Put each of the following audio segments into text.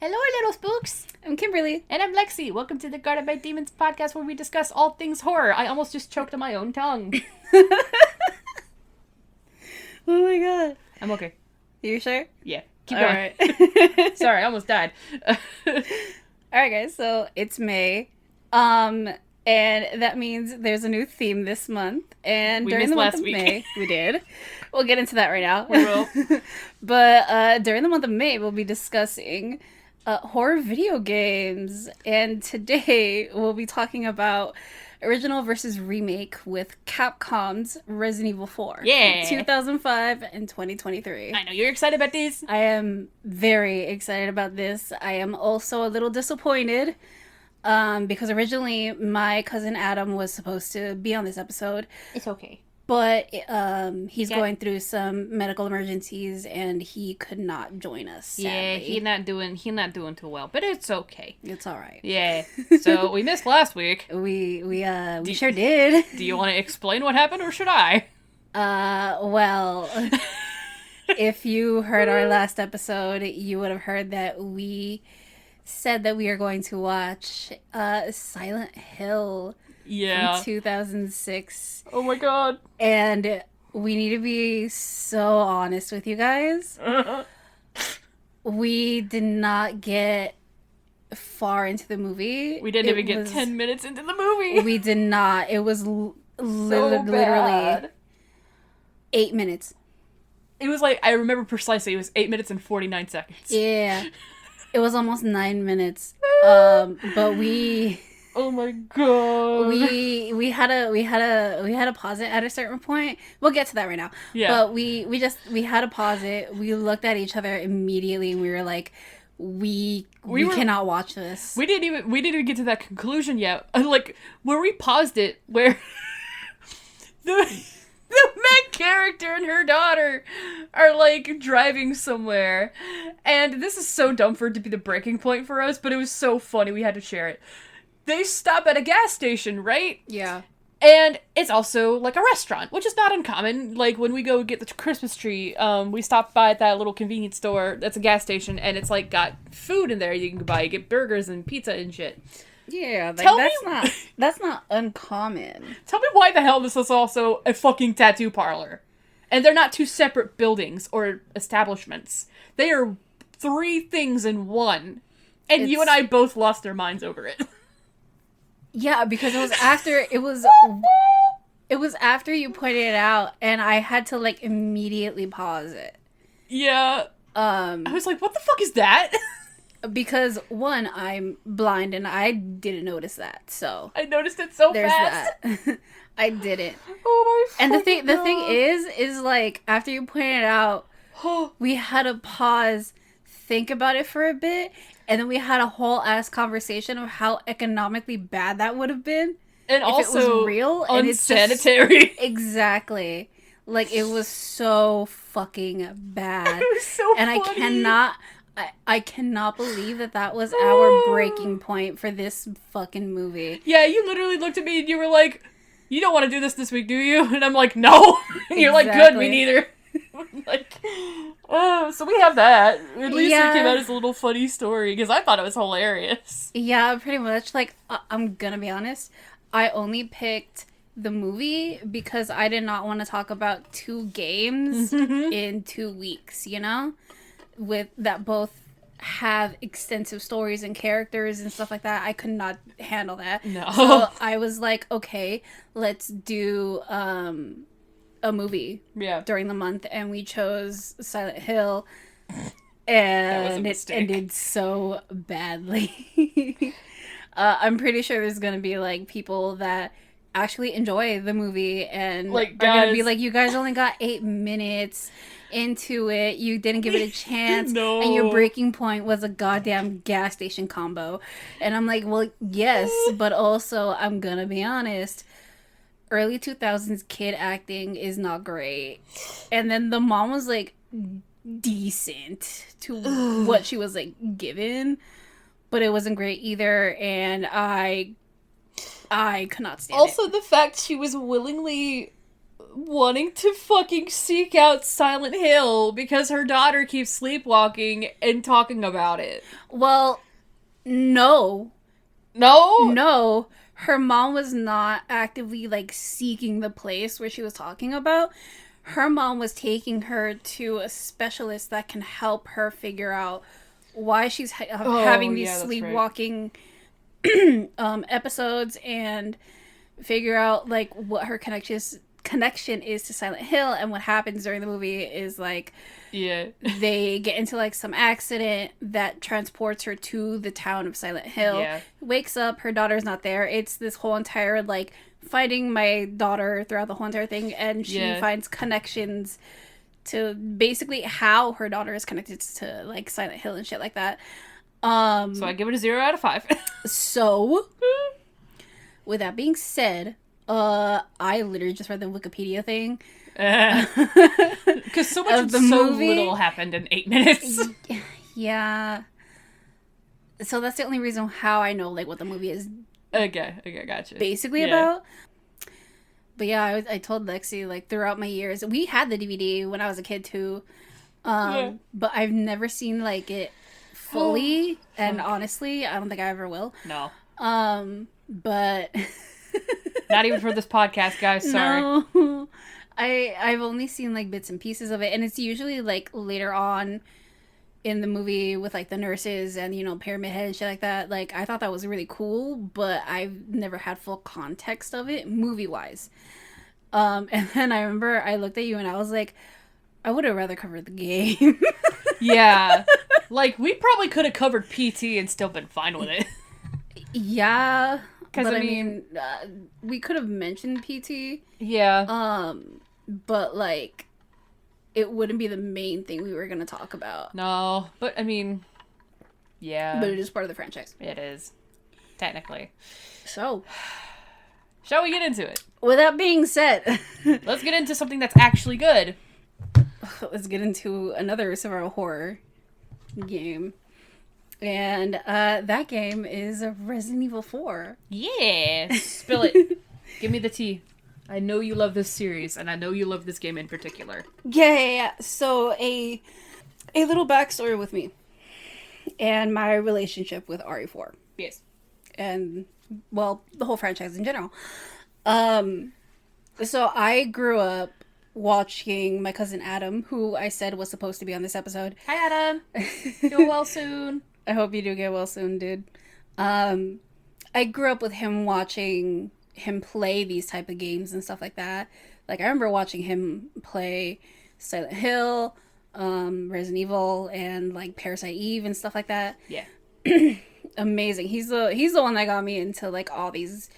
Hello, little spooks! I'm Kimberly. And I'm Lexi. Welcome to the Guarded by Demons podcast where we discuss all things horror. I almost just choked on my own tongue. Oh my god. I'm okay. You sure? Yeah. Keep going. Alright. Sorry, I almost died. Alright guys, so it's May. And that means there's a new theme this month. And We during missed the month last of week. May, we did. We'll get into that right now. We will. But during the month of May, we'll be discussing horror video games. And today, we'll be talking about original versus remake with Capcom's Resident Evil 4. Yeah. 2005 and 2023. I know you're excited about these. I am very excited about this. I am also a little disappointed because originally my cousin Adam was supposed to be on this episode, It's okay. but he's going through some medical emergencies and he could not join us. Sadly. Yeah, he's not doing too well, but it's okay. It's all right. Yeah. So we missed last week. We sure did. Do you want to explain what happened, or should I? Well, if you heard our last episode, you would have heard that we said that we are going to watch Silent Hill Yeah. from 2006. Oh my god. And we need to be so honest with you guys. We did not get far into the movie. We didn't even get 10 minutes into the movie. We did not. It was literally bad. 8 minutes. It was like, I remember precisely, it was 8 minutes and 49 seconds. Yeah. It was almost 9 minutes. But we Oh my god. we had to pause it at a certain point. We'll get to that right now. Yeah. But we had to pause it. We looked at each other immediately and we were like, we cannot watch this. We didn't even get to that conclusion yet. Like, where we paused it, where the main character and her daughter are like driving somewhere. And this is so dumb for it to be the breaking point for us, but it was so funny we had to share it. They stop at a gas station, right? Yeah. And it's also like a restaurant, which is not uncommon. Like when we go get the Christmas tree, we stop by at that little convenience store that's a gas station, and it's like got food in there you can buy. You get burgers and pizza and shit. Yeah, like, that's not uncommon. Tell me why the hell this is also a fucking tattoo parlor. And they're not two separate buildings or establishments. They are three things in one. And you and I both lost our minds over it. Yeah, because it was after you pointed it out, and I had to like immediately pause it. Yeah. I was like, what the fuck is that? Because one, I'm blind and I didn't notice that, so I noticed it so there's fast. that. I didn't. Oh my. And the thing is like after you pointed it out, we had to pause, think about it for a bit. And then we had a whole ass conversation of how economically bad that would have been. And if also it was real. unsanitary. And exactly. Like, it was so fucking bad. It was so and funny. I cannot believe that was our breaking point for this fucking movie. Yeah, you literally looked at me and you were like, you don't want to do this week, do you? And I'm like, no. And you're like, good, me neither. Like, oh, so we have that. At least it came out as a little funny story, because I thought it was hilarious. Yeah, pretty much. Like, I'm gonna be honest, I only picked the movie because I did not want to talk about two games in 2 weeks, you know? With that both have extensive stories and characters and stuff like that. I could not handle that. No. So I was like, okay, let's do a movie during the month, and we chose Silent Hill, and it ended so badly. I'm pretty sure there's gonna be like people that actually enjoy the movie and like, are gonna be like, you guys only got 8 minutes into it, you didn't give it a chance. No. And your breaking point was a goddamn gas station combo. And I'm like, well, yes, but also I'm gonna be honest, early 2000s kid acting is not great. And then the mom was like decent to what she was like given, but it wasn't great either, and I could not stand also, the fact she was willingly wanting to fucking seek out Silent Hill because her daughter keeps sleepwalking and talking about it. Well, no. No? No. Her mom was not actively, like, seeking the place where she was talking about. Her mom was taking her to a specialist that can help her figure out why she's having these sleepwalking episodes and figure out, like, what her connection is to Silent Hill. And what happens during the movie is, like, they get into, like, some accident that transports her to the town of Silent Hill. Wakes up, her daughter's not there. It's this whole entire, like, finding my daughter throughout the whole entire thing, and she finds connections to basically how her daughter is connected to, like, Silent Hill and shit like that. So I give it a 0 out of 5. So, with that being said, I literally just read the Wikipedia thing. Because so little happened in 8 minutes. Yeah. So that's the only reason how I know, like, what the movie is. Okay, gotcha. Basically about. But yeah, I told Lexi, like, throughout my years, we had the DVD when I was a kid too, but I've never seen, like, it fully, and honestly, I don't think I ever will. No. But not even for this podcast, guys. Sorry. No. I've only seen, like, bits and pieces of it, and it's usually, like, later on in the movie with, like, the nurses and, you know, Pyramid Head and shit like that. Like, I thought that was really cool, but I've never had full context of it, movie-wise. And then I remember I looked at you and I was like, I would have rather covered the game. Yeah. Like, we probably could have covered PT and still been fine with it. Yeah. But I mean we could have mentioned PT. Yeah. But, like, it wouldn't be the main thing we were going to talk about. No, but I mean, yeah. But it is part of the franchise. It is. Technically. So, shall we get into it? With that being said, let's get into something that's actually good. Let's get into another survival horror game. And that game is Resident Evil 4. Yeah. Spill it. Give me the tea. I know you love this series, and I know you love this game in particular. Yeah. So, a little backstory with me and my relationship with RE4. Yes. And, well, the whole franchise in general. So I grew up watching my cousin Adam, who I said was supposed to be on this episode. Hi, Adam. Get well soon. I hope you do get well soon, dude. I grew up with him watching him play these type of games and stuff like that. Like, I remember watching him play Silent Hill, Resident Evil, and, like, Parasite Eve and stuff like that. Yeah. Amazing. He's the one that got me into, like, all these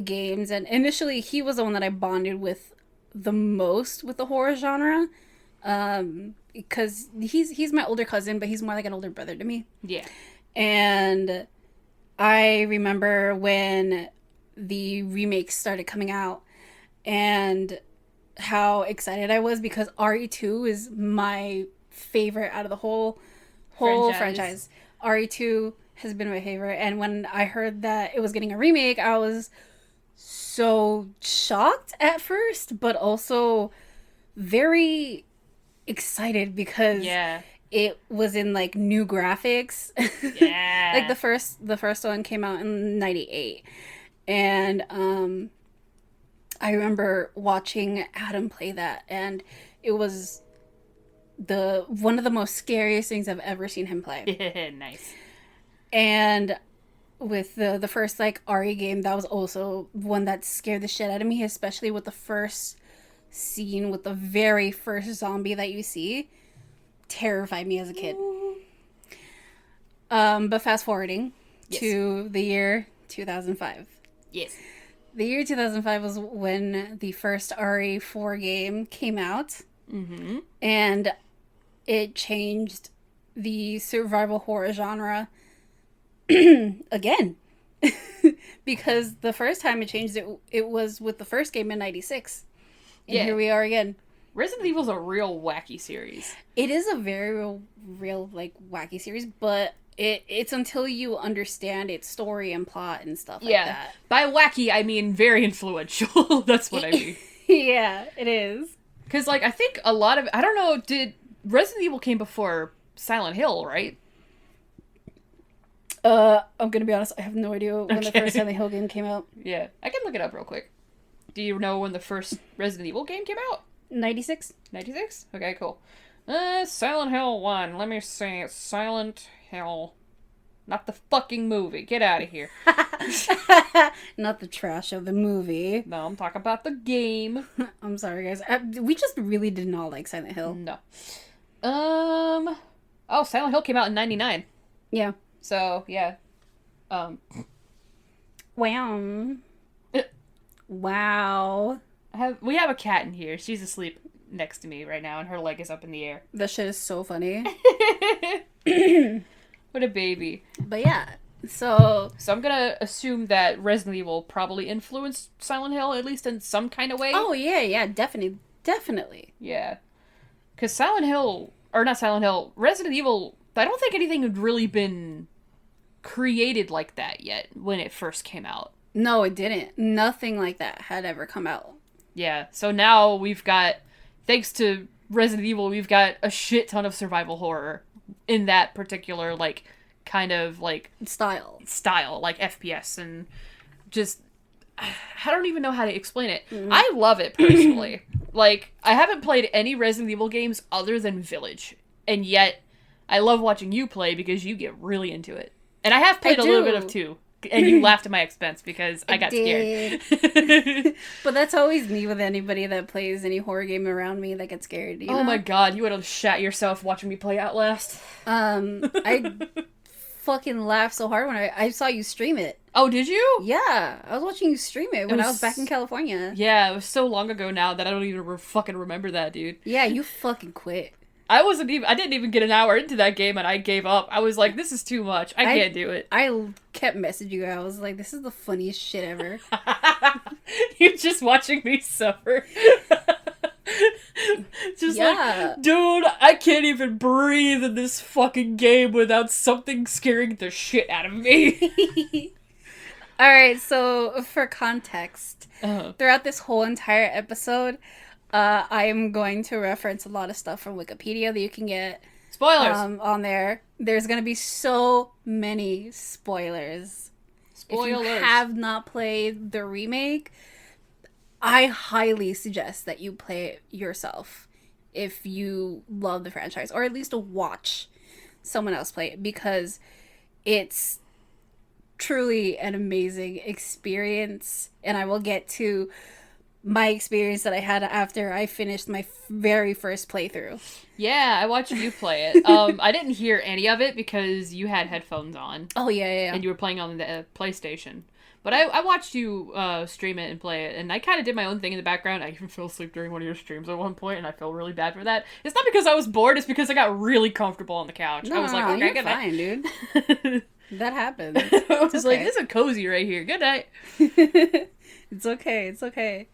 games. And initially, he was the one that I bonded with the most with the horror genre. Because he's my older cousin, but he's more like an older brother to me. Yeah. And I remember when the remakes started coming out and how excited I was because RE2 is my favorite out of the whole franchise. RE2 has been my favorite, and when I heard that it was getting a remake, I was so shocked at first, but also very excited because it was in, like, new graphics. Yeah. Like, the first one came out in 98. And I remember watching Adam play that, and it was one of the most scariest things I've ever seen him play. Nice. And with the first, like, RE game, that was also one that scared the shit out of me, especially with the first scene with the very first zombie that you see. Terrified me as a kid. But fast forwarding to the year 2005. Yes. The year 2005 was when the first RE4 game came out. Mm-hmm. And it changed the survival horror genre again. Because the first time it changed, it was with the first game in 96. And here we are again. Resident Evil's a real wacky series. It is a very real, like, wacky series, but it's until you understand its story and plot and stuff like that. By wacky, I mean very influential. That's what I mean. Yeah, it is. Because, like, I think a lot of... I don't know, did... Resident Evil came before Silent Hill, right? I'm gonna be honest, I have no idea when the Okay. first Silent Hill game came out. Yeah. I can look it up real quick. Do you know when the first Resident Evil game came out? 96? 96? Okay, cool. Silent Hill 1. Let me see. Silent Hill. Not the fucking movie. Get out of here. Not the trash of the movie. No, I'm talking about the game. I'm sorry, guys. We just really did not like Silent Hill. No. Oh, Silent Hill came out in 99. Yeah. So, yeah. Wow. Wow. We have a cat in here. She's asleep next to me right now, and her leg is up in the air. That shit is so funny. What a baby. But yeah, so I'm gonna assume that Resident Evil probably influenced Silent Hill, at least in some kind of way. oh yeah, definitely. Yeah. Because Resident Evil, I don't think anything had really been created like that yet when it first came out. No, it didn't. Nothing like that had ever come out. Yeah, so now we've got, thanks to Resident Evil, we've got a shit ton of survival horror in that particular, like, kind of, like... Style, like FPS, and just... I don't even know how to explain it. I love it, personally. Like, I haven't played any Resident Evil games other than Village, and yet I love watching you play because you get really into it. And I have played a little bit of 2. And you laughed at my expense because I got scared. But that's always me with anybody that plays any horror game around me that gets scared. You know? Oh my god, you would have shat yourself watching me play Outlast. I fucking laughed so hard when I saw you stream it. Oh, did you? Yeah, I was watching you stream it when I was back in California. Yeah, it was so long ago now that I don't even fucking remember that, dude. Yeah, you fucking quit. I didn't even get an hour into that game and I gave up. I was like, this is too much. I can't do it. I kept messaging you. I was like, this is the funniest shit ever. You're just watching me suffer. Just like, dude, I can't even breathe in this fucking game without something scaring the shit out of me. Alright, so for context, throughout this whole entire episode, I am going to reference a lot of stuff from Wikipedia that you can get spoilers on there. There's going to be so many spoilers. If you have not played the remake, I highly suggest that you play it yourself if you love the franchise, or at least watch someone else play it, because it's truly an amazing experience. And I will get to my experience that I had after I finished my very first playthrough. Yeah, I watched you play it. I didn't hear any of it because you had headphones on. Oh, yeah. And you were playing on the PlayStation. But I watched you stream it and play it, and I kind of did my own thing in the background. I even fell asleep during one of your streams at one point, and I feel really bad for that. It's not because I was bored, it's because I got really comfortable on the couch. I was like, okay, you're fine, dude. That happens. I was like, this is cozy right here. Good night. It's okay.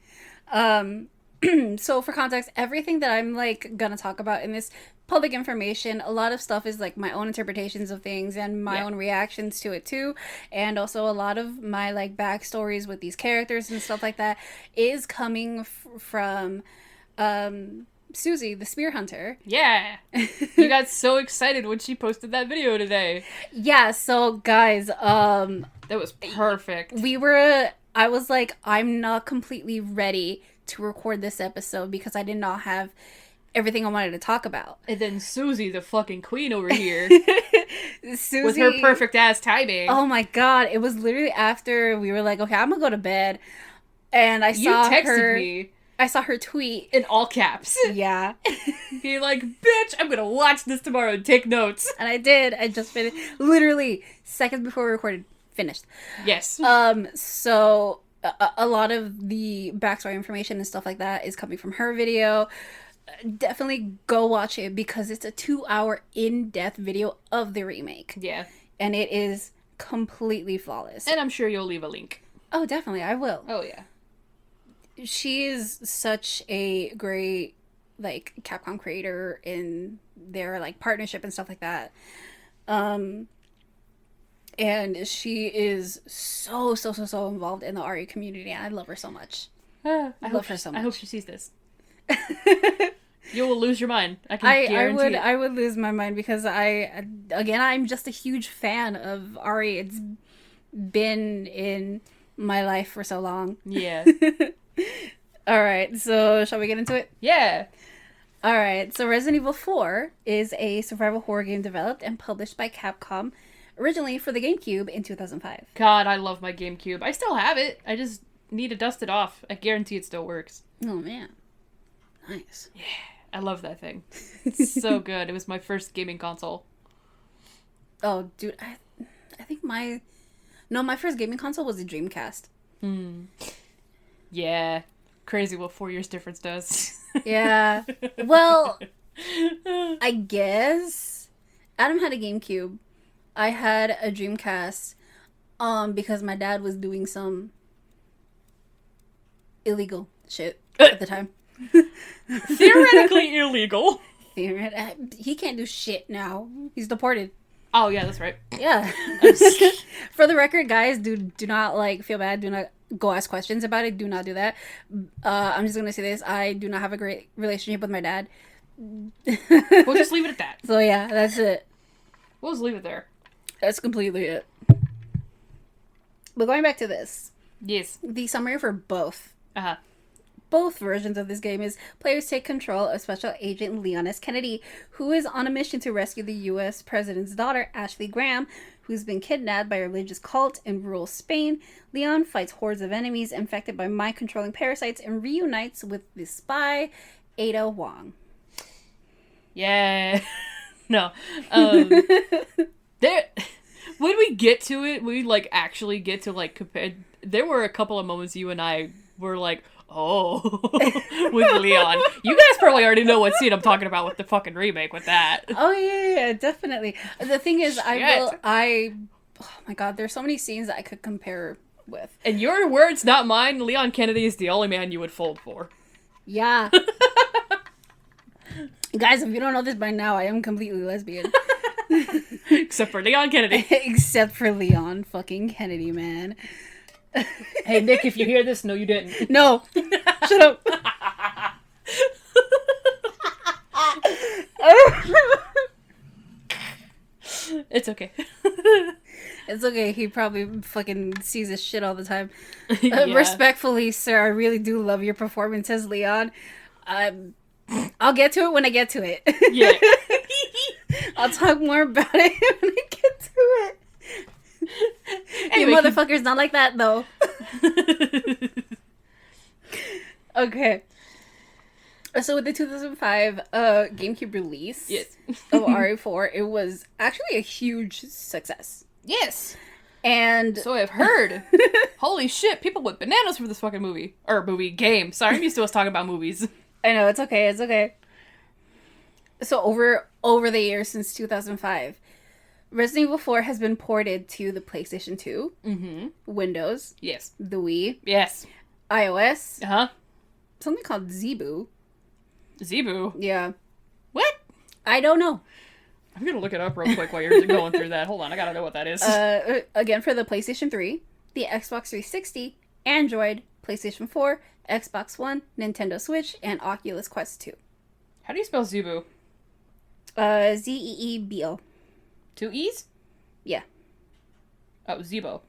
So for context, everything that I'm like gonna talk about in this public information, a lot of stuff is like my own interpretations of things and my own reactions to it too, and also a lot of my like backstories with these characters and stuff like that is coming from Susie, the spear hunter. Yeah. You got so excited when she posted that video today. Yeah, so guys, that was perfect. I was like, I'm not completely ready to record this episode because I did not have everything I wanted to talk about. And then Susie, the fucking queen over here, Susie, with her perfect ass timing. Oh my god, it was literally after we were like, okay, I'm gonna go to bed, and I saw her tweet in all caps. Yeah. Being like, bitch, I'm gonna watch this tomorrow and take notes. And I did. I just finished. Literally, seconds before we recorded, finished. Yes. So, a lot of the backstory information and stuff like that is coming from her video. Definitely go watch it because it's a 2-hour in-depth video of the remake. Yeah. And it is completely flawless. And I'm sure you'll leave a link. Oh, definitely. I will. Oh, yeah. She is such a great, like, Capcom creator in their, like, partnership and stuff like that. And she is so involved in the RE community, and I love her so much. I Love her so I hope much. she sees this. You will lose your mind. I can guarantee it. I would lose my mind because I'm just a huge fan of Ari. It's been in my life for so long. Yeah. All right, so shall we get into it? Yeah. All right, so Resident Evil 4 is a survival horror game developed and published by Capcom, originally for the GameCube in 2005. God, I love my GameCube. I still have it. I just need to dust it off. I guarantee it still works. Oh man, nice. Yeah. I love that thing. It's so good. It was my first gaming console. Oh, dude, I think my first gaming console was the Dreamcast. Yeah. Crazy what 4 years difference does. Yeah. Well, I guess Adam had a GameCube. I had a Dreamcast. Because my dad was doing some illegal shit at the time. Theoretically illegal. He can't do shit now. He's deported. Oh, yeah, that's right. Yeah. For the record, guys, do not feel bad. Do not go ask questions about it. Do not do that. I'm just gonna say this: I do not have a great relationship with my dad. We'll just leave it at that. So yeah, that's it. We'll just leave it there. That's completely it. But going back to this, Yes. the summary for both Uh-huh. versions of this game is players take control of Special Agent Leon S. Kennedy, who is on a mission to rescue the U.S. President's daughter, Ashley Graham, who's been kidnapped by a religious cult in rural Spain. Leon fights hordes of enemies infected by mind-controlling parasites and reunites with the spy, Ada Wong. Yeah. No. There... When we get to it, we, actually get to, compare... There were a couple of moments you and I were like, oh, with Leon. You guys probably already know what scene I'm talking about with the fucking remake with that. Oh, yeah, definitely. The thing is, oh my god, there's so many scenes that I could compare with. And your words, not mine, Leon Kennedy is the only man you would fold for. Yeah. Guys, if you don't know this by now, I am completely lesbian. Except for Leon Kennedy. Except for Leon fucking Kennedy, man. Hey, Nick, if you hear this, no, you didn't. No. Shut up. It's okay. It's okay. He probably fucking sees this shit all the time. Yeah. Respectfully, sir, I really do love your performance as Leon. I'll get to it when I get to it. Yeah. I'll talk more about it when I get to it. Anyway, you motherfuckers not like that, though. Okay. So with the 2005 GameCube release Yes. of RE4, it was actually a huge success. Yes. And So I've heard. Holy shit, people went bananas for this fucking movie. Or game. Sorry, I'm used to us talking about movies. I know, it's okay, it's okay. So over the years since 2005, Resident Evil 4 has been ported to the PlayStation 2, Windows, Yes. the Wii, Yes. iOS, Uh-huh. something called Zebu. Zebu. Yeah. What? I don't know. I'm gonna look it up real quick while you're going through that. Hold on, I gotta know what that is. Again, for the PlayStation 3, the Xbox 360, Android, PlayStation 4, Xbox One, Nintendo Switch, and Oculus Quest 2. How do you spell Zebu? Zeebo. 2 E's? Yeah. Oh, Zebo.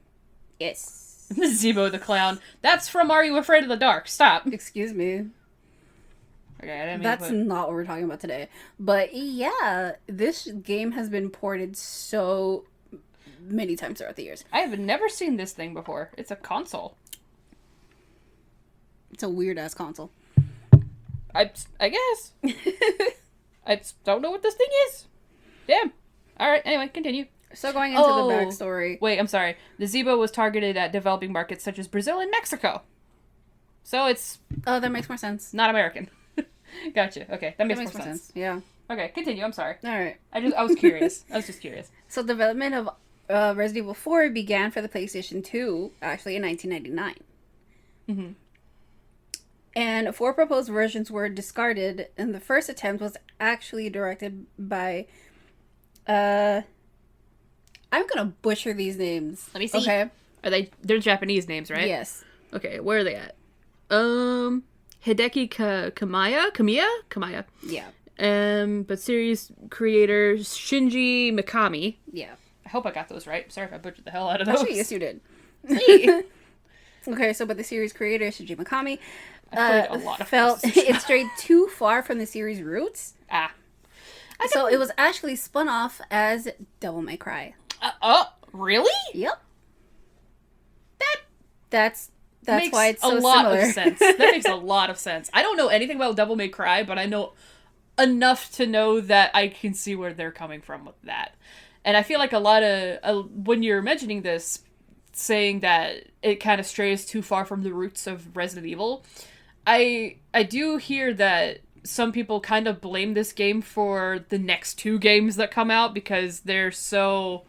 Yes. Zebo the clown. That's from Are You Afraid of the Dark? Stop. Excuse me. Okay, I didn't mean That's to put... not what we're talking about today. But yeah, this game has been ported so many times throughout the years. I have never seen this thing before. It's a console. It's a weird ass console. I guess. I don't know what this thing is. Damn. Alright, anyway, continue. So going into the backstory. Wait, I'm sorry. The Zebo was targeted at developing markets such as Brazil and Mexico. So it's Oh, that makes more sense. not American. Gotcha. Okay, that makes more sense. Yeah. Okay, continue. I'm sorry. All right. I was curious. I was just curious. So development of Resident Evil 4 began for the PlayStation 2 actually in 1999. Mm-hmm. And 4 proposed versions were discarded, and the first attempt was actually directed by I'm gonna butcher these names. Let me see. Okay. They're Japanese names, right? Yes. Okay, where are they at? Hideki Kamiya. Yeah. But series creator Shinji Mikami. Yeah. I hope I got those right. Sorry if I butchered the hell out of those. Actually, yes, you did. Okay, so but the series creator Shinji Mikami I played a lot of felt it strayed too far from the series' roots. So it was actually spun off as Devil May Cry. Really? Yep. That's makes why it's so a lot similar. of sense. That makes a lot of sense. I don't know anything about Devil May Cry, but I know enough to know that I can see where they're coming from with that. And I feel like a lot of when you're mentioning this, saying that it kind of strays too far from the roots of Resident Evil, I do hear that some people kind of blame this game for the next two games that come out because they're so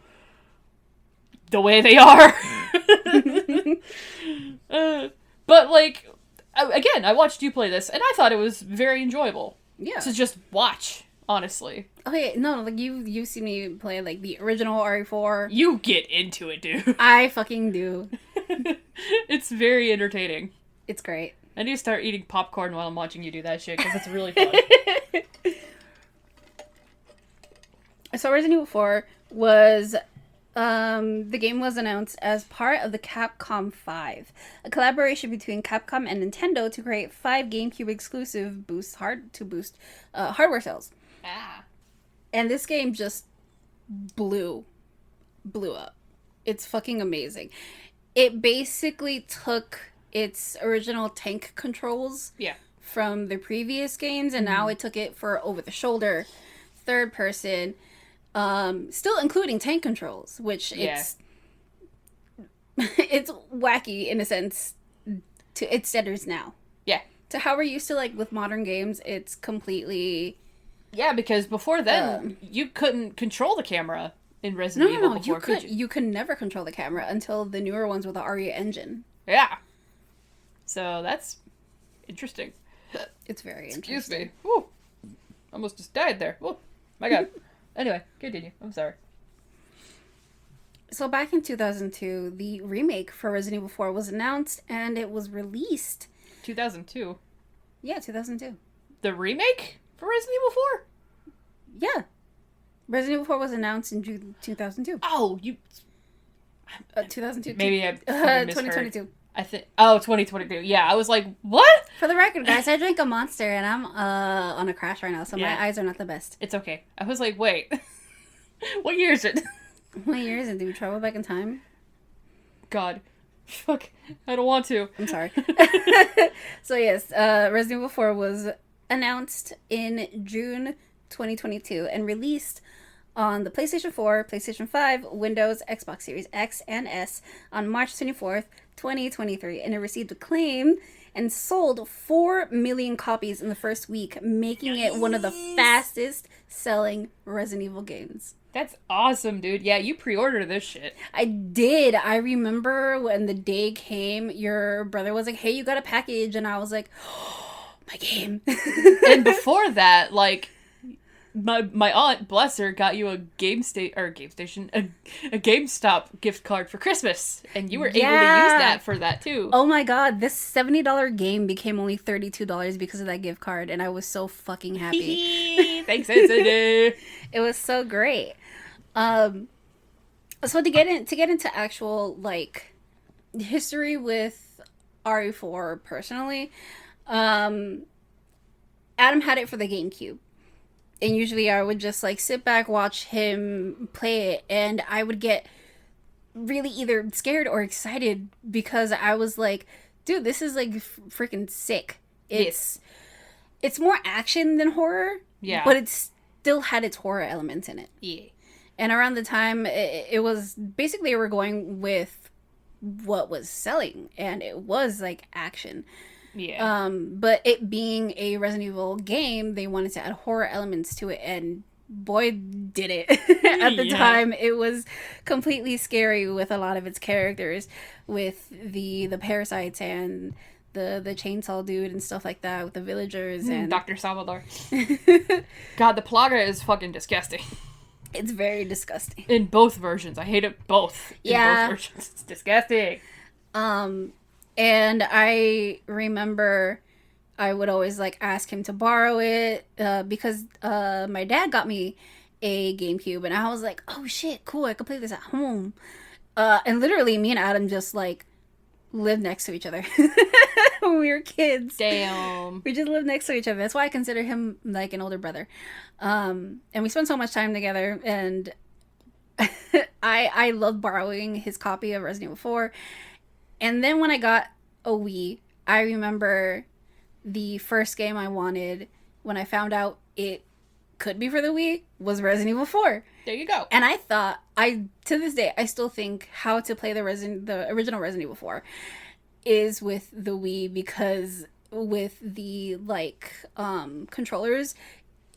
the way they are. But like, again, I watched you play this and I thought it was very enjoyable. Yeah. To just watch, honestly. Okay, no, like you see me play like the original RE4. You get into it, dude. I fucking do. It's very entertaining. It's great. I need to start eating popcorn while I'm watching you do that shit because it's really fun. So Resident Evil 4 was the game was announced as part of the Capcom 5, a collaboration between Capcom and Nintendo to create 5 GameCube exclusive hardware sales. And this game just blew up. It's fucking amazing. It basically took its original tank controls from the previous games, and now it took it for over the shoulder, third person, still including tank controls, which it's wacky in a sense to its standards now. Yeah. To how we're used to, like, with modern games, it's completely... Yeah, because before then, you couldn't control the camera in Resident Evil before, could you? You could never control the camera until the newer ones with the ARIA engine. Yeah. So that's interesting. It's very interesting. Excuse me. Woo. Almost just died there. Woo. My God. Anyway, continue. I'm sorry. So back in 2002, the remake for Resident Evil 4 was announced and it was released. 2002? Yeah, 2002. The remake for Resident Evil 4? Yeah. Resident Evil 4 was announced in June 2002. Oh, you... 2002. Maybe I 2022. I think... Oh, 2022. Yeah, I was like, what? For the record, guys, I drank a Monster and I'm on a crash right now, so my eyes are not the best. It's okay. I was like, wait. What year is it? What year is it? Do we travel back in time? God. Fuck. I don't want to. I'm sorry. So yes, Resident Evil 4 was announced in June 2022 and released on the PlayStation 4, PlayStation 5, Windows, Xbox Series X and S on March 24th, 2023, and it received acclaim and sold 4 million copies in the first week, making it one of the fastest selling Resident Evil games. That's awesome, dude. Yeah, you pre-ordered this shit. I did. I remember when the day came, your brother was like, hey, you got a package, and I was like, oh, my game. And before that, like, my aunt, bless her, got you a GameStop gift card for Christmas, and you were able to use that for that too. Oh my God, this $70 game became only $32 because of that gift card, and I was so fucking happy. Thanks, Anthony. It was so great. So to get into actual, like, history with RE4 personally, Adam had it for the GameCube. And usually I would just, like, sit back, watch him play it, and I would get really either scared or excited because I was like, dude, this is, like, freaking sick. It's more action than horror, but it still had its horror elements in it. Yeah. And around the time, it was, basically, we're going with what was selling, and it was, like, action. Yeah. But it being a Resident Evil game, they wanted to add horror elements to it, and boy, did it. At the time, it was completely scary with a lot of its characters, with the parasites and the chainsaw dude and stuff like that, with the villagers and Dr. Salvador. God, the Plaga is fucking disgusting. It's very disgusting. In both versions. I hate it both. In both versions. It's disgusting. And I remember I would always like ask him to borrow it because my dad got me a GameCube, and I was like, "Oh shit, cool! I could play this at home." And literally, me and Adam just like lived next to each other when we were kids. Damn. We just lived next to each other. That's why I consider him like an older brother. And we spent so much time together, and I loved borrowing his copy of Resident Evil 4. And then when I got a Wii, I remember the first game I wanted when I found out it could be for the Wii was Resident Evil 4. There you go. And I thought, to this day, I still think how to play the original Resident Evil 4 is with the Wii, because with the controllers,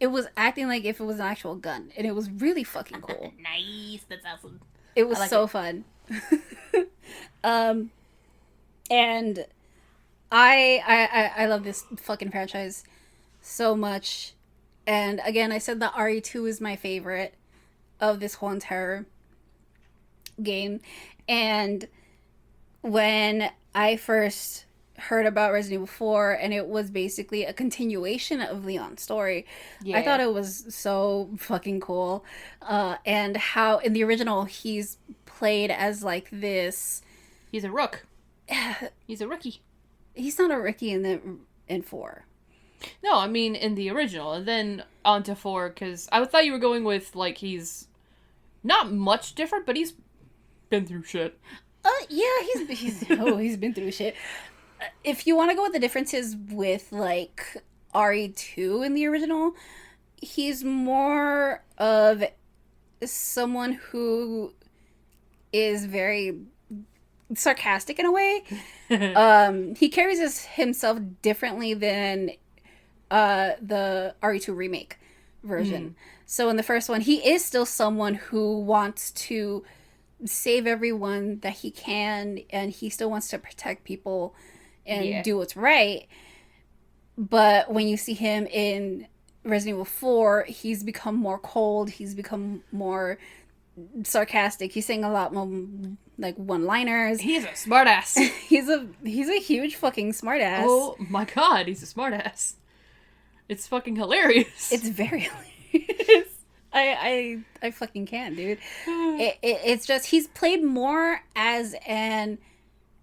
it was acting like if it was an actual gun, and it was really fucking cool. Nice, that's awesome. It was so fun. And I love this fucking franchise so much. And again, I said that RE2 is my favorite of this whole entire game. And when I first heard about Resident Evil 4, and it was basically a continuation of Leon's story, I thought it was so fucking cool. And how in the original he's played as like this... He's a rook. He's a rookie. He's not a rookie in 4. No, I mean in the original, and then on to 4, because I thought you were going with, like, he's not much different, but he's been through shit. Yeah, he's been through shit. If you want to go with the differences with, like, RE2 in the original, he's more of someone who is very sarcastic in a way. He carries himself differently than the RE2 remake version. So in the first one, he is still someone who wants to save everyone that he can, and he still wants to protect people and do what's right. But when you see him in Resident Evil 4, he's become more cold, he's become more sarcastic, he's saying a lot more like one-liners. He's a smartass. he's a huge fucking smartass. Oh my god, he's a smartass. It's fucking hilarious. It's very hilarious. I fucking can't, dude. It's just he's played more as an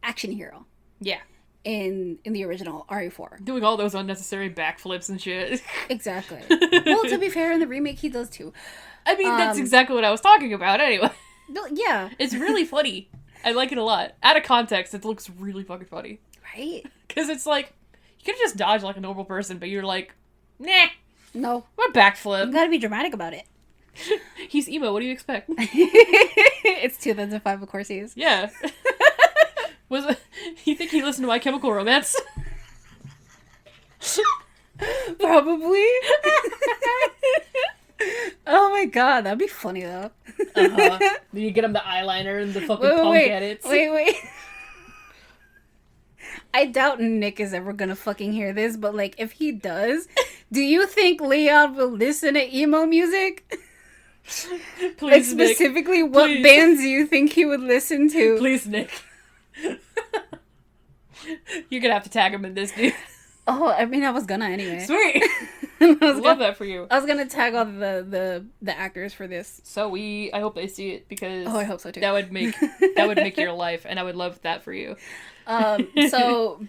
action hero. Yeah. In the original RE4. Doing all those unnecessary backflips and shit. Exactly. Well, to be fair, in the remake he does too. I mean, that's exactly what I was talking about anyway. Yeah. It's really funny. I like it a lot. Out of context, it looks really fucking funny. Right? Because it's like, you could just dodge like a normal person, but you're like, nah. No. What backflip? You gotta be dramatic about it. He's emo, what do you expect? It's 2005, of course he is. Yeah. You think he listened to My Chemical Romance? Probably. Oh my god, that'd be funny though. Then you get him the eyeliner and the fucking punk edits. Wait. I doubt Nick is ever gonna fucking hear this, but like, if he does, do you think Leon will listen to emo music? Please, like, specifically, Nick. what Please. bands do you think he would listen to? Please, Nick. You're gonna have to tag him in this, dude. Oh, I mean, I was gonna anyway. Sweet. Love that for you. I was gonna tag all the actors for this. So I hope they see it, because I hope so too. That would make your life, and I would love that for you. So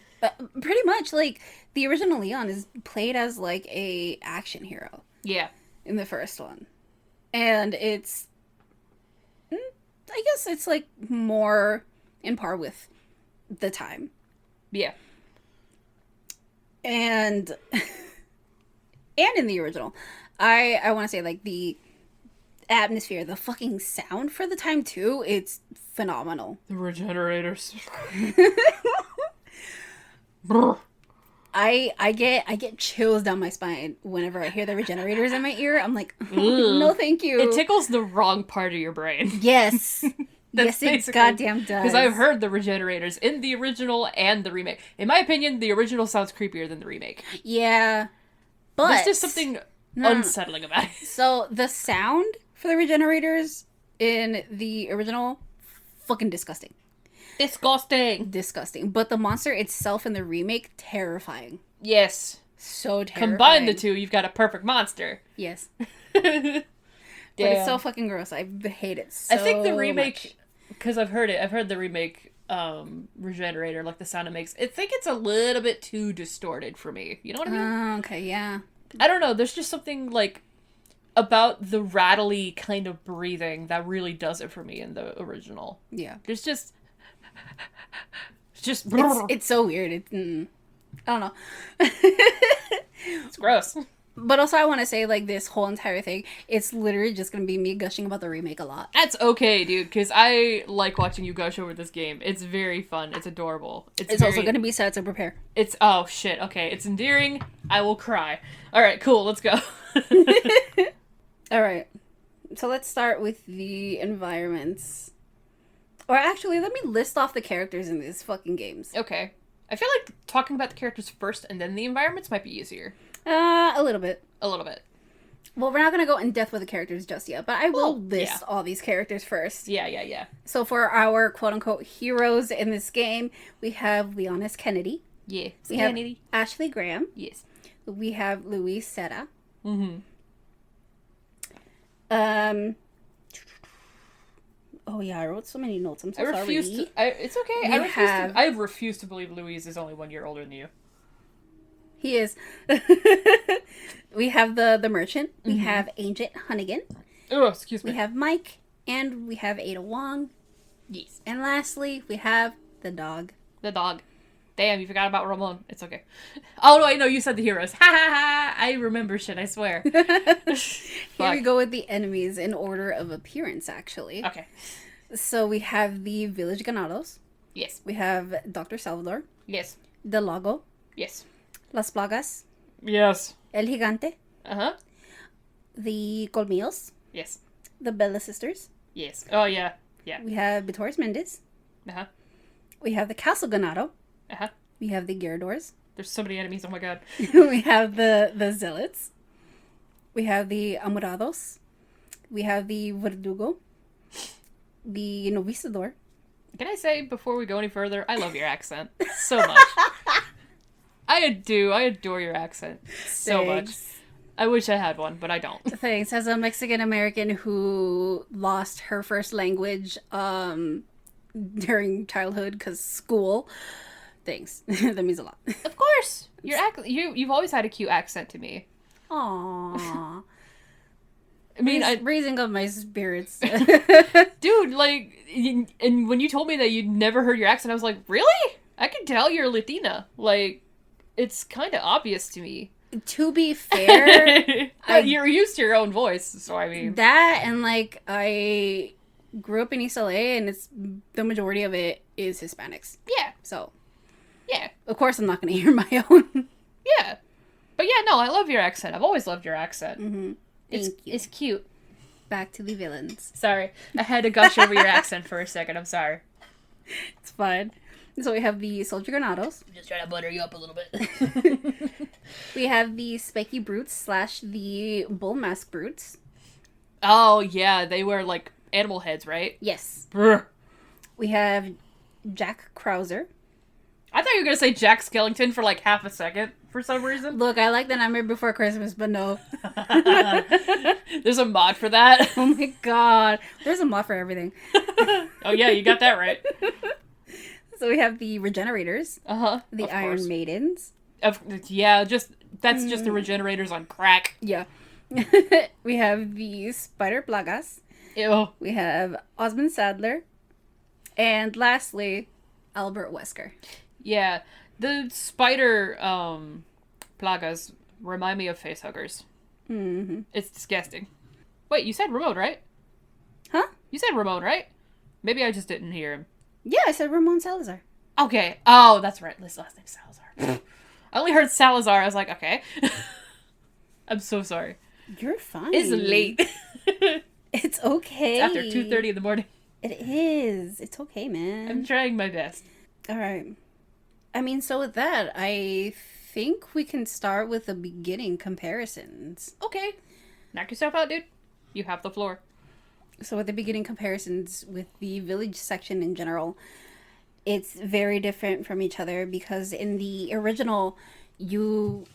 pretty much like the original Leon is played as like a action hero. Yeah. In the first one, and it's, I guess it's like more in par with the time. Yeah. And in the original, I want to say like the atmosphere, the fucking sound for the time too, it's phenomenal. The regenerators. I get chills down my spine whenever I hear the regenerators in my ear. I'm like, no, thank you. It tickles the wrong part of your brain. Yes. Yes, it goddamn does. Because I've heard the regenerators in the original and the remake. In my opinion, the original sounds creepier than the remake. Yeah. But there's just something unsettling about it. So the sound for the regenerators in the original, fucking disgusting. Disgusting. Disgusting. But the monster itself in the remake, terrifying. Yes. So terrifying. Combine the two, you've got a perfect monster. Yes. Damn. But it's so fucking gross. I hate it so I think the remake, much. because I've heard the remake regenerator, like the sound it makes. I think it's a little bit too distorted for me. You know what I mean? Okay, yeah. I don't know. There's just something like about the rattly kind of breathing that really does it for me in the original. Yeah. There's just it's so weird. I don't know. It's gross. But also I want to say, like, this whole entire thing, it's literally just going to be me gushing about the remake a lot. That's okay, dude, because I like watching you gush over this game. It's very fun. It's adorable. It's also going to be sad, so prepare. It's, oh, shit. Okay, it's endearing. I will cry. All right, cool. Let's go. All right. So let's start with the environments. Or actually, let me list off the characters in these fucking games. Okay. I feel like talking about the characters first and then the environments might be easier. A little bit. A little bit. Well, we're not going to go in depth with the characters just yet, but I will list all these characters first. Yeah. So for our quote-unquote heroes in this game, we have Leonis Kennedy. Yes. We have Ashley Graham. Yes. We have Luis Serra. Mm-hmm. Oh yeah, I wrote so many notes. I'm so sorry. It's okay. I refuse to believe Louise is only 1 year older than you. He is. We have the merchant. We have Agent Hunnigan. Oh, excuse me. We have Mike. And we have Ada Wong. Yes. And lastly, we have the dog. The dog. Damn, you forgot about Ramon. It's okay. Oh, no, I know. You said the heroes. Ha ha ha. I remember shit, I swear. Here we go with the enemies in order of appearance, actually. Okay. So we have the Village Ganados. Yes. We have Dr. Salvador. Yes. The Lago. Yes. Las Plagas. Yes. El Gigante. Uh-huh. The Colmillos. Yes. The Bella Sisters. Yes. Oh, yeah. Yeah. We have Vitores Mendes. Uh-huh. We have the Castle Ganado. Uh-huh. We have the Gyarados. There's so many enemies, oh my god. We have the Zealots. We have the Amorados. We have the Verdugo. The Novicidor. Can I say, before we go any further, I love your accent so much. I do. I adore your accent so much. I wish I had one, but I don't. Thanks. As a Mexican-American who lost her first language during childhood because school, thanks. That means a lot. Of course. You've always had a cute accent to me. Aww. I mean, raising up my spirits. Dude, like, and when you told me that you'd never heard your accent, I was like, really? I can tell you're Latina. Like, it's kind of obvious to me. To be fair, you're used to your own voice, so I mean. That, and like, I grew up in East LA, and the majority of it is Hispanics. Yeah. So. Yeah. Of course I'm not going to hear my own. Yeah. But yeah, no, I love your accent. I've always loved your accent. Mm-hmm. Thank you. It's cute. Back to the villains. Sorry. I had to gush over your accent for a second. I'm sorry. It's fine. So we have the Soldier Granados. I'm just trying to butter you up a little bit. We have the Spiky Brutes / the Bull Mask Brutes. Oh, yeah. They wear, like, animal heads, right? Yes. Brr. We have Jack Krauser. I thought you were going to say Jack Skellington for, like, half a second for some reason. Look, I like The Nightmare Before Christmas, but no. There's a mod for that. Oh my god. There's a mod for everything. Oh, yeah, you got that right. So we have the Regenerators. Uh-huh. The Iron Maidens. Yeah, that's just the Regenerators on crack. Yeah. We have the Spider Plagas. Ew. We have Osmond Sadler. And lastly, Albert Wesker. Yeah. The spider plagas remind me of facehuggers. Mm-hmm. It's disgusting. Wait, you said Ramon, right? Huh? You said Ramon, right? Maybe I just didn't hear him. Yeah, I said Ramon Salazar. Okay. Oh, that's right. His last name's Salazar. I only heard Salazar. I was like, okay. I'm so sorry. You're fine. It's late. It's okay. It's after 2:30 in the morning. It is. It's okay, man. I'm trying my best. All right. I mean, so with that, I think we can start with the beginning comparisons. Okay. Knock yourself out, dude. You have the floor. So with the beginning comparisons with the village section in general, it's very different from each other because in the original, you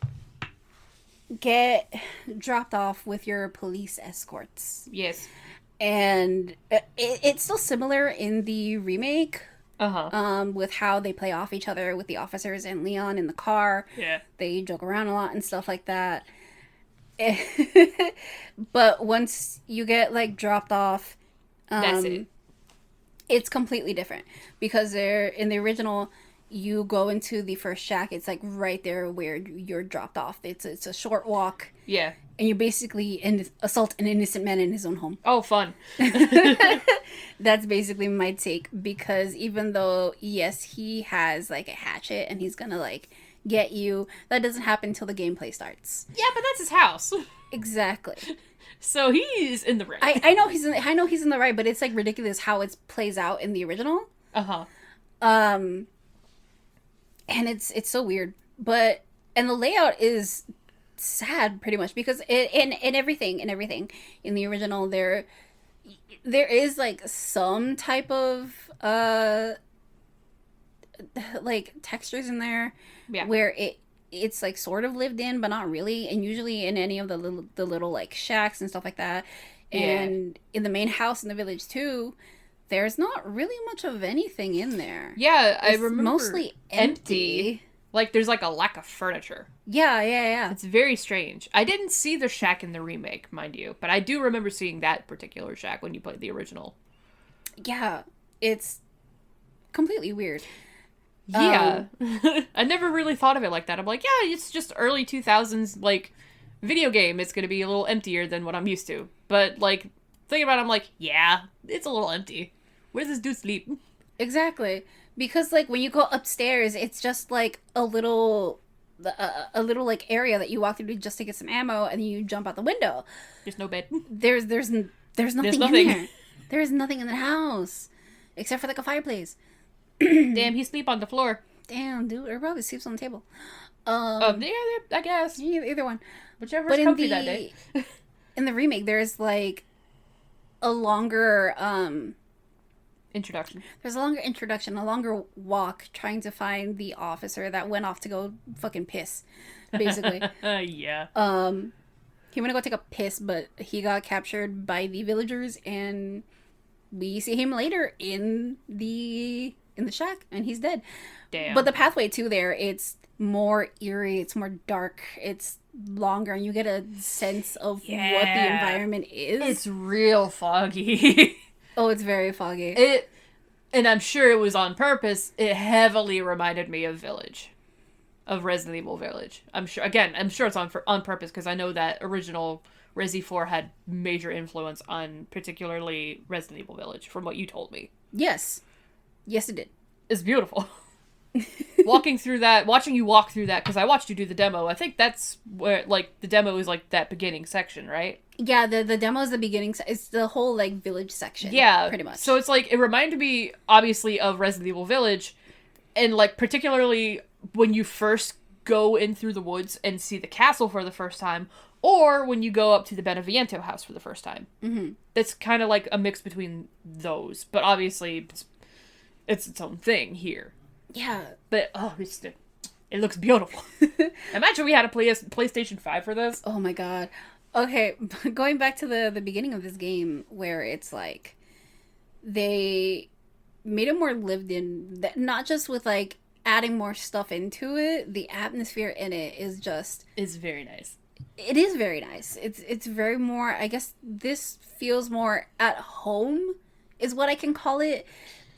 get dropped off with your police escorts. Yes. And it's still similar in the remake. With how they play off each other with the officers and Leon in the car. Yeah. They joke around a lot and stuff like that. But once you get like dropped off, That's it. it's completely different because they're in the original. You go into the first shack. It's like right there where you're dropped off. It's a short walk. Yeah. And you basically assault an innocent man in his own home. Oh, fun. That's basically my take because even though, yes, he has like a hatchet and he's gonna like get you, that doesn't happen until the gameplay starts. Yeah, but that's his house. Exactly. So he's in the right. I know he's in the right, but it's like ridiculous how it plays out in the original. And it's so weird. And the layout is sad pretty much because in everything in the original there is like some type of like textures in there where it's like sort of lived in but not really, and usually in any of the little like shacks and stuff like that, and in the main house in the village too, there's not really much of anything in there. I remember mostly empty. Like, there's, like, a lack of furniture. Yeah. It's very strange. I didn't see the shack in the remake, mind you, but I do remember seeing that particular shack when you played the original. Yeah, it's completely weird. Yeah. I never really thought of it like that. I'm like, yeah, it's just early 2000s, like, video game. It's going to be a little emptier than what I'm used to. But, like, thinking about it, I'm like, yeah, it's a little empty. Where does this dude sleep? Exactly. Because, like, when you go upstairs, it's just, like, a little, like, area that you walk through just to get some ammo, and you jump out the window. There's no bed. There's nothing in there. There is nothing in the house. Except for, like, a fireplace. Damn, he sleep on the floor. Damn, dude. Or probably sleeps on the table. Yeah, I guess. Either one. Whichever's comfy that day. In the remake, there's, like, a longer, introduction. There's a longer introduction, a longer walk trying to find the officer that went off to go fucking piss, basically. Yeah. He went to go take a piss, but he got captured by the villagers, and we see him later in the shack, and he's dead. Damn. But the pathway to there, it's more eerie, it's more dark, it's longer, and you get a sense of what the environment is. It's real foggy. Oh, it's very foggy. And I'm sure it was on purpose. It heavily reminded me of Village, of Resident Evil Village. I'm sure it's on purpose because I know that original Resi 4 had major influence on particularly Resident Evil Village, from what you told me. Yes, it did. It's beautiful. Watching you walk through that, because I watched you do the demo. I think that's where, like, the demo is like that beginning section, right? Yeah, the demo is the beginning. It's the whole, like, village section. Yeah. Pretty much. So it's like, it reminded me, obviously, of Resident Evil Village. And, like, particularly when you first go in through the woods and see the castle for the first time, or when you go up to the Beneviento house for the first time. Mm-hmm. That's kind of like a mix between those. But obviously, it's its own thing here. Yeah. But, it looks beautiful. Imagine we had a PlayStation 5 for this. Oh my god. Okay, going back to the beginning of this game, where it's like, they made it more lived in, not just with, like, adding more stuff into it, the atmosphere in it is very nice. It is very nice. It's very more, I guess this feels more at home, is what I can call it,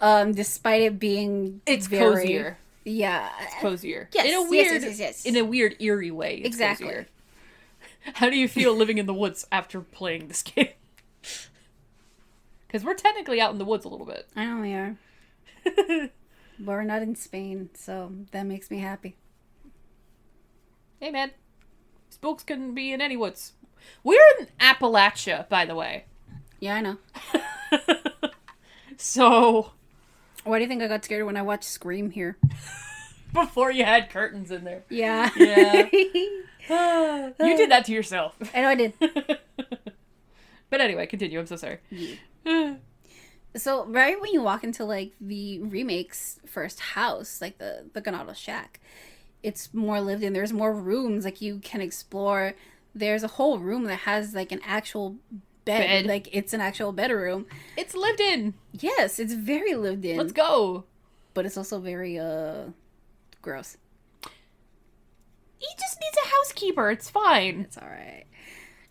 despite it being cozier. Yeah. It's cozier. Yes, yes. In a weird, eerie way. It's exactly. Cozier. How do you feel living in the woods after playing this game? Because we're technically out in the woods a little bit. I know we are. But we're not in Spain, so that makes me happy. Hey, man. Spooks can be in any woods. We're in Appalachia, by the way. Yeah, I know. So... Why do you think I got scared when I watched Scream here? Before you had curtains in there. Yeah. Yeah. You did that to yourself. I know I did. But anyway, continue. I'm so sorry. Yeah. So right when you walk into like the remake's first house, like the Ganado shack, it's more lived in. There's more rooms like you can explore. There's a whole room that has like an actual bed. Bed. Like it's an actual bedroom. It's lived in. Yes, it's very lived in. Let's go. But it's also very gross. He just needs a housekeeper. It's fine. It's all right.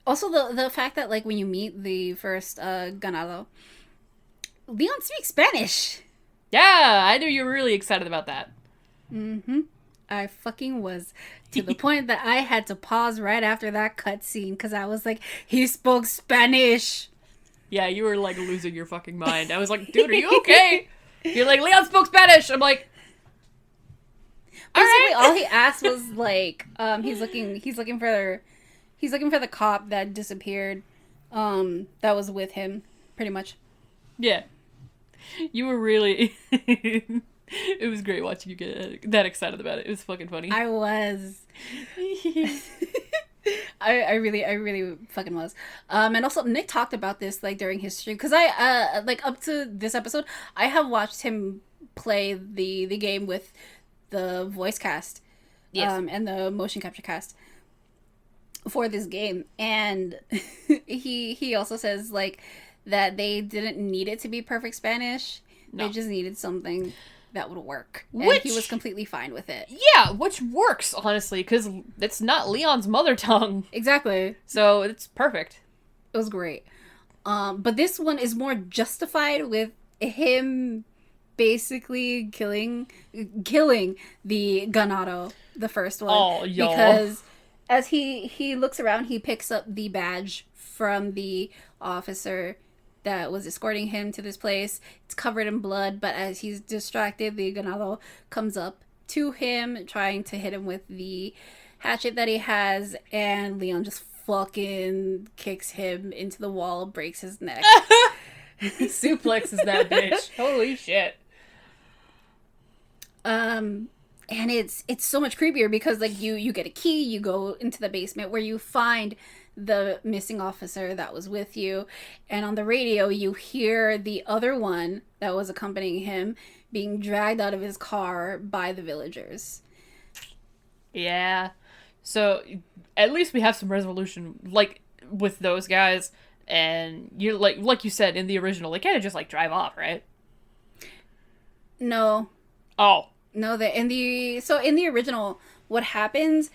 Also, the fact that like when you meet the first ganado, Leon speaks Spanish. Yeah, I knew you were really excited about that. Mm-hmm. I fucking was, to the point that I had to pause right after that cutscene because I was like, he spoke Spanish. Yeah, you were like losing your fucking mind. I was like, dude, are you okay? You're like, Leon spoke Spanish. I'm like, basically all he asked was like, he's looking for the cop that disappeared, that was with him, pretty much. Yeah. You were really... It was great watching you get that excited about it. It was fucking funny. I was. I really fucking was. And also Nick talked about this like during his stream because I like up to this episode I have watched him play the game with the voice cast, yes, and the motion capture cast for this game, and he also says like that they didn't need it to be perfect Spanish. No. They just needed something that would work. And he was completely fine with it. Yeah, which works, honestly, because it's not Leon's mother tongue. Exactly. So it's perfect. It was great. But this one is more justified with him basically killing the ganado, the first one. Oh, y'all. Because as he looks around, he picks up the badge from the officer that was escorting him to this place. It's covered in blood, but as he's distracted, the ganado comes up to him, trying to hit him with the hatchet that he has, and Leon just fucking kicks him into the wall, breaks his neck. Suplexes that bitch. Holy shit. And it's so much creepier because like you get a key, you go into the basement where you find the missing officer that was with you, and on the radio you hear the other one that was accompanying him being dragged out of his car by the villagers. Yeah. So at least we have some resolution like with those guys, and you like you said in the original, they kind of just like drive off, right? No. Oh. No, in the original, what happens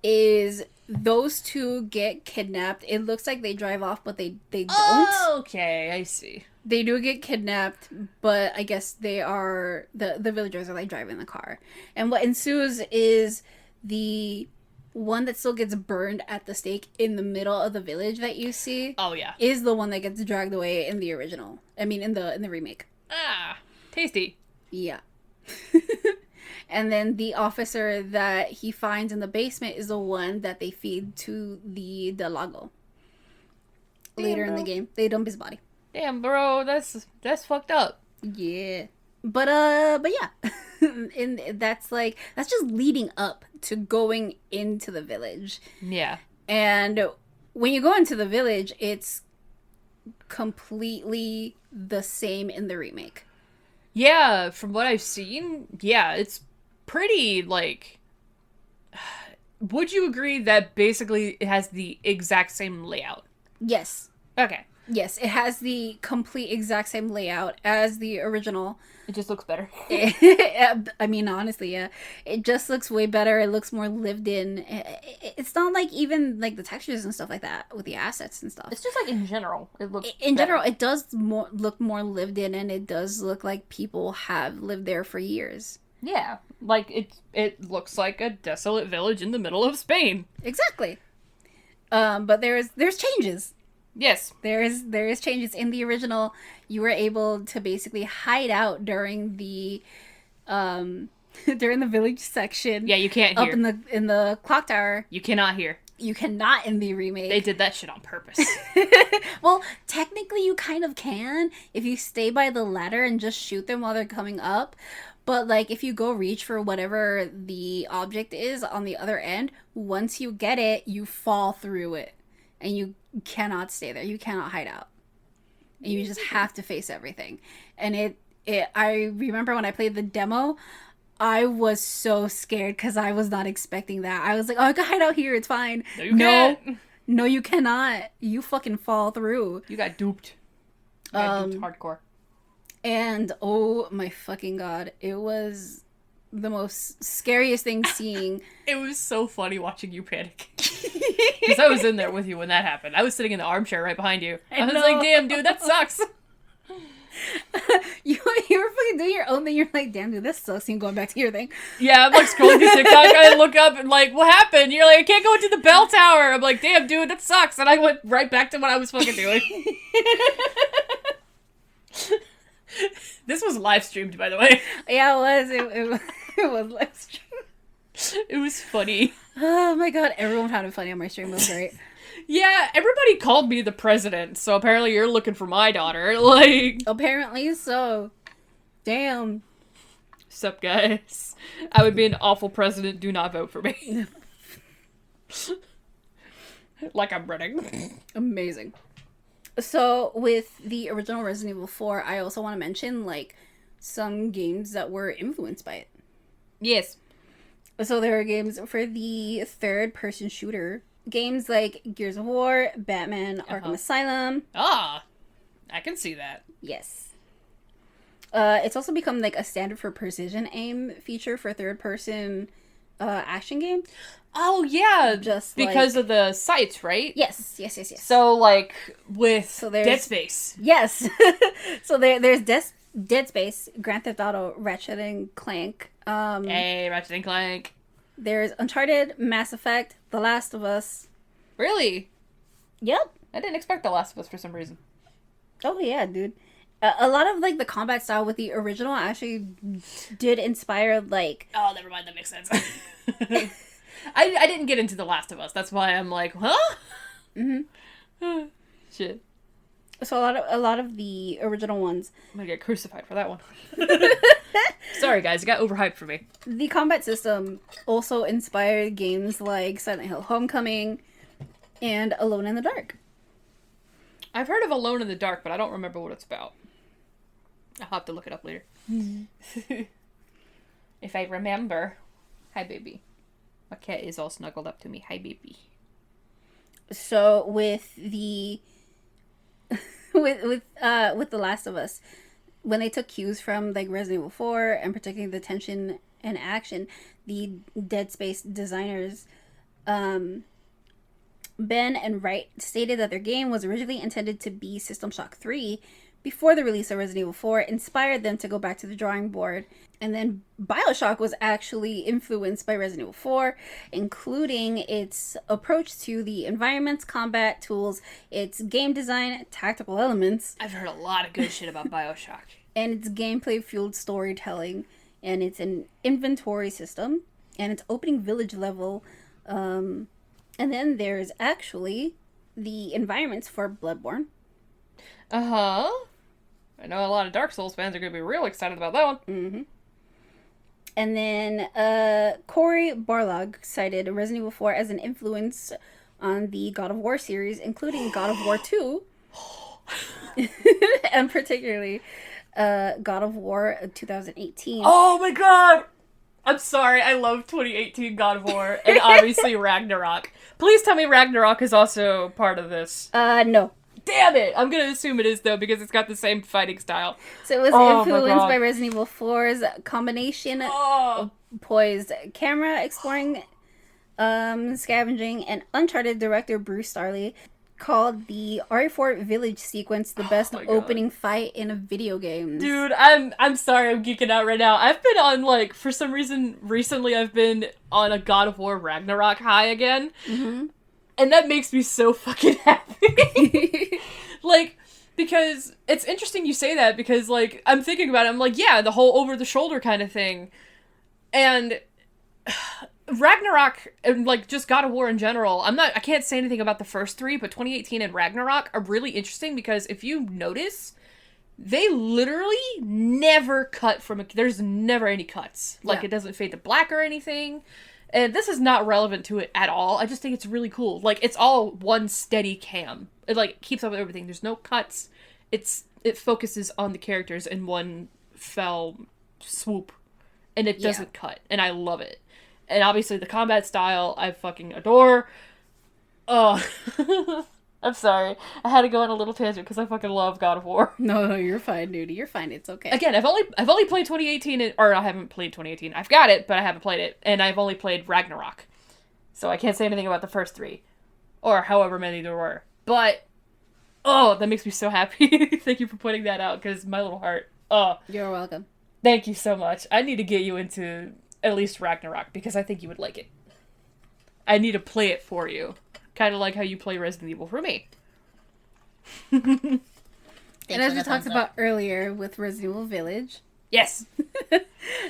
is those two get kidnapped. It looks like they drive off, but they don't. Oh, okay, I see. They do get kidnapped, but I guess they are the villagers are like driving the car. And what ensues is the one that still gets burned at the stake in the middle of the village that you see. Oh yeah. Is the one that gets dragged away in the original. I mean in the remake. Ah, tasty. Yeah. And then the officer that he finds in the basement is the one that they feed to the lago. Later in the game, they dump his body. Damn, bro, that's fucked up. Yeah, but yeah, and that's just leading up to going into the village. Yeah, and when you go into the village, it's completely the same in the remake. Yeah, from what I've seen, yeah, it's pretty, like... Would you agree that basically it has the exact same layout? Yes. Okay. Yes, it has the complete exact same layout as the original. It just looks better. I mean, honestly, yeah. It just looks way better. It looks more lived in. It's not like even like the textures and stuff like that with the assets and stuff. It's just like in general, it looks in better. general, it does look more lived in, and it does look like people have lived there for years. Yeah, like it looks like a desolate village in the middle of Spain. Exactly. But there's changes. Yes. There is changes. In the original, you were able to basically hide out during the during the village section. Yeah, you can't hear. Up in the clock tower. You cannot hear. You cannot in the remake. They did that shit on purpose. Well, technically you kind of can if you stay by the ladder and just shoot them while they're coming up. But like if you go reach for whatever the object is on the other end, once you get it, you fall through it. And you cannot stay there. You cannot hide out. and you just have to face everything. And I remember when I played the demo, I was so scared because I was not expecting that. I was like, oh, I can hide out here, it's fine. No, you can't. No, you cannot. You fucking fall through. You got duped. You got duped hardcore. And oh my fucking god, it was the most scariest thing seeing. It was so funny watching you panic. Because I was in there with you when that happened. I was sitting in the armchair right behind you. I was like, damn, dude, that sucks. You were fucking doing your own thing. You're like, damn, dude, this sucks. And you're going back to your thing. Yeah, I'm like scrolling through TikTok. I look up and like, what happened? You're like, I can't go into the bell tower. I'm like, damn, dude, that sucks. And I went right back to what I was fucking doing. This was live streamed, by the way. Yeah, it was. It was live streamed. It was funny. Oh my god, everyone found it funny on my stream. It was great. Yeah, everybody called me the president, so apparently you're looking for my daughter. Like, apparently so. Damn. Sup, guys? I would be an awful president. Do not vote for me. Like I'm running. Amazing. So, with the original Resident Evil 4, I also want to mention, like, some games that were influenced by it. Yes. So, there are games for the third-person shooter. Games like Gears of War, Batman, Arkham Asylum. Ah, I can see that. Yes. It's also become, like, a standard for precision aim feature for third-person action games. Oh, yeah. Just because of the sights, right? Yes. So, like, with Dead Space. Yes. So there's Dead Space, Grand Theft Auto, Ratchet and Clank. Hey, Ratchet and Clank. There's Uncharted, Mass Effect, The Last of Us. Really? Yep. I didn't expect The Last of Us for some reason. Oh, yeah, dude. A lot of, like, the combat style with the original actually did inspire, like... Oh, never mind. That makes sense. I didn't get into The Last of Us. That's why I'm like, huh? Mm-hmm. Shit. So a lot of the original ones... I'm gonna get crucified for that one. Sorry, guys. It got overhyped for me. The combat system also inspired games like Silent Hill Homecoming and Alone in the Dark. I've heard of Alone in the Dark, but I don't remember what it's about. I'll have to look it up later. If I remember. Hi, baby. My cat is all snuggled up to me. Hi, baby. So with the with The Last of Us, when they took cues from like Resident Evil 4 and protecting the tension and action, the Dead Space designers Ben and Wright stated that their game was originally intended to be System Shock 3 before the release of Resident Evil 4, inspired them to go back to the drawing board. And then BioShock was actually influenced by Resident Evil 4, including its approach to the environments, combat tools, its game design, tactical elements. I've heard a lot of good shit about BioShock. And its gameplay-fueled storytelling, and it's an inventory system, and its opening village level. And then there's actually the environments for Bloodborne. Uh-huh. I know a lot of Dark Souls fans are going to be real excited about that one. Mm-hmm. And then Corey Barlog cited Resident Evil 4 as an influence on the God of War series, including God of War 2, and particularly God of War 2018. Oh my god! I'm sorry, I love 2018 God of War, and obviously Ragnarok. Please tell me Ragnarok is also part of this. No. Damn it! I'm gonna assume it is, though, because it's got the same fighting style. So it was influenced by Resident Evil 4's combination of poised camera, exploring, scavenging, and Uncharted director Bruce Starley called the RE4 village sequence the best opening fight in a video game. Dude, I'm sorry, I'm geeking out right now. I've been on, like, for some reason, recently I've been on a God of War Ragnarok high again. Mm-hmm. And that makes me so fucking happy. Like, because it's interesting you say that, because, like, I'm thinking about it, I'm like, yeah, the whole over-the-shoulder kind of thing. And Ragnarok, and, like, just God of War in general, I can't say anything about the first three, but 2018 and Ragnarok are really interesting, because if you notice, they literally never cut from there's never any cuts. Like, It doesn't fade to black or anything. And this is not relevant to it at all. I just think it's really cool. Like, it's all one steady cam. It, like, keeps up with everything. There's no cuts. it focuses on the characters in one fell swoop, and it doesn't cut, and I love it. And obviously the combat style I fucking adore. Oh, I'm sorry. I had to go on a little tangent because I fucking love God of War. No, you're fine, dude. You're fine. It's okay. Again, I've only played 2018, or I haven't played 2018. I've got it, but I haven't played it, and I've only played Ragnarok, so I can't say anything about the first 3, or however many there were. But oh, that makes me so happy. Thank you for pointing that out, because my little heart. Oh, You're welcome. thank you so much. I need to get you into at least Ragnarok because I think you would like it. I need to play it for you. Kind of like how you play Resident Evil for me. And as we talked about earlier with Resident Evil Village. Yes.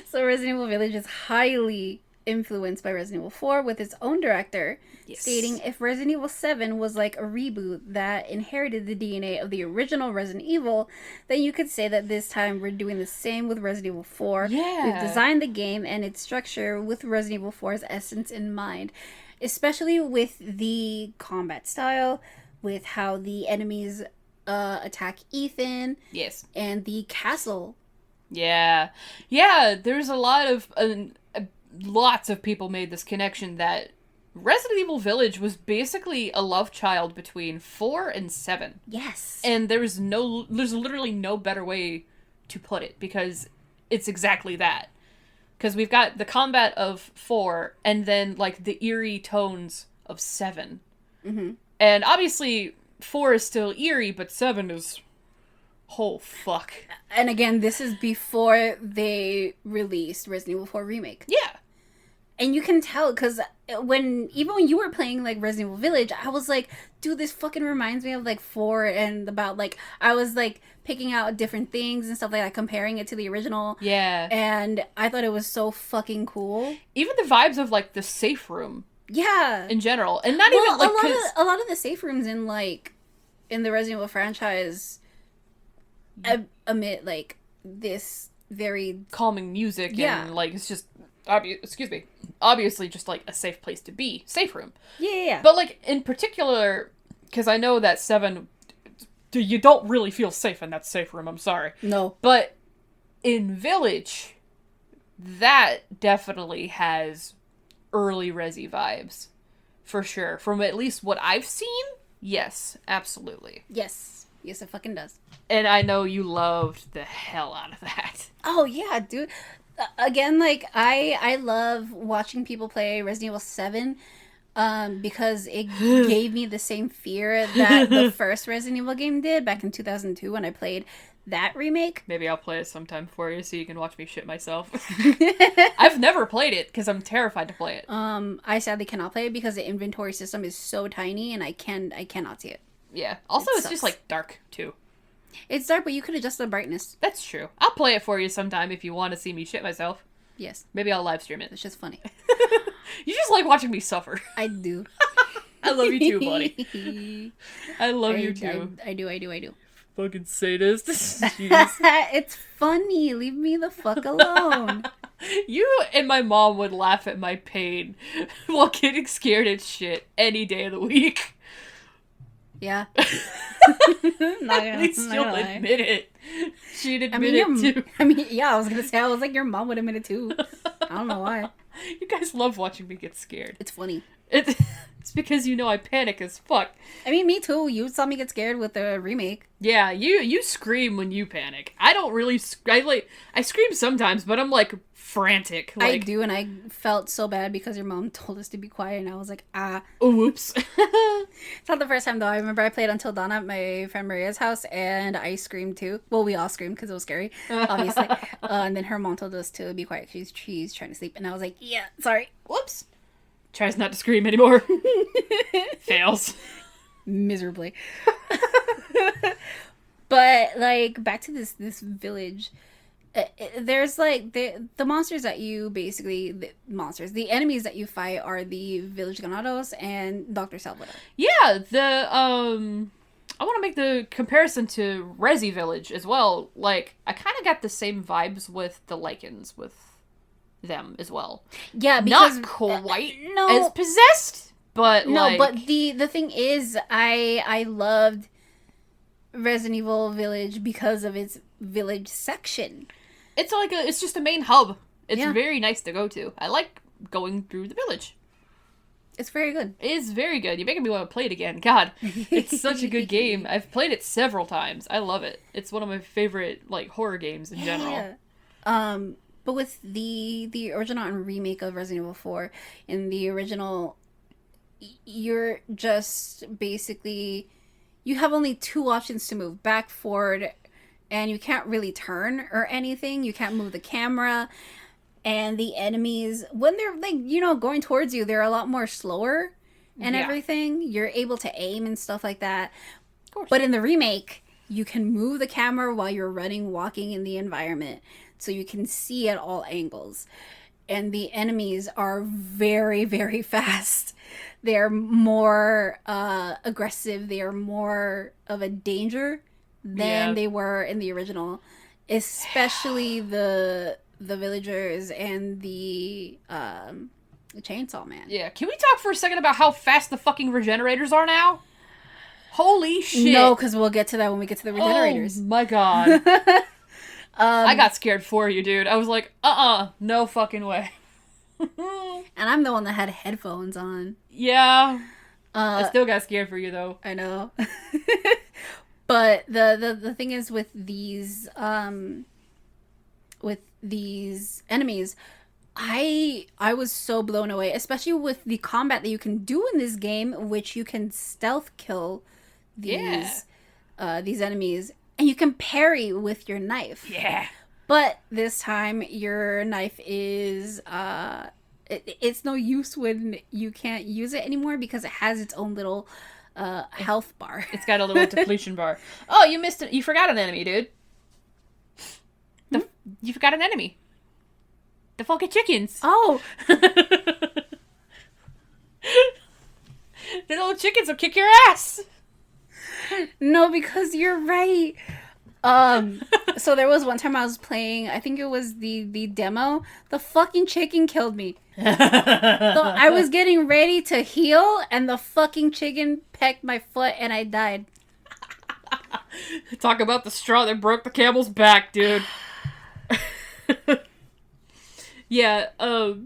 So Resident Evil Village is highly influenced by Resident Evil 4 with its own director, stating if Resident Evil 7 was like a reboot that inherited the DNA of the original Resident Evil, then you could say that this time we're doing the same with Resident Evil 4. Yeah. We've designed the game and its structure with Resident Evil 4's essence in mind, especially with the combat style, with how the enemies attack Ethan. Yes. And the castle. Yeah. Yeah, there's a lot of... lots of people made this connection that Resident Evil Village was basically a love child between 4 and 7. Yes. And there's literally no better way to put it, because it's exactly that. Because we've got the combat of 4, and then, like, the eerie tones of 7. Mm-hmm. And obviously, 4 is still eerie, but 7 is... oh, fuck. And again, this is before they released Resident Evil 4 Remake. Yeah. And you can tell, because even when you were playing, like, Resident Evil Village, I was like, dude, this fucking reminds me of, like, 4, and about, like, I was, like, picking out different things and stuff like that, comparing it to the original. Yeah. And I thought it was so fucking cool. Even the vibes of, like, the safe room. Yeah. In general. And not even, like... a lot of the safe rooms in, like, in the Resident Evil franchise emit, like, this very... calming music, and, like, it's just... obviously just, like, a safe place to be. Safe room. Yeah. But, like, in particular, because I know that 7... you don't really feel safe in that safe room, I'm sorry. No. But in Village, that definitely has early Resi vibes. For sure. From at least what I've seen, yes, absolutely. Yes. Yes, it fucking does. And I know you loved the hell out of that. Oh, yeah, dude. Again, like, I love watching people play Resident Evil 7 because it gave me the same fear that the first Resident Evil game did back in 2002 when I played that remake. Maybe I'll play it sometime for you so you can watch me shit myself. I've never played it because I'm terrified to play it. I sadly cannot play it because the inventory system is so tiny and I cannot see it. Yeah. Also, it's just, like, dark, too. It's dark, but you could adjust the brightness. That's true. I'll play it for you sometime if you want to see me shit myself. Yes. Maybe I'll live stream it. It's just funny. You just like watching me suffer. I do. I love you too, buddy. I love you too. I do. Fucking sadist. Jeez. It's funny. Leave me the fuck alone. You and my mom would laugh at my pain while getting scared at shit any day of the week. Yeah. At least you'll admit it. She'd admit it too. I mean, yeah, I was gonna say, I was like, your mom would admit it too. I don't know why. You guys love watching me get scared. It's funny. It's because you know I panic as fuck. I mean, me too. You saw me get scared with the remake. Yeah, you scream when you panic. I don't really... I scream sometimes, but I'm, like, frantic. Like, I do, and I felt so bad because your mom told us to be quiet, and I was like, ah. Oh, whoops. It's not the first time, though. I remember I played Until Dawn at my friend Maria's house, and I screamed, too. Well, we all screamed because it was scary, obviously. And then her mom told us to be quiet because she's trying to sleep, and I was like, yeah, sorry. Whoops. Tries not to scream anymore. Fails. Miserably. But, like, back to this village... there's like the monsters that you basically the enemies that you fight are the village ganados and Dr. Salvador. Yeah, I want to make the comparison to Resi Village as well. Like, I kind of got the same vibes with the Lycans with them as well. Yeah, because not quite no, as possessed, but no. like... But the thing is, I loved Resident Evil Village because of its village section. It's just a main hub. It's Yeah. very nice to go to. I like going through the village. It's very good. It is very good. You're making me want to play it again. God, it's such a good game. I've played it several times. I love it. It's one of my favorite, like, horror games in general. But with the original and remake of Resident Evil 4, in the original, you're just basically, you have only two options to move: back, forward, and you can't really turn or anything. You can't move the camera. And the enemies, when they're, like, you know, going towards you, they're a lot more slower and everything. You're able to aim and stuff like that. Of course. But in the remake, you can move the camera while you're running, walking in the environment. So you can see at all angles. And the enemies are very, very fast. They're more aggressive. They are more of a danger than they were in the original. Especially the villagers and the chainsaw man. Yeah, can we talk for a second about how fast the fucking regenerators are now? Holy shit. No, because we'll get to that when we get to the regenerators. Oh my god. I got scared for you, dude. I was like, no fucking way. And I'm the one that had headphones on. Yeah. I still got scared for you, though. I know. But the thing is with these enemies, I was so blown away, especially with the combat that you can do in this game, which you can stealth kill these enemies, and you can parry with your knife. Yeah. But this time your knife is it's no use when you can't use it anymore because it has its own little health bar. It's got a little depletion bar. Oh, you missed it. You forgot an enemy, dude. You forgot an enemy. The fucking chickens. Oh. The little chickens will kick your ass. No, because you're right. So there was one time I was playing, I think it was the demo. The fucking chicken killed me. So I was getting ready to heal, and the fucking chicken pecked my foot, and I died. Talk about the straw that broke the camel's back, dude. Yeah,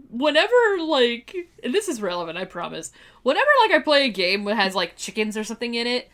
whenever, like, and this is relevant, I promise. Whenever, like, I play a game that has, like, chickens or something in it,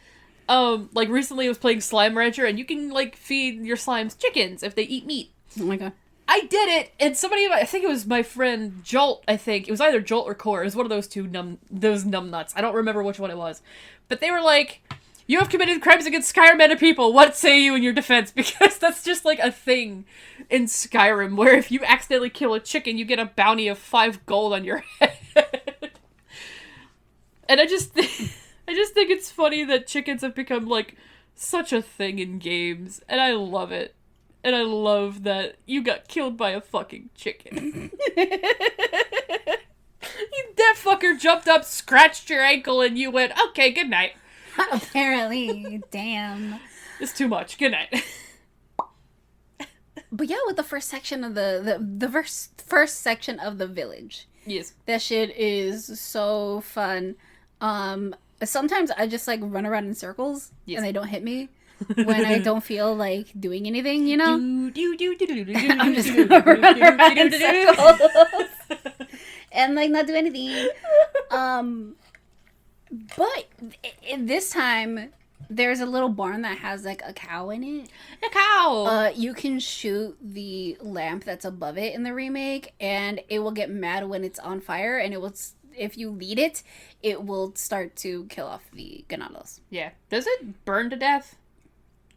like, recently I was playing Slime Rancher, and you can, like, feed your slimes chickens if they eat meat. Oh my god. I did it, and somebody, I think it was my friend Jolt, I think. It was either Jolt or Core. It was one of those two numbnuts. I don't remember which one it was. But they were like, you have committed crimes against Skyrim and people. What say you in your defense? Because that's just, like, a thing in Skyrim, where if you accidentally kill a chicken, you get a bounty of 5 gold on your head. And I just think it's funny that chickens have become, like, such a thing in games, and I love it. And I love that you got killed by a fucking chicken. That fucker jumped up, scratched your ankle, and you went, okay, good night. Apparently. Damn. It's too much. Good night. But yeah, with the first section of the first section of the village. Yes. That shit is so fun. Sometimes I just, like, run around in circles, and they don't hit me when I don't feel like doing anything, you know? I'm just gonna run around in circles and, like, not do anything. But this time, there's a little barn that has, like, a cow in it. A cow! You can shoot the lamp that's above it in the remake, and it will get mad when it's on fire, and it will, if you lead it, it will start to kill off the ganados. Yeah. Does it burn to death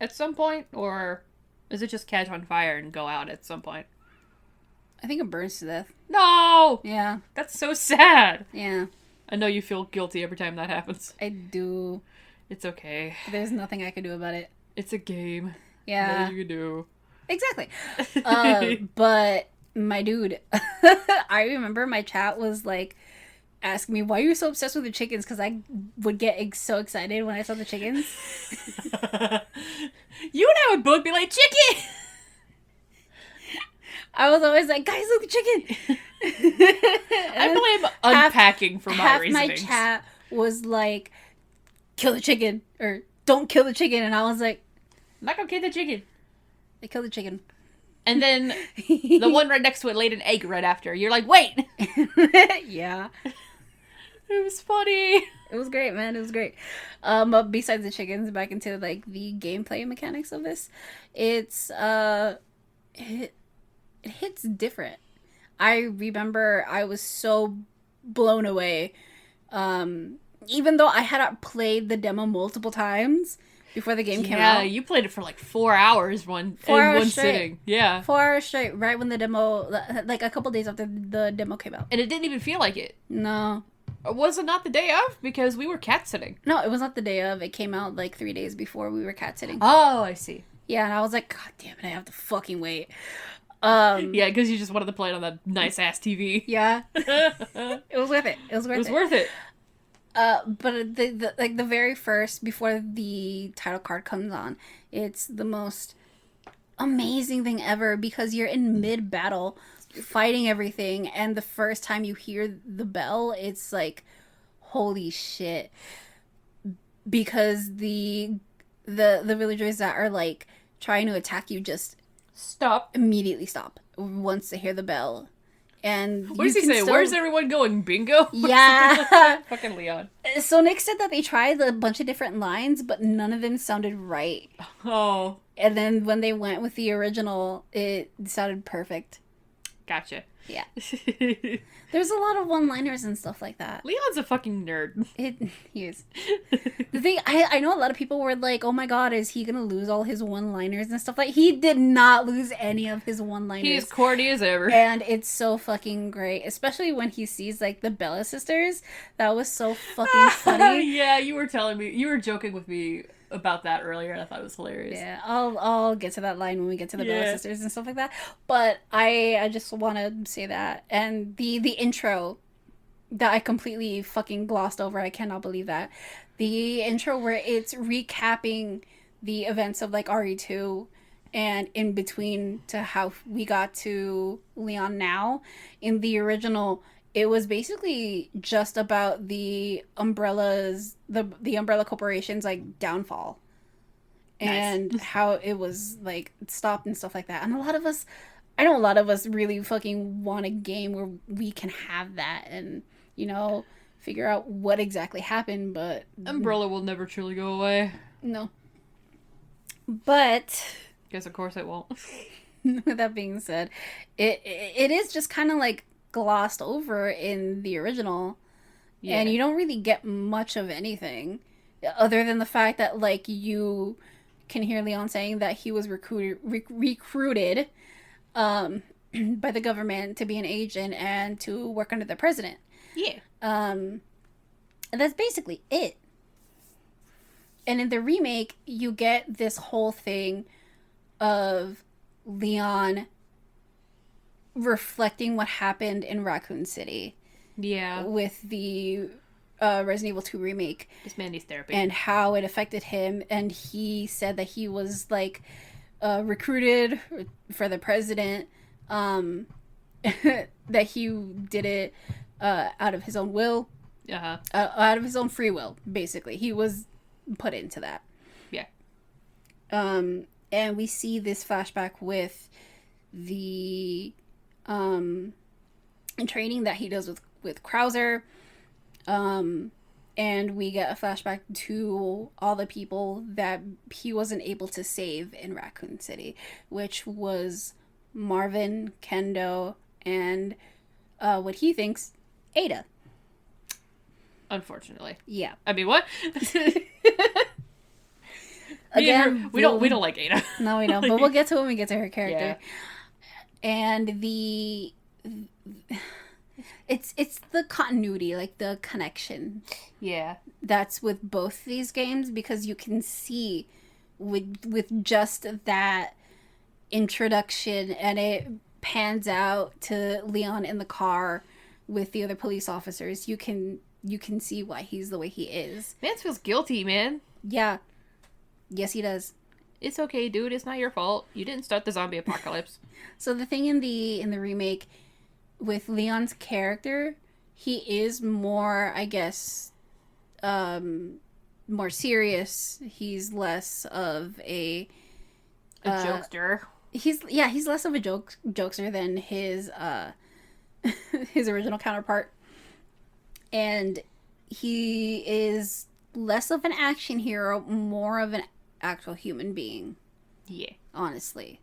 at some point, or does it just catch on fire and go out at some point? I think it burns to death. No! Yeah. That's so sad. Yeah. I know you feel guilty every time that happens. I do. It's okay. There's nothing I can do about it. It's a game. Yeah. Nothing you can do. Exactly. But my dude, I remember my chat was like asking me, why are you so obsessed with the chickens? Because I would get so excited when I saw the chickens. You and I would both be like, chicken! I was always like, guys, look, the chicken! I blame unpacking for my half reasonings. My chat was like, kill the chicken, or don't kill the chicken, and I was like, not gonna kill the chicken. They killed the chicken. And then the one right next to it laid an egg right after. You're like, wait! Yeah. It was funny. It was great, man. It was great. But besides the chickens, back into like the gameplay mechanics of this, it's it hits different. I remember I was so blown away. Even though I had played the demo multiple times before the game came out. Yeah, you played it for like 4 hours one sitting. Yeah. 4 hours straight, right when the demo, like a couple days after the demo came out. And it didn't even feel like it. No. Was it not the day of? Because we were cat sitting. No, it was not the day of. It came out like 3 days before we were cat sitting. Oh, I see. Yeah, and I was like, God damn it, I have to fucking wait. Yeah, because you just wanted to play it on that nice ass TV. Yeah. It was worth it. It was worth it. But the very first, before the title card comes on, it's the most amazing thing ever because you're in mid battle fighting everything, and the first time you hear the bell, it's like, holy shit. Because the villagers that are like trying to attack you just immediately stop once they hear the bell. And what does he say? Where's everyone going? Bingo? Yeah. Fucking Leon. So Nick said that they tried a bunch of different lines, but none of them sounded right. Oh. And then when they went with the original, it sounded perfect. Gotcha. Yeah. There's a lot of one-liners and stuff like that. Leon's a fucking nerd. He is. The thing, I know a lot of people were like, oh my god, is he gonna lose all his one-liners and stuff like that? He did not lose any of his one-liners. He's corny as ever. And it's so fucking great. Especially when he sees, like, the Bella sisters. That was so fucking funny. Yeah, you were joking with me about that earlier, and I thought it was hilarious. Yeah, I'll get to that line when we get to the Bella sisters and stuff like that. But I just want to say that. And the intro that I completely fucking glossed over. I cannot believe that. The intro where it's recapping the events of like RE2 and in between to how we got to Leon now. In the original, it was basically just about the umbrellas, the umbrella corporation's like downfall. Nice. And how it was like stopped and stuff like that. And I know a lot of us really fucking want a game where we can have that and, you know, figure out what exactly happened, but Umbrella will never truly go away. No. But guess of course it won't. With that being said, it is just kind of like glossed over in the original. Yeah. And you don't really get much of anything other than the fact that like you can hear Leon saying that he was recruited by the government to be an agent and to work under the president. Yeah. And that's basically it. And in the remake, you get this whole thing of Leon reflecting what happened in Raccoon City. Yeah. With the Resident Evil 2 remake. This man needs therapy. And how it affected him. And he said that he was, like, recruited for the president. That he did it out of his own will. Uh-huh. Out of his own free will, basically. He was put into that. Yeah. And we see this flashback with the training that he does with Krauser. And we get a flashback to all the people that he wasn't able to save in Raccoon City, which was Marvin, Kendo, and what he thinks, Ada. Unfortunately. Yeah. I mean, what? Again, we don't like Ada. No, we don't. But we'll get to when we get to her character. Yeah. And it's the continuity, like the connection. Yeah. That's with both these games, because you can see with just that introduction, and it pans out to Leon in the car with the other police officers. You can see why he's the way he is. Vance feels guilty, man. Yeah. Yes, he does. It's okay, dude. It's not your fault. You didn't start the zombie apocalypse. So the thing in the remake with Leon's character, he is more, I guess, more serious. He's less of a A jokester. He's less of a jokester than his his original counterpart, and he is less of an action hero, more of an actual human being. Yeah. Honestly.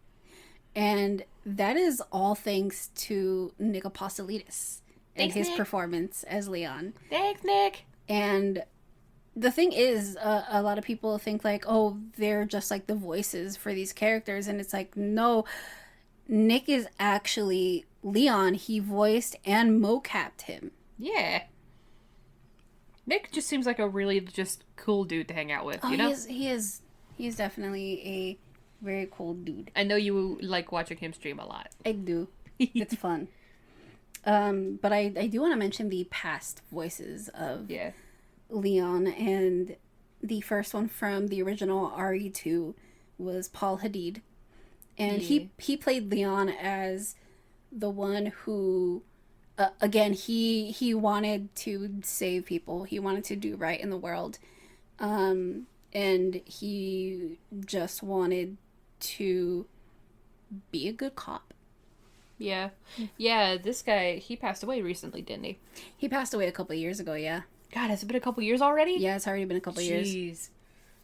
And that is all thanks to Nick Apostolidis and his performance as Leon. Thanks, Nick. And the thing is, a lot of people think like, oh, they're just like the voices for these characters. And it's like, no, Nick is actually Leon. He voiced and mocapped him. Yeah. Nick just seems like a really just cool dude to hang out with, you know? He is definitely a very cool dude. I know you like watching him stream a lot. I do. It's fun. But I do want to mention the past voices of Leon, and the first one from the original RE2 was Paul Hadid. And he played Leon as the one who, again, he wanted to save people. He wanted to do right in the world. And he just wanted to be a good cop. Yeah. Yeah, this guy, he passed away recently, didn't he? He passed away a couple of years ago, yeah. God, has it been a couple years already? Yeah, it's already been a couple of years. Jeez.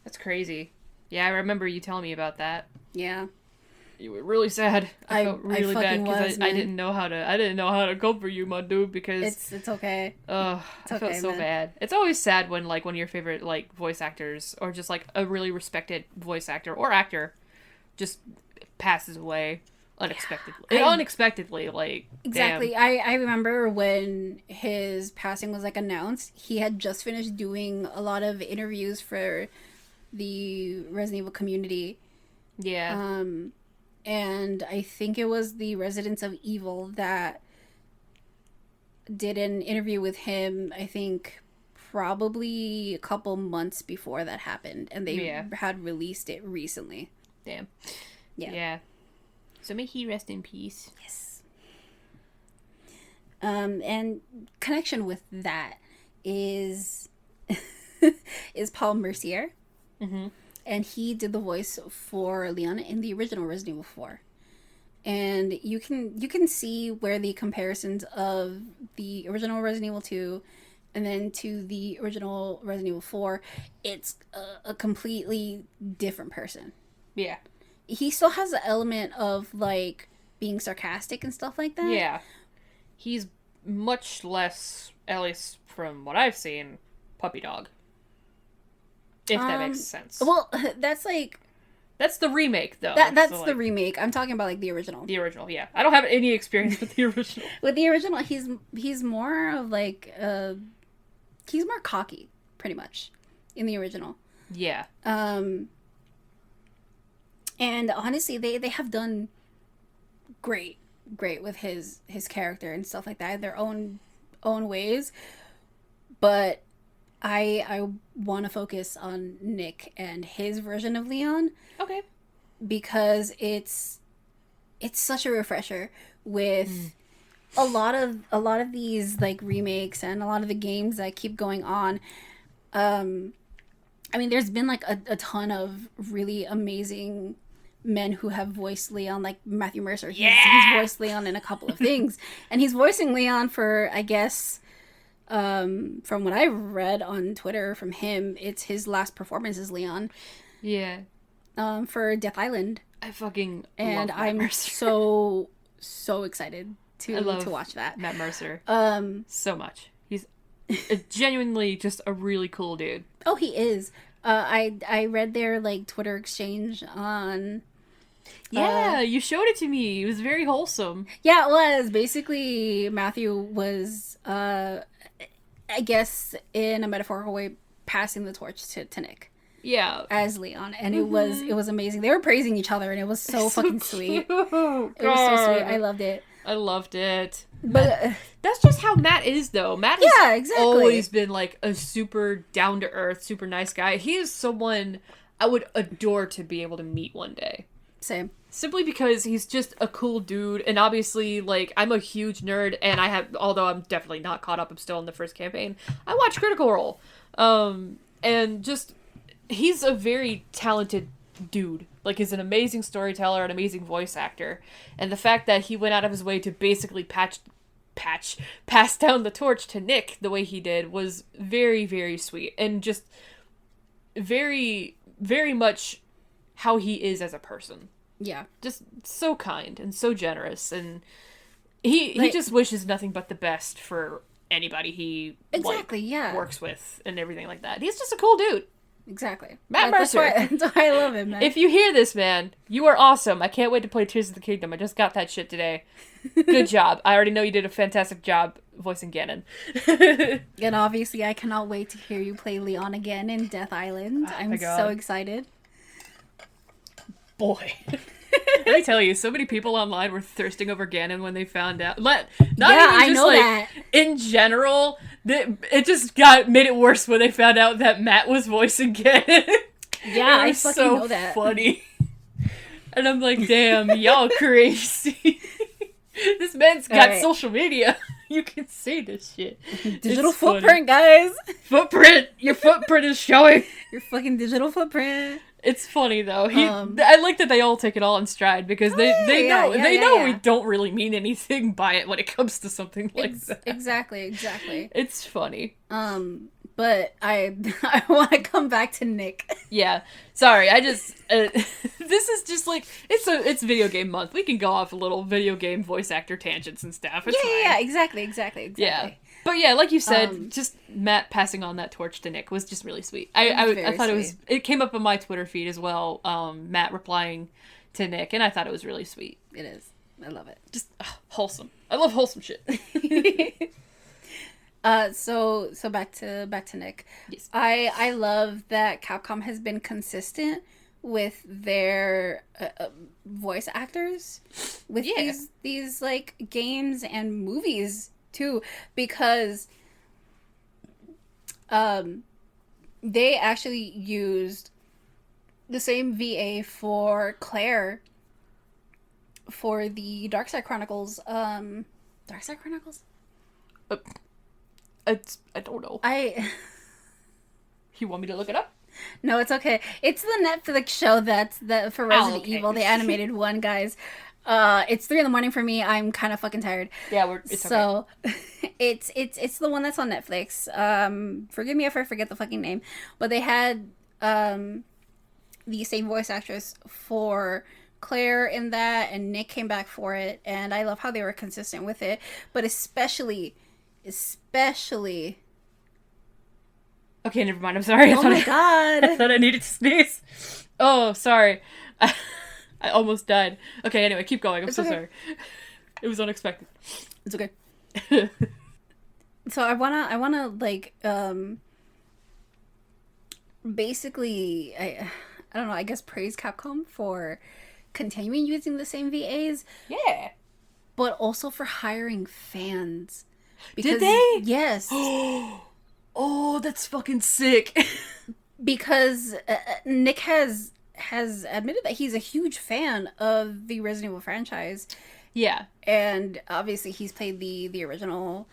That's crazy. Yeah, I remember you telling me about that. Yeah. You were really sad. I felt really bad because I didn't know how to comfort you, my dude, because it's okay. I felt so bad. It's always sad when like one of your favorite like voice actors or just like a really respected voice actor or actor just passes away unexpectedly. Unexpectedly, like exactly. Damn. I remember when his passing was like announced. He had just finished doing a lot of interviews for the Resident Evil community. Yeah. And I think it was the Residents of Evil that did an interview with him, I think probably a couple months before that happened. And they had released it recently. Damn. Yeah. So may he rest in peace. Yes. And connection with that is Paul Mercier. Mm-hmm. And he did the voice for Leon in the original Resident Evil 4. And you can see where the comparisons of the original Resident Evil 2 and then to the original Resident Evil 4, it's a completely different person. Yeah. He still has the element of, like, being sarcastic and stuff like that. Yeah. He's much less, at least from what I've seen, puppy dog. If that makes sense. Well, that's like... That's the remake, though. That's so, like, the remake. I'm talking about, like, the original. The original, yeah. I don't have any experience with the original. With the original, he's more of, like, he's more cocky, pretty much, in the original. Yeah. And honestly, they have done great with his character and stuff like that in their own ways. But I want to focus on Nick and his version of Leon. Okay. Because it's such a refresher with a lot of these like remakes and a lot of the games that keep going on. I mean, there's been like a ton of really amazing men who have voiced Leon, like Matthew Mercer. He's voiced Leon in a couple of things, and he's voicing Leon for, I guess, from what I read on Twitter from him, it's his last performance as Leon. Yeah. For Death Island. I fucking and love I'm so excited to watch that. Matt Mercer. So much. He's genuinely just a really cool dude. Oh, he is. I read their like Twitter exchange on. Yeah, you showed it to me. It was very wholesome. Yeah, it was. Basically, Matthew was, I guess, in a metaphorical way, passing the torch to Nick. Yeah. As Leon. And it was amazing. They were praising each other, and it was so fucking sweet. It was so sweet. I loved it. I loved it. But that's just how Matt is, though. Matt has exactly. always been like a super down-to-earth, super nice guy. He is someone I would adore to be able to meet one day. Same. Simply because he's just a cool dude, and obviously, like, I'm a huge nerd, and although I'm definitely not caught up, I'm still in the first campaign, I watch Critical Role. And just, he's a very talented dude. Like, is an amazing storyteller, an amazing voice actor. And the fact that he went out of his way to basically pass down the torch to Nick the way he did was very, very sweet. And just very, very much how he is as a person. Yeah. Just so kind and so generous. And he just wishes nothing but the best for anybody he works with and everything like that. He's just a cool dude. Exactly. Matt Mercer. That's why I love him, man. If you hear this, man, you are awesome. I can't wait to play Tears of the Kingdom. I just got that shit today. Good job. I already know you did a fantastic job voicing Ganon. And obviously, I cannot wait to hear you play Leon again in Death Island. I'm so excited. Boy. Let me tell you, so many people online were thirsting over Ganon when they found out. That. In general, it just made it worse when they found out that Matt was voicing Ganon. Yeah, I fucking know that. Funny. And I'm like, damn, y'all crazy. This man's got social media. You can say this shit. Digital footprint, guys. Footprint. Your footprint is showing. Your fucking digital footprint. It's funny though. I like that they all take it all in stride because they know we don't really mean anything by it when it comes to something like that. Exactly. It's funny. But I want to come back to Nick. Yeah. Sorry. I just this is just like it's video game month. We can go off a little video game voice actor tangents and stuff. It's fine. Yeah. Exactly. Yeah. But yeah, like you said, just Matt passing on that torch to Nick was just really sweet. I thought it came up on my Twitter feed as well. Matt replying to Nick, and I thought it was really sweet. It is. I love it. Just wholesome. I love wholesome shit. So back to Nick. Yes. I love that Capcom has been consistent with their voice actors with these like games and movies too, because they actually used the same VA for Claire for the Dark Side Chronicles. Dark Side Chronicles? I don't know. You want me to look it up? No, it's okay. It's the Netflix show that's for Resident Evil, the animated one, guys. It's 3 a.m. for me. I'm kind of fucking tired. Yeah, it's okay. It's the one that's on Netflix. Forgive me if I forget the fucking name, but they had the same voice actress for Claire in that, and Nick came back for it, and I love how they were consistent with it. But especially. Okay, never mind. I'm sorry. Oh my god! I thought I needed to sneeze. Oh, sorry. I almost died. Okay, anyway, keep going. I'm so sorry. It was unexpected. It's okay. So I wanna like basically I don't know, I guess praise Capcom for continuing using the same VAs. Yeah. But also for hiring fans. Because, did they? Yes. Oh, that's fucking sick. Because Nick has admitted that he's a huge fan of the Resident Evil franchise. Yeah. And obviously he's played the original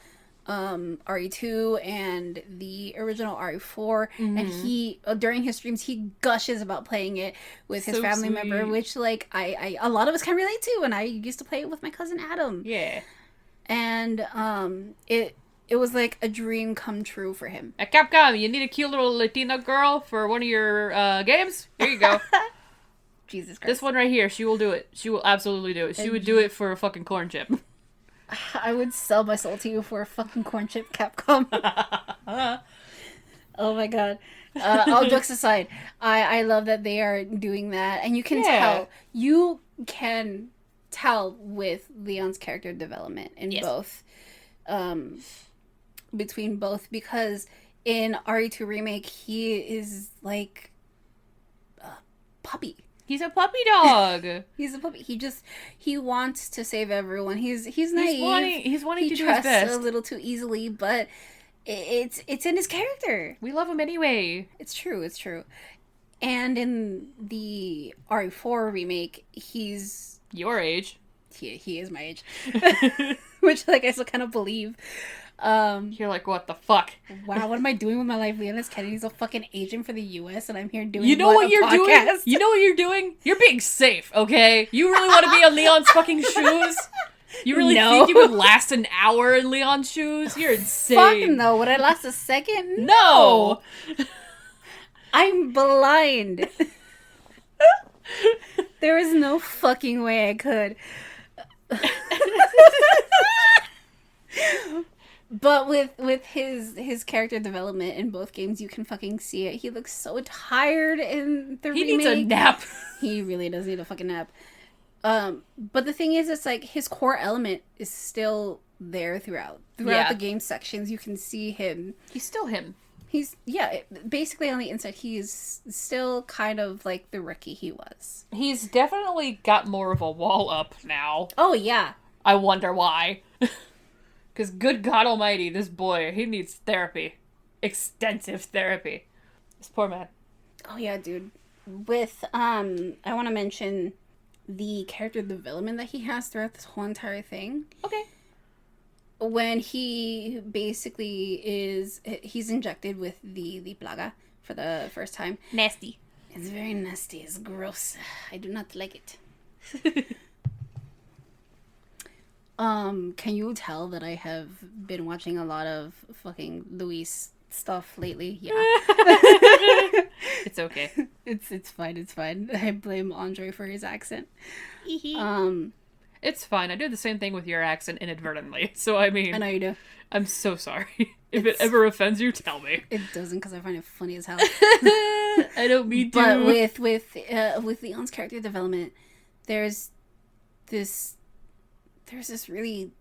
RE2 and the original RE4. Mm-hmm. And he, during his streams, he gushes about playing it with his family member, which, like, I a lot of us can relate to. And I used to play it with my cousin Adam. Yeah. And it was like a dream come true for him. At Capcom, you need a cute little Latina girl for one of your games? Here you go. Jesus Christ. This one right here, she will do it. She will absolutely do it. She would do it for a fucking corn chip. I would sell my soul to you for a fucking corn chip, Capcom. Oh my god. All jokes aside, I love that they are doing that. And you can tell with Leon's character development in both. Between both, because in RE2 Remake, he is like a puppy. He's a puppy dog. He's a puppy. He wants to save everyone. He's naive. He's wanting to do his best. He trusts a little too easily, but it's in his character. We love him anyway. It's true. And in the RE4 remake, he's your age. he is my age. Which, like, I still kind of believe. You're like, what the fuck? Wow, what am I doing with my life? Leon S. Kennedy's a fucking agent for the U.S. and I'm here doing You know what you're doing? You know what you're doing? You're being safe, okay? You really want to be in Leon's fucking shoes? You really think you would last an hour in Leon's shoes? You're insane. Fuck no. Would I last a second? No! I'm blind. There is no fucking way I could. But with his character development in both games, you can fucking see it. He looks so tired in the remake. He needs a nap. He really does need a fucking nap. But the thing is, it's like his core element is still there throughout the game sections. You can see him. He's still him. He's basically on the inside. He's still kind of like the rookie he was. He's definitely got more of a wall up now. Oh yeah. I wonder why. Because good God Almighty, this boy, he needs therapy. Extensive therapy. This poor man. Oh yeah, dude. With I want to mention the character development that he has throughout this whole entire thing. Okay. When he basically he's injected with the plaga for the first time. Nasty. It's very nasty. It's gross. I do not like it. Can you tell that I have been watching a lot of fucking Luis stuff lately? Yeah. It's okay. It's fine. It's fine. I blame Andre for his accent. It's fine. I do the same thing with your accent inadvertently. So, I mean... I know you do. I'm so sorry. If it ever offends you, tell me. It doesn't, because I find it funny as hell. I don't mean to. But with Leon's character development, there's this really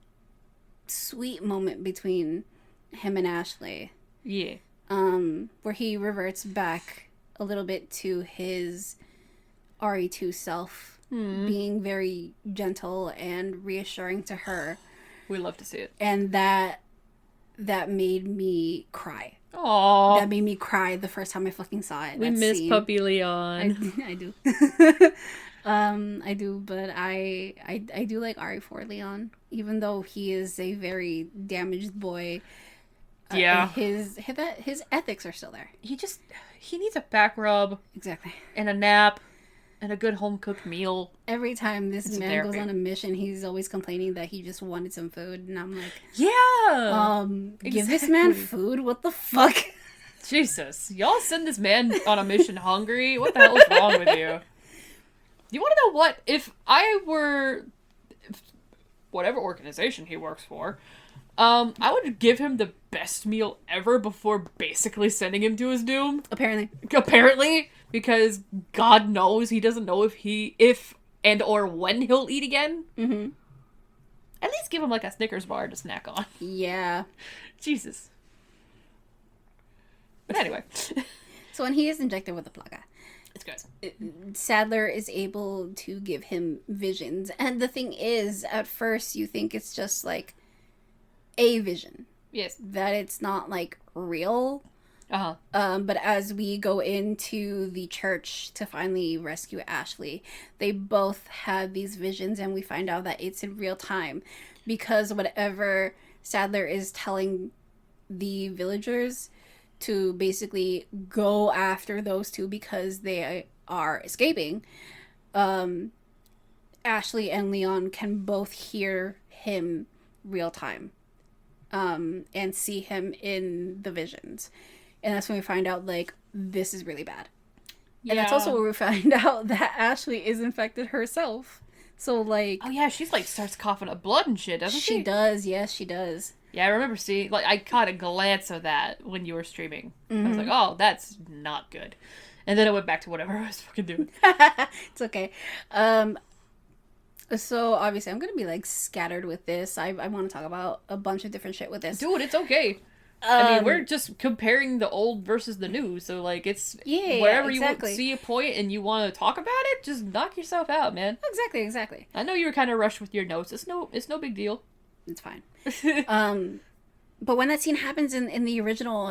sweet moment between him and Ashley. Yeah. Where he reverts back a little bit to his RE2 self. Being very gentle and reassuring to her. We love to see it. And that made me cry. Aww. That made me cry the first time I fucking saw it. We miss scene. Puppy Leon. I do. I do, but I do like RE4 Leon, even though he is a very damaged boy. Yeah. His ethics are still there. He needs a back rub. Exactly. And a nap. And a good home-cooked meal. Every time this man goes on a mission, he's always complaining that he just wanted some food. And I'm like... Yeah! Give this man food? What the fuck? Jesus. Y'all send this man on a mission hungry? What the hell is wrong with you? You want to know what? If I were... whatever organization he works for... I would give him the best meal ever before basically sending him to his doom. Apparently, because God knows he doesn't know if and or when he'll eat again. Mm-hmm. At least give him like a Snickers bar to snack on. Yeah. Jesus. But anyway. So when he is injected with the plaga, it's good. Sadler is able to give him visions. And the thing is, at first you think it's just like a vision. Yes. That it's not like real. Uh-huh. But as we go into the church to finally rescue Ashley, they both have these visions and we find out that it's in real time. Because whatever Sadler is telling the villagers to basically go after those two because they are escaping, Ashley and Leon can both hear him real time. And see him in the visions. And that's when we find out, like, this is really bad. Yeah. And that's also where we find out that Ashley is infected herself. So, like... Oh, yeah, she's, like, starts coughing up blood and shit, doesn't she? She does, yes, she does. Yeah, I remember seeing... Like, I caught a glance of that when you were streaming. Mm-hmm. I was like, oh, that's not good. And then I went back to whatever I was fucking doing. It's okay. So, obviously, I'm going to be, like, scattered with this. I want to talk about a bunch of different shit with this. Dude, it's okay. I mean, we're just comparing the old versus the new, so, like, it's... Yeah, wherever exactly. you see a point and you want to talk about it, just knock yourself out, man. Exactly. I know you were kind of rushed with your notes. It's no big deal. It's fine. But when that scene happens in the original,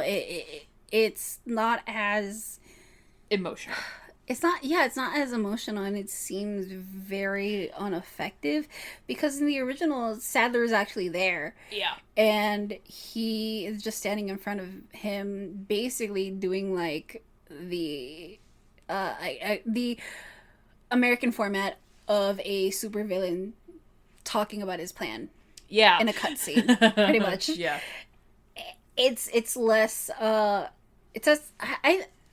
it's not as... emotional. it's not as emotional, and it seems very ineffective because in the original Sadler is actually there, Yeah. and he is just standing in front of him basically doing like the American format of a supervillain talking about his plan Yeah. in a cutscene, pretty much. Yeah. It's less it's less,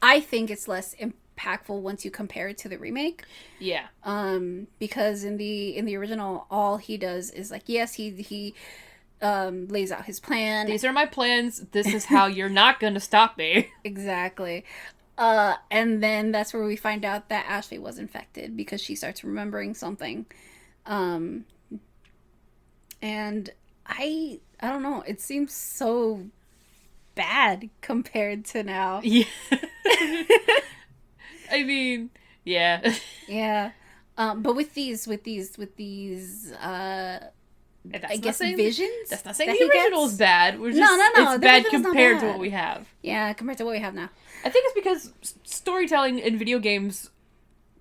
I think it's less impactful once you compare it to the remake. Yeah. Because in the original, all he does is like, yes, he lays out his plan. These are my plans. This is how you're not gonna stop me. Exactly. And then that's where we find out that Ashley was infected because she starts remembering something. Um, and I don't know. It seems so bad compared to now. Yeah. I mean, yeah. Yeah. But with these I guess visions. That's not saying that the he original gets? is bad. We're just, No. It's The bad original's not compared to bad. what we have. Yeah, compared to what we have now. I think it's because storytelling in video games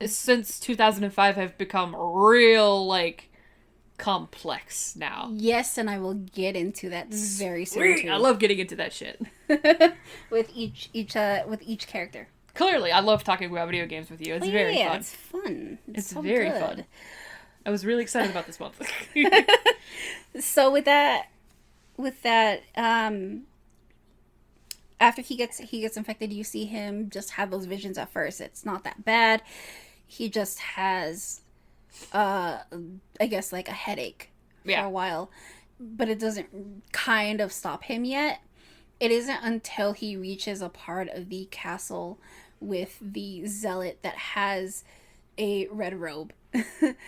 since 2005 have become real, like, complex now. Yes, and I will get into that very soon Sweet. too. I love getting into that shit. with each character. Clearly, I love talking about video games with you. It's very fun. It's fun. It's so very good. fun. I was really excited about this month. So with that, after he gets infected, you see him just have those visions at first. It's not that bad. He just has, I guess like a headache for a while, but it doesn't kind of stop him yet. It isn't until he reaches a part of the castle with the zealot that has a red robe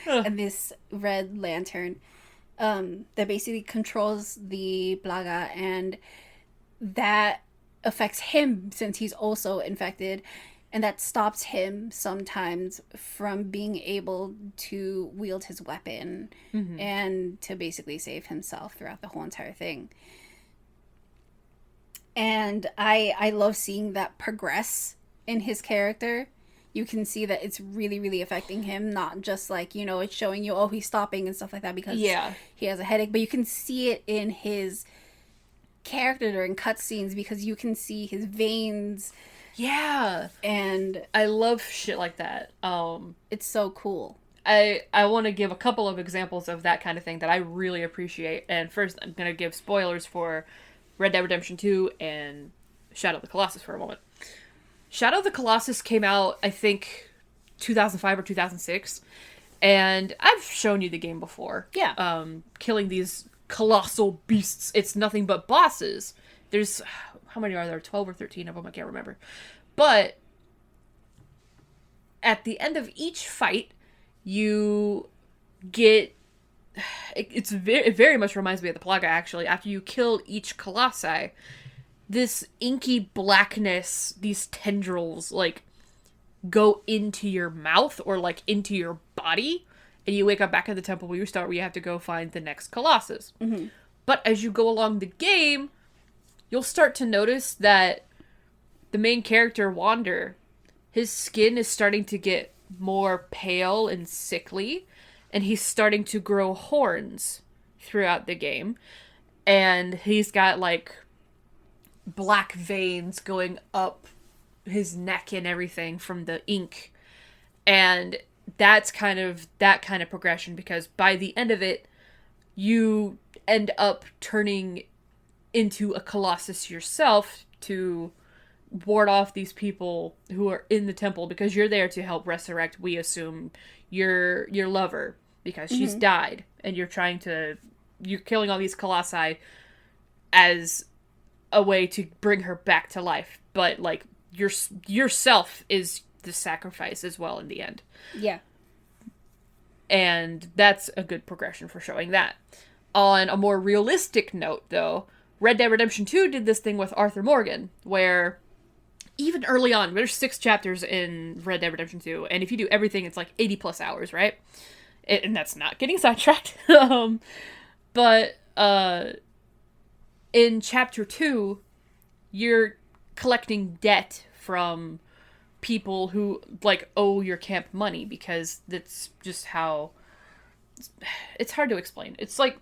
and this red lantern that basically controls the plaga, and that affects him since he's also infected, and that stops him sometimes from being able to wield his weapon and to basically save himself throughout the whole entire thing. And I love seeing that progress in his character. You can see that it's really, really affecting him, not just like, it's showing you, oh, he's stopping and stuff like that because he has a headache, but you can see it in his character during cutscenes because you can see his veins. Yeah. And I love shit like that. It's so cool. I want to give a couple of examples of that kind of thing that I really appreciate. And first, I'm going to give spoilers for Red Dead Redemption 2 and Shadow of the Colossus for a moment. Shadow of the Colossus came out, I think, 2005 or 2006. And I've shown you the game before. Yeah. Killing these colossal beasts. It's nothing but bosses. There's, how many are there? 12 or 13 of them? I can't remember. But at the end of each fight, you get... it very much reminds me of the Plaga, actually. After you kill each colossi, this inky blackness, these tendrils, like, go into your mouth or, like, into your body, and you wake up back at the temple where you start, where you have to go find the next colossus. Mm-hmm. But as you go along the game, you'll start to notice that the main character, Wander, his skin is starting to get more pale and sickly, and he's starting to grow horns throughout the game. And he's got, like, black veins going up his neck and everything from the ink. And that's that kind of progression, because by the end of it, you end up turning into a colossus yourself to ward off these people who are in the temple, because you're there to help resurrect, we assume, your lover, because she's died, and you're killing all these colossi as a way to bring her back to life, but like yourself is the sacrifice as well in the end. Yeah. And that's a good progression for showing that. On a more realistic note, though, Red Dead Redemption 2 did this thing with Arthur Morgan, where even early on, there's 6 chapters in Red Dead Redemption 2, and if you do everything, it's like 80 plus hours, right? And that's not getting sidetracked. But in chapter 2, you're collecting debt from people who, like, owe your camp money, because that's just how... It's hard to explain. It's like,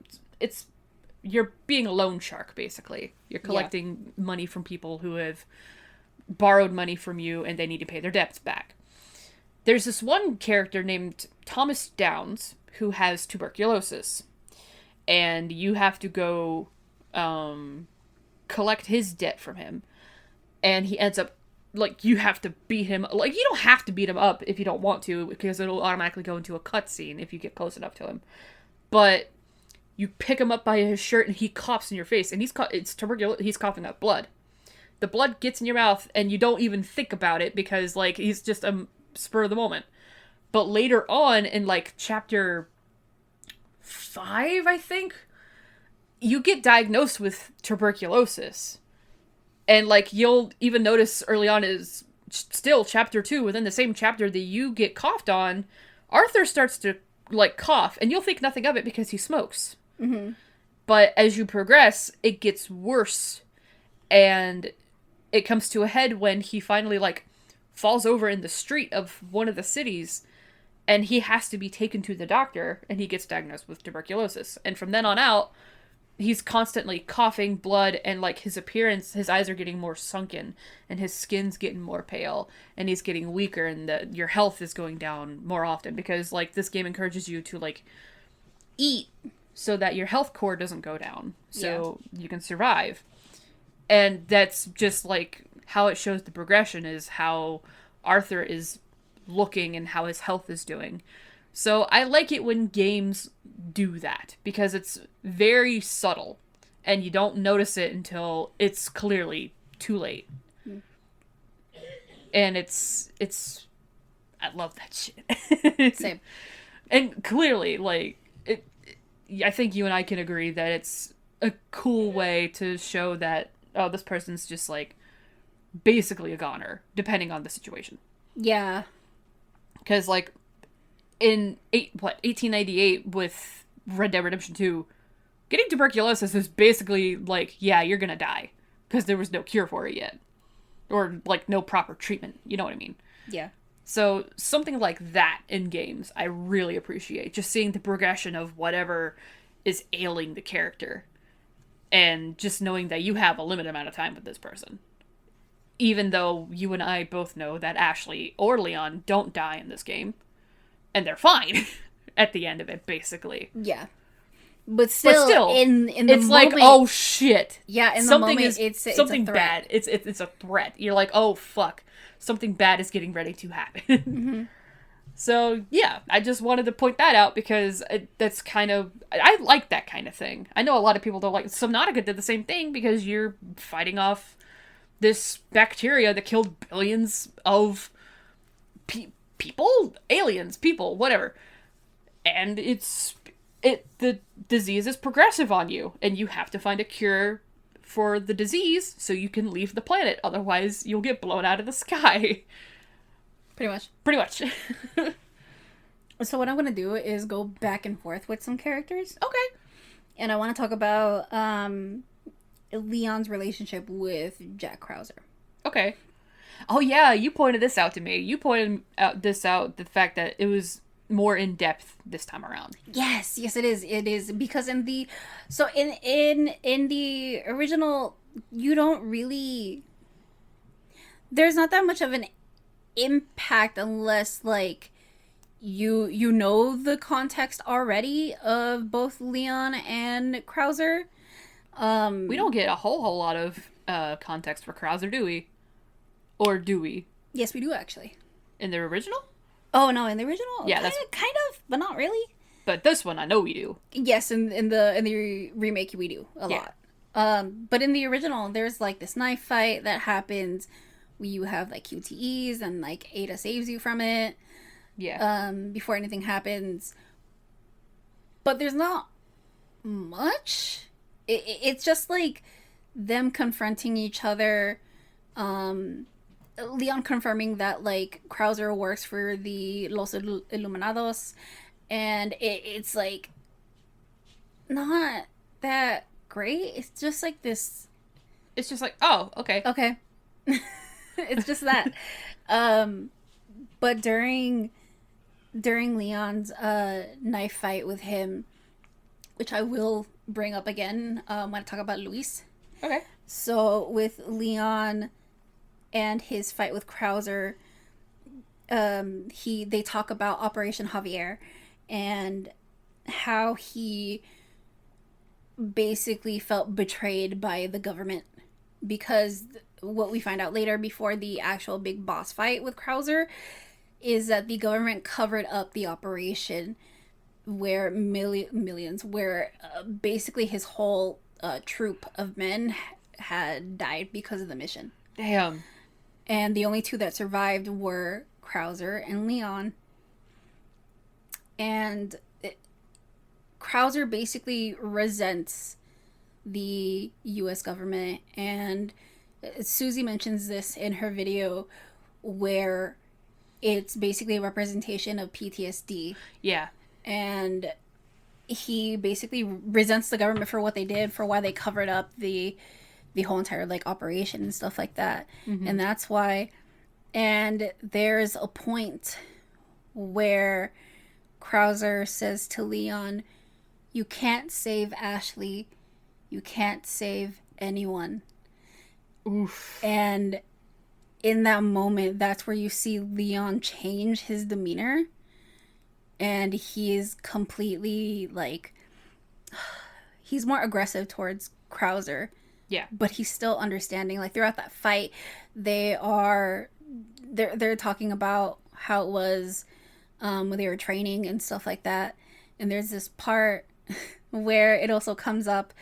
you're being a loan shark, basically. You're collecting money from people who have borrowed money from you, and they need to pay their debts back. There's this one character named Thomas Downs who has tuberculosis, and you have to go collect his debt from him, and he ends up, like, you have to beat him. Like, you don't have to beat him up if you don't want to, because it'll automatically go into a cutscene if you get close enough to him. But you pick him up by his shirt, and he coughs in your face, and it's tuberculosis. He's coughing up blood. The blood gets in your mouth, and you don't even think about it, because, like, he's just a spur of the moment. But later on, in, like, chapter 5, I think, you get diagnosed with tuberculosis. And, like, you'll even notice early on is still chapter 2, within the same chapter that you get coughed on, Arthur starts to, like, cough, and you'll think nothing of it because he smokes. Mm-hmm. But as you progress, it gets worse, and it comes to a head when he finally, like, falls over in the street of one of the cities, and he has to be taken to the doctor, and he gets diagnosed with tuberculosis. And from then on out, he's constantly coughing blood, and, like, his appearance, his eyes are getting more sunken, and his skin's getting more pale, and he's getting weaker, and your health is going down more often, because, like, this game encourages you to, like, eat so that your health core doesn't go down, so you can survive. And that's just, like, how it shows the progression, is how Arthur is looking and how his health is doing. So I like it when games do that, because it's very subtle, and you don't notice it until it's clearly too late. Mm. And it's I love that shit. Same. And clearly, like, I think you and I can agree that it's a cool way to show that, oh, this person's just, like, basically a goner, depending on the situation. Yeah. Because, like, in 1898 with Red Dead Redemption 2, getting tuberculosis is basically like, yeah, you're gonna die, because there was no cure for it yet, or, like, no proper treatment, you know what I mean? Yeah. So something like that in games I really appreciate, just seeing the progression of whatever is ailing the character, and just knowing that you have a limited amount of time with this person, even though you and I both know that Ashley or Leon don't die in this game. And they're fine at the end of it, basically. Yeah. But still in the it's moment, like, oh shit. Yeah, in something the moment, it's something bad. It's a threat. You're like, oh fuck, something bad is getting ready to happen. Mm-hmm. So yeah, I just wanted to point that out, because that's kind of, I like that kind of thing. I know a lot of people don't like. Subnautica did the same thing, because you're fighting off this bacteria that killed billions of people, aliens, people, whatever, and the disease is progressive on you, and you have to find a cure for the disease so you can leave the planet, otherwise you'll get blown out of the sky. Pretty much. So what I'm gonna do is go back and forth with some characters. Okay. And I want to talk about Leon's relationship with Jack Krauser. Okay. Oh yeah, you pointed this out to me. You pointed the fact that it was more in depth this time around. Yes, it is, because in the original, you don't really, there's not that much of an impact unless, like, you know the context already of both Leon and Krauser. We don't get a whole lot of context for Krauser, do we? Or do we? Yes, we do, actually. In the original? Oh, no, in the original? Yeah, kind of, but not really. But this one, I know we do. Yes, in the remake, we do a lot. But in the original, there's, like, this knife fight that happens where you have, like, QTEs, and, like, Ada saves you from it. Yeah. Before anything happens. But there's not much. It's just, like, them confronting each other. Leon confirming that, like, Krauser works for the Los Iluminados, and it's, like, not that great. It's just, like, this... It's just like, oh, okay. Okay. It's just that. But during Leon's knife fight with him, which I will bring up again when I talk about Luis. Okay. So with Leon and his fight with Krauser, they talk about Operation Javier and how he basically felt betrayed by the government, because what we find out later, before the actual big boss fight with Krauser, is that the government covered up the operation where millions, where basically his whole troop of men had died because of the mission. Damn. And the only two that survived were Krauser and Leon. And Krauser basically resents the U.S. government. And Susie mentions this in her video, where it's basically a representation of PTSD. Yeah. And he basically resents the government for what they did, for why they covered up the whole entire like operation and stuff like that. Mm-hmm. And that's why. And there's a point where Krauser says to Leon, "You can't save Ashley. You can't save anyone." Oof. And in that moment, that's where you see Leon change his demeanor. And he is completely like, he's more aggressive towards Krauser. Yeah. But he's still understanding. Like throughout that fight, they're talking about how it was when they were training and stuff like that. And there's this part where it also comes up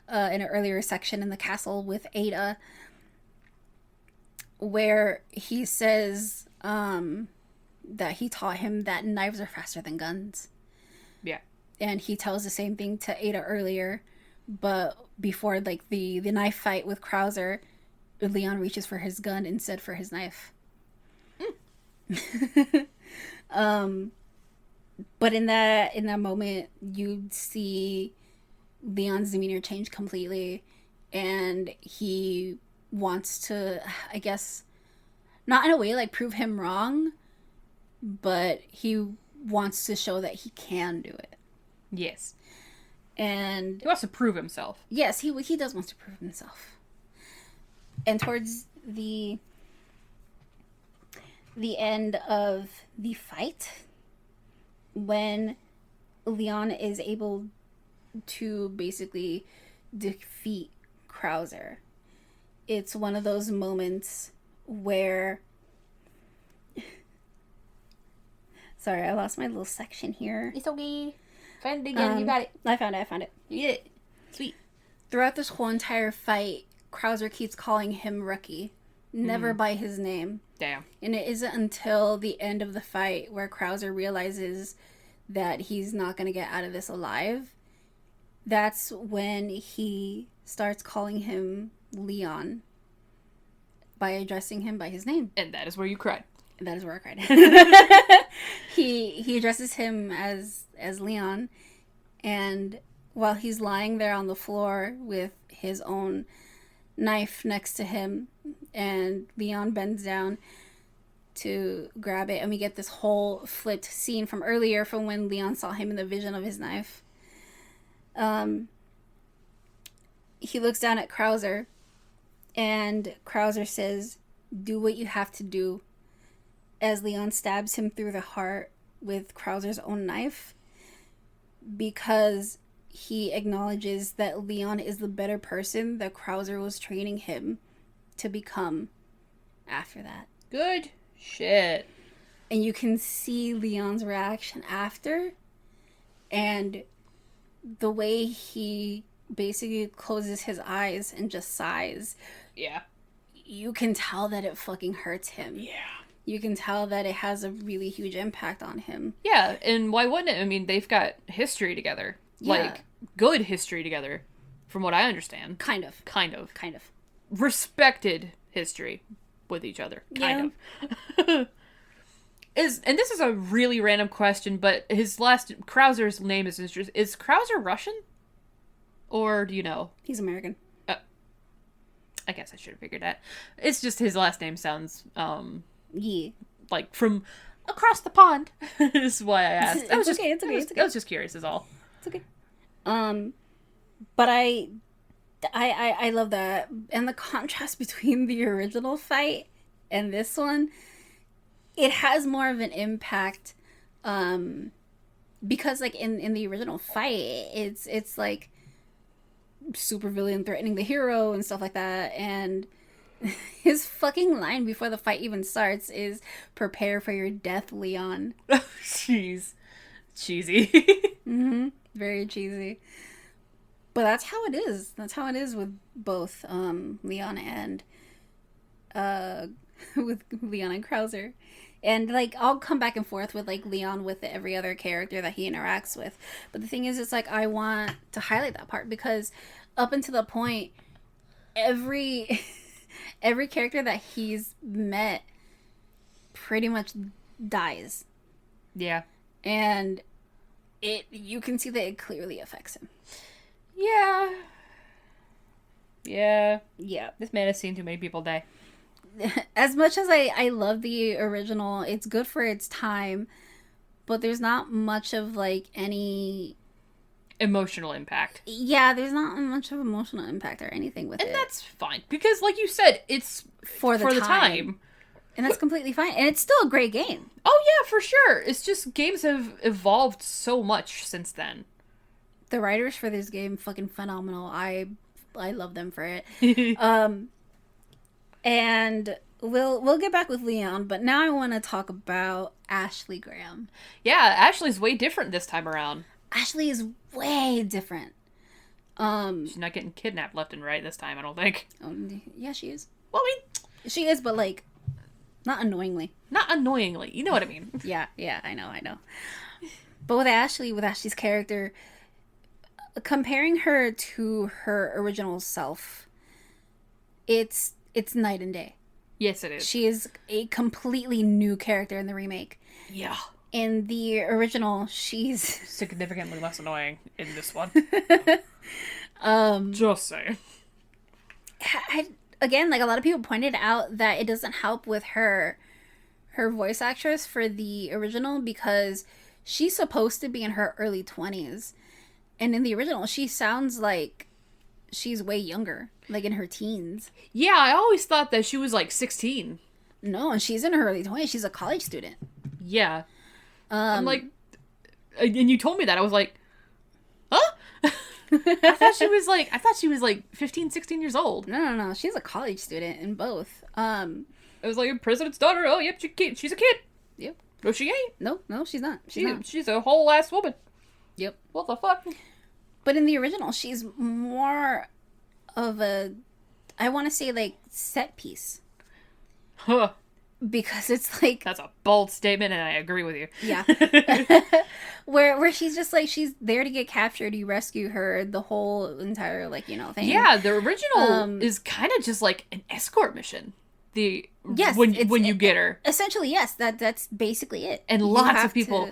in an earlier section in the castle with Ada, where he says that he taught him that knives are faster than guns. Yeah. And he tells the same thing to Ada earlier, but before like the knife fight with Krauser, Leon reaches for his gun instead for his knife. But in that moment, you see Leon's demeanor change completely, and he wants to, I guess, not in a way like prove him wrong, but he wants to show that he can do it. Yes. And he wants to prove himself. Yes, he does want to prove himself. And towards the end of the fight, when Leon is able to basically defeat Krauser, it's one of those moments where... Sorry, I lost my little section here. It's okay. Find it again. You got it. I found it. You did it. Sweet. Throughout this whole entire fight, Krauser keeps calling him Rookie. Never by his name. Damn. And it isn't until the end of the fight where Krauser realizes that he's not going to get out of this alive. That's when he starts calling him Leon by addressing him by his name. And that is where you cried. That is where I cried. He addresses him as Leon, and while he's lying there on the floor with his own knife next to him, and Leon bends down to grab it, and we get this whole flipped scene from earlier, from when Leon saw him in the vision of his knife. He looks down at Krauser, and Krauser says, "Do what you have to do," as Leon stabs him through the heart with Krauser's own knife, because he acknowledges that Leon is the better person that Krauser was training him to become after that. Good shit. And you can see Leon's reaction after, and the way he basically closes his eyes and just sighs. Yeah. You can tell that it fucking hurts him. Yeah. You can tell that it has a really huge impact on him. Yeah, and why wouldn't it? I mean, they've got history together. Yeah. Like, good history together, from what I understand. Kind of. Respected history with each other. Kind of. And this is a really random question, but Krauser's name is interesting. Is Krauser Russian? Or do you know? He's American. I guess guess I should have figured that. It's just his last name sounds, Yeah. like from across the pond. This is why I asked. It's okay. I was just curious is all. It's okay. But I love that. And the contrast between the original fight and this one, it has more of an impact, because like in the original fight, it's like supervillain threatening the hero and stuff like that, and his fucking line before the fight even starts is "Prepare for your death, Leon." Jeez, cheesy. Very cheesy. But that's how it is. That's how it is with both Leon and with Leon and Krauser. And like I'll come back and forth with like Leon with every other character that he interacts with. But the thing is, it's like I want to highlight that part because up until the point, every character that he's met pretty much dies. Yeah. And you can see that it clearly affects him. Yeah. Yeah. Yeah. This man has seen too many people die. As much as I love the original, it's good for its time, but there's not much of like any emotional impact. Yeah, there's not much of emotional impact or anything with it. And that's fine. Because like you said, it's for the time. And that's completely fine. And it's still a great game. Oh yeah, for sure. It's just games have evolved so much since then. The writers for this game fucking phenomenal. I love them for it. And we'll get back with Leon, but now I want to talk about Ashley Graham. Yeah, Ashley's way different this time around. Ashley is way different. She's not getting kidnapped left and right this time, I don't think. Yeah, she is. Well, I mean, she is, but like not annoyingly. Not annoyingly. You know what I mean. Yeah, I know. But with Ashley's character, comparing her to her original self, it's night and day. Yes, it is. She is a completely new character in the remake. Yeah. In the original, she's significantly less annoying in this one. Just saying. Again, like a lot of people pointed out that it doesn't help with her voice actress for the original because she's supposed to be in her early 20s. And in the original, she sounds like she's way younger, like in her teens. Yeah, I always thought that she was like 16. No, and she's in her early 20s. She's a college student. Yeah. I'm like, and you told me that. I was like, huh? I thought she was like 15, 16 years old. No. She's a college student in both. It was like a president's daughter. Oh, yep, she's a kid. Yep. No, she ain't. No, she's not. She's a whole ass woman. Yep. What the fuck? But in the original, she's more of a, I want to say like set piece. Huh. Because it's like... That's a bold statement, and I agree with you. Yeah. where she's just like, she's there to get captured, you rescue her, the whole entire, like, thing. Yeah, the original is kind of just like an escort mission. Yes, when you get her. Essentially, yes, that's basically it. And lots of people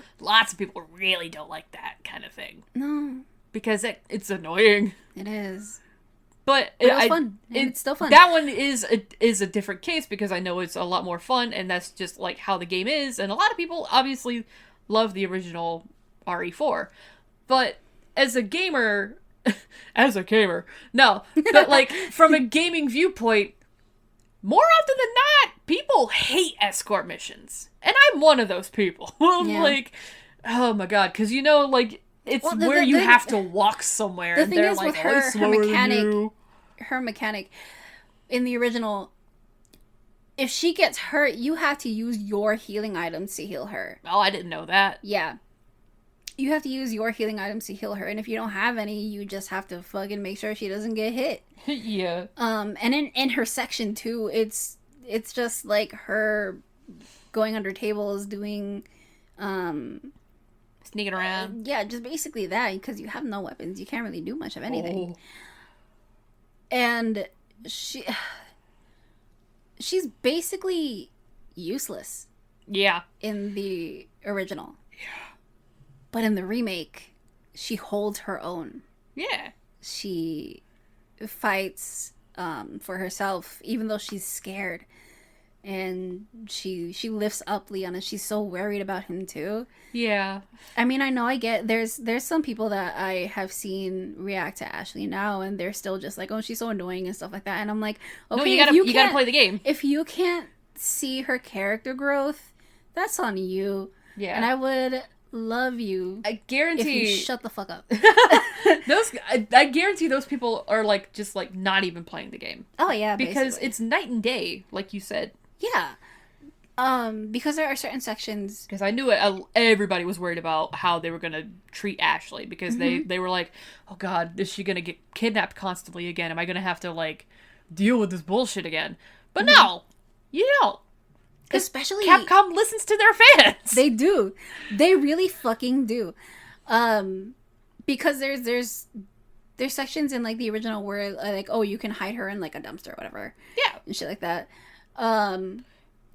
really don't like that kind of thing. No. Because it's annoying. It is. But it was fun. It's still fun. That one is a different case because I know it's a lot more fun, and that's just like how the game is. And a lot of people obviously love the original RE4, but as a gamer, no. But like from a gaming viewpoint, more often than not, people hate escort missions, and I'm one of those people. I'm like, oh my god, because like. It's where you have to walk somewhere, and they're like, her mechanic in the original, if she gets hurt, you have to use your healing items to heal her. Oh, I didn't know that. Yeah. You have to use your healing items to heal her, and if you don't have any, you just have to fucking make sure she doesn't get hit. Yeah. And in her section too, it's just like her going under tables, doing sneaking around. Yeah, just basically that, because you have no weapons. You can't really do much of anything. Oh. And she's basically useless. Yeah. In the original. Yeah. But in the remake, she holds her own. Yeah. She fights for herself, even though she's scared. And she lifts up Leon, and she's so worried about him too. Yeah. I mean, I know I get there's some people that I have seen react to Ashley now, and they're still just like, oh, she's so annoying and stuff like that. And I'm like, okay, no, you gotta play the game. If you can't see her character growth, that's on you. Yeah. And I would love you. I guarantee. If you shut the fuck up. I guarantee those people are like just like not even playing the game. Oh yeah, because basically. it's night and day, like you said. Yeah. Because there are certain sections. Because I knew everybody was worried about how they were gonna treat Ashley, because they were like, oh god, is she gonna get kidnapped constantly again? Am I gonna have to like deal with this bullshit again? But no, you don't. Especially Capcom listens to their fans. They do. They really fucking do. Because there's sections in like the original where like, oh, you can hide her in like a dumpster or whatever. Yeah. And shit like that.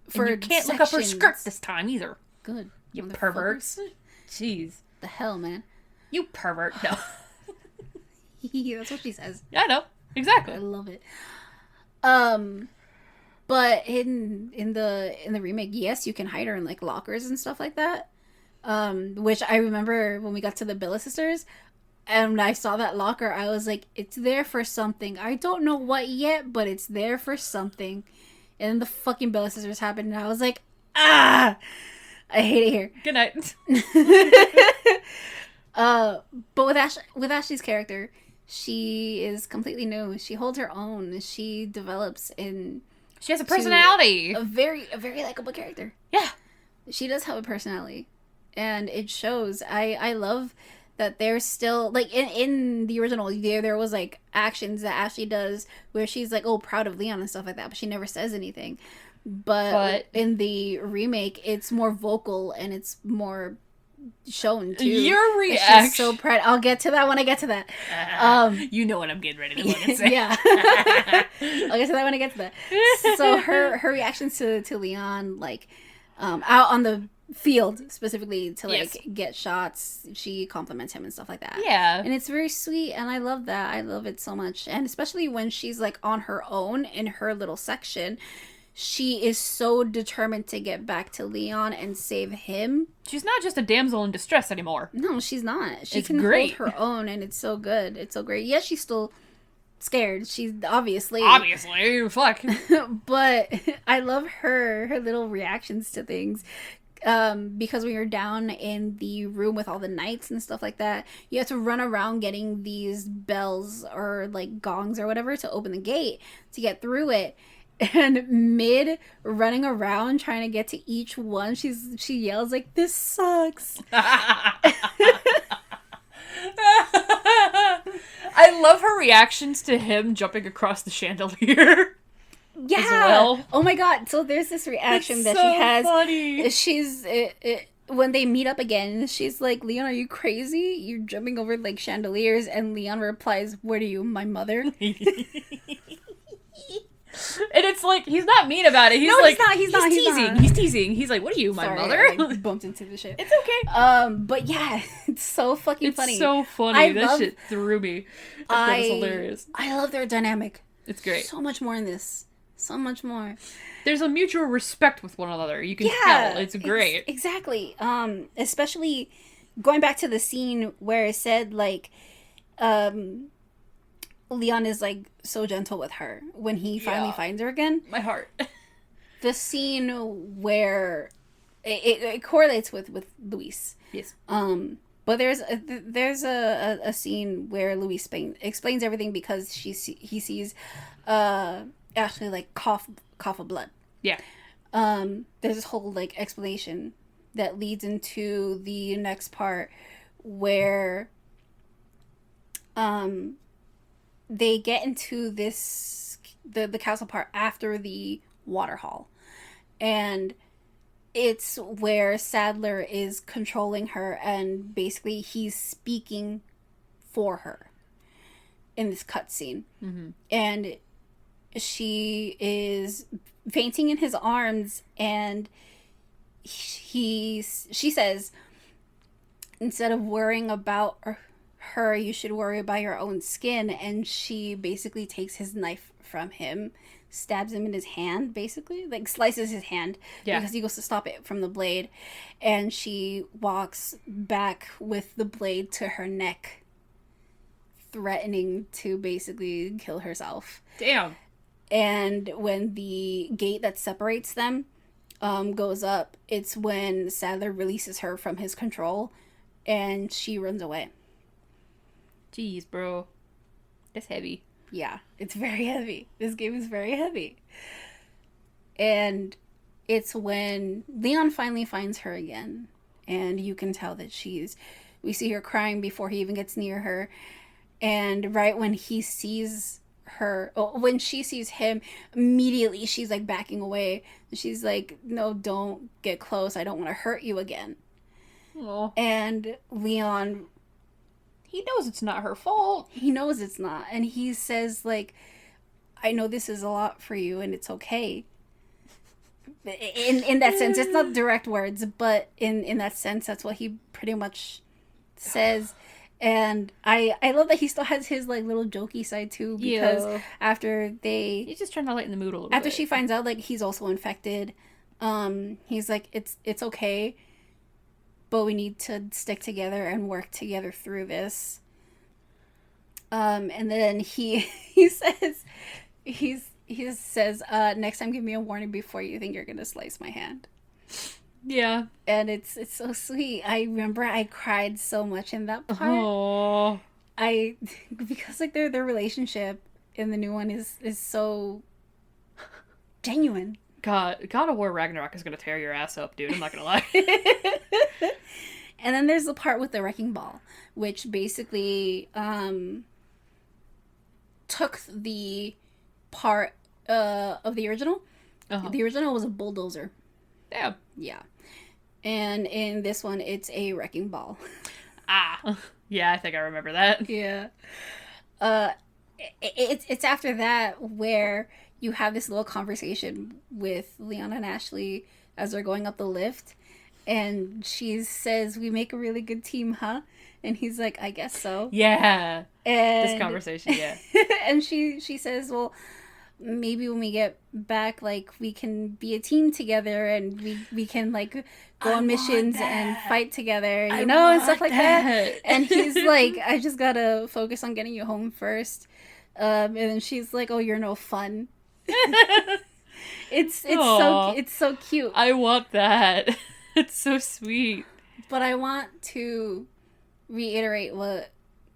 For you can't look up her skirt this time either. Good. You perverts. Jeez. The hell, man. You pervert. No. That's what she says. Yeah, I know. Exactly. I love it. But in the remake, yes, you can hide her in like lockers and stuff like that. Which I remember when we got to the Billa sisters, and I saw that locker, I was like, it's there for something. I don't know what yet, but it's there for something. And then the fucking Billa sisters happened, and I was like, ah, I hate it here. Good night. But with Ashley's character, she is completely new. She holds her own. She develops in. She has a personality. A very likable character. Yeah, she does have a personality, and it shows. I love that there's still like in the original there was like actions that Ashley does where she's like, oh, proud of Leon and stuff like that, but she never says anything. But in the remake, it's more vocal and it's more shown too. Your reaction. She's so proud. I'll get to that when I get to that. You know what I'm getting ready to look and say. Yeah. I'll get to that when I get to that. So her reactions to Leon, like out on the field specifically to like get shots, she compliments him and stuff like that. Yeah. And it's very sweet, and I love that. I love it so much. And especially when she's like on her own in her little section, she is so determined to get back to Leon and save him. She's not just a damsel in distress anymore. No, she's not. She it's can great. hold her own, and it's so good. It's so great. Yes, she's still scared. She's obviously, fuck. But I love her little reactions to things. Because when you're down in the room with all the knights and stuff like that, you have to run around getting these bells or like gongs or whatever to open the gate to get through it. And mid running around trying to get to each one, she yells like, "This sucks." I love her reactions to him jumping across the chandelier. Yeah. As well. Oh my god. So there's this reaction it's that so she has. Funny. She's when they meet up again, she's like, "Leon, are you crazy? You're jumping over like chandeliers." And Leon replies, "What are you, my mother?" And it's like, he's not mean about it. He's no, like, he's not. He's teasing. He's like, what are you, my mother? I bumped into the shit. It's okay. But yeah, it's so fucking funny. It's so funny. That shit threw me. That was hilarious. I love their dynamic. It's great. So much more in this. So much more. There's a mutual respect with one another. You can tell. It's great. Exactly. Especially going back to the scene where it said like, Leon is like so gentle with her when he finally finds her again. My heart. The scene where it correlates with Luis. Yes. But there's a scene where Luis explains everything because he sees Ashley like cough of blood. Yeah. There's this whole like explanation that leads into the next part where they get into this the castle part after the water hall, and it's where Sadler is controlling her, and basically he's speaking for her in this cutscene. Mm-hmm. And she is fainting in his arms, and she says, instead of worrying about her, you should worry about your own skin. And she basically takes his knife from him, stabs him in his hand, basically, like slices his hand because he goes to stop it from the blade. And she walks back with the blade to her neck, threatening to basically kill herself. Damn. And when the gate that separates them goes up, it's when Sadler releases her from his control and she runs away. Jeez, bro. That's heavy. Yeah, it's very heavy. This game is very heavy. And it's when Leon finally finds her again. And you can tell that we see her crying before he even gets near her. And right when he sees her, when she sees him, immediately she's like backing away. She's like, no, don't get close. I don't want to hurt you again. Aww. And Leon, he knows it's not her fault. He knows it's not. And he says, like, I know this is a lot for you and it's okay. In that sense, it's not direct words, but in that sense, that's what he pretty much says. And I love that he still has his like little jokey side too, because after he's just trying to lighten the mood a little bit. After she finds out like he's also infected, he's like, it's okay, but we need to stick together and work together through this. And then he says next time give me a warning before you think you're gonna slice my hand. Yeah. And it's so sweet. I remember I cried so much in that part. Aww. Because like their relationship in the new one is so genuine. God of War Ragnarok is gonna tear your ass up, dude. I'm not gonna lie. And then there's the part with the wrecking ball, which basically took the part of the original. Uh-huh. The original was a bulldozer. Damn. Yeah. And in this one, it's a wrecking ball. Ah. Yeah, I think I remember that. Yeah. It's after that where you have this little conversation with Leon and Ashley as they're going up the lift. And she says, we make a really good team, huh? And he's like, I guess so. Yeah. And this conversation, yeah. And she says, well, maybe when we get back, like, we can be a team together and we can, like, go on missions and fight together, you know, and stuff like that. And he's like, I just gotta focus on getting you home first. And then she's like, oh, you're no fun. It's so cute. I want that. It's so sweet. But I want to reiterate what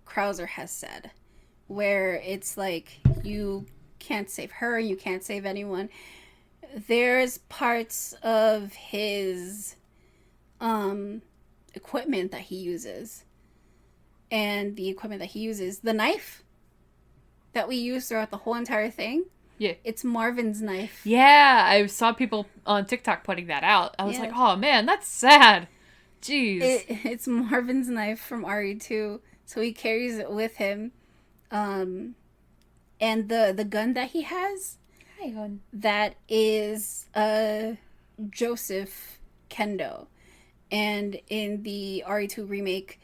Krauser has said, where it's like, you can't save her, you can't save anyone. There's parts of his equipment that he uses, and the equipment that he uses, the knife that we use throughout the whole entire thing, it's Marvin's knife. Yeah, I saw people on TikTok putting that out. I was like, oh man, that's sad. Jeez. It's Marvin's knife from RE2, so he carries it with him. And the gun that he has, that is Joseph Kendo. And in the RE2 remake,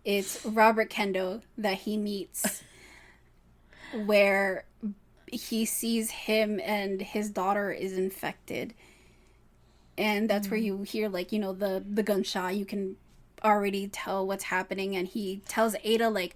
it's Robert Kendo that he meets, where he sees him and his daughter is infected. And that's where you hear, like, you know, the gunshot. You can already tell what's happening. And he tells Ada, like,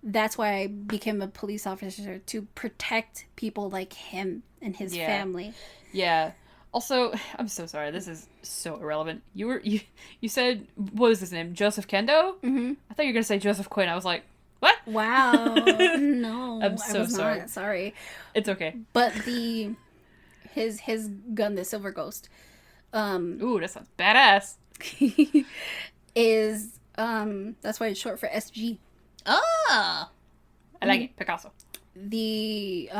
that's why I became a police officer, to protect people like him and his family. Yeah. Also, I'm so sorry. This is so irrelevant. You said, what was his name? Joseph Kendo? Mm-hmm. I thought you were going to say Joseph Quinn. I was like, what? Wow. No. I'm so sorry. Not. Sorry. It's okay. But his gun, the Silver Ghost. Ooh, that sounds badass. Is, that's why it's short for SG. Ah! I like it. Picasso. The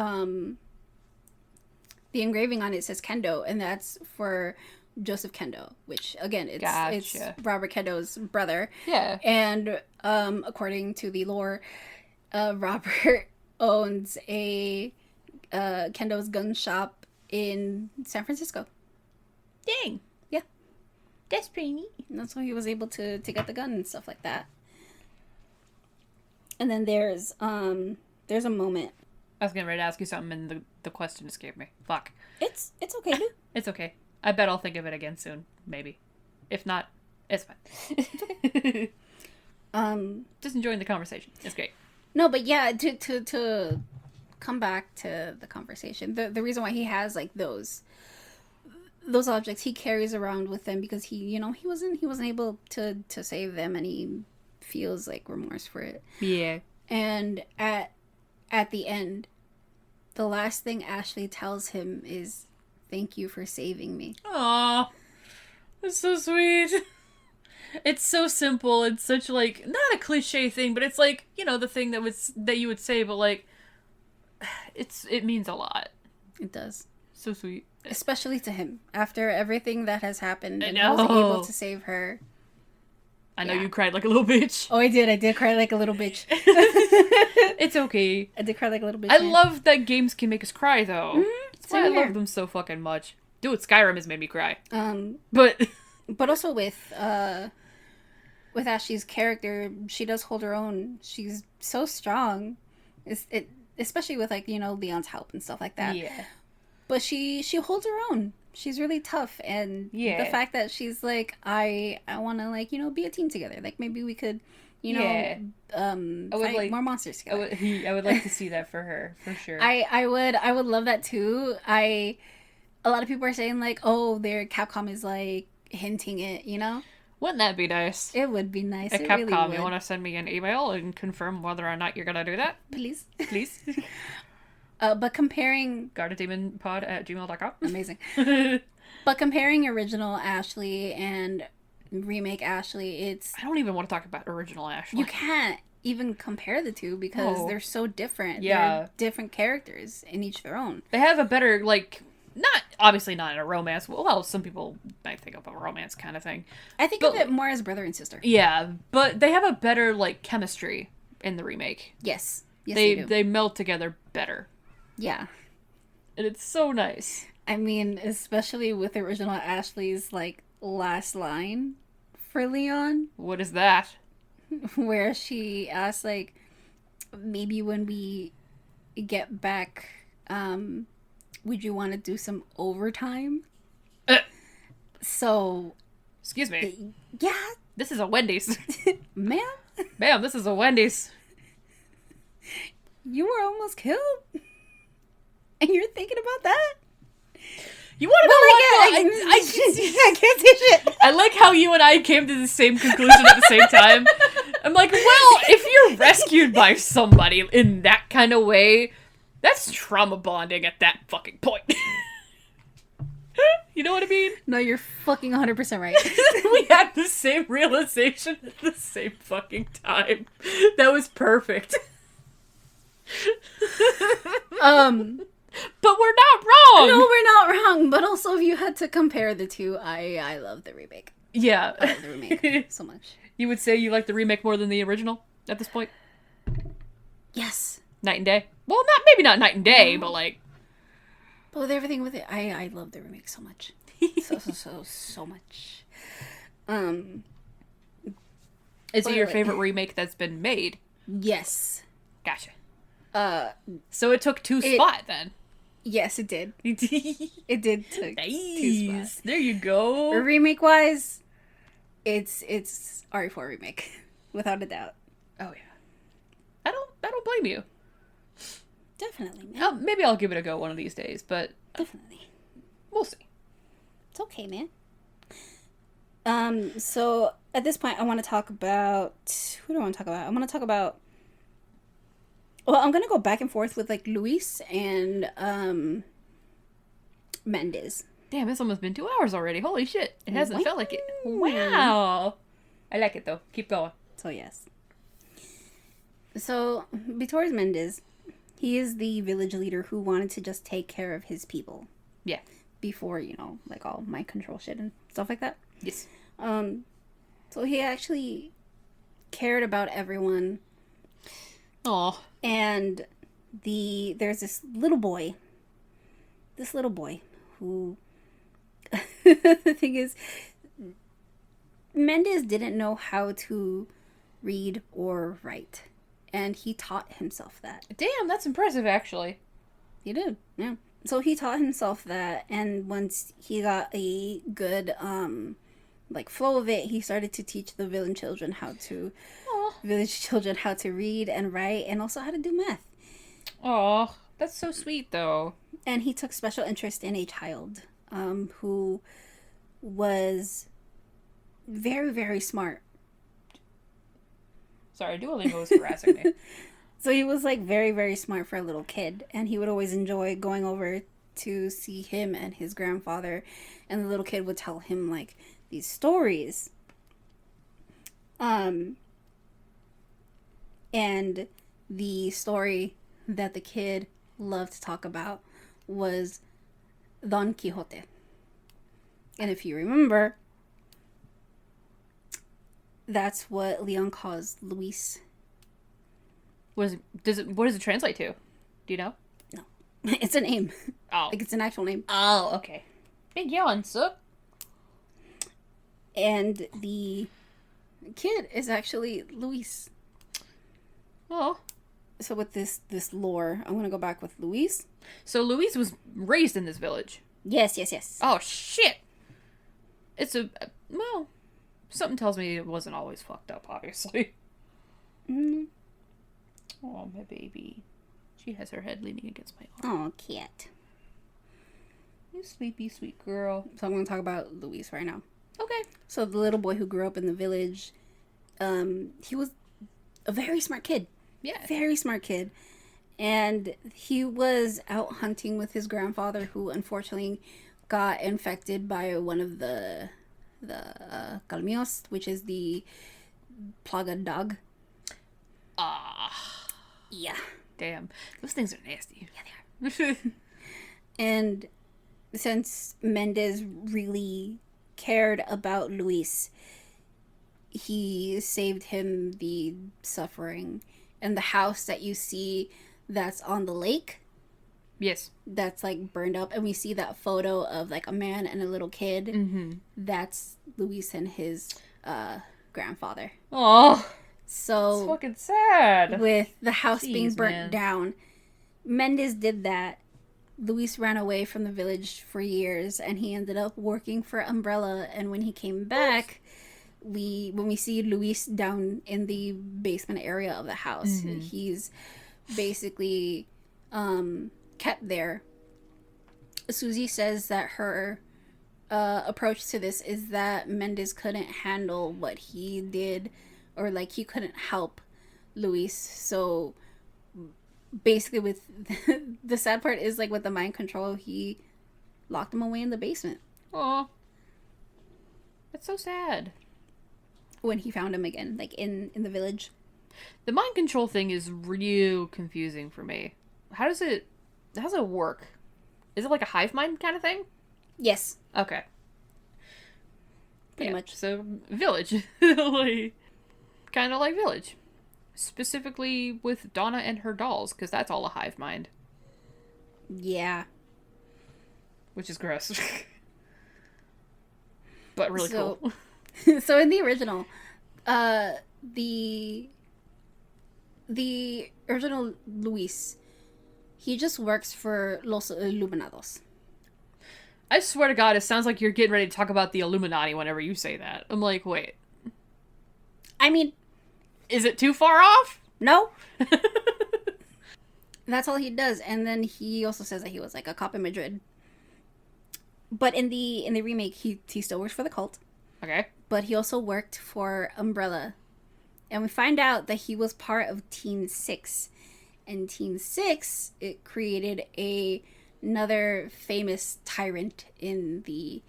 engraving on it says Kendo, and that's for Joseph Kendo, which, again, it's Robert Kendo's brother. Yeah. And according to the lore, Robert owns a Kendo's gun shop in San Francisco. Dang. Yeah. That's pretty neat. And that's why he was able to get the gun and stuff like that. And then there's a moment. I was getting ready to ask you something and the question escaped me. Fuck. It's okay, dude. It's okay. I bet I'll think of it again soon. Maybe. If not, it's fine. Just enjoying the conversation. It's great. No, but yeah, to come back to the conversation, the reason why he has like those objects he carries around with him, because he wasn't able to save them, and he feels like remorse for it. Yeah. And at the end, the last thing Ashley tells him is, "Thank you for saving me." Aww. That's so sweet. It's so simple. It's such, like, not a cliche thing, but it's like, the thing that you would say, but like, it means a lot. It does. So sweet. Especially to him. After everything that has happened, and he I know. wasn't able to save her. I know you cried like a little bitch. Oh, I did cry like a little bitch. It's okay. I did cry like a little bitch. I love that games can make us cry, though. Mm-hmm. That's why I love them so fucking much. Dude, Skyrim has made me cry. But also with Ashley's character, she does hold her own. She's so strong. Especially with, like, Leon's help and stuff like that. Yeah. But she holds her own. She's really tough, and the fact that she's like, I want to, like, be a team together. Like, maybe we could, fight more monsters together. I would like to see that for her, for sure. I would love that too. A lot of people are saying, like, oh, their Capcom is, like, hinting it, Wouldn't that be nice? It would be nice. At it Capcom, really would. you want to send me an email and confirm whether or not you're gonna do that? Please. Please. But comparing... GuardianDemonPod@gmail.com. Amazing. But comparing original Ashley and remake Ashley, it's... I don't even want to talk about original Ashley. You can't even compare the two because they're so different. Yeah. They're different characters in each their own. They have a better, like... Obviously not in a romance. Well, some people might think of a romance kind of thing. I think of it more as brother and sister. Yeah, but they have a better, like, chemistry in the remake. Yes. Yes, they do. They meld together better. Yeah. And it's so nice. I mean, especially with original Ashley's, like, last line for Leon. What is that? Where she asks, like, maybe when we get back, would you want to do some overtime? So... Excuse me. Yeah. This is a Wendy's. Ma'am? Ma'am, this is a Wendy's. You were almost killed? And you're thinking about that? You want to know what? I can't say shit. I like how you and I came to the same conclusion at the same time. I'm like, well, if you're rescued by somebody in that kind of way, that's trauma bonding at that fucking point. You know what I mean? No, you're fucking 100% right. We had the same realization at the same fucking time. That was perfect. But we're not wrong! No, we're not wrong. But also, if you had to compare the two, I love the remake. Yeah. I love the remake so much. You would say you like the remake more than the original at this point? Yes. Night and day? Well, maybe not night and day, but like... But with everything with it, I love the remake so much. So much. Is it your favorite remake that's been made? Yes. Gotcha. So it took two spot then. Yes, it did. It did take two spot. There you go. Remake wise, it's RE4 remake, without a doubt. Oh yeah. I don't blame you. Definitely, man. Maybe I'll give it a go one of these days, but definitely. We'll see. It's okay, man. So at this point I want to talk about who do I want to talk about? I want to talk about well, I'm gonna go back and forth with like Luis and Mendez. Damn, it's almost been 2 hours already. Holy shit. It hasn't felt like it. Wow. I like it though. Keep going. So yes. So Vittorio Mendez, he is the village leader who wanted to just take care of his people. Yeah. Before, like all mind control shit and stuff like that. Yes. So he actually cared about everyone. Aw. And there's this little boy who the thing is, Mendez didn't know how to read or write. and he taught himself that. Damn, that's impressive, actually. He did, yeah. So he taught himself that, and once he got a good flow of it, he started to teach the village children how to read and write, and also how to do math. Oh, that's so sweet, though. And he took special interest in a child who was very, very smart. Sorry, Duolingo was harassing me. So he was like very, very smart for a little kid, and he would always enjoy going over to see him and his grandfather, and the little kid would tell him like these stories. And the story that the kid loved to talk about was Don Quixote. And if you remember, that's what Leon calls Luis. What does it translate to? Do you know? No. It's a name. Oh. Like, it's an actual name. Oh, okay. Big yawn, sir. And the kid is actually Luis. Oh. So with this lore, I'm going to go back with Luis. So Luis was raised in this village? Yes. Oh, shit. It's well, something tells me it wasn't always fucked up, obviously. Mm. Oh, my baby. She has her head leaning against my arm. Oh, cat. You sleepy, sweet girl. So I'm going to talk about Luis right now. Okay. So the little boy who grew up in the village, he was a very smart kid. Yeah. Very smart kid. And he was out hunting with his grandfather, who unfortunately got infected by one of the calmios, which is the plaga dog. Ah. Yeah. Damn. Those things are nasty. Yeah, they are. And since Mendez really cared about Luis, he saved him the suffering. And the house that you see that's on the lake, Yes. that's like burned up, and we see that photo of like a man and a little kid. Mm-hmm. That's Luis and his grandfather. Oh. So It's fucking sad. with the house being Jeez, burnt man. down, Mendez did that. Luis ran away from the village for years, and he ended up working for Umbrella. And when he came back, when we see Luis down in the basement area of the house, Mm-hmm. he's basically kept there. Susie says that her approach to this is that Mendez couldn't handle what he did, or like he couldn't help Luis. So basically, with the sad part is like with the mind control, he locked him away in the basement Oh. That's so sad. when he found him again, like in the village. The mind control thing is real confusing for me. How does it work? Is it like a hive mind kind of thing? Yes, Okay. pretty much. So, Village. Like, kind of like Village. Specifically with Donna and her dolls, because that's all a hive mind. Yeah. Which is gross. But really So- cool. So in the original, the original Luis, he just works for Los Iluminados. I swear to God, it sounds like you're getting ready to talk about the Illuminati whenever you say that. I'm like, wait. I mean, Is it too far off? no. That's all he does. And then he also says that he was like a cop in Madrid. But in the remake, he still works for the cult. Okay. But he also worked for Umbrella. And we find out that he was part of Team 6. And Team 6, it created another famous tyrant in the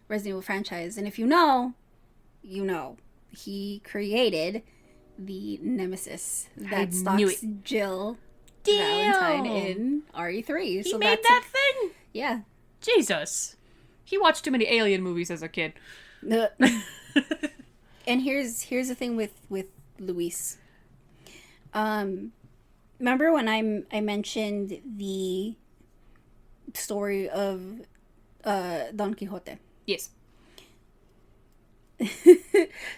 Resident Evil franchise. And if you know, you know. He created the Nemesis that knew stalks Jill Valentine in RE3. He made that thing? Yeah. Jesus. He watched too many alien movies as a kid. And here's the thing with Luis. Remember when I mentioned the story of Don Quixote? Yes.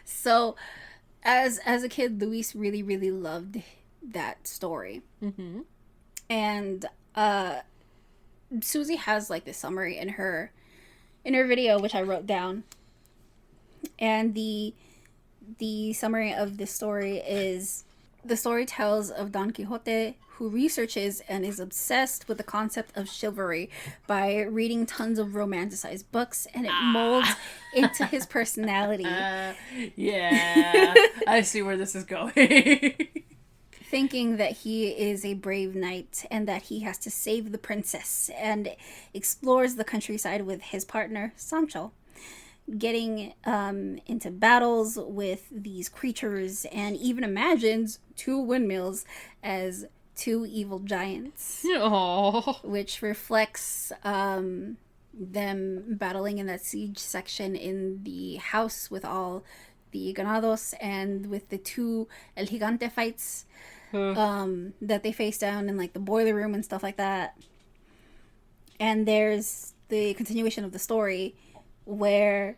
So as a kid, Luis really, really loved that story. Mm-hmm. And Susie has like this summary in her video, which I wrote down. And the summary of this story is: the story tells of Don Quixote, who researches and is obsessed with the concept of chivalry by reading tons of romanticized books, and it molds into his personality. Yeah, I see where this is going. Thinking that he is a brave knight and that he has to save the princess, and explores the countryside with his partner, Sancho, getting into battles with these creatures, and even imagines 2 windmills as 2 evil giants. Aww. Which reflects them battling in that siege section in the house with all the ganados, and with the 2 El Gigante fights that they face down in like the boiler room and stuff like that. And there's the continuation of the story where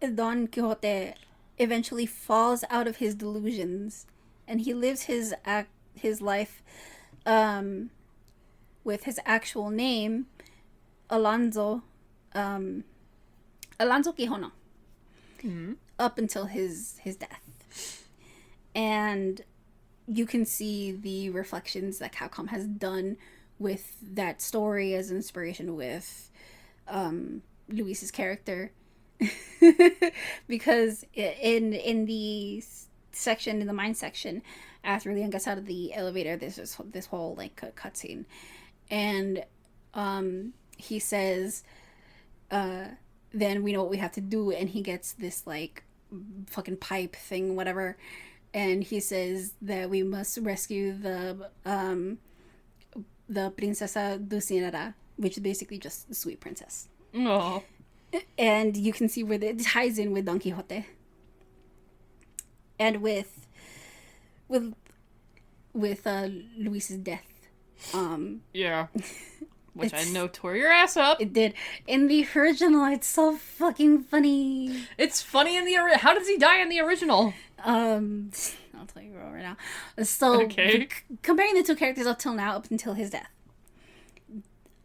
Don Quixote eventually falls out of his delusions, and he lives his life with his actual name, Alonso Quijano, up until his death. And you can see the reflections that Capcom has done with that story as inspiration with Luis's character. Because in the section, in the mine section, after Leon gets out of the elevator, there's this whole like cutscene, and he says, then we know what we have to do, and he gets this like fucking pipe thing, whatever, and he says that we must rescue the Princesa Dulcinea, which is basically just the sweet princess. Aww. And you can see where it ties in with Don Quixote, and with Luis's death. Yeah. Which I know tore your ass up. It did. In the original, it's so fucking funny. It's funny in the how does he die in the original? I'll tell you right now. So, okay. Comparing the 2 characters up till now, up until his death.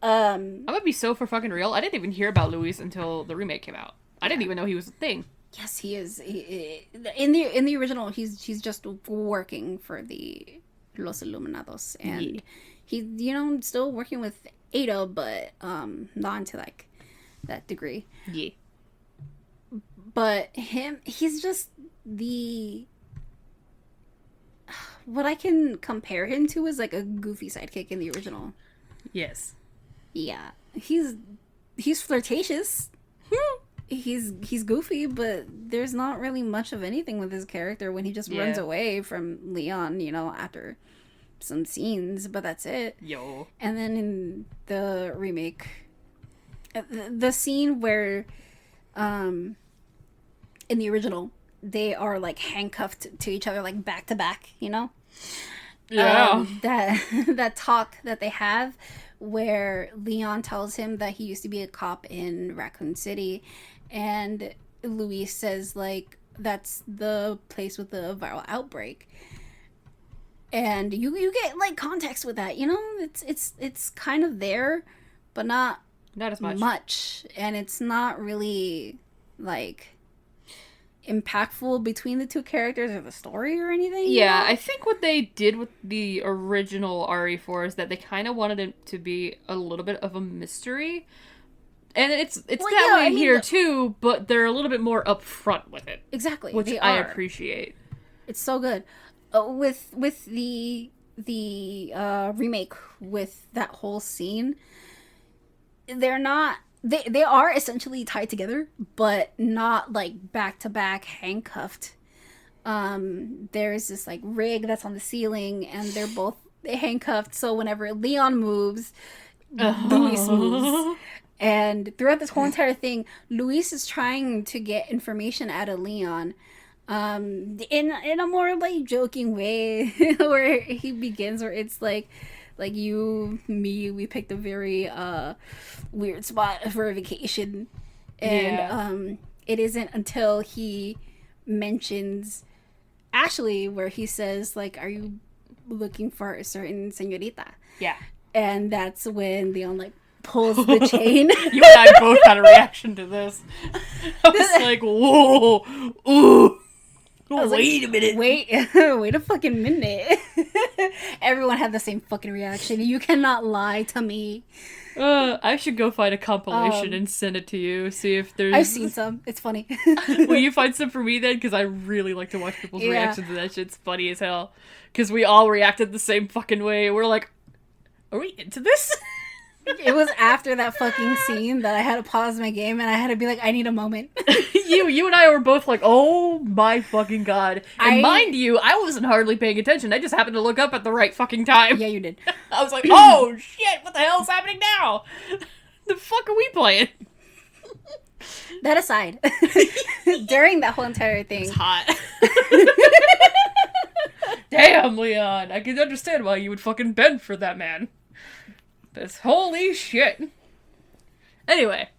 I'm gonna be so for fucking real. I didn't even hear about Luis until the remake came out. I didn't even know he was a thing. Yes, he is. In the original, he's just working for the Los Iluminados, and he's still working with Ada, but not to like that degree. Yeah. But he's just what I can compare him to is like a goofy sidekick in the original. Yes. Yeah, he's flirtatious. He's goofy, but there's not really much of anything with his character when he just runs away from Leon, after some scenes, but that's it. Yo. And then in the remake, the scene where, in the original, they are like handcuffed to each other, like back to back, Yeah. That talk that they have, where Leon tells him that he used to be a cop in Raccoon City, and Luis says like that's the place with the viral outbreak, and you get like context with that. It's kind of there, but not as much, and it's not really like impactful between the 2 characters or the story or anything. Yeah, I think what they did with the original RE4 is that they kind of wanted it to be a little bit of a mystery. And it's that way here too, but they're a little bit more upfront with it. Exactly. Which I appreciate. It's so good. With the remake, with that whole scene, they're not... They are essentially tied together, but not like back to back handcuffed. There's this like rig that's on the ceiling, and they're both handcuffed. So whenever Leon moves, Luis moves. And throughout this whole entire thing, Luis is trying to get information out of Leon, in a more like joking way, where he begins, where it's like we picked a very weird spot for a vacation, and it isn't until he mentions Ashley where he says like, are you looking for a certain señorita. Yeah. And that's when Leon, like, pulls the chain. You and I both had a reaction to this. I was like, whoa, ooh. Wait a minute. Wait a fucking minute. Everyone had the same fucking reaction. You cannot lie to me. I should go find a compilation and send it to you. See if there's... I've seen some. It's funny. Will you find some for me then? Because I really like to watch people's reactions to that shit. It's funny as hell. Because we all reacted the same fucking way. We're like, are we into this? It was after that fucking scene that I had to pause my game and I had to be like, I need a moment. You and I were both like, oh my fucking god. And mind you, I wasn't hardly paying attention. I just happened to look up at the right fucking time. Yeah, you did. I was like, oh shit, what the hell is happening now? The fuck are we playing? That aside, during that whole entire thing. It's hot. Damn, Leon. I can understand why you would fucking bend for that man. This holy shit. Anyway.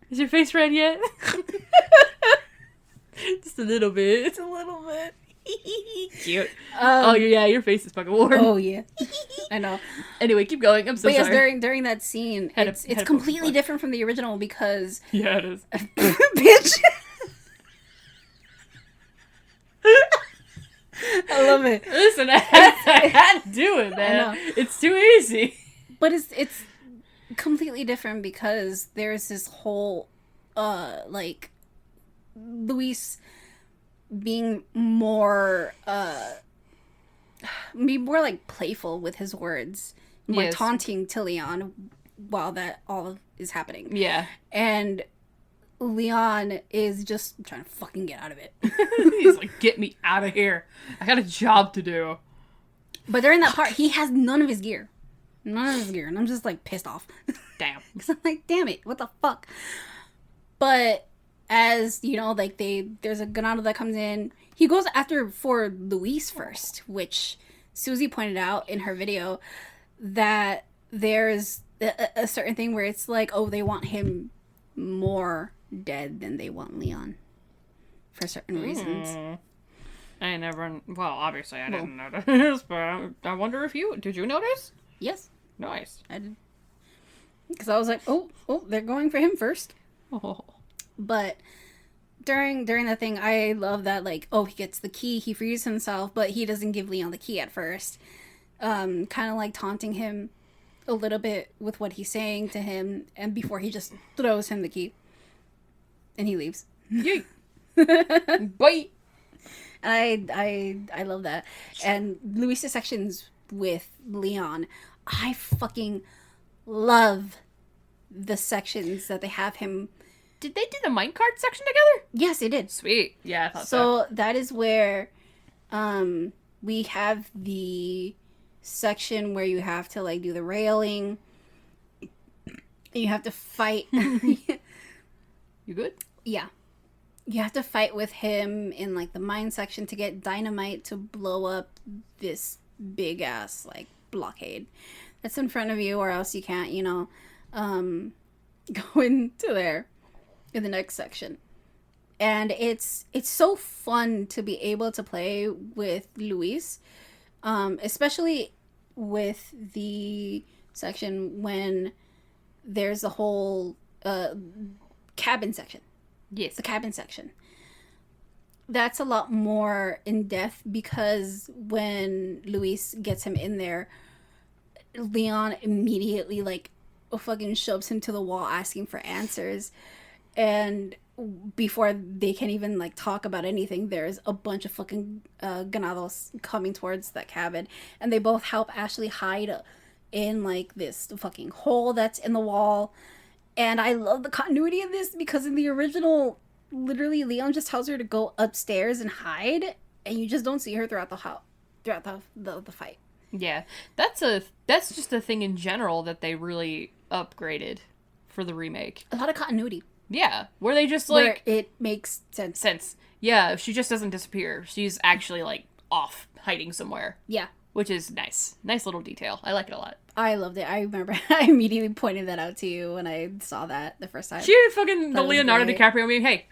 Is your face red yet? Just a little bit. It's a little bit. Cute. Oh yeah, your face is fucking warm. Oh yeah. I know. Anyway, keep going. I'm so sorry. But yes, during that scene, it's completely different from the original because... Yeah, it is. Bitch. I love it. Listen, I had to do it, man. It's too easy. But it's completely different because there's this whole, like, Luis being more, like, playful with his words. More taunting to Leon while that all is happening. Yeah. And Leon is just trying to fucking get out of it. He's like, get me out of here. I got a job to do. But during that part, he has none of his gear. None of his gear. And I'm just, like, pissed off. Damn. Because I'm like, damn it. What the fuck? But as, you know, like, there's a Ganado that comes in. He goes for Luis first, which Susie pointed out in her video that there's a certain thing where it's like, oh, they want him more dead than they want Leon for certain reasons. I never... Well, obviously I didn't notice, but I wonder if you... Did you notice? Yes. Nice. I did. Because I was like, oh, they're going for him first. Oh. But during that thing, I love that, like, oh, he gets the key, he frees himself, but he doesn't give Leon the key at first. Kind of like taunting him a little bit with what he's saying to him, and before he just throws him the key. And he leaves. Yay! Bye! And I love that. And Luis's sections with Leon, I fucking love the sections that they have him. Did they do the minecart section together? Yes, they did. Sweet. Yeah, I thought so. So that is where we have the section where you have to, like, do the railing. You have to fight. You good? Yeah. You have to fight with him in, like, the mine section to get dynamite to blow up this big ass, like, blockade that's in front of you, or else you can't, you know, go into there in the next section. And it's so fun to be able to play with Luis, especially with the section when there's a whole cabin section. Yes. The cabin section. That's a lot more in depth because when Luis gets him in there, Leon immediately, like, fucking shoves him to the wall asking for answers. And before they can even, like, talk about anything, there's a bunch of fucking ganados coming towards that cabin. And they both help Ashley hide in, like, this fucking hole that's in the wall. And I love the continuity of this because in the original, literally, Leon just tells her to go upstairs and hide, and you just don't see her throughout the fight. Yeah, that's just a thing in general that they really upgraded for the remake. A lot of continuity. Yeah, where they just, like... Where it makes sense. Yeah, she just doesn't disappear. She's actually, like, off, hiding somewhere. Yeah. Which is nice. Nice little detail. I like it a lot. I loved it. I remember I immediately pointed that out to you when I saw that the first time. She fucking... The Leonardo DiCaprio meme, hey.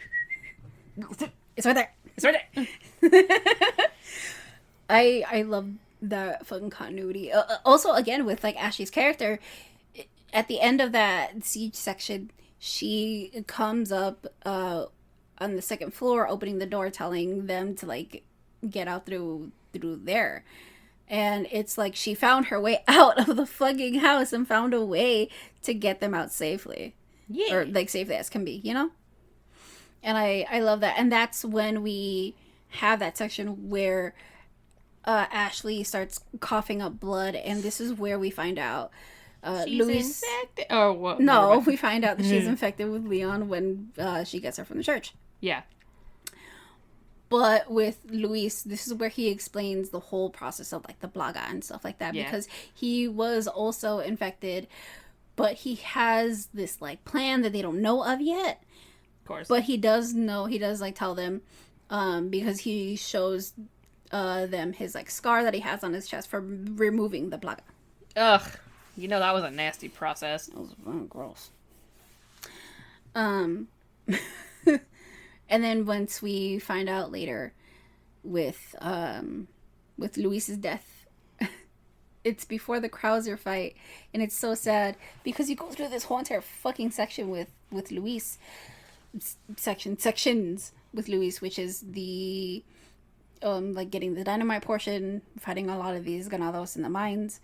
It's right there. It's right there. I love that fucking continuity. Also, again, with like Ashley's character, at the end of that siege section, she comes up on the second floor, opening the door, telling them to like get out through there. And it's like she found her way out of the fucking house and found a way to get them out safely. Yeah. Or like safely as can be, you know? And I love that. And that's when we have that section where Ashley starts coughing up blood, and this is where we find out She's Louise. infected. Oh, what? No, we find out that she's infected with Leon when she gets her from the church. Yeah. But with Luis, this is where he explains the whole process of like the Blaga and stuff like that, because he was also infected, but he has this like plan that they don't know of yet. Of course. But he does know, he does like tell them, because he shows them his like scar that he has on his chest for removing the Blaga. Ugh. You know that was a nasty process. That was gross. And then once we find out later with Luis's death, it's before the Krauser fight, and it's so sad because you go through this whole entire fucking section with Luis, sections with Luis, which is the like getting the dynamite portion, fighting a lot of these ganados in the mines.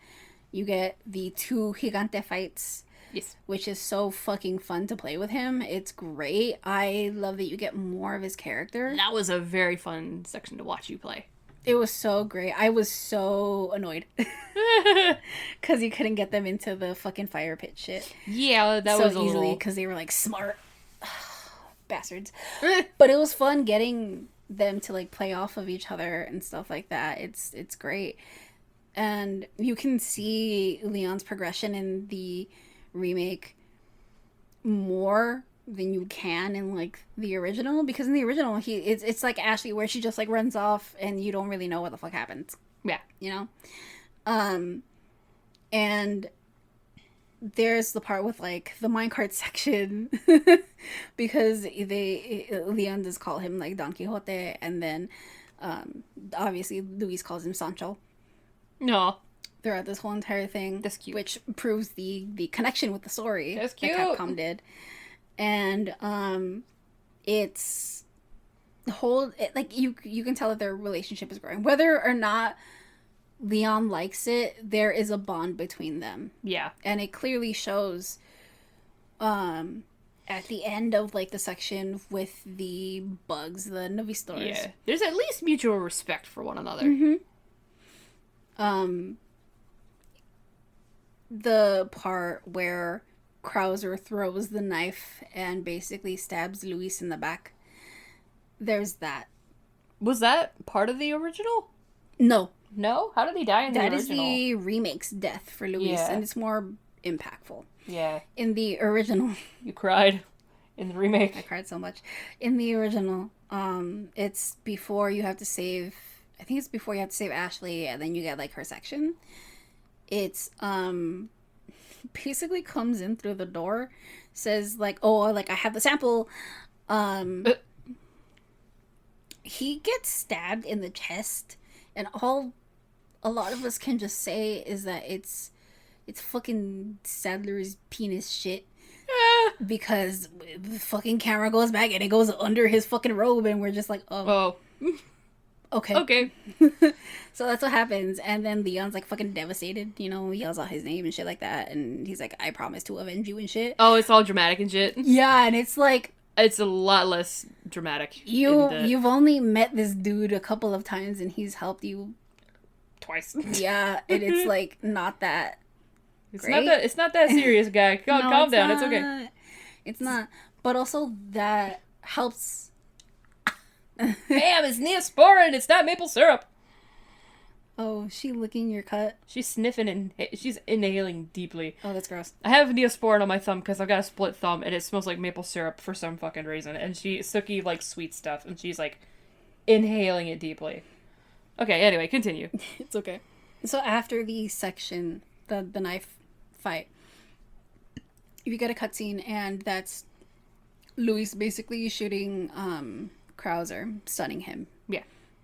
You get the 2 Gigante fights. Yes. Which is so fucking fun to play with him. It's great. I love that you get more of his character. That was a very fun section to watch you play. It was so great. I was so annoyed. Because you couldn't get them into the fucking fire pit shit. Yeah, that so was a easily, little... because they were like smart. Bastards. But it was fun getting them to like play off of each other and stuff like that. It's great. And you can see Leon's progression in the remake more than you can in like the original, because in the original it's like Ashley, where she just like runs off and you don't really know what the fuck happens, you know. And there's the part with like the minecart section because Leon does call him like Don Quixote, and then obviously Luis calls him Sancho throughout this whole entire thing. That's cute. Which proves the connection with the story. That's cute. That Capcom did. And it's the whole like you can tell that their relationship is growing. Whether or not Leon likes it, there is a bond between them. Yeah. And it clearly shows at the end of like the section with the bugs, the Novistors. Yeah. There's at least mutual respect for one another. Mm-hmm. The part where Krauser throws the knife and basically stabs Luis in the back. There's that. Was that part of the original? No. No? How did he die in the original? That is the remake's death for Luis, and it's more impactful. Yeah. In the original... You cried in the remake. I cried so much. In the original, it's before you have to save... I think it's before you have to save Ashley, and then you get, like, her section. It's, basically comes in through the door, says, like, oh, like, I have the sample. He gets stabbed in the chest, and all a lot of us can just say is that it's fucking Sadler's penis shit. Because the fucking camera goes back and it goes under his fucking robe, and we're just like, oh. Okay. So that's what happens. And then Leon's like fucking devastated, you know, he yells out his name and shit like that, and he's like, I promise to avenge you and shit. Oh, it's all dramatic and shit. Yeah, and it's like, it's a lot less dramatic. You've only met this dude a couple of times and he's helped you twice. Yeah, and it's like not that great. It's not that serious, guy. Calm down. Not. It's okay. It's not. But also that helps. Bam, it's Neosporin. It's not maple syrup. Oh, she licking your cut? She's sniffing and she's inhaling deeply. Oh, that's gross. I have Neosporin on my thumb because I've got a split thumb and it smells like maple syrup for some fucking reason. And Suki likes sweet stuff and she's like inhaling it deeply. Okay, anyway, continue. It's okay. So after the section, the knife fight, you get a cutscene, and that's Luis basically shooting Krauser, stunning him. Yeah.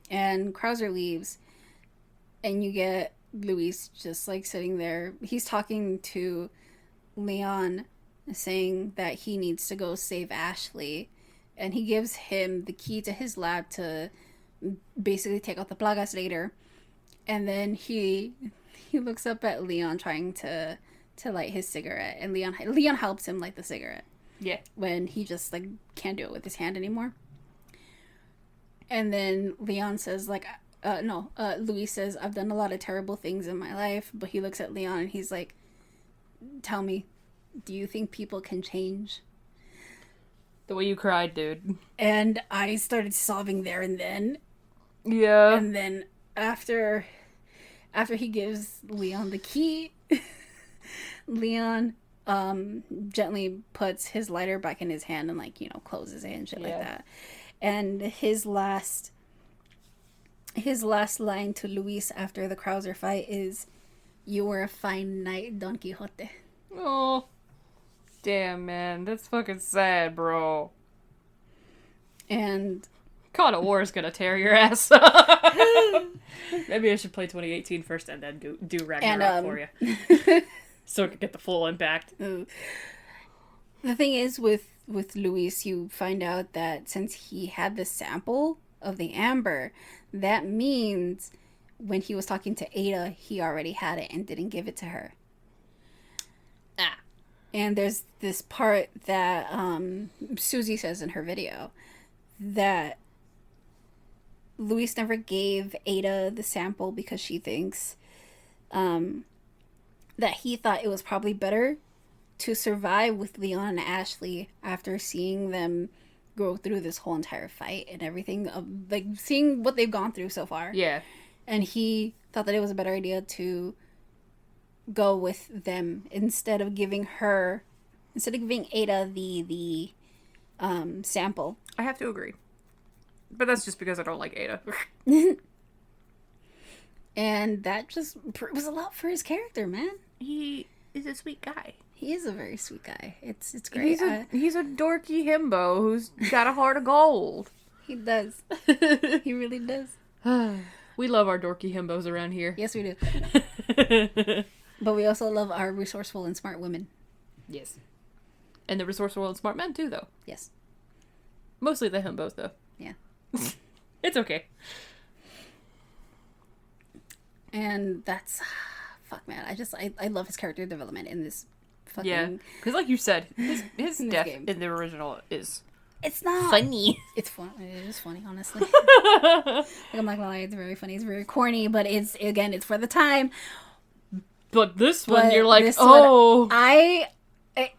And Krauser leaves, And you get Luis just like sitting there. He's talking to Leon, saying that he needs to go save Ashley. And he gives him the key to his lab to basically take out the plagas later. And then he looks up at Leon trying to light his cigarette. And Leon helps him light the cigarette. Yeah. When he just like can't do it with his hand anymore. And then Leon says like, Luis says, I've done a lot of terrible things in my life. But he looks at Leon and he's like, tell me, do you think people can change? The way you cried, dude. And I started sobbing there and then. Yeah. And then after he gives Leon the key, Leon gently puts his lighter back in his hand and like, closes it and shit like that. And his last line to Luis after the Krauser fight is, "You were a fine knight, Don Quixote." Oh. Damn, man. That's fucking sad, bro. And God of War is gonna tear your ass up. Maybe I should play 2018 first and then do Ragnarok for you. So I could get the full impact. The thing is, with Luis, you find out that since he had the sample of the amber, that means when he was talking to Ada, he already had it and didn't give it to her. And there's this part that Susie says in her video that Luis never gave Ada the sample because she thinks that he thought it was probably better to survive with Leon and Ashley after seeing them go through this whole entire fight and everything, like seeing what they've gone through so far. Yeah. And he thought that it was a better idea to go with them instead of giving Ada the sample. I have to agree. But that's just because I don't like Ada. And that just was a lot for his character, man. He is a sweet guy. He is a very sweet guy. It's great. He's a dorky himbo who's got a heart of gold. He does. He really does. We love our dorky himbos around here. Yes, we do. But we also love our resourceful and smart women. Yes. And the resourceful and smart men, too, though. Yes. Mostly the himbos, though. Yeah. It's okay. And that's... Fuck, man. I love his character development in this fucking... Yeah. Because like you said, his death game. in the original is... It's not... funny. It's fun. It is funny, honestly. Like, I'm not gonna lie. It's very funny. It's very corny, but it's for the time. But this one, you're like, oh...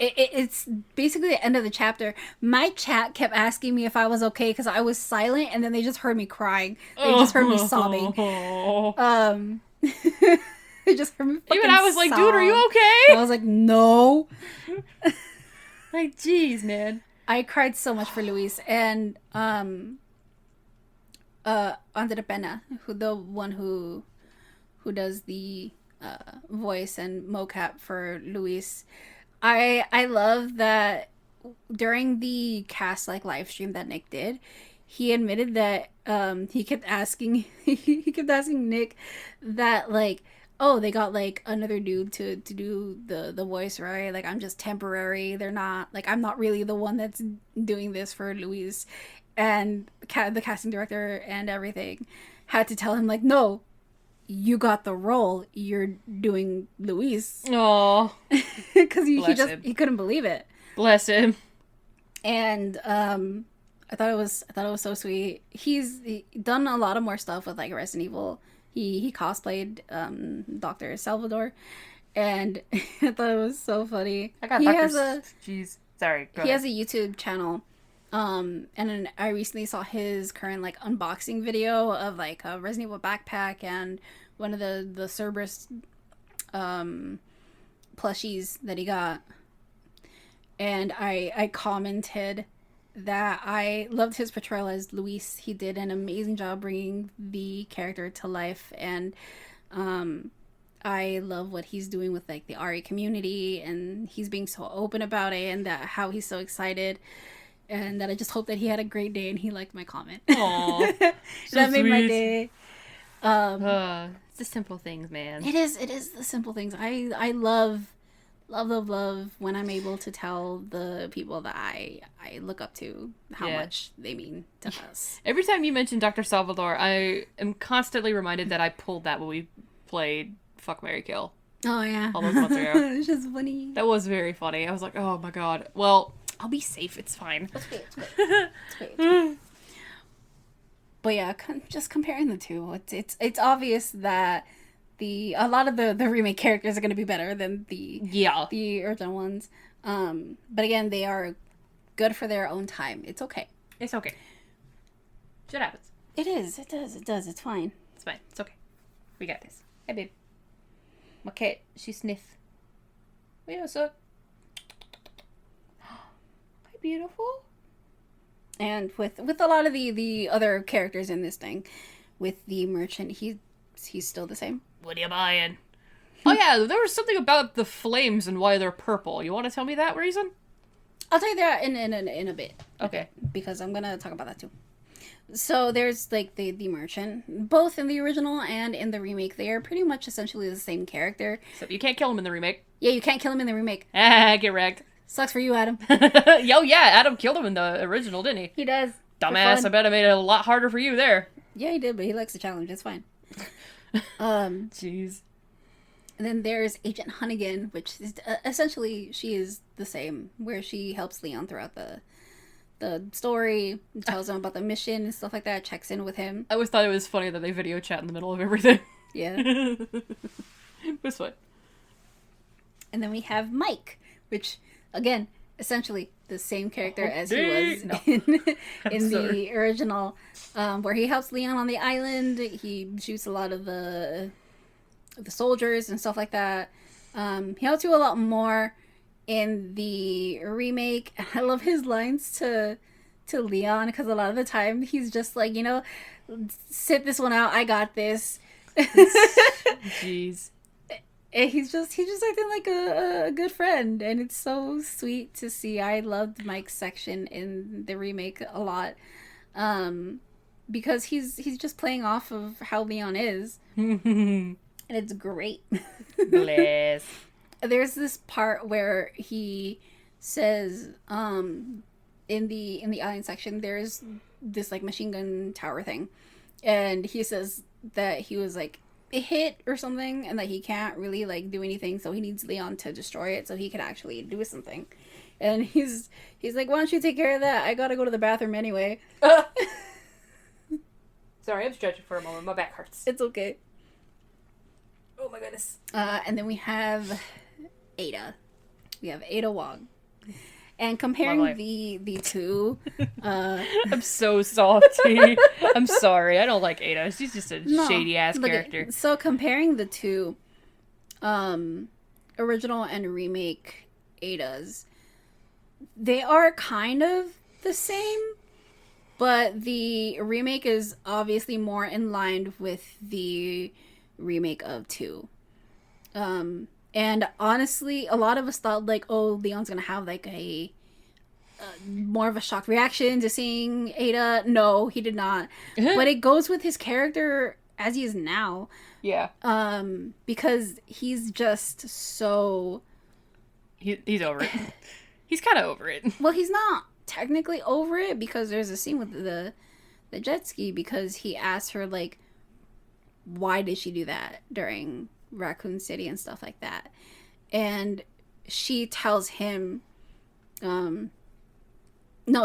It's basically the end of the chapter. My chat kept asking me if I was okay because I was silent, and then they just heard me crying. They just heard me sobbing. They just heard me fucking Even I was like, dude, are you okay? I was like, no. Like, jeez, man. I cried so much for Luis. And Andre Pena, the one who does the voice and mocap for Luis, I love that during the cast live stream that Nick did, he admitted that he kept asking Nick that like, oh, they got like another dude to do the voice, right? Like, I'm just temporary. They're not like, I'm not really the one that's doing this for Luis. And the casting director and everything had to tell him like, no, you got the role. You're doing Luis. Aww. Because he couldn't believe it. Bless him. And I thought it was so sweet. He's done a lot of more stuff with like Resident Evil. He cosplayed Dr. Salvador, and I thought it was so funny. I got Jeez, sorry. He has a YouTube channel. And then I recently saw his current like unboxing video of like a Resident Evil backpack and one of the Cerberus plushies that he got. And I commented that I loved his portrayal as Luis. He did an amazing job bringing the character to life, and I love what he's doing with like the RE community, and he's being so open about it, and that how he's so excited. And that I just hope that he had a great day and he liked my comment. Aww, so that made sweet. my day. It's the simple things, man. It is the simple things. I love when I'm able to tell the people that I look up to how much they mean to us. Every time you mention Dr. Salvador, I am constantly reminded that I pulled that when we played Fuck, Marry, Kill. Oh yeah. All those months ago. It's just funny. That was very funny. I was like, oh my god. Well, I'll be safe. It's fine. It's great. But yeah, just comparing the two, it's obvious that a lot of the remake characters are going to be better than the original ones. But again, they are good for their own time. It's okay. It's okay. Shit happens. It is. It does. It's fine. It's fine. It's okay. We got this. Hey, babe. My cat, she sniff. Yeah, so. Hi, beautiful. And with a lot of the other characters in this thing, with the merchant, he's still the same. What are you buying? Oh yeah, there was something about the flames and why they're purple. You want to tell me that reason? I'll tell you that in a bit. Okay. Because I'm gonna talk about that too. So there's like the merchant, both in the original and in the remake. They are pretty much essentially the same character. So you can't kill him in the remake. Yeah, you can't kill him in the remake. Get wrecked. Sucks for you, Adam. Yo, yeah, Adam killed him in the original, didn't he? He does. Dumbass, I bet I made it a lot harder for you there. Yeah, he did, but he likes the challenge. It's fine. Jeez. And then there's Agent Hunnigan, which is essentially she is the same, where she helps Leon throughout the story, tells him about the mission and stuff like that, checks in with him. I always thought it was funny that they video chat in the middle of everything. Yeah. This way. And then we have Mike, which, again, essentially the same character as he was in the original, where he helps Leon on the island. He shoots a lot of the soldiers and stuff like that. He helps you a lot more in the remake. I love his lines to Leon, because a lot of the time he's just like, sit this one out, I got this. Jeez. And he's just acting like a good friend, and it's so sweet to see. I loved Mike's section in the remake a lot, because he's just playing off of how Leon is, and it's great. Bless. There's this part where he says, in the island section, there's this like machine gun tower thing, and he says that he was like hit or something, and that he can't really like do anything, so he needs Leon to destroy it so he can actually do something. And he's like, why don't you take care of that? I gotta go to the bathroom anyway. Sorry, I'm stretching for a moment. My back hurts. It's okay. Oh my goodness. And then we have Ada. We have Ada Wong. And comparing the two, I'm so salty. I'm sorry. I don't like Ada. She's just a shady ass character. So comparing the two, original and remake Adas, they are kind of the same, but the remake is obviously more in line with the remake of 2. And honestly, a lot of us thought like, oh, Leon's gonna have like a more of a shock reaction to seeing Ada. No, he did not. But it goes with his character as he is now. Yeah. Because he's just so... He's over it. He's kind of over it. Well, he's not technically over it, because there's a scene with the jet ski, because he asked her like, why did she do that during Raccoon City and stuff like that, and she tells him, no,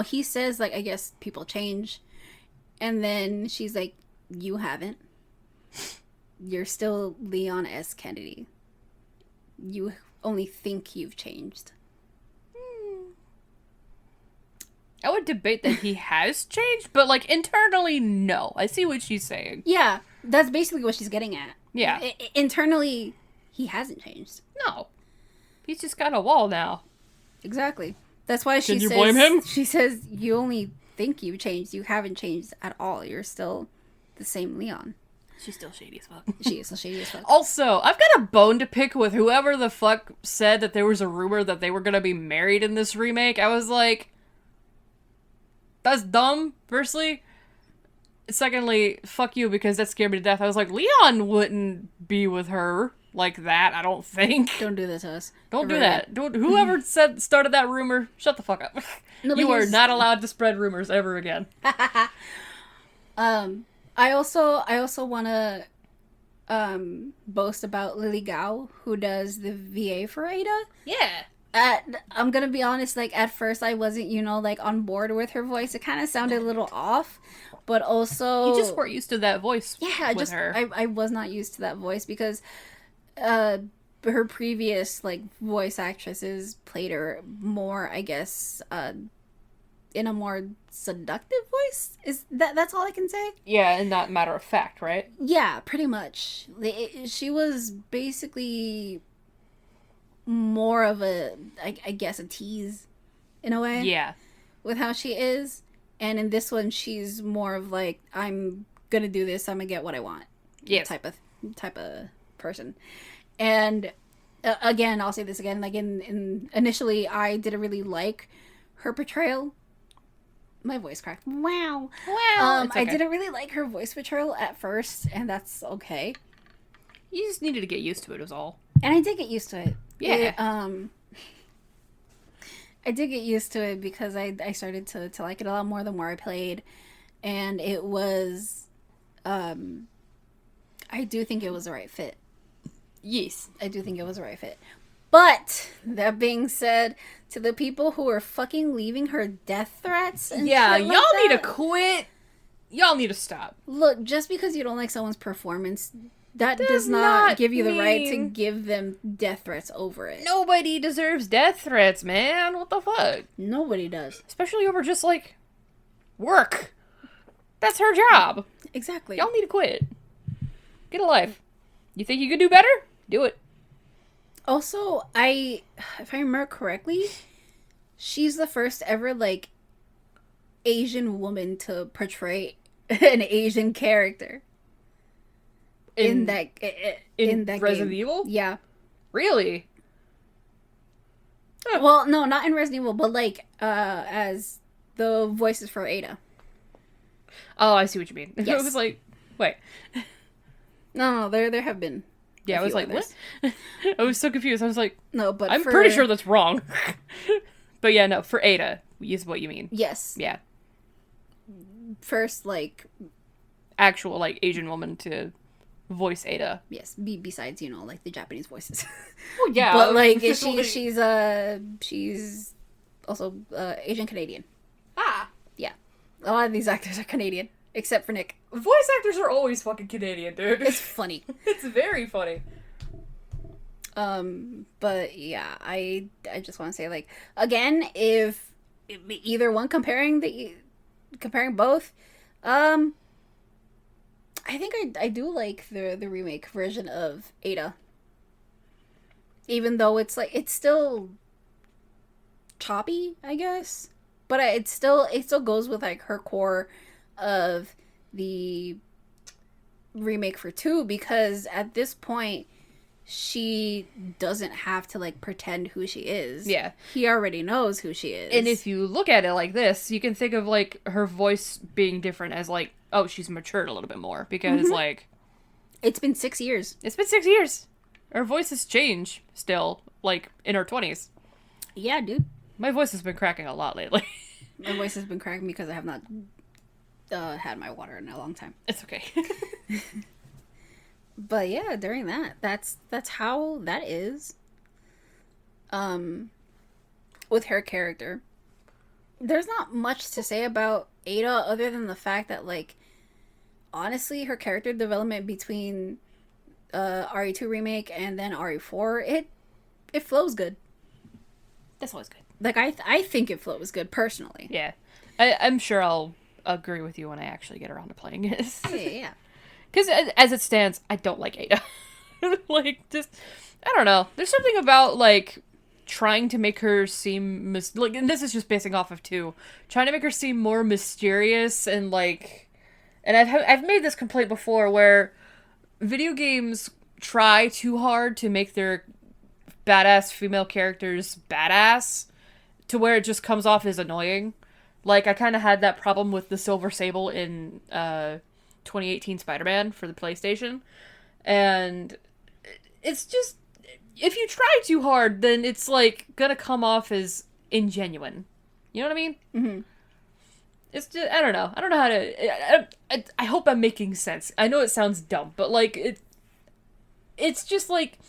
he says like, I guess people change, and then she's like, you haven't. You're still Leon S. Kennedy. You only think you've changed. I would debate that he has changed, but like internally, no. I see what she's saying. Yeah, that's basically what she's getting at. Yeah. Internally, he hasn't changed. No. He's just got a wall now. Exactly. That's why she Can you says... blame him? She says, you only think you've changed. You haven't changed at all. You're still the same Leon. She's still shady as fuck. She is still shady as fuck. Also, I've got a bone to pick with whoever the fuck said that there was a rumor that they were gonna be married in this remake. I was like... That's dumb, firstly. Secondly, fuck you, because that scared me to death. I was like, Leon wouldn't be with her like that, I don't think. Don't do that to us. Don't do Ever that. Don't, whoever started that rumor, shut the fuck up. No, You are not allowed to spread rumors ever again. I also want to boast about Lily Gao, who does the VA for Ada. Yeah. I'm gonna be honest, like at first I wasn't, like on board with her voice. It kind of sounded a little off, but also You just weren't used to that voice. yeah, with her. I was not used to that voice because her previous like voice actresses played her more, I guess, in a more seductive voice. That's all I can say? Yeah, and not matter of fact, right? Yeah, pretty much. She was basically more of I guess a tease in a way. Yeah. With how she is. And in this one she's more of like, I'm gonna do this, I'm gonna get what I want. Yes. Type of person. And again, I'll say this again, like in initially I didn't really like her portrayal. My voice cracked. Wow. Well, it's okay. I didn't really like her voice portrayal at first, and that's okay. You just needed to get used to it, was all. And I did get used to it. Yeah. I did get used to it because I started to like it a lot more the more I played. And it was, I do think it was the right fit. Yes. I do think it was the right fit. But, that being said, to the people who are fucking leaving her death threats and yeah, shit y'all like need to that, quit. Y'all need to stop. look, just because you don't like someone's performance, that Does does not not give you the right to mean- give them death threats over it. Nobody deserves death threats, man. What the fuck? Nobody does. Especially over just, like, work. That's her job. Exactly. Y'all need to quit. Get a life. You think you could do better? Do it. Also, if I remember correctly, she's the first ever, like, Asian woman to portray an Asian character in that Resident game. Evil? Yeah. Really? Huh. Well, no, not in Resident Evil, but like as the voices for Ada. Oh, I see what you mean. Yes. It was like, wait. No, there have been. Yeah, a I was few like, others. what? I was so confused. I was like, No, but I'm pretty sure that's wrong. But yeah, no, for Ada is what you mean. Yes. Yeah. First, like, Actual, like, Asian woman to voice Ada. yes, besides, like the Japanese voices. Well, yeah. But like officially- she's also Asian Canadian. Ah. Yeah. A lot of these actors are Canadian, except for Nick. Voice actors are always fucking Canadian, dude. It's funny. It's very funny. But yeah, I just want to say, like, again, if either one comparing both, I think I do like the remake version of Ada. Even though it's still choppy, I guess, but it still goes with like her core of the remake for 2, because at this point she doesn't have to like pretend who she is. Yeah. He already knows who she is. And if you look at it like this, you can think of like her voice being different as like, oh, she's matured a little bit more because like it's been 6 years. it's been 6 years. Her voice has changed still, like in her 20s. Yeah, dude. My voice has been cracking a lot lately. My voice has been cracking because I have not had my water in a long time. It's okay. But yeah, during that's how that is. With her character, there's not much to say about Ada other than the fact that, like, honestly, her character development between RE2 remake and then RE4, it flows good. That's always good. Like, I think it flows good personally. Yeah. I'm sure I'll agree with you when I actually get around to playing it. Yeah. Because as it stands, I don't like Ada. Like, just, I don't know. There's something about, like, trying to make her seem, like, and this is just basing off of 2, trying to make her seem more mysterious and, like, and I've made this complaint before where video games try too hard to make their badass female characters badass to where it just comes off as annoying. Like, I kind of had that problem with the Silver Sable in 2018 Spider-Man for the PlayStation. And it's just, if you try too hard, then it's, like, gonna come off as ingenuine. You know what I mean? Mm-hmm. It's just, I don't know. I don't know how to, I hope I'm making sense. I know it sounds dumb, but, like, it's just, like,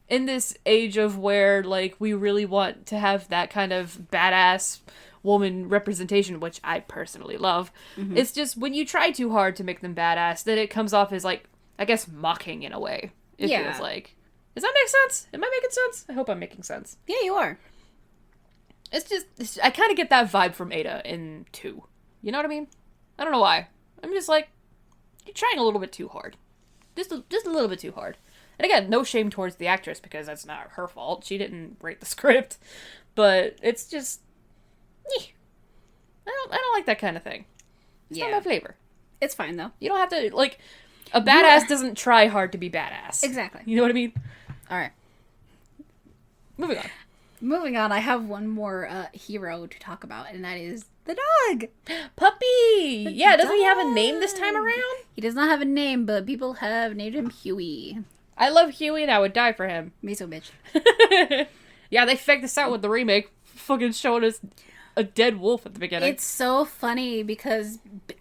in this age of where, like, we really want to have that kind of badass woman representation, which I personally love. Mm-hmm. It's just, when you try too hard to make them badass, then it comes off as, like, I guess, mocking in a way. It feels like. Does that make sense? Am I making sense? I hope I'm making sense. Yeah, you are. It's just, I kind of get that vibe from Ada in 2. You know what I mean? I don't know why. I'm just like, you're trying a little bit too hard. Just a little bit too hard. And again, no shame towards the actress, because that's not her fault. She didn't write the script. But it's just, I don't like that kind of thing. It's not my flavor. It's fine, though. You don't have to, like, a badass doesn't try hard to be badass. Exactly. You know what I mean? All right. Moving on, I have one more hero to talk about, and that is the dog. Puppy! Doesn't he have a name this time around? He does not have a name, but people have named him Huey. I love Huey, and I would die for him. Me so, bitch. Yeah, they faked this out with the remake, fucking showing us a dead wolf at the beginning. It's so funny because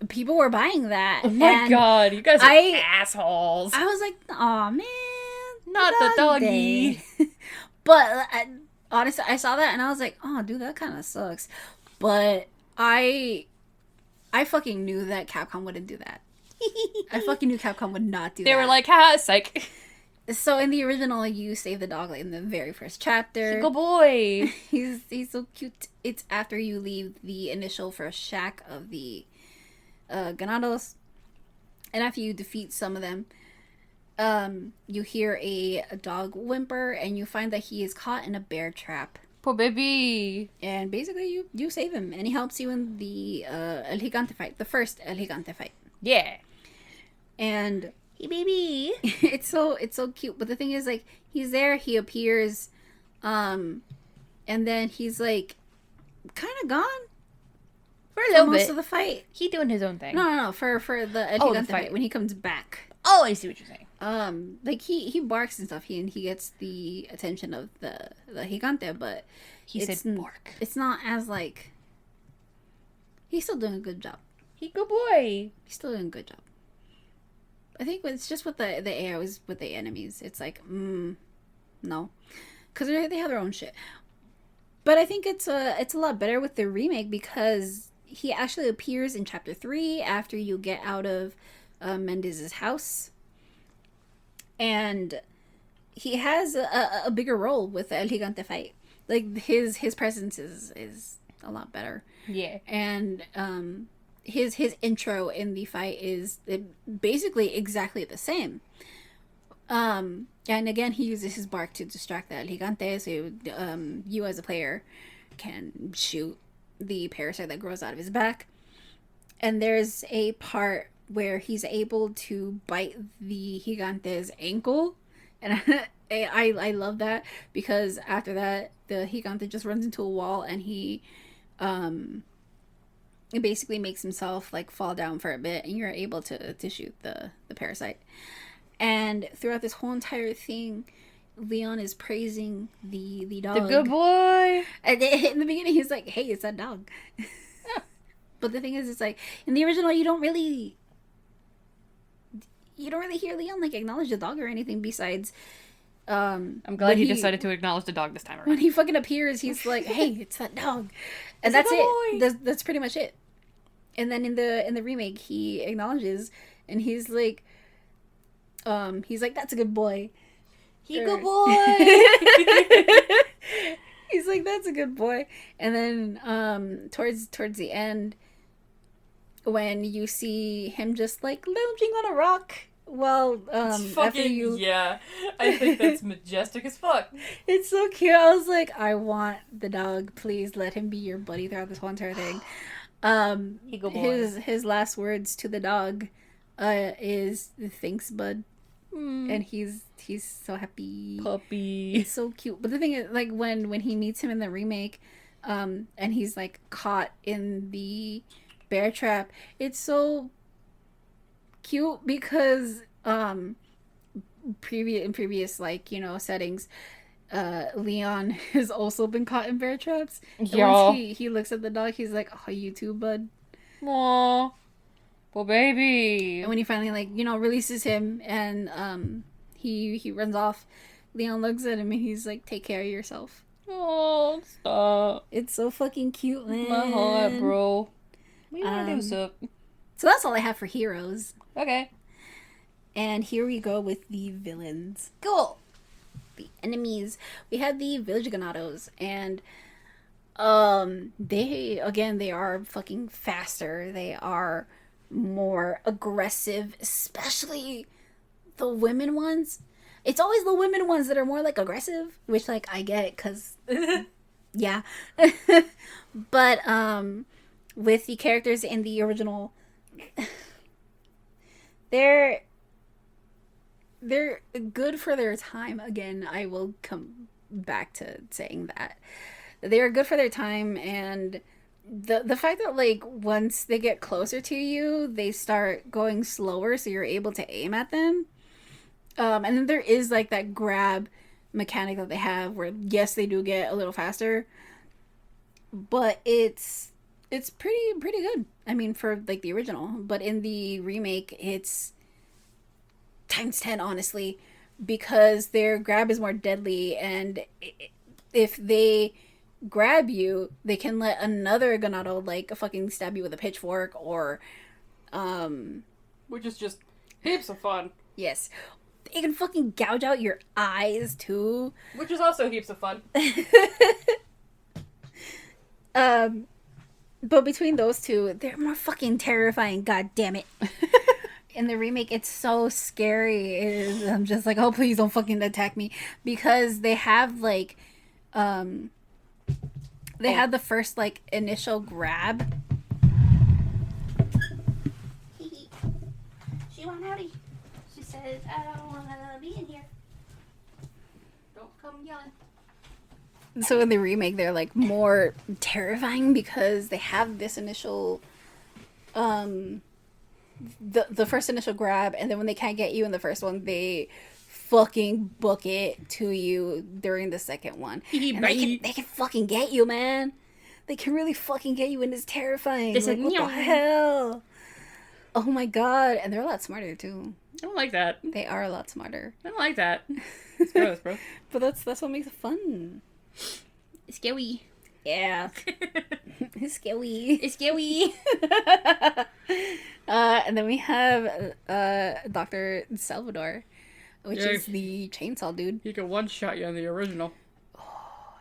people were buying that. Oh my god, you guys are assholes. I was like, aw, man. Not the doggy. But honestly, I saw that and I was like, oh, dude, that kind of sucks. But I fucking knew that Capcom wouldn't do that. I fucking knew Capcom would not do that. They were like, haha, psych. So in the original, you save the dog like in the very first chapter. Good boy. He's so cute. It's after you leave the initial first shack of the Ganados. And after you defeat some of them, you hear a dog whimper and you find that he is caught in a bear trap. Poor baby. And basically you save him and he helps you in the El Gigante fight. The first El Gigante fight. Yeah. And hey baby. it's so cute. But the thing is, like, he's there, he appears, and then he's like kind of gone for a little bit. Most of the fight. He doing his own thing. No, for the El Gigante fight when he comes back. Oh, I see what you're saying. Like he barks and stuff. He gets the attention of the Gigante, but he said bark. It's not as like. He's still doing a good job. He good boy. He's still doing a good job. I think it's just with the AI was with the enemies. It's like, no, because they have their own shit. But I think it's a lot better with the remake because he actually appears in chapter 3 after you get out of Mendez's house, and he has a bigger role with the El Gigante fight. Like his presence is a lot better. Yeah, and his intro in the fight is basically exactly the same. And again, he uses his bark to distract the El Gigante, so you as a player can shoot the parasite that grows out of his back. And there's a part where he's able to bite the Gigante's ankle, and I love that because after that, the Gigante just runs into a wall and he it basically makes himself like fall down for a bit, and you're able to shoot the parasite. And throughout this whole entire thing, Leon is praising the dog. The good boy. And in the beginning, he's like, "Hey, it's that dog." But the thing is, it's like in the original, you don't really hear Leon like acknowledge the dog or anything besides. I'm glad he decided to acknowledge the dog this time around. When he fucking appears, he's like, "Hey, it's that dog," and that's it. That's pretty much it. And then in the remake, he acknowledges, and he's like, "That's a good boy." Good boy. He's like, "That's a good boy." And then towards the end, when you see him just like lounging on a rock. Well, after you... Yeah, I think that's majestic as fuck. It's so cute. I was like, I want the dog. Please let him be your buddy throughout this whole entire thing. His last words to the dog is, "Thanks, bud." And he's so happy. Puppy. It's so cute. But the thing is, like, when he meets him in the remake, And he's like caught in the bear trap. It's so cute because previous like, you know, settings, Leon has also been caught in bear traps. And once he looks at the dog, he's like, "Oh, you too, bud." Aww. Well, baby. And when he finally, like, you know, releases him and he runs off, Leon looks at him and he's like, "Take care of yourself." Oh, stop. It's so fucking cute, man. My heart, bro. We wanna do so. So that's all I have for heroes. Okay. And here we go with the villains. Cool. The enemies. We had the village ganados, and they are fucking faster. They are more aggressive, especially the women ones. It's always the women ones that are more like aggressive, which like I get because yeah. But with the characters in the original, they're good for their time. Again, I will come back to saying that they are good for their time, and the fact that like once they get closer to you, they start going slower, so you're able to aim at them. And then there is like that grab mechanic that they have, where yes, they do get a little faster, but it's pretty good. I mean, for like the original, but in the remake, it's times 10, honestly, because their grab is more deadly, and if they grab you, they can let another ganado like fucking stab you with a pitchfork, or which is just heaps of fun. yes, they can fucking gouge out your eyes too, which is also heaps of fun. But between those two, they're more fucking terrifying. God damn it. In the remake, it's so scary. I'm just like, oh, please don't fucking attack me, because they have like had the first like initial grab. She went outie. She says, "I don't want to be in here. Don't come yelling." So in the remake, they're like more terrifying because they have this initial the first initial grab, and then when they can't get you in the first one, they fucking book it to you during the second one. And they can fucking get you, man. They can really fucking get you, and it's terrifying. Like, what the hell? Oh my god. And they're a lot smarter too. I don't like that. They are a lot smarter. I don't like that. It's gross, bro. But that's what makes it fun. It's scary. Yeah. It's scary. It's scary. And then we have Dr. Salvador, which is the chainsaw dude. He can one-shot you in the original.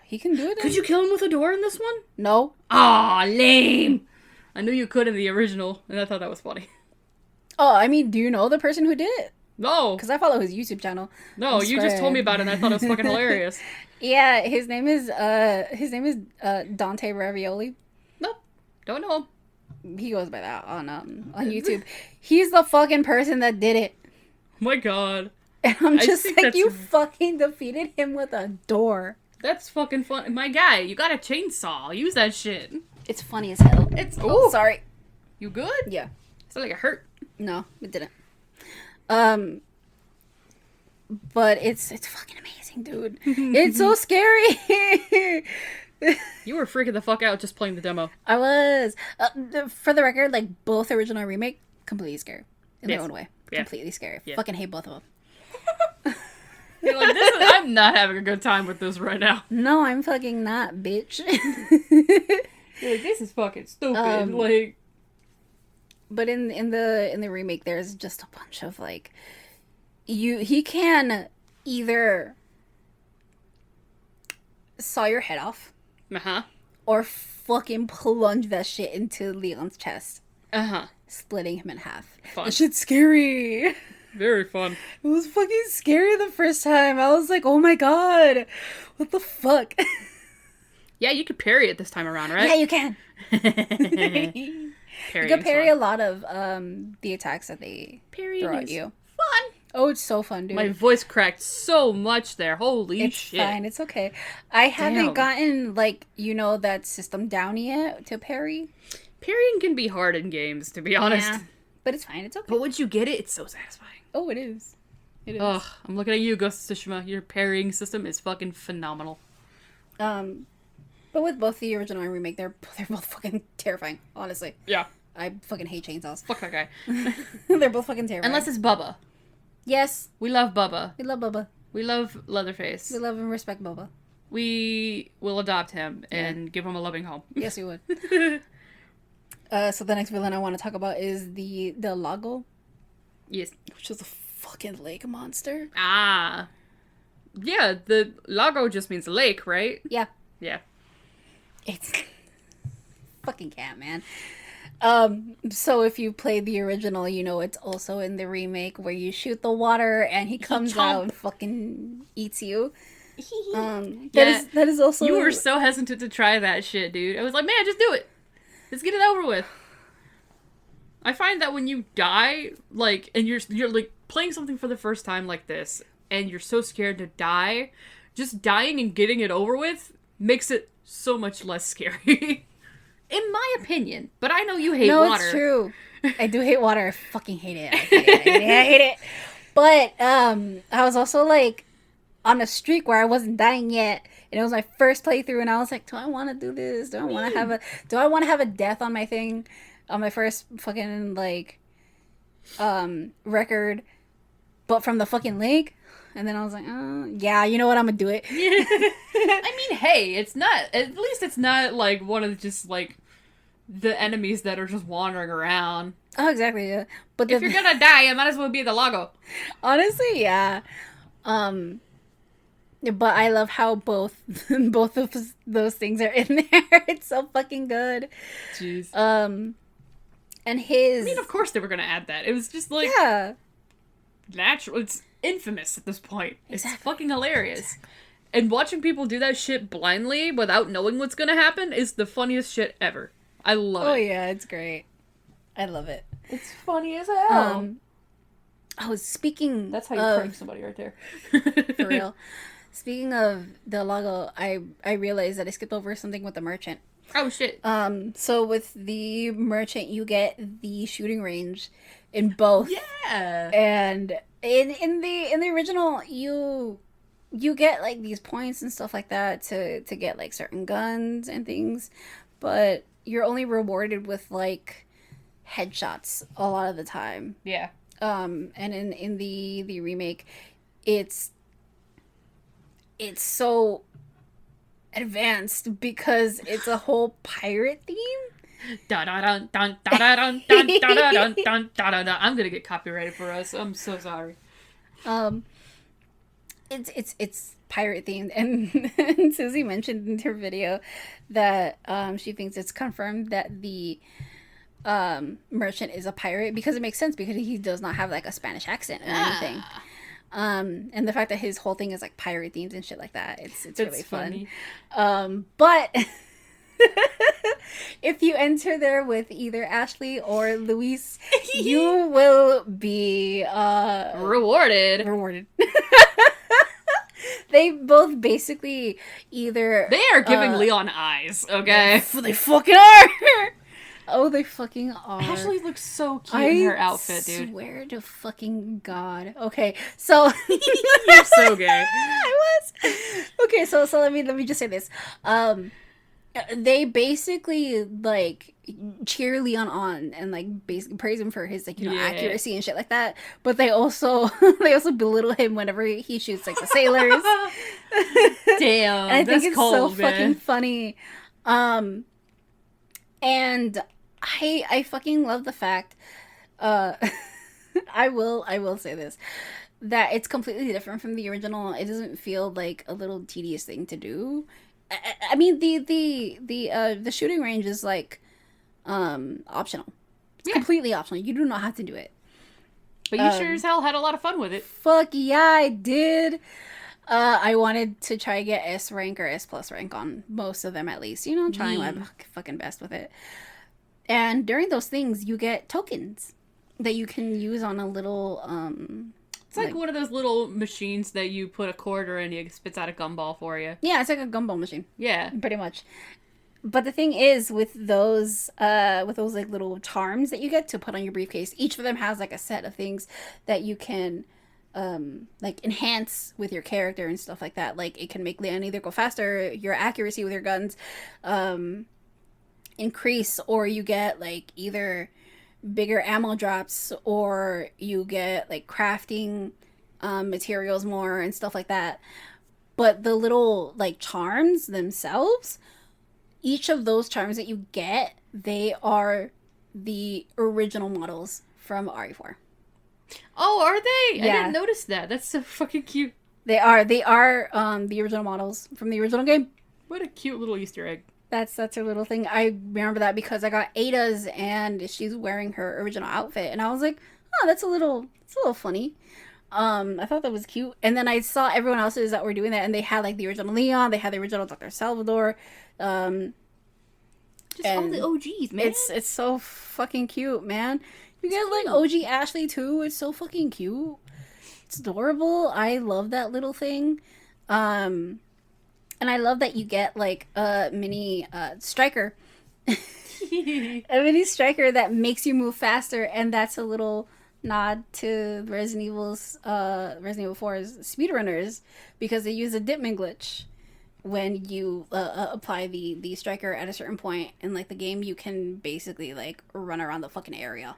He can do it. Could you kill him with a door in this one? No. Aw, lame. I knew you could in the original, and I thought that was funny. Oh, I mean, do you know the person who did it? No. Because I follow his YouTube channel. No, you just told me about it, and I thought it was fucking hilarious. Yeah, his name is Dante Ravioli. Nope. Don't know him. He goes by that on YouTube. He's the fucking person that did it. Oh my god. And I'm just like, you fucking defeated him with a door. That's fucking fun. My guy, you got a chainsaw. Use that shit. It's funny as hell. Oh, sorry. You good? Yeah. Sounds like it hurt. No, it didn't. But it's fucking amazing, dude. It's so scary. You were freaking the fuck out just playing the demo. I was. For the record, like, both original and remake, completely scary. In their own way. Yeah. Completely scary. Yeah. Fucking hate both of them. You're like, I'm not having a good time with this right now. No, I'm fucking not, bitch. You're like, this is fucking stupid. Like, but in the remake, there's just a bunch of like, he can either saw your head off, or fucking plunge that shit into Leon's chest, splitting him in half. Fun. That shit's scary. Very fun. It was fucking scary the first time. I was like, oh my god, what the fuck? Yeah, you could parry it this time around, right? Yeah, you can. You can parry a lot of the attacks that they throw at you. Fun. Oh, it's so fun, dude. My voice cracked so much there. Holy shit. It's fine. It's okay. I haven't Damn. gotten, like, that system down yet to parry. Parrying can be hard in games, to be honest. Yeah, but it's fine. It's okay. But once you get it, it's so satisfying. Oh, it is. It is. Ugh, I'm looking at you, Ghost of Tsushima. Your parrying system is fucking phenomenal. But with both the original and remake, they're both fucking terrifying, honestly. Yeah. I fucking hate chainsaws. Fuck that guy. They're both fucking terrifying. Unless it's Bubba. Yes. We love Bubba. We love Bubba. We love Leatherface. We love and respect Bubba. We will adopt him and give him a loving home. Yes, we would. So the next villain I want to talk about is the Lago. Yes. Which is a fucking lake monster. Ah. Yeah, the Lago just means lake, right? Yeah. Yeah. It's fucking cat, man. So if you play the original, it's also in the remake where you shoot the water and he comes out and fucking eats you. That is also... You were so hesitant to try that shit, dude. I was like, man, just do it. Let's get it over with. I find that when you die, like, and you're like playing something for the first time like this, and you're so scared to die, just dying and getting it over with makes it so much less scary. In my opinion. But I know you hate water. No, it's true. I do hate water. I fucking hate it. I hate it. But I was also like on a streak where I wasn't dying yet, and it was my first playthrough, and I was like, do I want to do this? Do I want to have a death on my thing, on my first fucking like record, but from the fucking lake? And then I was like, yeah, you know what? I'm gonna do it. I mean, hey, at least it's not like one of just like the enemies that are just wandering around. Oh, exactly. Yeah. But if you're gonna die, it might as well be the Lago. Honestly, yeah. But I love how both of those things are in there. It's so fucking good. Jeez. And his... I mean, of course they were gonna add that. It was just like... Yeah. Natural. It's infamous at this point. Exactly. It's fucking hilarious. Exactly. And watching people do that shit blindly without knowing what's gonna happen is the funniest shit ever. I love it. Oh yeah, it's great. I love it. It's funny as hell. Speaking That's how you prank somebody right there. For real. Speaking of the Lago, I realized that I skipped over something with the merchant. Oh shit. So with the merchant, you get the shooting range in both. Yeah. And in the original, you get like these points and stuff like that to get like certain guns and things, but you're only rewarded with like headshots a lot of the time. Yeah. And in the remake, it's so advanced because it's a whole pirate theme. Dun dun dun dun dun dun dun dun dun dun. I'm gonna get copyrighted for us. I'm so sorry. It's pirate themed, and Susie mentioned in her video that she thinks it's confirmed that the merchant is a pirate because it makes sense because he does not have like a Spanish accent or anything. And the fact that his whole thing is like pirate themes and shit like that, it's really fun. But if you enter there with either Ashley or Luis, you will be rewarded. They both basically either... They are giving Leon eyes, okay? They fucking are! Oh, they fucking are. Ashley looks so cute in her outfit, dude. I swear to fucking God. Okay, so... You're so gay. I was. Okay, so let me just say this. They basically, like, cheer Leon on and, like, basically praise him for his, like, accuracy and shit like that. But they also belittle him whenever he shoots, like, the sailors. Damn, and I think it's cold, so man. fucking funny. And I fucking love the fact, I will say this, that it's completely different from the original. It doesn't feel like a little tedious thing to do. I mean, the shooting range is like optional. It's completely optional. You do not have to do it. But you sure as hell had a lot of fun with it. Fuck yeah, I did. I wanted to try to get S rank or S plus rank on most of them at least. You know, trying my fucking best with it. And during those things, you get tokens that you can use on a little It's like one of those little machines that you put a quarter in, it spits out a gumball for you. Yeah, it's like a gumball machine. Yeah. Pretty much. But the thing is, with those like little charms that you get to put on your briefcase, each of them has like a set of things that you can like enhance with your character and stuff like that. Like it can make Leon either go faster, your accuracy with your guns increase, or you get like either bigger ammo drops, or you get like crafting materials more and stuff like that. But the little like charms themselves, each of those charms that you get, they are the original models from RE4. Oh, are they? Yeah. I didn't notice that. That's so fucking cute. They are the original models from the original game. What a cute little Easter egg. That's a little thing. I remember that because I got Ada's and she's wearing her original outfit, and I was like, oh, it's a little funny. I thought that was cute. And then I saw everyone else's that were doing that, and they had like the original Leon, they had the original Dr. Salvador. Just all the OGs, man. It's so fucking cute, man. You get like OG Ashley too. It's so fucking cute. It's adorable. I love that little thing. And I love that you get like a mini striker. A mini striker that makes you move faster, and that's a little nod to Resident Evil 4's speedrunners, because they use a Dipman glitch. When you apply the striker at a certain point in like the game, you can basically like run around the fucking area.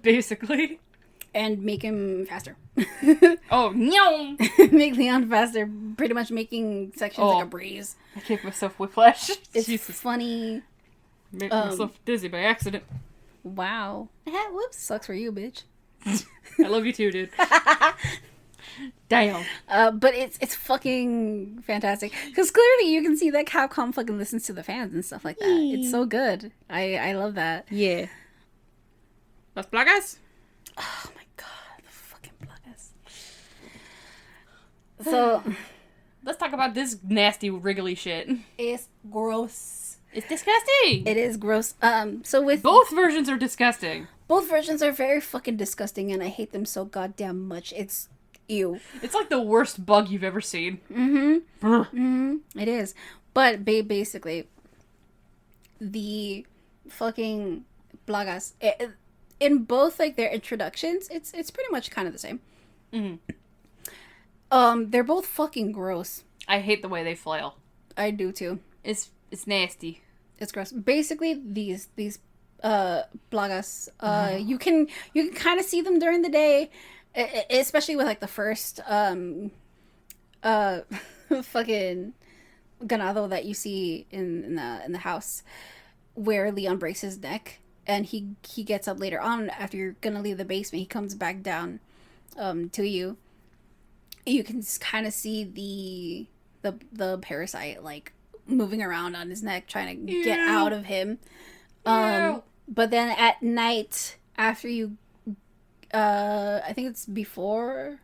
Basically. And make him faster. Oh, no! Make Leon faster, pretty much making sections like a breeze. I gave myself whiplash. It's Jesus. funny. Make myself dizzy by accident. Wow. Whoops. Sucks for you, bitch. I love you too, dude. Damn. But it's fucking fantastic. Because clearly you can see that Capcom fucking listens to the fans and stuff like that. It's so good. I love that. Yeah. Las plagas? Oh my god, the fucking plagas. So, let's talk about this nasty, wriggly shit. It's gross. It's disgusting. It is gross. So with both versions are disgusting. Both versions are very fucking disgusting, and I hate them so goddamn much. It's ew. It's like the worst bug you've ever seen. It is. But basically, the fucking plagas, in both like their introductions, it's pretty much kind of the same. They're both fucking gross. I hate the way they flail. I do too. It's nasty. It's gross. Basically, these plagas, you can kind of see them during the day, especially with like the first fucking ganado that you see in the house, where Leon breaks his neck. And he gets up later on after you're gonna leave the basement. He comes back down to you. You can kind of see the parasite like moving around on his neck, trying to get out of him. But then at night, after you, I think it's before.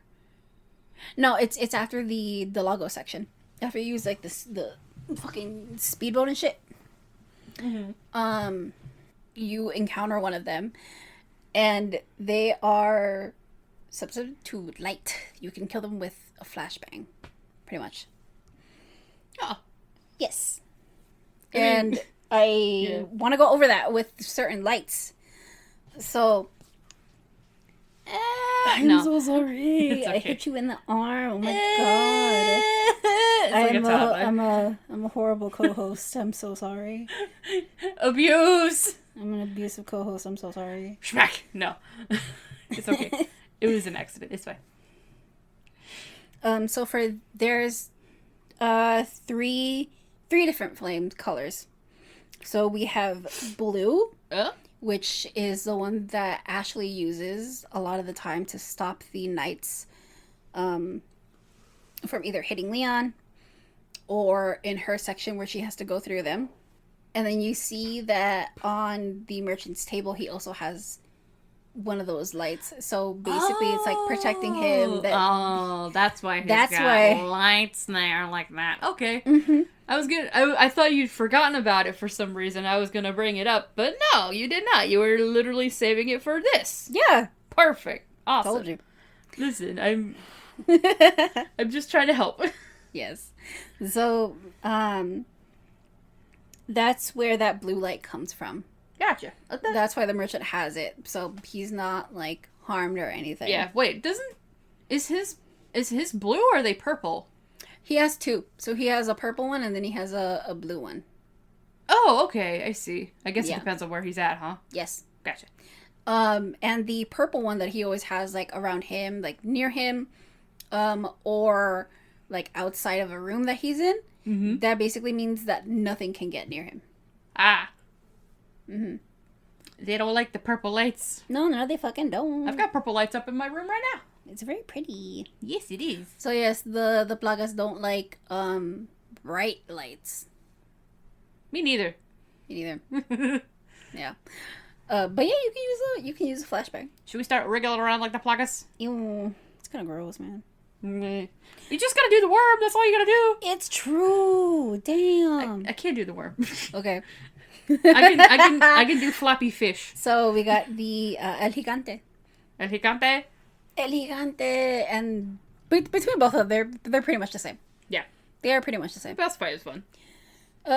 No, it's after the Lago section. After you use like the fucking speedboat and shit. You encounter one of them, and they are subject to light. You can kill them with a flashbang, pretty much. Oh. Yes. And I want to go over that with certain lights. So, I'm so sorry. It's okay. I hit you in the arm. Oh my god. I'm a horrible co-host. I'm so sorry. Abuse. I'm an abusive co-host. I'm so sorry. Schmack. No. It's okay. It was an accident. It's fine. So there's three different flame colors. So we have blue, which is the one that Ashley uses a lot of the time to stop the knights from either hitting Leon or in her section where she has to go through them. And then you see that on the merchant's table, he also has one of those lights. So basically, it's like protecting him. That's why he's got lights there like that. Okay. I thought you'd forgotten about it for some reason. I was gonna bring it up, but no, you did not. You were literally saving it for this. Yeah. Perfect. Awesome. Told you. Listen, I'm just trying to help. Yes. So, that's where that blue light comes from. Gotcha. That's why the merchant has it. So he's not like harmed or anything. Yeah. Wait. Is his blue or are they purple? He has two. So he has a purple one and then he has a blue one. Oh, okay. I see. I guess Yeah. it depends on where he's at, huh? Yes. Gotcha. And the purple one that he always has like around him, like near him, or like outside of a room that he's in, that basically means that nothing can get near him. Ah. Mm-hmm. They don't like the purple lights. No, they fucking don't. I've got purple lights up in my room right now. It's very pretty. Yes, it is. So yes, the plagas don't like bright lights. Me neither. Me neither. Yeah. But yeah, you can use a flashbang. Should we start wriggling around like the plagas? Ew, it's kind of gross, man. You just gotta do the worm. That's all you gotta do. It's true. Damn. I can't do the worm. Okay. I can do floppy fish. So we got the El Gigante. El gigante. El Gigante, and between both of them, they're pretty much the same. Yeah. They are pretty much the The same. boss fight is fun.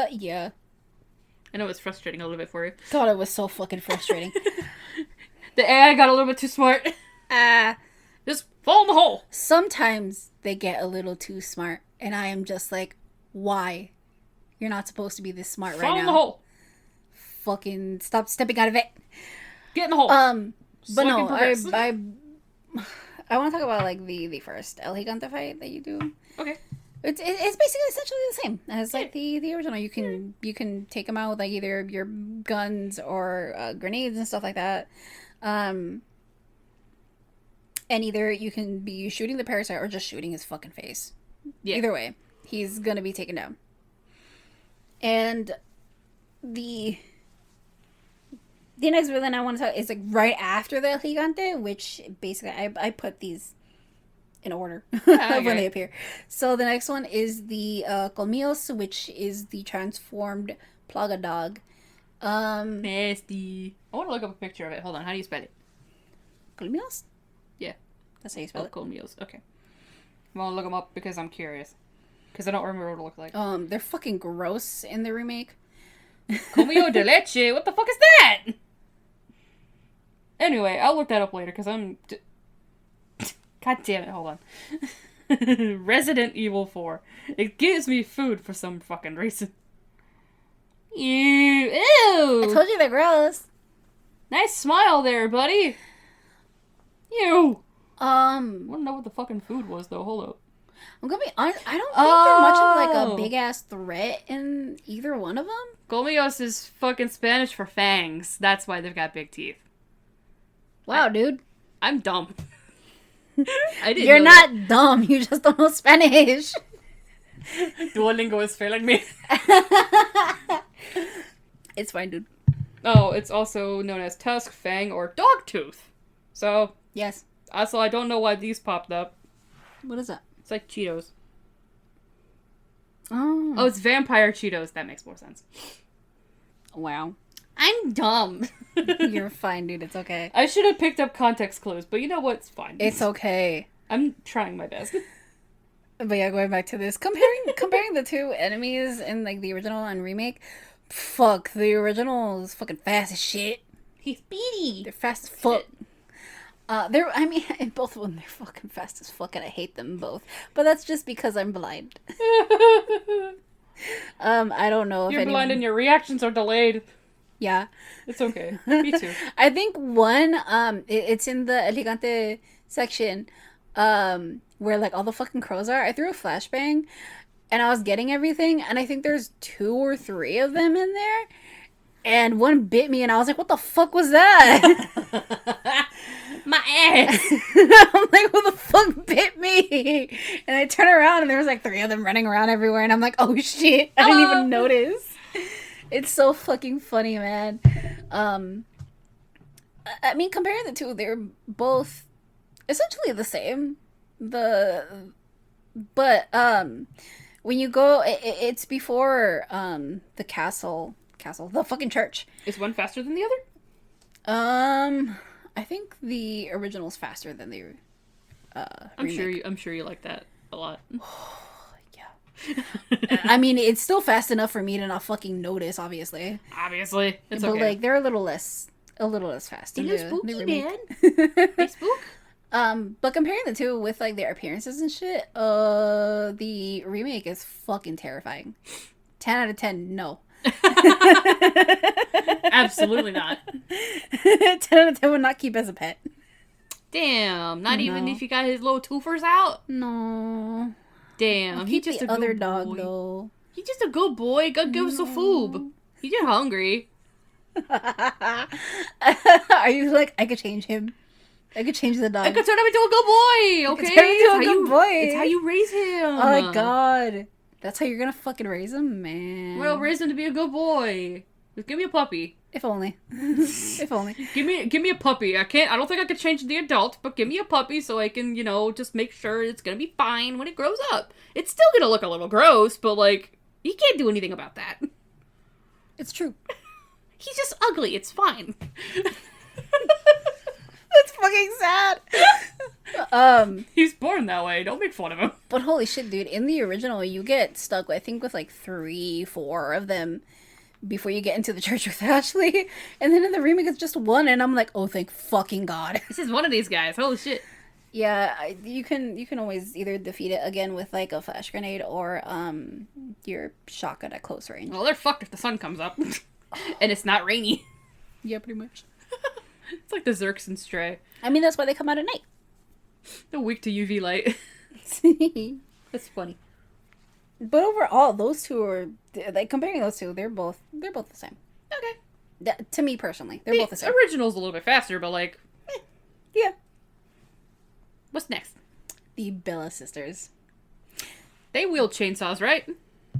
Yeah. I know it's frustrating a little bit for you. God, it was so fucking frustrating. The AI got a little bit too smart. Just fall in the hole. Sometimes they get a little too smart, and I am just like, why? You're not supposed to be this smart right now. Fall in the hole. Fucking stop stepping out of it. Get in the hole. But no, progress. I want to talk about like the first El Gigante fight that you do. Okay. It's basically essentially the same as like the original. You can take them out with like either your guns or grenades and stuff like that. And either you can be shooting the parasite or just shooting his fucking face. Yeah. Either way, he's gonna be taken down. And the next villain I want to talk is like right after the El Gigante, which basically I put these in order when they appear. So the next one is the Colmillos, which is the transformed Plaga dog. Nasty. I want to look up a picture of it. Hold on. How do you spell it? Colmillos? Yeah. That's how you spell it. Cool meals. Okay. I'm gonna look them up because I'm curious. Because I don't remember what it looked like. They're fucking gross in the remake. Comio de leche? What the fuck is that? Anyway, I'll look that up later because I'm... God damn it, hold on. Resident Evil 4. It gives me food for some fucking reason. Ew. I told you they're gross. Nice smile there, buddy. Ew. I wanna know what the fucking food was though, hold up. I'm gonna be honest, I don't think they're much of like a big ass threat in either one of them. Colmillos is fucking Spanish for fangs. That's why they've got big teeth. Wow, dude. I'm dumb. I didn't You're know not that. dumb, you just don't know Spanish. Duolingo is failing me. It's fine, dude. Oh, it's also known as tusk, fang, or dog tooth. So, yes. Also, I don't know why these popped up. What is that? It's like Cheetos. Oh, it's vampire Cheetos. That makes more sense. Wow. I'm dumb. You're fine, dude. It's okay. I should have picked up context clues, but you know what? It's fine. It's okay. I'm trying my best. But yeah, going back to this, comparing the two enemies in like the original and remake, fuck, the original is fucking fast as shit. He's speedy. They're fast as fuck. I mean, in both of them, they're fucking fast as fuck, and I hate them both. But that's just because I'm blind. I don't know if you're blind and your reactions are delayed. Yeah. It's okay. Me too. I think one, it's in the El Gigante section, where like all the fucking crows are. I threw a flashbang, and I was getting everything, and I think there's 2 or 3 of them in there, and one bit me, and I was like, what the fuck was that? My ass! I'm like, who the fuck bit me? And I turn around, and there was like 3 of them running around everywhere, and I'm like, oh shit, I didn't even notice. It's so fucking funny, man. I mean, comparing the two, they're both essentially the same. But when you go, it's before the castle, the fucking church. Is one faster than the other? I think the original's faster than the remake. I'm sure you like that a lot. Yeah. I mean, it's still fast enough for me to not fucking notice, obviously. Obviously, it's But okay. like, they're a little less fast. They in look the spooky, remake. man. They spook. But comparing the two with like their appearances and shit, the remake is fucking terrifying. 10 out of 10, no. Absolutely not. 10 out of 10 would not keep as a pet. Damn, not even No. if you got his little twofers out. No. Damn, I'll he's keep just the a good other boy. dog though. He's just a good boy. Go give us some food. He's just hungry. Are you like, I could change him? I could change the dog. I could turn him into a good boy. Okay, turn him into a It's how good boy. It's how you raise him. Oh my god. That's how you're gonna fucking raise him, man. Well, raise him to be a good boy. Just give me a puppy. If only. If only. Give me a puppy. I don't think I could change the adult, but give me a puppy so I can, just make sure it's gonna be fine when it grows up. It's still gonna look a little gross, but like, you can't do anything about that. It's true. He's just ugly. It's fine. That's fucking sad. He's born that way. Don't make fun of him. But holy shit, dude, in the original you get stuck, I think, with like 3, 4 of them before you get into the church with Ashley. And then in the remake it's just one, and I'm like, oh, thank fucking god. This is one of these guys. Holy shit. Yeah, you can always either defeat it again with like a flash grenade or your shotgun at close range. Well, they're fucked if the sun comes up. And it's not rainy. Yeah, pretty much. It's like the Zerks and Stray. I mean, that's why they come out at night. They're weak to UV light. That's funny. But overall, those two are like, comparing those two, they're both the same. Okay. To me personally, they're both the same. Original's a little bit faster, but like, Yeah. What's next? The Bella sisters. They wield chainsaws, right?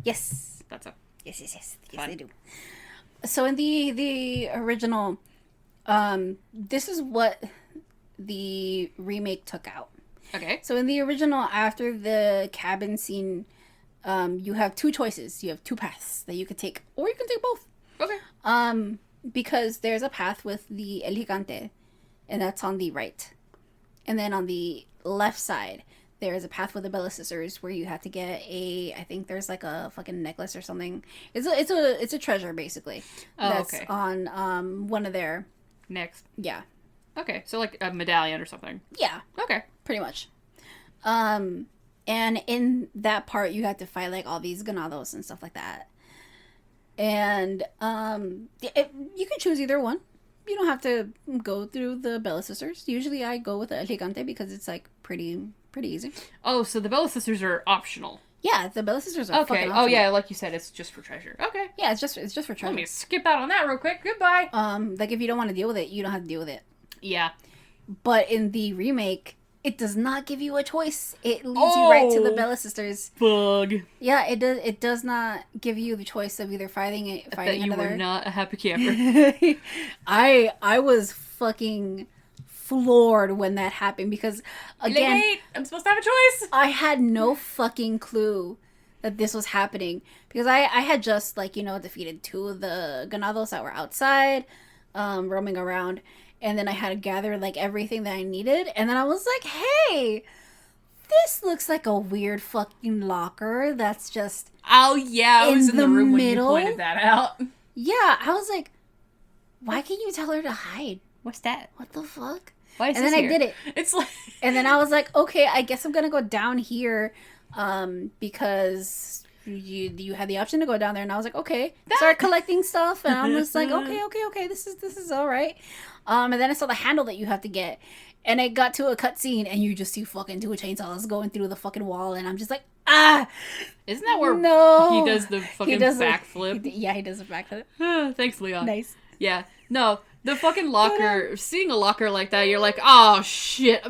Yes. That's a Yes, Fun. they do. So in the original, this is what the remake took out. okay. So in the original, after the cabin scene, you have 2 choices. You have 2 paths that you could take, or you can take both. Okay. Because there's a path with the El Gigante, and that's on the right. And then on the left side, there's a path with the Bella sisters where you have to get I think there's like a fucking necklace or something. It's a treasure basically. Oh, That's okay. on one of their, Next. yeah. Okay, so like a medallion or something. Yeah, Okay. pretty much. And in that part you have to fight like all these ganados and stuff like that. And you can choose either one. You don't have to go through the Bella sisters. Usually I go with the El Gigante because it's like pretty easy. Oh, so the Bella sisters are optional. Yeah, the Bella sisters are Okay. fucking Oh awesome. yeah, like you said, it's just for treasure. Okay. Yeah, it's just for Let treasure. me skip out on that real quick. Goodbye. Like if you don't want to deal with it, you don't have to deal with it. Yeah. But in the remake, it does not give you a choice. It leads you right to the Oh. Bella sisters. Bug. Yeah, it does. It does not give you the choice of either fighting That you another. were not a happy camper. I was fucking floored when that happened because again, Like, wait, I'm supposed to have a choice. I had no fucking clue that this was happening because I had just like, defeated 2 of the ganados that were outside, roaming around, and then I had to gather like everything that I needed, and then I was like, hey, this looks like a weird fucking locker that's just, Oh yeah, I was In in the the room middle? when you pointed that out. yeah, I was like, why can't you tell her to hide? What's that? What the fuck? Why is And this then I here? did it. It's like And then I was like, okay, I guess I'm gonna go down here, because you had the option to go down there, and I was like, okay, start collecting stuff, and I'm just like, okay, this is all right. And then I saw the handle that you have to get, and it got to a cutscene, and you just see fucking 2 chainsaws going through the fucking wall, and I'm just like, isn't that where no. he does the fucking backflip? Yeah, he does a backflip. Thanks, Leon. Nice. Yeah. No, the fucking locker, seeing a locker like that, you're like, oh shit,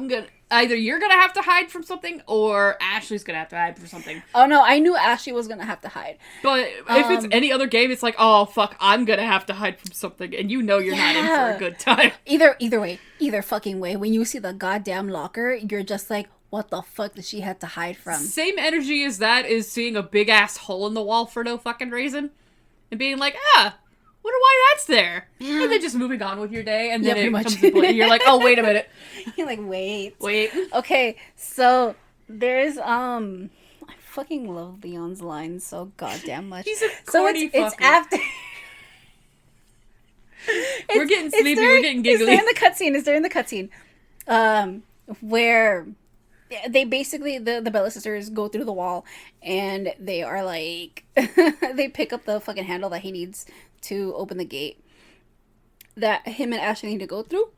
either you're gonna have to hide from something, or Ashley's gonna have to hide from something. Oh no, I knew Ashley was gonna have to hide. But if it's any other game, it's like, oh fuck, I'm gonna have to hide from something, and you're not in for Yeah. a good time. Either fucking way, when you see the goddamn locker, you're just like, what the fuck does she have to hide from? Same energy as that is seeing a big ass hole in the wall for no fucking reason, and being like, Wonder why that's there. Yeah. And then just moving on with your day, and then Yeah, it pretty comes much. to play. You're like, oh, wait a minute. You're like, wait. Wait. Okay, so there's I fucking love Leon's lines so goddamn much. He's a so corny it's fucker. after We're getting sleepy, we're getting giggly. It's during the cutscene. Where they basically the Bella sisters go through the wall and they are like they pick up the fucking handle that he needs to open the gate that him and Ashley need to go through.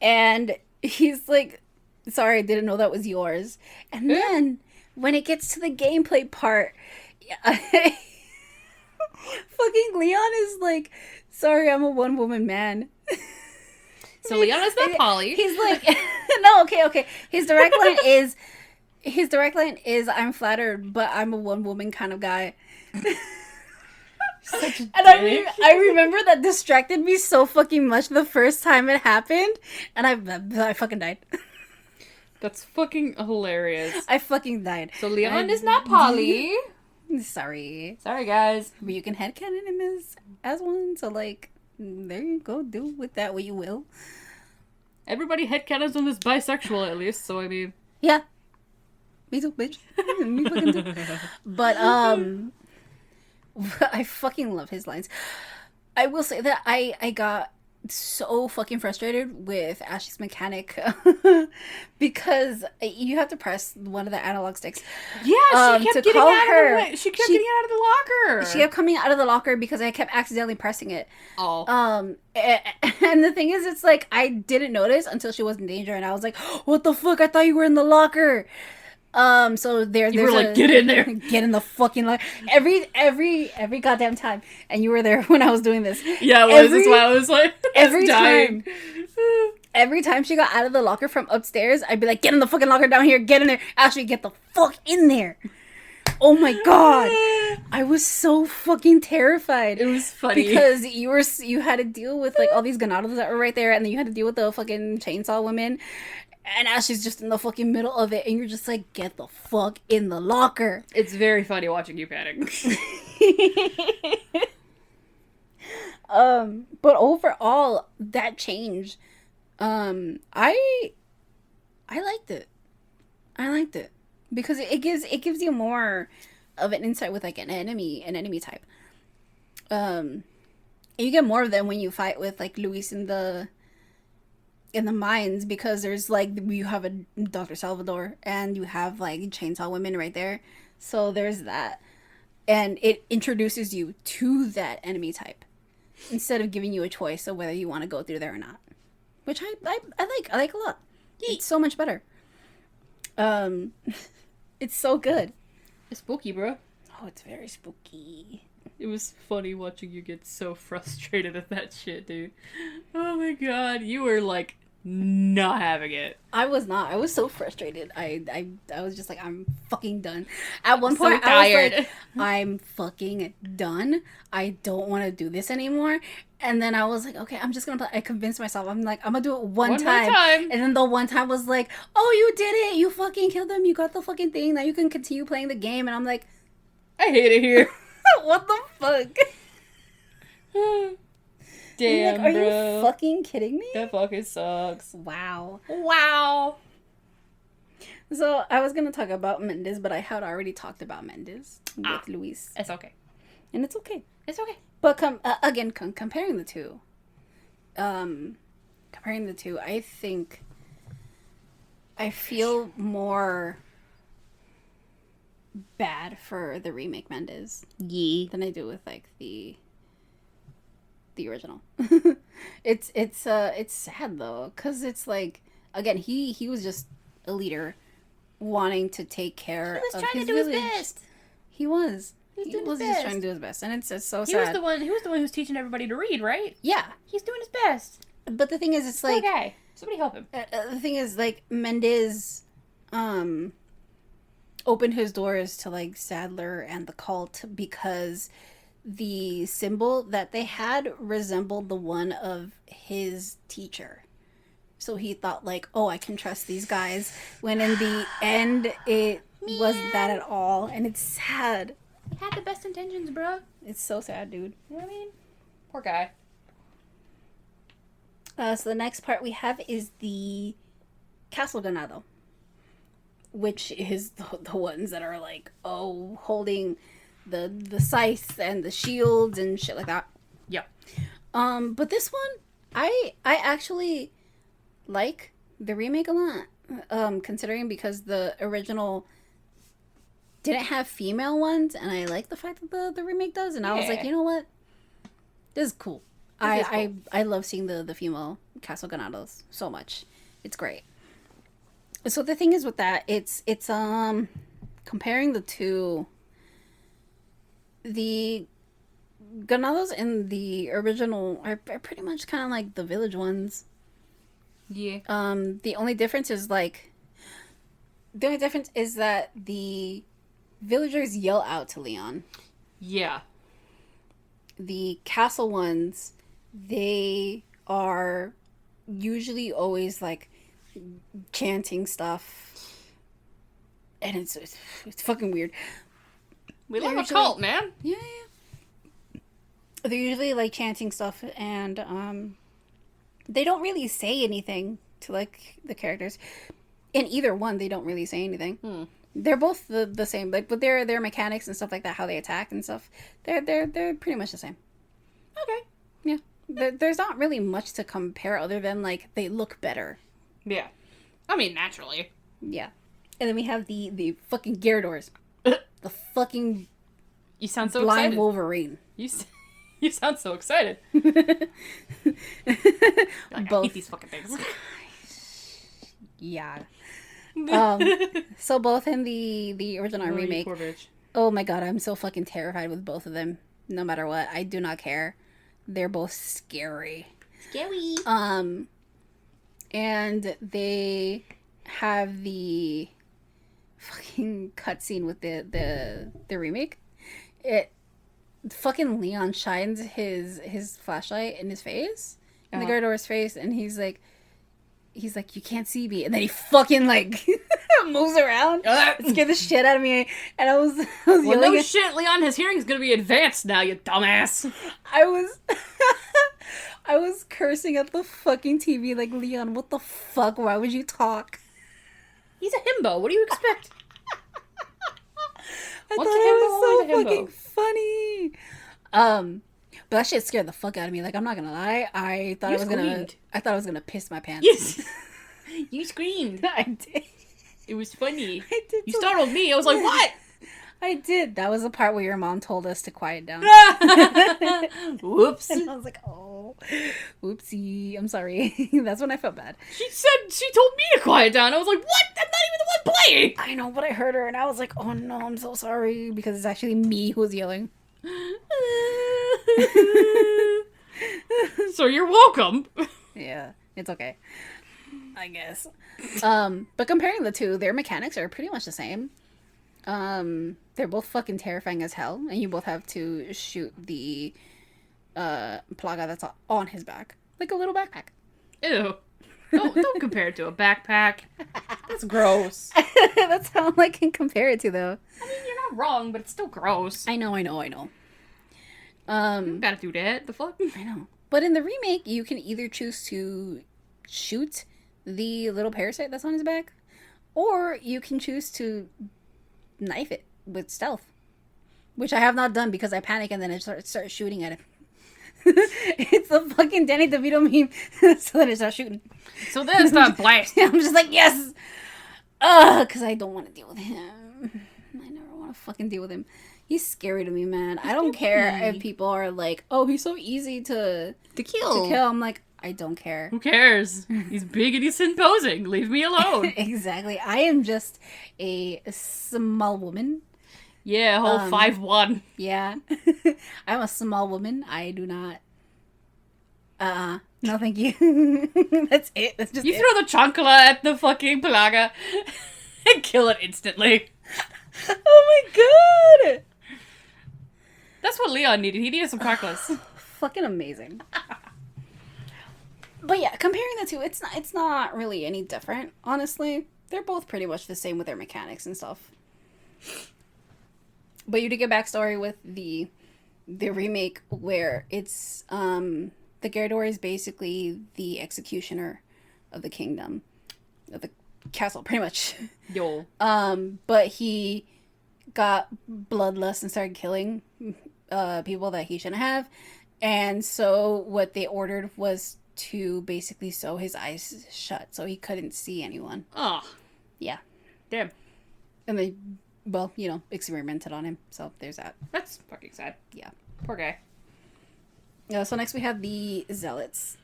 And he's like, sorry, I didn't know that was yours. And then when it gets to the gameplay part, fucking Leon is like, sorry, I'm a one-woman man. So Leon's not Polly. He's like, no, okay. His direct line is, I'm flattered, but I'm a one-woman kind of guy. Such a And dick. I remember that distracted me so fucking much the first time it happened, and I fucking died. That's fucking hilarious. I fucking died. So Leon is not Polly. Sorry. Sorry, guys. But you can headcanon him as one, so like, there you go, do with that what you will. Everybody headcanons him as bisexual, at least, so I mean... Yeah. Me too, bitch. Me fucking too. But, I fucking love his lines. I will say that I got so fucking frustrated with Ashley's mechanic because you have to press one of the analog sticks. Yeah, she kept to getting call out her. of the way. She kept getting out of the locker. She kept coming out of the locker because I kept accidentally pressing it. Oh. And the thing is, it's like I didn't notice until she was in danger, and I was like, "What the fuck? I thought you were in the locker." So there's You were like, get in there. Get in the fucking locker. Every goddamn time. And you were there when I was doing this. Yeah, it was. That's why I was like, every dying. time. Every time she got out of the locker from upstairs, I'd be like, get in the fucking locker down here. Get in there. Ashley, get the fuck in there. Oh my god. I was so fucking terrified. It was funny. Because you had to deal with like all these ganados that were right there, and then you had to deal with the fucking chainsaw women. And Ashley's just in the fucking middle of it, and you're just like, get the fuck in the locker. It's very funny watching you panic. But overall, that change, I liked it. I liked it because it gives you more of an insight with like an enemy type. And you get more of them when you fight with like Luis in the mines, because there's like, you have a Dr. Salvador and you have like chainsaw women right there, so there's that, and it introduces you to that enemy type instead of giving you a choice of whether you want to go through there or not, which I like a lot. It's so much better. It's so good. It's spooky, bro. Oh, it's very spooky. It was funny watching you get so frustrated at that shit, dude. Oh my god, you were like not having it. I was not. I was so frustrated. I was just like, I'm fucking done. At one So point, tired. I was like, I'm fucking done. I don't want to do this anymore. And then I was like, okay, I'm just gonna play. I convinced myself. I'm like, I'm gonna do it one One more time. time. And then the one time was like, oh, you did it. You fucking killed them. You got the fucking thing. Now you can continue playing the game. And I'm like, I hate it here. what the fuck? Damn, like, are bro. you fucking kidding me? That fucking sucks. Wow. Wow. So I was gonna talk about Mendes, but I had already talked about Mendes with Luis, It's okay. and it's okay. It's okay. But comparing the two, I think I feel more bad for the remake Mendes than I do with like the original. It's sad though, because it's like, again, he was just a leader wanting to take care of his village. He was just trying to do his best, and it's so sad. He was the one who's teaching everybody to read, right? Yeah, He's doing his best. but the thing is, it's Poor like, guy. Somebody help him. the thing is, like, Mendes opened his doors to like Sadler and the cult because the symbol that they had resembled the one of his teacher. So he thought like, oh, I can trust these guys, when in the end it wasn't that at all, and it's sad. He had the best intentions, bro. It's so sad, dude. You know what I mean? Poor guy. So the next part we have is the Castle Ganado, which is the ones that are like, holding the scythe and the shields and shit like that. Yep. But this one, I actually like the remake a lot, considering because the original didn't have female ones, and I like the fact that the remake does, and I was like, you know what? This is cool. I love seeing the female Castle Ganados so much. It's great. So the thing is with that, it's comparing the two, the Ganados in the original are pretty much kind of like the village ones. Yeah. The only difference is that the villagers yell out to Leon. Yeah. The castle ones, they are usually always like chanting stuff, and it's fucking weird. We love a cult, man. Yeah. They're usually like chanting stuff, and they don't really say anything to like the characters. In either one, they don't really say anything. They're both the same, like, but their mechanics and stuff like that, how they attack and stuff, they're pretty much the same. Okay. Yeah. There's not really much to compare other than like they look better. Yeah. I mean, naturally. Yeah. And then we have the fucking Gyarados. The fucking You sound so blind excited. Wolverine. You sound so excited. Like, I hate these fucking things. Yeah. So both in the original and remake. Poor bitch. Oh my god, I'm so fucking terrified with both of them. No matter what, I do not care. They're both scary. Scary. And they have the fucking cutscene with the remake. Fucking Leon shines his flashlight in his face, in the Gyarados' face, and he's like, you can't see me, and then he fucking like moves around. It scared the shit out of me, and I was well, yelling. No shit, Leon. His hearing's gonna be advanced now, you dumbass. I was cursing at the fucking TV, like, Leon, what the fuck? Why would you talk? He's a himbo. What do you expect? I thought it was so fucking funny. But that shit scared the fuck out of me. Like, I'm not gonna lie. I thought I was gonna piss my pants. Yes. You screamed. I did. It was funny. I did. You startled me. I was like, what? I did. That was the part where your mom told us to quiet down. Whoops. And I was like, oh, whoopsie. I'm sorry. That's when I felt bad. She told me to quiet down. I was like, what? I'm not even the one playing. I know, but I heard her and I was like, oh no, I'm so sorry. Because it's actually me who was yelling. So you're welcome. Yeah, it's okay. I guess. But comparing the two, their mechanics are pretty much the same. They're both fucking terrifying as hell, and you both have to shoot the plaga that's on his back, like a little backpack. Ew. Don't compare it to a backpack. That's gross. That's how I can compare it to, though. I mean, you're not wrong, but it's still gross. I know. You gotta do that. The fuck? I know. But in the remake, you can either choose to shoot the little parasite that's on his back, or you can choose to knife it with stealth, which I have not done because I panic and then I start shooting at it. It's the fucking Danny DeVito meme. So then I start shooting. So then it's not blast. I'm just like, yes! Because I don't want to deal with him. I never want to fucking deal with him. He's scary to me, man. I don't care if people are like, oh, he's so easy to kill. I'm like, I don't care. Who cares? He's big and he's imposing. Leave me alone. Exactly. I am just a small woman. Yeah, whole 5'1". Yeah. I'm a small woman. I do not. No, thank you. That's it. That's just You it. throw the chancla at the fucking plaga and kill it instantly. Oh my god! That's what Leon needed. He needed some chanclas. Fucking amazing. But yeah, comparing the two, it's not really any different, honestly. They're both pretty much the same with their mechanics and stuff. But you did get backstory with the the remake where it's the Gyarados is basically the executioner of the kingdom, of the castle, pretty much. Yo. But he got bloodlust and started killing people that he shouldn't have, and so what they ordered was to basically sew his eyes shut so he couldn't see anyone. Oh. Yeah. Damn. And they, well, you know, experimented on him. So there's that. That's fucking sad. Yeah. Poor guy. Yeah. So next we have the zealots,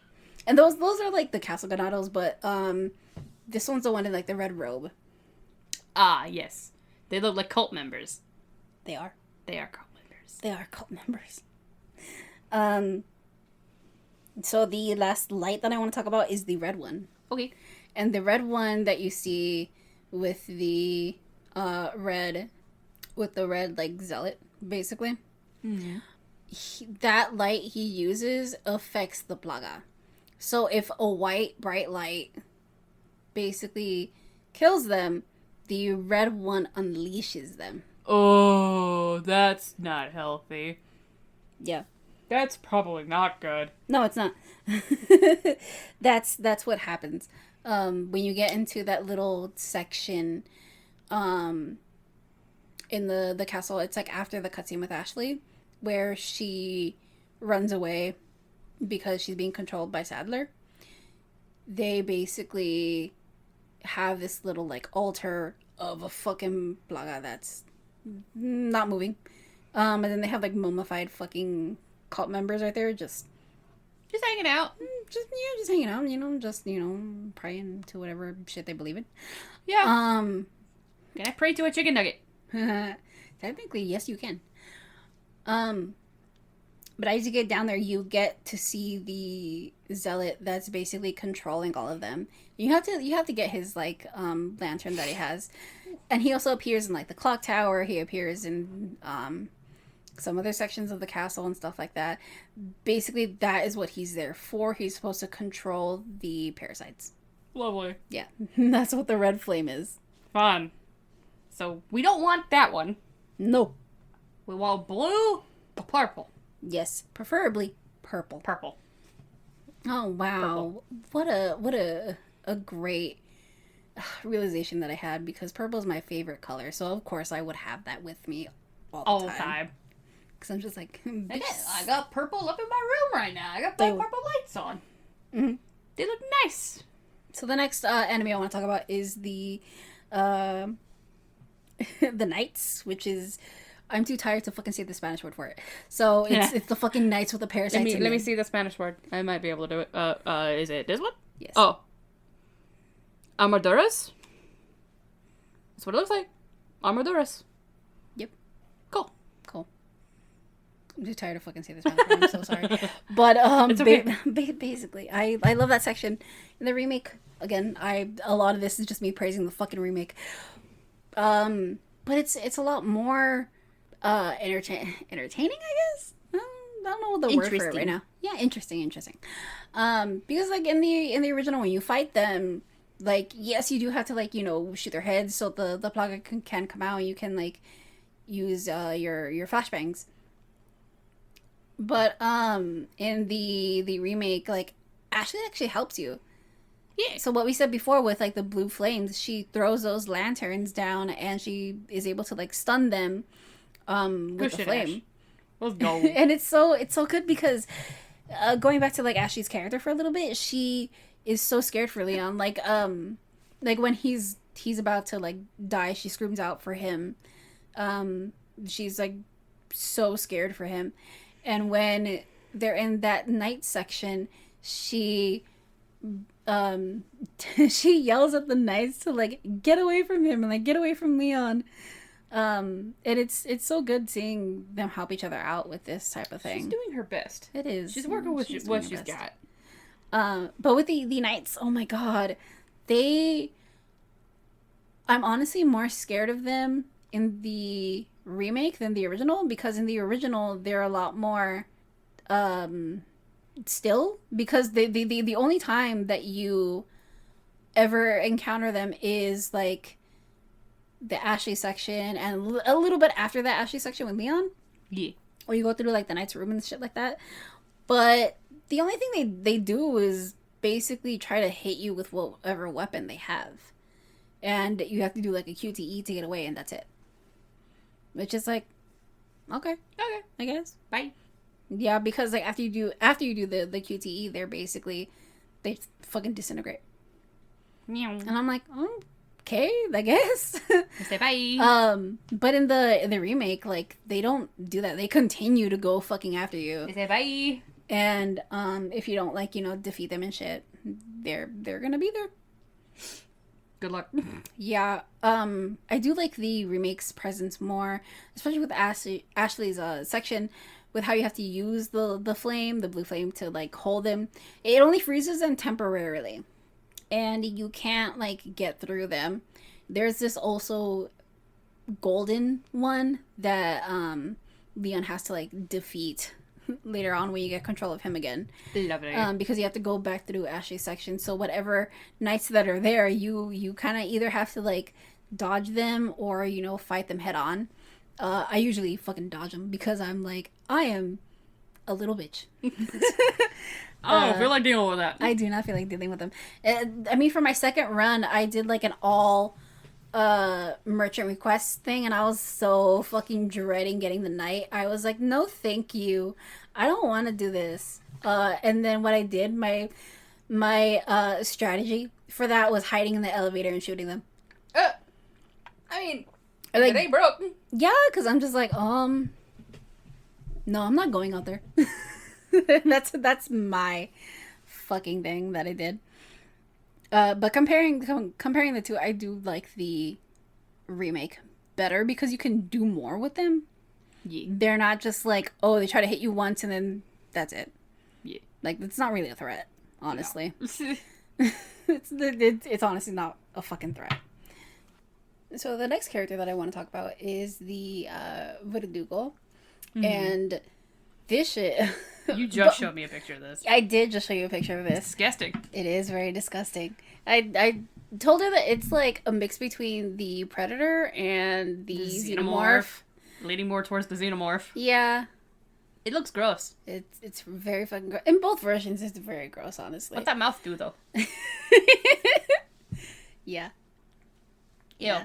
and those are like the castle ganados, but this one's the one in like the red robe. Ah, yes. They look like cult members. They are. They are cult members. They are cult members. So the last light that I want to talk about is the red one. Okay. And the red one that you see with the red like zealot, basically. Mm-hmm. That light he uses affects the plaga. So if a white bright light basically kills them, the red one unleashes them. Oh, that's not healthy. Yeah. That's probably not good. No, it's not. That's what happens. When you get into that little section in the castle, it's like after the cutscene with Ashley, where she runs away because she's being controlled by Sadler. They basically have this little like altar of a fucking plaga that's not moving. And then they have like mummified fucking cult members right there just hanging out. Just hanging out, just praying to whatever shit they believe in. Yeah. Can I pray to a chicken nugget? Technically, yes, you can. But as you get down there, you get to see the zealot that's basically controlling all of them. You have to get his like lantern that he has, and he also appears in like the clock tower. He appears in some other sections of the castle and stuff like that. Basically, that is what he's there for. He's supposed to control the parasites. Lovely. Yeah, that's what the red flame is. Fun. So we don't want that one. No. We want blue, or purple. Yes, preferably purple. Purple. Oh wow! Purple. What a great realization that I had, because purple is my favorite color. So of course I would have that with me all the time. Because I'm just like, I got purple up in my room right now. I got my purple lights on. Mm-hmm. They look nice. So the next anime I want to talk about is the the Knights, which is, I'm too tired to fucking say the Spanish word for it. So it's the fucking Knights with the parasites. Let me see the Spanish word. I might be able to do it. Is it this one? Yes. Oh. Armaduras? That's what it looks like. Armaduras. Yep. Cool. I'm too tired to fucking say this one. I'm so sorry. But It's okay. Basically, I love that section. In the remake, again, a lot of this is just me praising the fucking remake. But it's a lot more entertaining, I guess. I don't know the word for it right now. Yeah, interesting. Because like in the original, when you fight them, like, yes, you do have to like, shoot their heads so the plaga can come out. You can like use your flashbangs. But in the remake, like, Ashley actually helps you. Yeah. So what we said before with like the blue flames, she throws those lanterns down and she is able to like stun them with the flame. Ash. Let's go. And it's so good because going back to like Ashley's character for a little bit, she is so scared for Leon. Like when he's about to like die, she screams out for him. She's like so scared for him. And when they're in that night section, she she yells at the knights to like get away from him and like get away from Leon. And it's so good seeing them help each other out with this type of thing. She's doing her best. It is. She's working with what she's got. But with the knights, oh my god, I'm honestly more scared of them in the remake than the original, because in the original they're a lot more still, because the only time that you ever encounter them is like the Ashley section and a little bit after that Ashley section with Leon. Yeah. or you go through like the knight's room and shit like that. But the only thing they do is basically try to hit you with whatever weapon they have, and you have to do like a QTE to get away, and that's it. Which is like, okay, I guess. Bye. Yeah, because like after you do the QTE, they fucking disintegrate. Meow. And I'm like, okay, I guess. Say bye. But in the remake, like they don't do that. They continue to go fucking after you. Say bye. And if you don't like, defeat them and shit, they're gonna be there. Good luck. Yeah. I do like the remake's presence more, especially with Ashley's section with how you have to use the blue flame to like hold them. It only freezes them temporarily, and you can't like get through them. There's this also golden one that Leon has to like defeat later on when you get control of him again. Lovely. Because you have to go back through Ashley's section. So whatever knights that are there, you kind of either have to like dodge them or fight them head on. I usually fucking dodge them because I'm like, I am a little bitch. I don't feel like dealing with that. I do not feel like dealing with them. I mean, for my second run, I did like an all merchant request thing, and I was so fucking dreading getting the knight. I was like, no thank you, I don't want to do this. And then what I did, my strategy for that was hiding in the elevator and shooting them. I mean, like, it ain't broke. Yeah, because I'm just like, no, I'm not going out there. that's my fucking thing that I did. But comparing the two, I do like the remake better because you can do more with them. Yeah. They're not just like, they try to hit you once and then that's it. Yeah. Like, it's not really a threat, honestly. No. It's honestly not a fucking threat. So the next character that I want to talk about is the Verdugo. Mm-hmm. And this shit... You just showed me a picture of this. I did just show you a picture of this. Disgusting. It is very disgusting. I told her that it's like a mix between the Predator and the Xenomorph. Leaning more towards the Xenomorph. Yeah. It looks gross. It's very fucking gross. In both versions, it's very gross, honestly. What's that mouth do, though? Yeah. Yeah.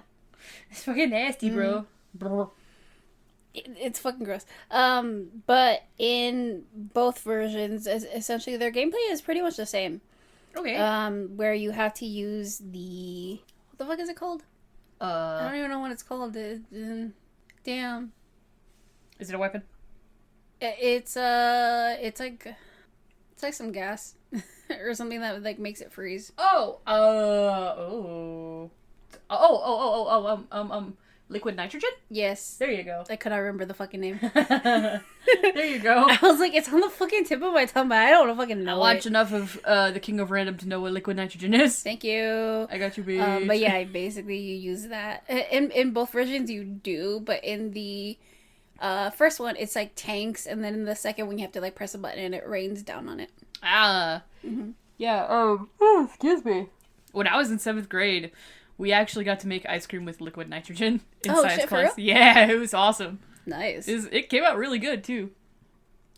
It's fucking nasty, bro. It's fucking gross. But in both versions, essentially their gameplay is pretty much the same. Okay. Where you have to use what the fuck is it called? I don't even know what it's called. Damn. Is it a weapon? It's like some gas or something that like makes it freeze. Liquid nitrogen? Yes. There you go. I could not remember the fucking name. There you go. I was like, it's on the fucking tip of my tongue, but I don't fucking know. I watch enough of The King of Random to know what liquid nitrogen is. Thank you. I got you, bitch. But yeah, basically you use that. In both versions you do, but in the first one it's like tanks, and then in the second one you have to like press a button and it rains down on it. Mm-hmm. Yeah. Excuse me. When I was in 7th grade, we actually got to make ice cream with liquid nitrogen in science class. Yeah, it was awesome. Nice. It came out really good too.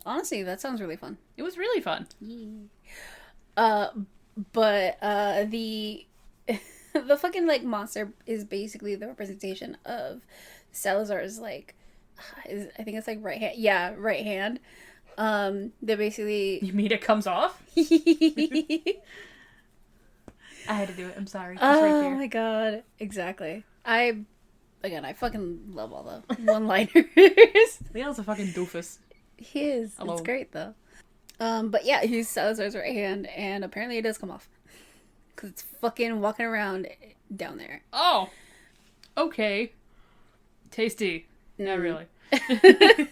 Honestly, that sounds really fun. It was really fun. Yeah. But the the fucking like monster is basically the representation of Salazar's like, I think it's like right hand. Yeah, right hand. They basically. You mean it comes off? I had to do it. I'm sorry. It's right there. Oh my god. Exactly. I fucking love all the one-liners. Leo's a fucking doofus. He is. Hello. It's great though. But yeah, he's Salazar's right hand, and apparently it does come off. Because it's fucking walking around down there. Oh! Okay. Tasty. Not really. His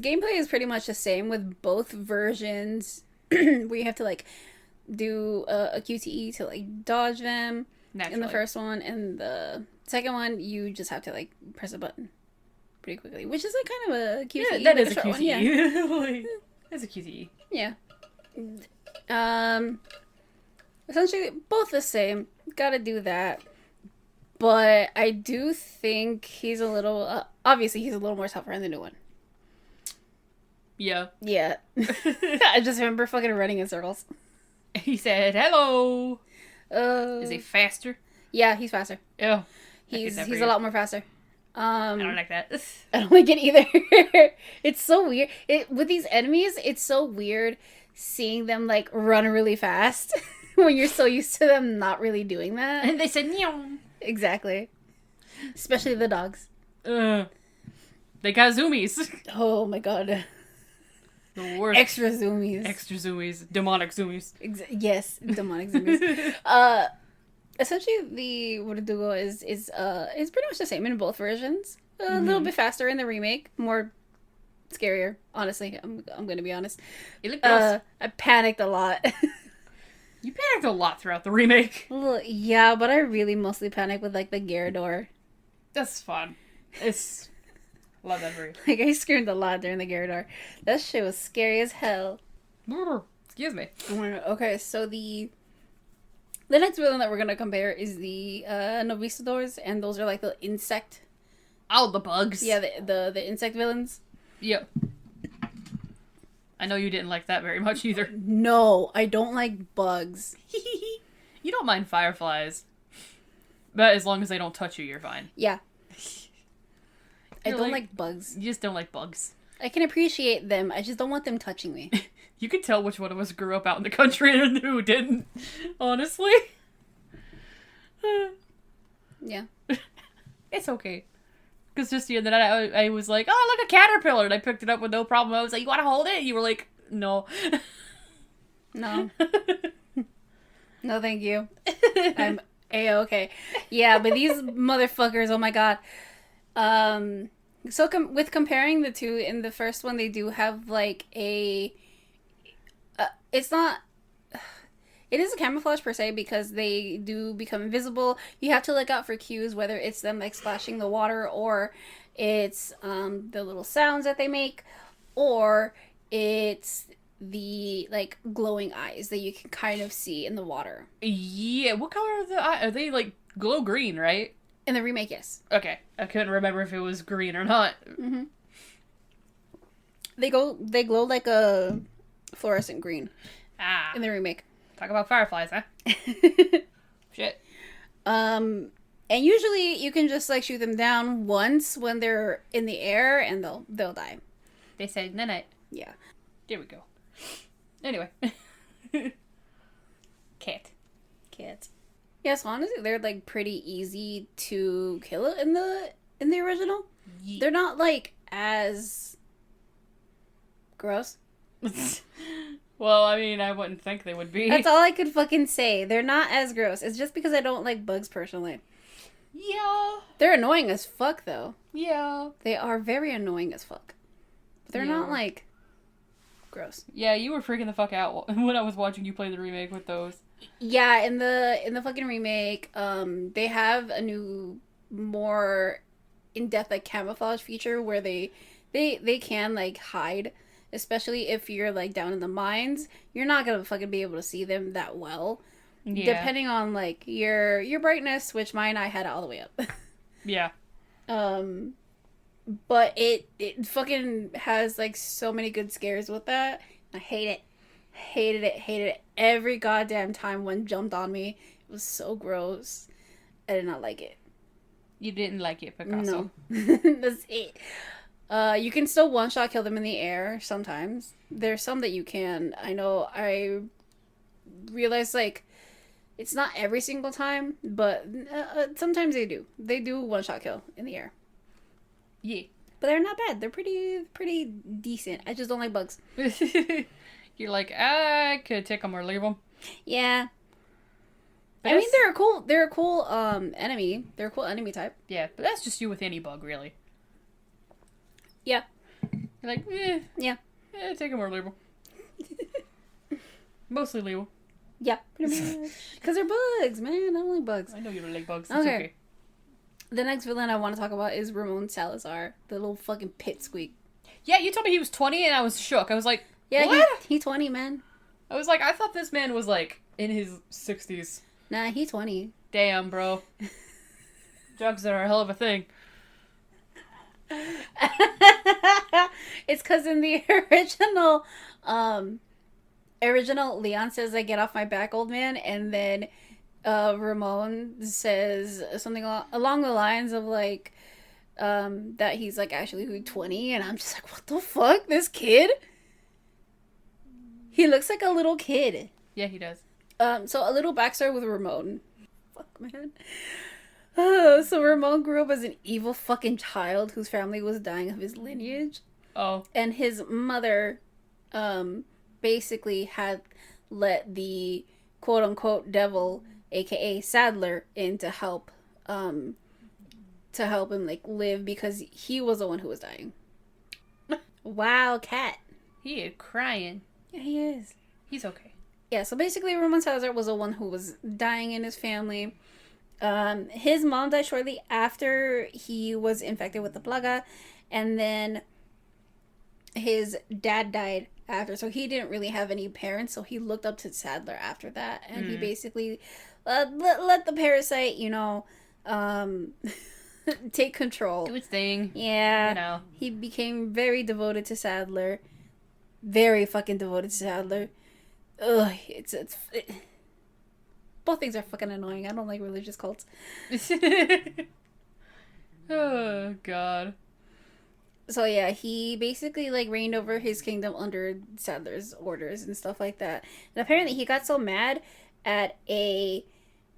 gameplay is pretty much the same with both versions. Where you have to like do a QTE to like dodge them. Naturally. In the first one, and the second one you just have to like press a button pretty quickly, which is like kind of a QTE. Yeah, that is a QTE. One, yeah. That's a QTE. Yeah. Essentially both the same. Gotta do that. But I do think he's a little obviously he's a little more tougher in the new one. Yeah. Yeah. I just remember fucking running in circles. He said, hello. Is he Uh, faster? yeah, he's faster. Yeah. He's a lot more faster. I don't like that. I don't like it either. It's so weird. With these enemies, it's so weird seeing them like run really fast when you're so used to them not really doing that. And they said, meow. Exactly. Especially the dogs. They got zoomies. Oh my god. The worst. Extra zoomies. Extra zoomies. Demonic zoomies. Yes, demonic zoomies. Essentially, what it do is pretty much the same in both versions. A little bit faster in the remake, more scarier. Honestly, I'm gonna be honest. It looked gross. I panicked a lot. You panicked a lot throughout the remake. Well, yeah, but I really mostly panicked with like the Gyarados. That's fun. It's love that for you. Like I screamed a lot during the Gyarados. That shit was scary as hell. Excuse me. Okay, so the next villain that we're gonna compare is the Novicidors, and those are like the insect. Oh, the bugs. Yeah, the insect villains. Yep. I know you didn't like that very much either. No, I don't like bugs. You don't mind fireflies. But as long as they don't touch you, you're fine. Yeah. I You're don't like bugs. You just don't like bugs. I can appreciate them. I just don't want them touching me. You could tell which one of us grew up out in the country and who didn't. Honestly. Yeah. It's okay. Because just the other night, I was like, oh, look, a caterpillar. And I picked it up with no problem. I was like, you want to hold it? And you were like, no. No. No, thank you. I'm A-okay. Yeah, but these motherfuckers, oh my god. So with comparing the two, in the first one, they do have like it's not... It is a camouflage per se because they do become invisible. You have to look out for cues, whether it's them like splashing the water, or it's the little sounds that they make, or it's the like glowing eyes that you can kind of see in the water. Yeah, what color are the eyes? Are they like glow green, right? In the remake, yes. Okay, I couldn't remember if it was green or not. Mm-hmm. They glow like a fluorescent green in the remake. Talk about fireflies, huh? Shit. And usually you can just like shoot them down once when they're in the air, and they'll die. They say night. Yeah. There we go. Anyway. Cat. Yeah, so honestly, they're like pretty easy to kill in the original. Yeah. They're not like as gross. Well, I mean, I wouldn't think they would be. That's all I could fucking say. They're not as gross. It's just because I don't like bugs personally. Yeah. They're annoying as fuck, though. Yeah. They are very annoying as fuck. But they're not like gross. Yeah, you were freaking the fuck out when I was watching you play the remake with those. Yeah, in the fucking remake, they have a new, more in-depth like camouflage feature where they can like hide. Especially if you're, like, down in the mines, you're not gonna fucking be able to see them that well. Yeah. Depending on, like, your brightness, which I had it all the way up. Yeah. But it fucking has, like, so many good scares with that. I hate it. Hated it. Every goddamn time one jumped on me. It was so gross. I did not like it. You didn't like it, Picasso. No. That's it. You can still one-shot kill them in the air sometimes. There's some that you can. I know I realized, like, it's not every single time, but sometimes they do. They do one-shot kill in the air. Yeah. But they're not bad. They're pretty decent. I just don't like bugs. You're like, I could take them or leave them. Yeah. But I mean, they're a cool enemy. They're a cool enemy type. Yeah, but that's just you with any bug, really. Yeah. You're like, Yeah. take them or leave them. Mostly leave them. Yeah, pretty much. Because they're bugs, man. I don't like bugs. I know you don't like bugs. It's okay. The next villain I want to talk about is Ramon Salazar, the little fucking pit squeak. Yeah, you told me he was 20 and I was shook. I was like, yeah, what? He's 20, man. I was like, I thought this man was like in his 60s. Nah, he's 20. Damn, bro. Drugs are a hell of a thing. It's because in the original Leon says, "I get off my back, old man," and then Ramon says something along the lines of like that he's like actually 20, and I'm just like, what the fuck, this kid? He looks like a little kid. Yeah, he does. So a little backstory with Ramon. Fuck, man. So Ramon grew up as an evil fucking child whose family was dying of his lineage. Oh. And his mother basically had let the quote-unquote devil, aka Sadler, in to help him like live because he was the one who was dying. Wow, cat. He is crying. Yeah, he is. He's okay. Yeah, so basically Ramon Salazar was the one who was dying in his family. His mom died shortly after he was infected with the plaga, and then his dad died after, so he didn't really have any parents, so he looked up to Sadler after that, and he basically let the parasite, take control. Do its thing. Yeah. He became very devoted to Sadler. Very fucking devoted to Sadler. Ugh, both things are fucking annoying. I don't like religious cults. Oh, God. So yeah, he basically like reigned over his kingdom under Sadler's orders and stuff like that. And apparently he got so mad at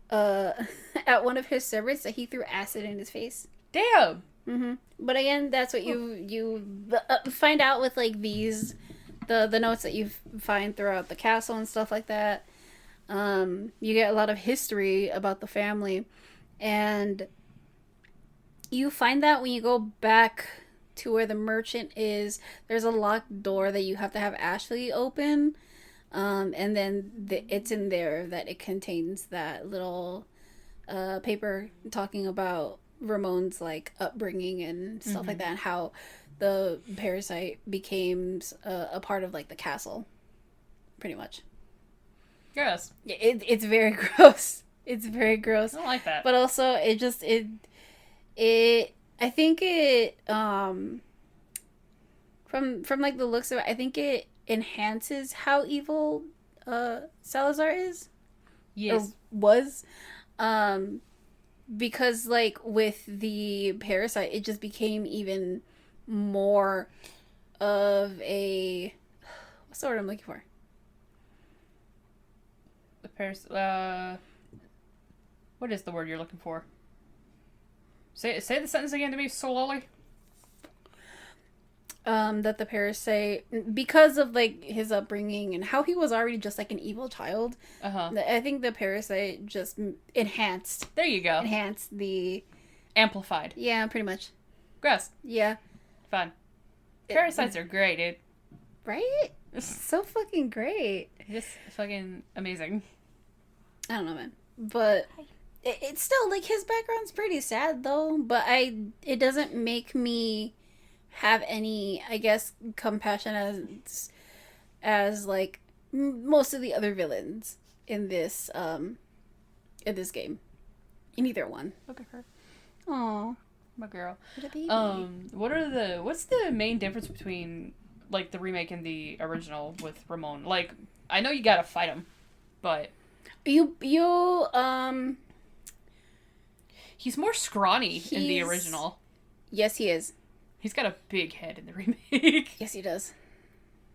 at one of his servants that he threw acid in his face. Damn. Mm-hmm. But again, that's what you find out with like the notes that you find throughout the castle and stuff like that. You get a lot of history about the family, and you find that when you go back to where the merchant is, there's a locked door that you have to have Ashley open, and then it's in there that it contains that little paper talking about Ramon's like upbringing and stuff like that, and how the parasite became a part of like the castle, pretty much. Yes. It's very gross. It's very gross. I don't like that. But also, I think it from like the looks of it, I think it enhances how evil Salazar is. Yes. Or was. Because like with the parasite, it just became even more of a, what's the word I'm looking for? What is the word you're looking for? Say the sentence again to me slowly. That the parasite, because of like his upbringing and how he was already just like an evil child, I think the parasite just enhanced. There you go. Enhanced the... Amplified. Yeah, pretty much. Gross. Yeah. Fun. Parasites are great, dude. Right? So fucking great. Just fucking amazing. I don't know, man. But it's still, like, his background's pretty sad, though. But it doesn't make me have any, I guess, compassion as like, most of the other villains in this game. In either one. Look at her. Aww. My girl. What a baby. What's the main difference between, like, the remake and the original with Ramon? Like, I know you gotta fight him, but... He's more scrawny in the original. Yes, he is. He's got a big head in the remake. Yes, he does.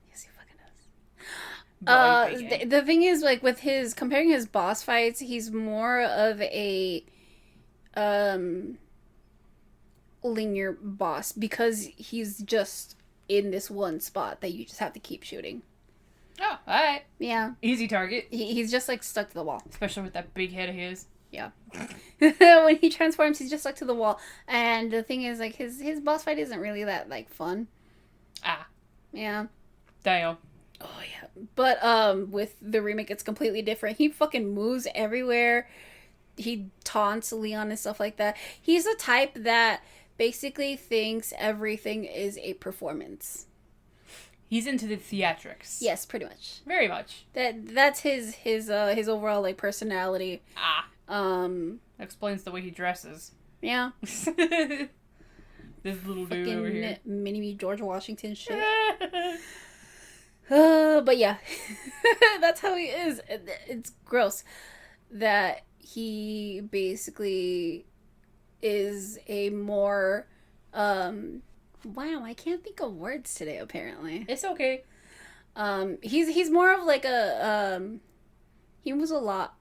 Yes, he fucking does. The thing is, like, with comparing his boss fights, he's more of a, linear boss, because he's just in this one spot that you just have to keep shooting. Oh, alright. Yeah. Easy target. He's just, like, stuck to the wall. Especially with that big head of his. Yeah. When he transforms, he's just stuck to the wall. And the thing is, like, his boss fight isn't really that, like, fun. Ah. Yeah. Damn. Oh, yeah. But, with the remake, it's completely different. He fucking moves everywhere. He taunts Leon and stuff like that. He's the type that basically thinks everything is a performance. He's into the theatrics. Yes, pretty much. Very much. That's his overall, like, personality. Ah. That explains the way he dresses. Yeah. This little dude over here. Mini-me George Washington shit. But yeah. That's how he is. It's gross that he basically is a more wow, I can't think of words today apparently. It's okay. He's more of like a he was a lot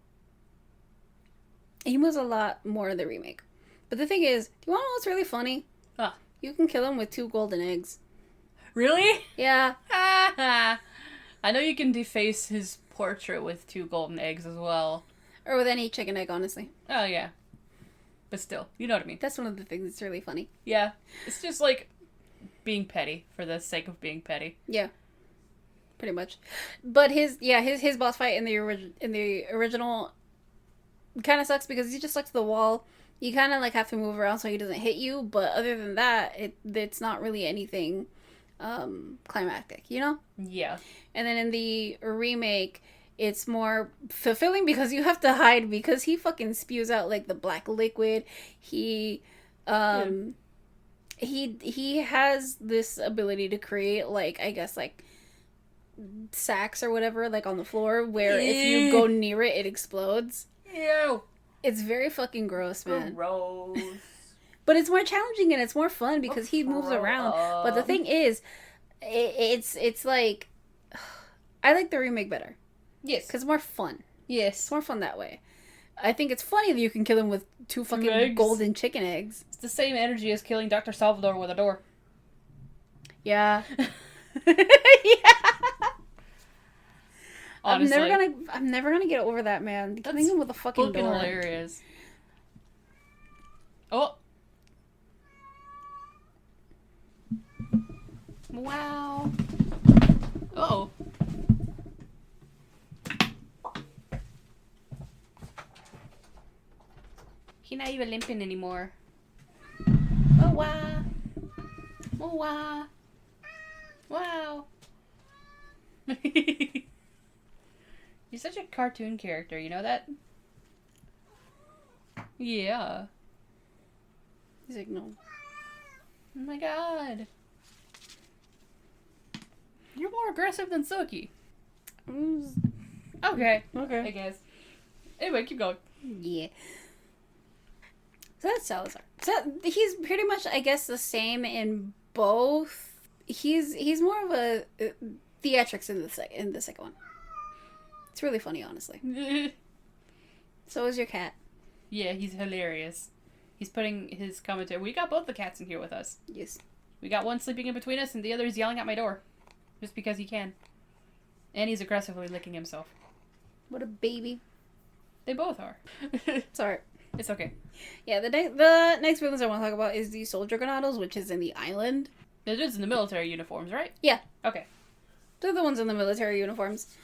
more in the remake. But the thing is, do you want to know what's really funny? Huh. You can kill him with 2 golden eggs. Really? Yeah. I know you can deface his portrait with 2 golden eggs as well. Or with any chicken egg, honestly. Oh, yeah. But still, you know what I mean. That's one of the things that's really funny. Yeah. It's just like being petty for the sake of being petty. Yeah. Pretty much. But his boss fight in the original kind of sucks because he just stuck to the wall. You kind of like have to move around so he doesn't hit you, but other than that, it's not really anything climactic, you know? Yeah. And then in the remake, it's more fulfilling because you have to hide because he fucking spews out like the black liquid. He has this ability to create like, I guess, like sacks or whatever like on the floor where if you go near it explodes. Ew. It's very fucking gross, man. Gross. But it's more challenging and it's more fun because he moves around. But the thing is, it's like I like the remake better. Yes. Because it's more fun. Yes. It's more fun that way. I think it's funny that you can kill him with 2 fucking golden chicken eggs. It's the same energy as killing Dr. Salvador with a door. Yeah. Yeah. Honestly. I'm never gonna get over that, man. Killing him with a fucking door. Hilarious. Oh. Wow. Uh-oh. He's not even limping anymore. Oh, wow. Oh, wow. Wow. You're such a cartoon character, you know that? Yeah. He's like, no. Oh my god. You're more aggressive than Silky. Okay. Okay. I guess. Anyway, keep going. Yeah. So that's Salazar. So he's pretty much, I guess, the same in both. He's more of a theatrics in the second one. It's really funny, honestly. So is your cat. Yeah, he's hilarious. He's putting his commentary. We got both the cats in here with us. Yes. We got one sleeping in between us, and the other is yelling at my door, just because he can. And he's aggressively licking himself. What a baby. They both are. It's alright. It's okay. Yeah, the next villains I want to talk about is the Soldier Granados, which is in the island. They're just in the military uniforms, right? Yeah. Okay. They're the ones in the military uniforms.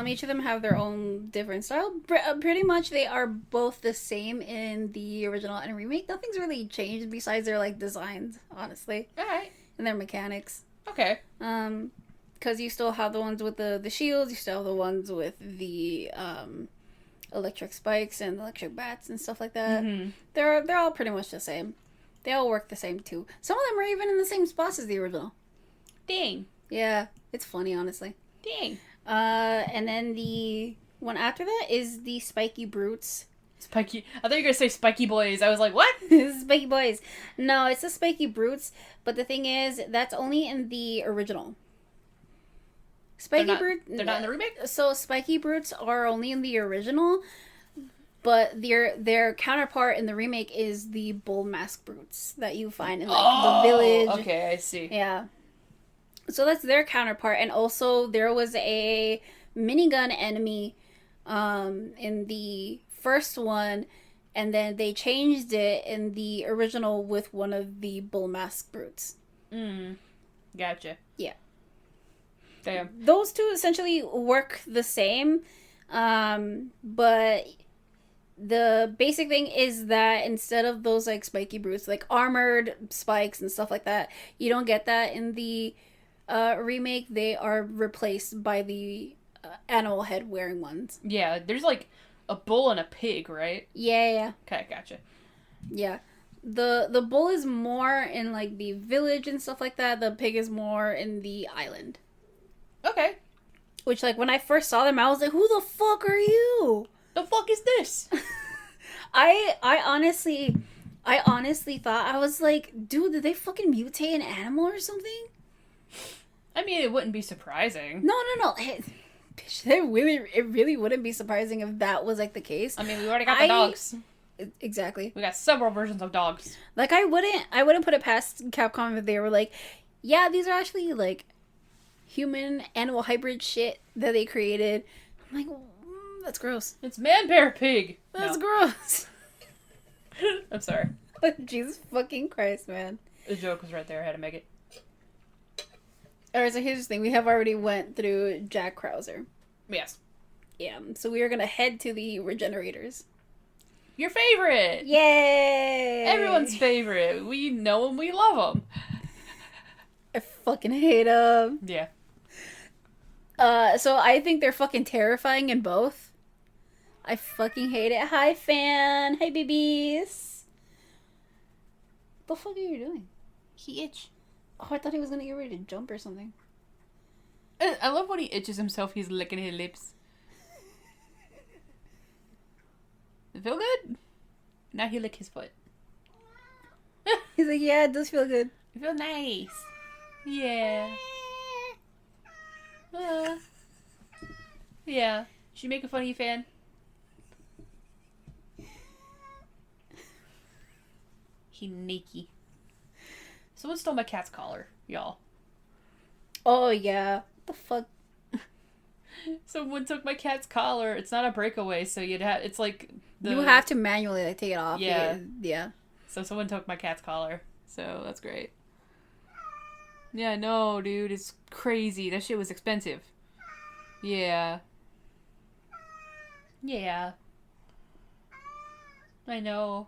Each of them have their own different style. Pretty much they are both the same in the original and remake. Nothing's really changed besides their, like, designs, honestly. Alright. And their mechanics. Okay. Because you still have the ones with the shields, you still have the ones with the, electric spikes and electric bats and stuff like that. Mm-hmm. They're all pretty much the same. They all work the same, too. Some of them are even in the same spots as the original. Dang. Yeah, it's funny, honestly. Dang. And then the one after that is the Spiky Brutes. Spiky. I thought you were going to say Spiky Boys. I was like, what? Spiky Boys. No, it's the Spiky Brutes, but the thing is, that's only in the original. Spiky Brutes... They're not in the remake? So, Spiky Brutes are only in the original, but their counterpart in the remake is the Bull Mask Brutes that you find in, like, the village. Okay, I see. Yeah. So that's their counterpart, and also there was a minigun enemy in the first one, and then they changed it in the original with one of the Bull Mask Brutes. Gotcha. Yeah. Damn. Those two essentially work the same, but the basic thing is that instead of those, like, spiky brutes, like armored spikes and stuff like that, you don't get that in the remake. They are replaced by the animal head wearing ones. Yeah, there's like a bull and a pig, right? Yeah. Okay, gotcha. Yeah. The bull is more in like the village and stuff like that. The pig is more in the island. Okay. Which, like, when I first saw them, I was like, "Who the fuck are you?" The fuck is this? I honestly thought, I was like, dude, did they fucking mutate an animal or something? I mean, it wouldn't be surprising. No. Bitch, it really wouldn't be surprising if that was like the case. I mean, we already got the dogs. Exactly. We got several versions of dogs. Like, I wouldn't put it past Capcom if they were like, yeah, these are actually like human animal hybrid shit that they created. I'm like, that's gross. It's man, bear, pig. That's No. gross. I'm sorry. Jesus fucking Christ, man. The joke was right there. I had to make it. Alright, so here's the thing. We have already went through Jack Krauser. Yes. Yeah, so we are gonna head to the Regenerators. Your favorite. Yay! Everyone's favorite. We know them. We love them. I fucking hate them. Yeah. So I think they're fucking terrifying in both. I fucking hate it. Hi, fan. Hey, babies. What the fuck are you doing? He itch. Oh, I thought he was gonna get ready to jump or something. I love when he itches himself. He's licking his lips. It feel good? Now he lick his foot. He's like, yeah, it does feel good. It feel nice. Yeah. Yeah. She making fun of you, fan? He naked. Someone stole my cat's collar, y'all. Oh, yeah. What the fuck? Someone took my cat's collar. It's not a breakaway, so you'd have. It's like You have to manually like take it off. Yeah. Yeah. So someone took my cat's collar. So that's great. Yeah, no, dude, it's crazy. That shit was expensive. Yeah. Yeah. I know.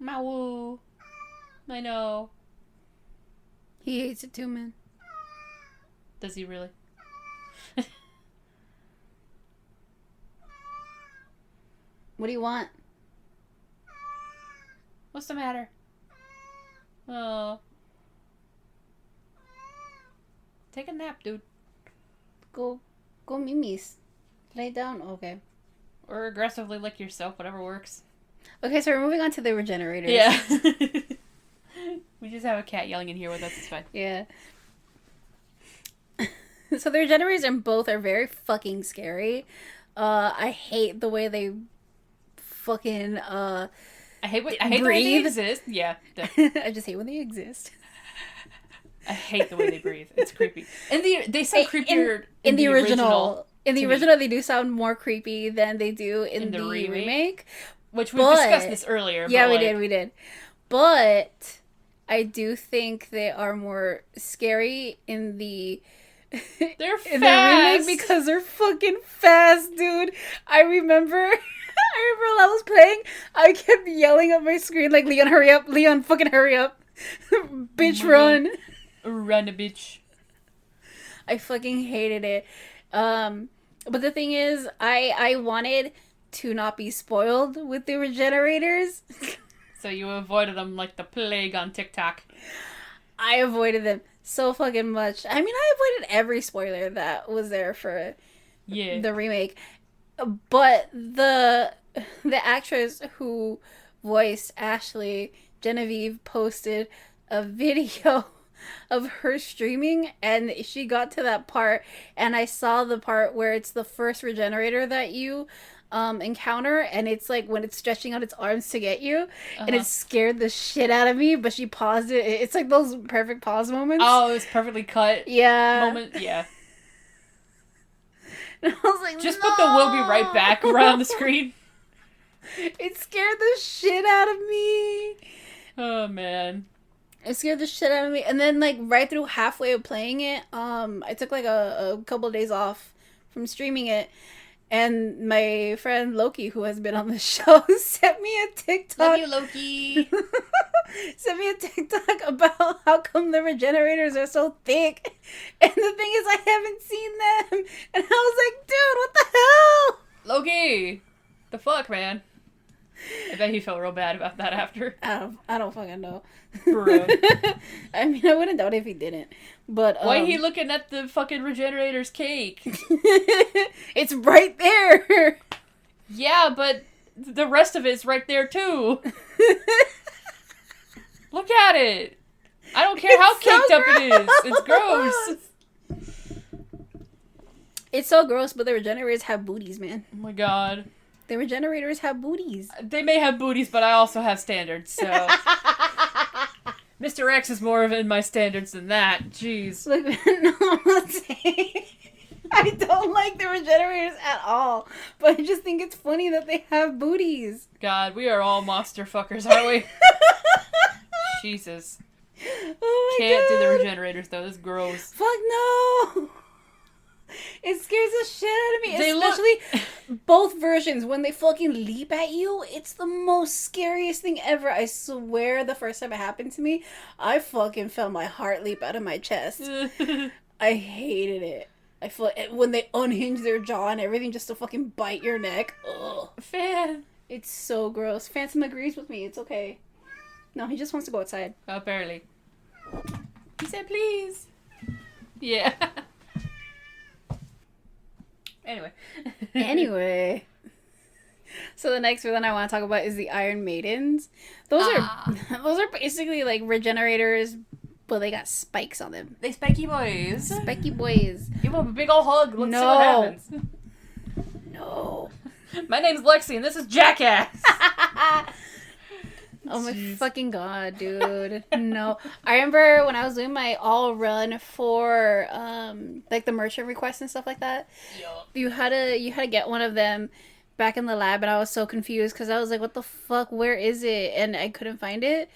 Mawoo. I know. He hates it too, man. Does he really? What do you want? What's the matter? Oh. Take a nap, dude. Go mimis. Lay down. Okay. Or aggressively lick yourself, whatever works. Okay, so we're moving on to the Regenerators. Yeah. We just have a cat yelling in here with us, it's fine. Yeah. So the Regenerators in both are very fucking scary. I hate the way they fucking I hate the way breathe. they exist. Yeah. I just hate when they exist. I hate the way they breathe. It's creepy. And they sound creepier in the original. In the to me. original, they do sound more creepy than they do in the remake. Which we discussed this earlier. Yeah, but we did. But I do think they are more scary in the they're fast. in the remake because they're fucking fast, dude. I remember when I was playing, I kept yelling at my screen like, "Leon, hurry up! Leon, fucking hurry up! Bitch, run! Run, a bitch!" I fucking hated it. But the thing is, I wanted to not be spoiled with the Regenerators. So you avoided them like the plague on TikTok. I avoided them so fucking much. I mean, I avoided every spoiler that was there for the remake. But the actress who voiced Ashley, Genevieve, posted a video of her streaming, and she got to that part, and I saw the part where it's the first Regenerator that you encounter, and it's like when it's stretching out its arms to get you, and it scared the shit out of me, but she paused it. It's like those perfect pause moments. Oh, it was perfectly cut. Yeah. Moment. Yeah. And I was like, just no! put the "we'll be right back" right on the screen. It scared the shit out of me. Oh man. It scared the shit out of me. And then, like, right through halfway of playing it, I took, like, a couple of days off from streaming it. And my friend Loki, who has been on the show, sent me a TikTok. Love you, Loki. Sent me a TikTok about how come the Regenerators are so thick. And the thing is, I haven't seen them. And I was like, dude, what the hell? Loki. The fuck, man? I bet he felt real bad about that after. I don't fucking know. Bro. I mean, I wouldn't doubt if he didn't. But why he looking at the fucking Regenerator's cake? It's right there. Yeah, but the rest of it's right there too. Look at it. I don't care how caked up it is. It's gross. It's so gross, but the Regenerators have booties, man. Oh my god. The Regenerators have booties. They may have booties, but I also have standards, so... Mr. X is more in my standards than that. Jeez. Look, no, I'm not saying... I don't like the Regenerators at all, but I just think it's funny that they have booties. God, we are all monster fuckers, aren't we? Jesus. Oh my Can't God. do the Regenerators, though. This is gross. Fuck no! It scares the shit out of me. They Especially both versions. When they fucking leap at you, it's the most scariest thing ever. I swear the first time it happened to me, I fucking felt my heart leap out of my chest. I hated it. I feel like when they unhinge their jaw and everything just to fucking bite your neck. Ugh. Fan. It's so gross. Phantom agrees with me. It's okay. No, he just wants to go outside. Apparently. He said please. Yeah. Anyway. So the next villain I want to talk about is the Iron Maidens. Those are basically like Regenerators, but they got spikes on them. They spiky boys. Spiky boys. Give them a big ol' hug. Let's see what happens. No. My name's Lexi and this is Jackass. Oh my fucking god, dude. No. I remember when I was doing my all run for like the merchant requests and stuff like that. Yup. You had to get one of them back in the lab, and I was so confused because I was like, what the fuck, where is it? And I couldn't find it.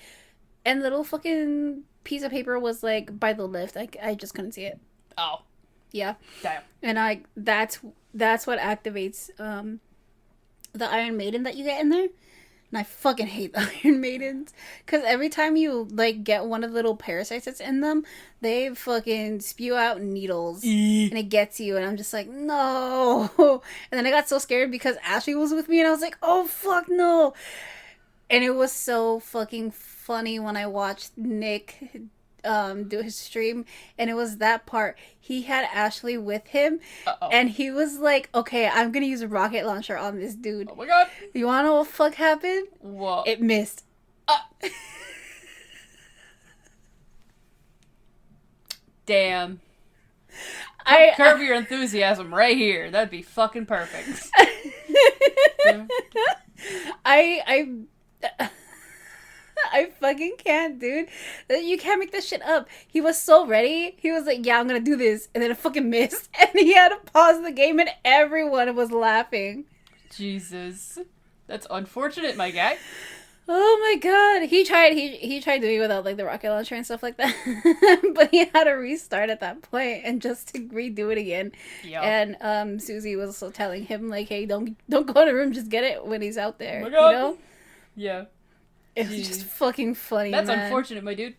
And the little fucking piece of paper was like by the lift. I just couldn't see it. Oh. Yeah. Damn. And that's what activates the Iron Maiden that you get in there. And I fucking hate the Iron Maidens. Because every time you, like, get one of the little parasites that's in them, they fucking spew out needles. And it gets you. And I'm just like, no. And then I got so scared because Ashley was with me. And I was like, oh, fuck, no. And it was so fucking funny when I watched Nick do his stream, and it was that part. He had Ashley with him. Uh-oh. And he was like, okay, I'm gonna use a rocket launcher on this dude. Oh my god. You wanna know what the fuck happened? What? It missed. Damn. I Curb your enthusiasm right here. That'd be fucking perfect. I fucking can't, dude. You can't make this shit up. He was so ready. He was like, yeah, I'm gonna do this. And then it fucking missed. And he had to pause the game and everyone was laughing. Jesus. That's unfortunate, my guy. Oh my god. He tried doing it without like the rocket launcher and stuff like that. But he had to restart at that point and just to redo it again. Yep. And Susie was also telling him like, hey, don't go in the room, just get it when he's out there. Oh my you God. know? Yeah. It was just fucking funny. That's man. unfortunate, my dude.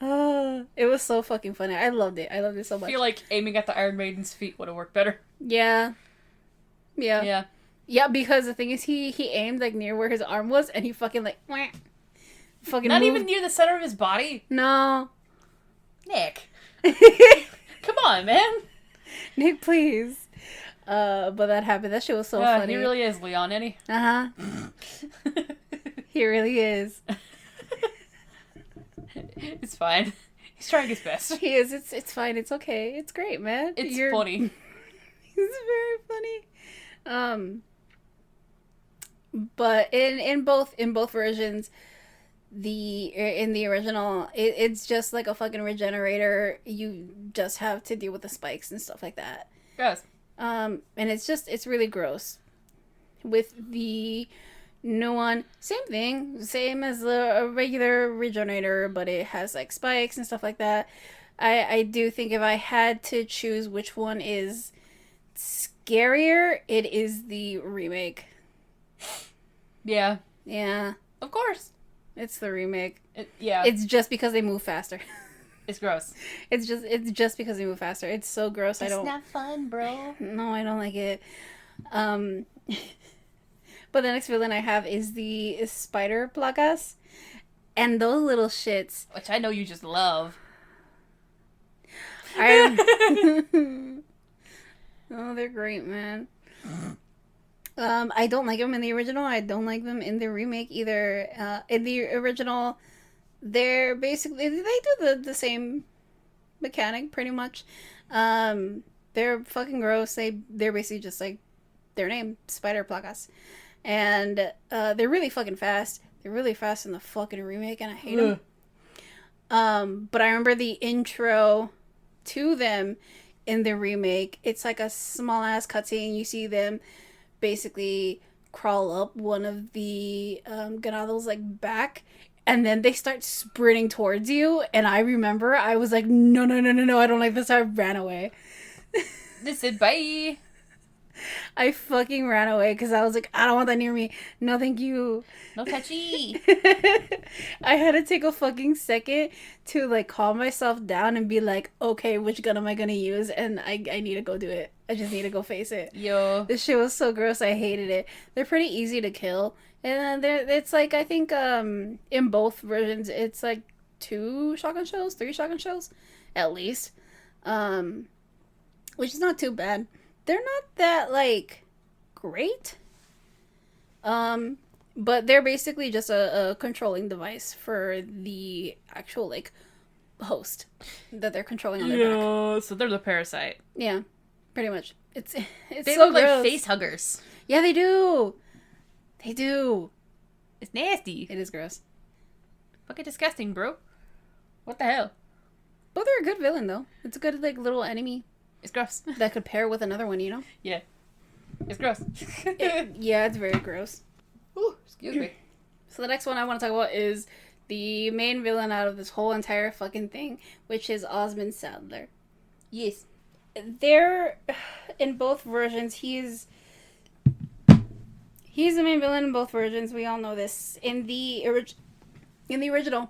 Oh, it was so fucking funny. I loved it. I loved it so much. I feel like aiming at the Iron Maiden's feet would have worked better. Yeah. Yeah. Yeah, because the thing is, he aimed like near where his arm was, and he fucking like, fucking Not moved. even near the center of his body. No. Nick. Come on, man. Nick, please. But that happened. That shit was so funny. He really is Leon, ain't he? Uh-huh. He really is. It's fine. He's trying his best. He is. It's fine. It's okay. It's great, man. It's funny. It's very funny. But in both versions, in the original, it's just like a fucking regenerator. You just have to deal with the spikes and stuff like that. Yes. And it's really gross. With the new one, same thing, same as a regular regenerator, but it has like spikes and stuff like that. I do think if I had to choose which one is scarier, it is the remake. Yeah. Yeah. Of course. It's the remake. Yeah. It's just because they move faster. It's gross. It's just because they move faster. It's so gross. It's not fun, bro. No, I don't like it. But the next villain I have is the spider plagas. And those little shits. Which I know you just love. Oh, they're great, man. I don't like them in the original. I don't like them in the remake either. In the original, they're basically, they do the same mechanic pretty much. They're fucking gross. They're basically just like their name, spider plagas. And they're really fucking fast. They're really fast in the fucking remake, and I hate them. But I remember the intro to them in the remake. It's like a small ass cutscene. You see them basically crawl up one of the ganados like back, and then they start sprinting towards you. And I remember I was like, no, I don't like this. I ran away. They said bye. I fucking ran away because I was like, I don't want that near me. No, thank you. No touchy. I had to take a fucking second to like calm myself down and be like, okay, which gun am I gonna use? And I need to go do it. I just need to go face it. Yo. This shit was so gross. I hated it. They're pretty easy to kill. And it's like, I think in both versions, it's like 2 shotgun shells, 3 shotgun shells, at least. Which is not too bad. They're not that, like, great. But they're basically just a controlling device for the actual, like, host that they're controlling on their back. So they're the parasite. Yeah, pretty much. It's they so look gross. like face huggers. Yeah, they do. They do. It's nasty. It is gross. Fucking disgusting, bro. What the hell? But they're a good villain, though. It's a good, like, little enemy. It's gross. That could pair with another one, you know? Yeah. It's gross. Yeah, it's very gross. Ooh, excuse me. So the next one I want to talk about is the main villain out of this whole entire fucking thing, which is Osmond Sadler. Yes. There, in both versions, he's the main villain in both versions. We all know this. In the original,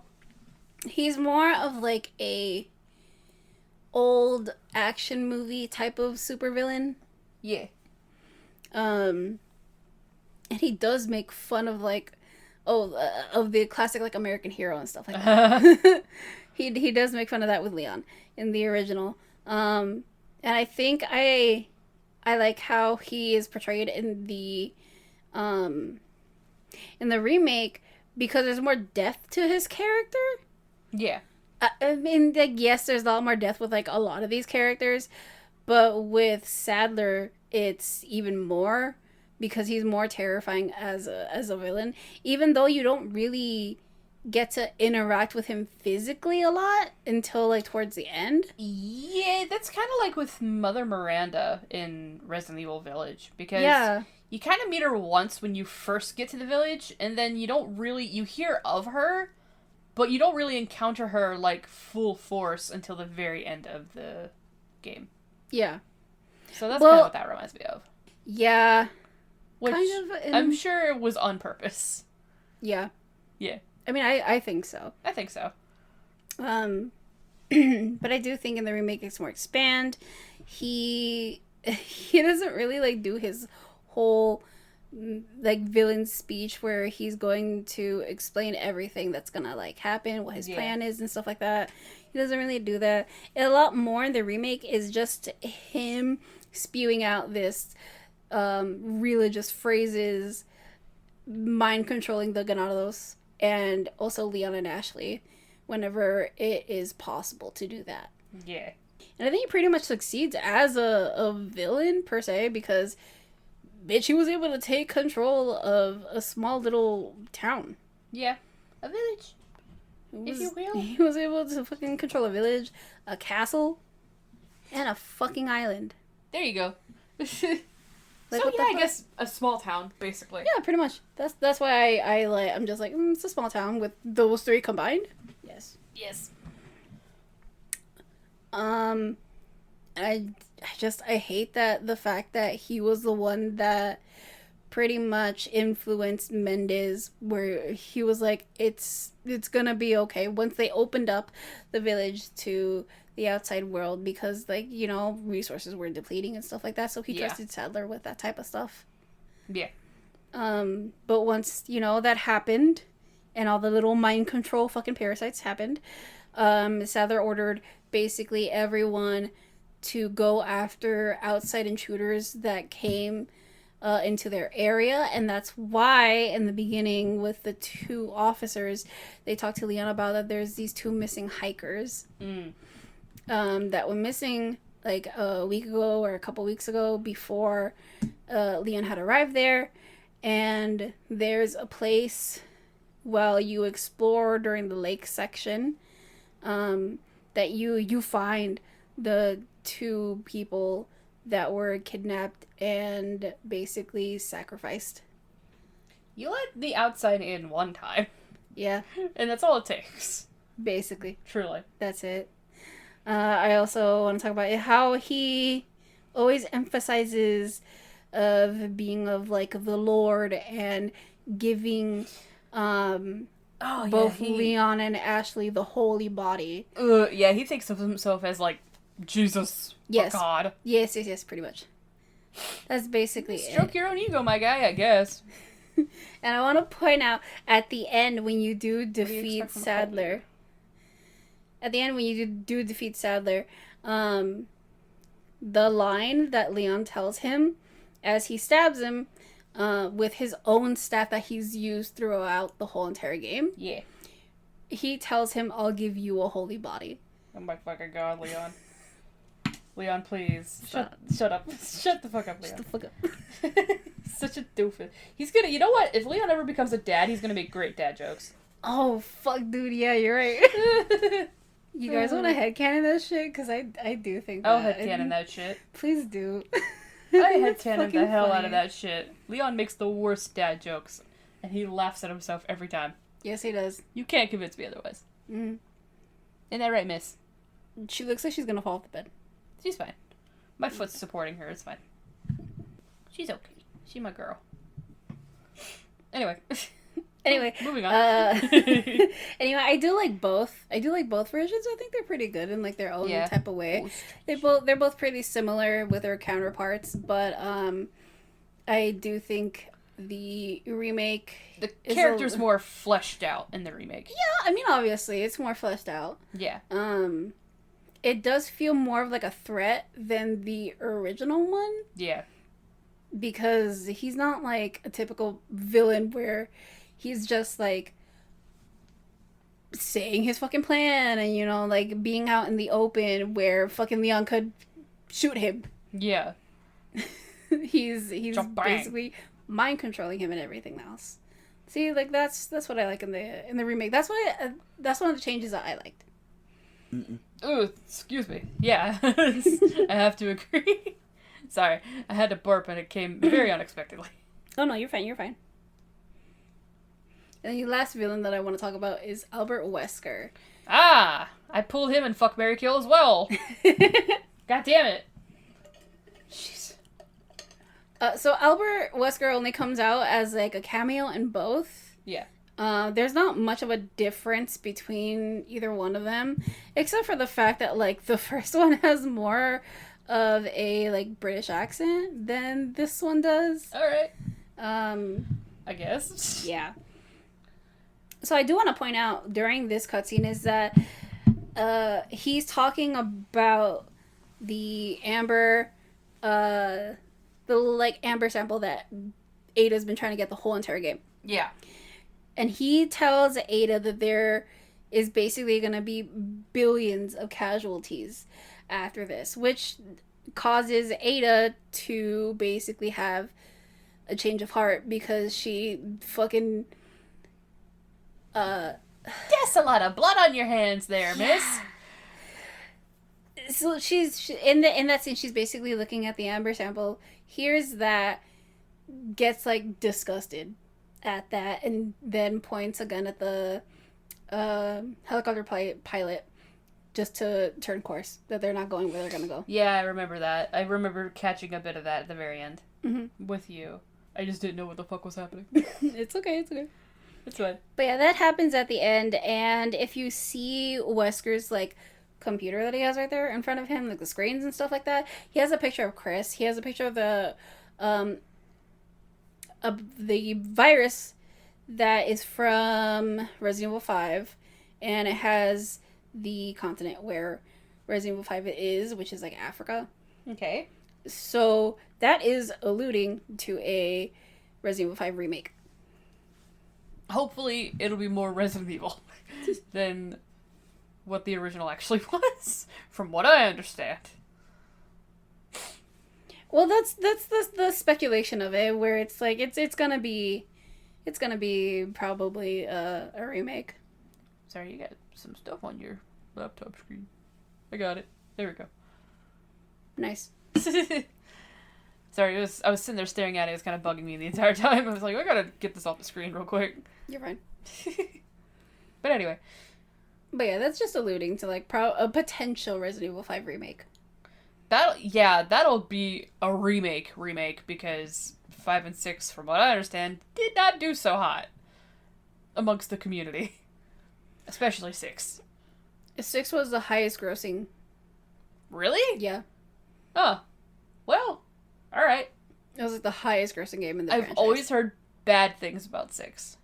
he's more of like a old action movie type of supervillain. Yeah. And he does make fun of like, of the classic like American hero and stuff like that. He does make fun of that with Leon in the original. And I think I like how he is portrayed in the remake because there's more depth to his character. Yeah. I mean, like, yes, there's a lot more depth with, like, a lot of these characters, but with Sadler, it's even more, because he's more terrifying as a villain, even though you don't really get to interact with him physically a lot until, like, towards the end. Yeah, that's kind of like with Mother Miranda in Resident Evil Village, because you kind of meet her once when you first get to the village, and then you hear of her, but you don't really encounter her, like, full force until the very end of the game. Yeah. So that's kind of what that reminds me of. Yeah. Which kind of. I'm sure it was on purpose. Yeah. Yeah. I mean, I think so. I think so. But I do think in the remake it's more expand. He doesn't really, like, do his whole like villain speech where he's going to explain everything that's gonna like happen, what his plan is and stuff like that. He doesn't really do that. A lot more in the remake is just him spewing out this religious phrases, mind controlling the Ganados, and also Leon and Ashley whenever it is possible to do that. Yeah. And I think he pretty much succeeds as a villain per se, because bitch, he was able to take control of a small little town. Yeah. A village. If you will. He was able to fucking control a village, a castle, and a fucking island. There you go. Like, so yeah, I guess a small town, basically. Yeah, pretty much. That's why I'm just like, it's a small town with those 3 combined. Yes. Yes. I hate that the fact that he was the one that pretty much influenced Mendez, where he was like, it's gonna be okay once they opened up the village to the outside world, because, like, you know, resources were depleting and stuff like that, so he trusted Sadler with that type of stuff. Yeah. But once, that happened and all the little mind control fucking parasites happened, Sadler ordered basically everyone to go after outside intruders that came into their area. And that's why in the beginning with the two officers, they talked to Leon about that there's these two missing hikers that were missing like a week ago or a couple weeks ago before Leon had arrived there. And there's a place while you explore during the lake section that you find the two people that were kidnapped and basically sacrificed. You let the outside in one time. Yeah. And that's all it takes. Basically. Truly. That's it. I also want to talk about how he always emphasizes of being of like the Lord and giving both Leon and Ashley the holy body. Yeah, he thinks of himself as like Jesus. Yes. God. Yes, pretty much. That's basically Stroke your own ego, my guy, I guess. And I want to point out at the end when you do defeat Sadler. At the end when you do defeat Sadler, the line that Leon tells him as he stabs him with his own staff that he's used throughout the whole entire game. Yeah. He tells him, "I'll give you a holy body." Oh my fucking god, Leon. Leon, please. Shut up. Shut the fuck up, Leon. Shut the fuck up. Such a doofus. He's gonna, you know what? If Leon ever becomes a dad, he's gonna make great dad jokes. Oh, fuck, dude. Yeah, you're right. You guys want to headcanon that shit? Because I do think that. I'll headcanon that shit. Please do. I headcanon the hell out of that shit. Leon makes the worst dad jokes, and he laughs at himself every time. Yes, he does. You can't convince me otherwise. Mm-hmm. Isn't that right, miss? She looks like she's gonna fall off the bed. She's fine. My foot's supporting her. It's fine. She's okay. She's my girl. Anyway. Moving on. Anyway, I do like both. I do like both versions. I think they're pretty good in like their own type of way. They're both pretty similar with their counterparts, but I do think the remake the character's more fleshed out in the remake. Yeah, I mean obviously it's more fleshed out. Yeah. It does feel more of like a threat than the original one. Yeah. Because he's not like a typical villain where he's just like saying his fucking plan and like being out in the open where fucking Leon could shoot him. Yeah. he's basically mind controlling him and everything else. See, like that's what I like in the remake. That's one of the changes that I liked. Oh, excuse me. Yeah. I have to agree. Sorry, I had to burp and it came very unexpectedly. Oh no, you're fine. And the last villain that I want to talk about is Albert Wesker. Ah! I pulled him in Fuck, Marry, Kill as well. God damn it. Jeez. So Albert Wesker only comes out as like a cameo in both. Yeah. There's not much of a difference between either one of them, except for the fact that like the first one has more of a like British accent than this one does. All right. I guess. Yeah. So I do want to point out during this cutscene is that he's talking about the amber, the like amber sample that Ada's been trying to get the whole entire game. Yeah. And he tells Ada that there is basically going to be billions of casualties after this, which causes Ada to basically have a change of heart because she fucking That's a lot of blood on your hands there, miss. So she's in that scene. She's basically looking at the amber sample, hears that, gets like disgusted at that, and then points a gun at the helicopter pilot just to turn course, that they're not going where they're gonna go. Yeah, I remember that. I remember catching a bit of that at the very end. Mm-hmm. With you. I just didn't know what the fuck was happening. It's okay. It's fine. But yeah, that happens at the end, and if you see Wesker's like computer that he has right there in front of him, like the screens and stuff like that, he has a picture of Chris. He has a picture of the the virus that is from Resident Evil 5, and it has the continent where Resident Evil 5 is, which is like Africa. Okay. So that is alluding to a Resident Evil 5 remake. Hopefully, it'll be more Resident Evil than what the original actually was, from what I understand. Well, that's the speculation of it, where it's like it's gonna be probably a remake. Sorry, you got some stuff on your laptop screen. I got it. There we go. Nice. Sorry, I was sitting there staring at it. It was kind of bugging me the entire time. I was like, I gotta get this off the screen real quick. You're fine. But anyway. But yeah, that's just alluding to like a potential Resident Evil 5 remake. That'll be a remake because 5 and 6, from what I understand, did not do so hot amongst the community. Especially 6. 6 was the highest grossing. Really? Yeah. Oh. Well, alright. It was like the highest grossing game in the franchise. I've always heard bad things about 6.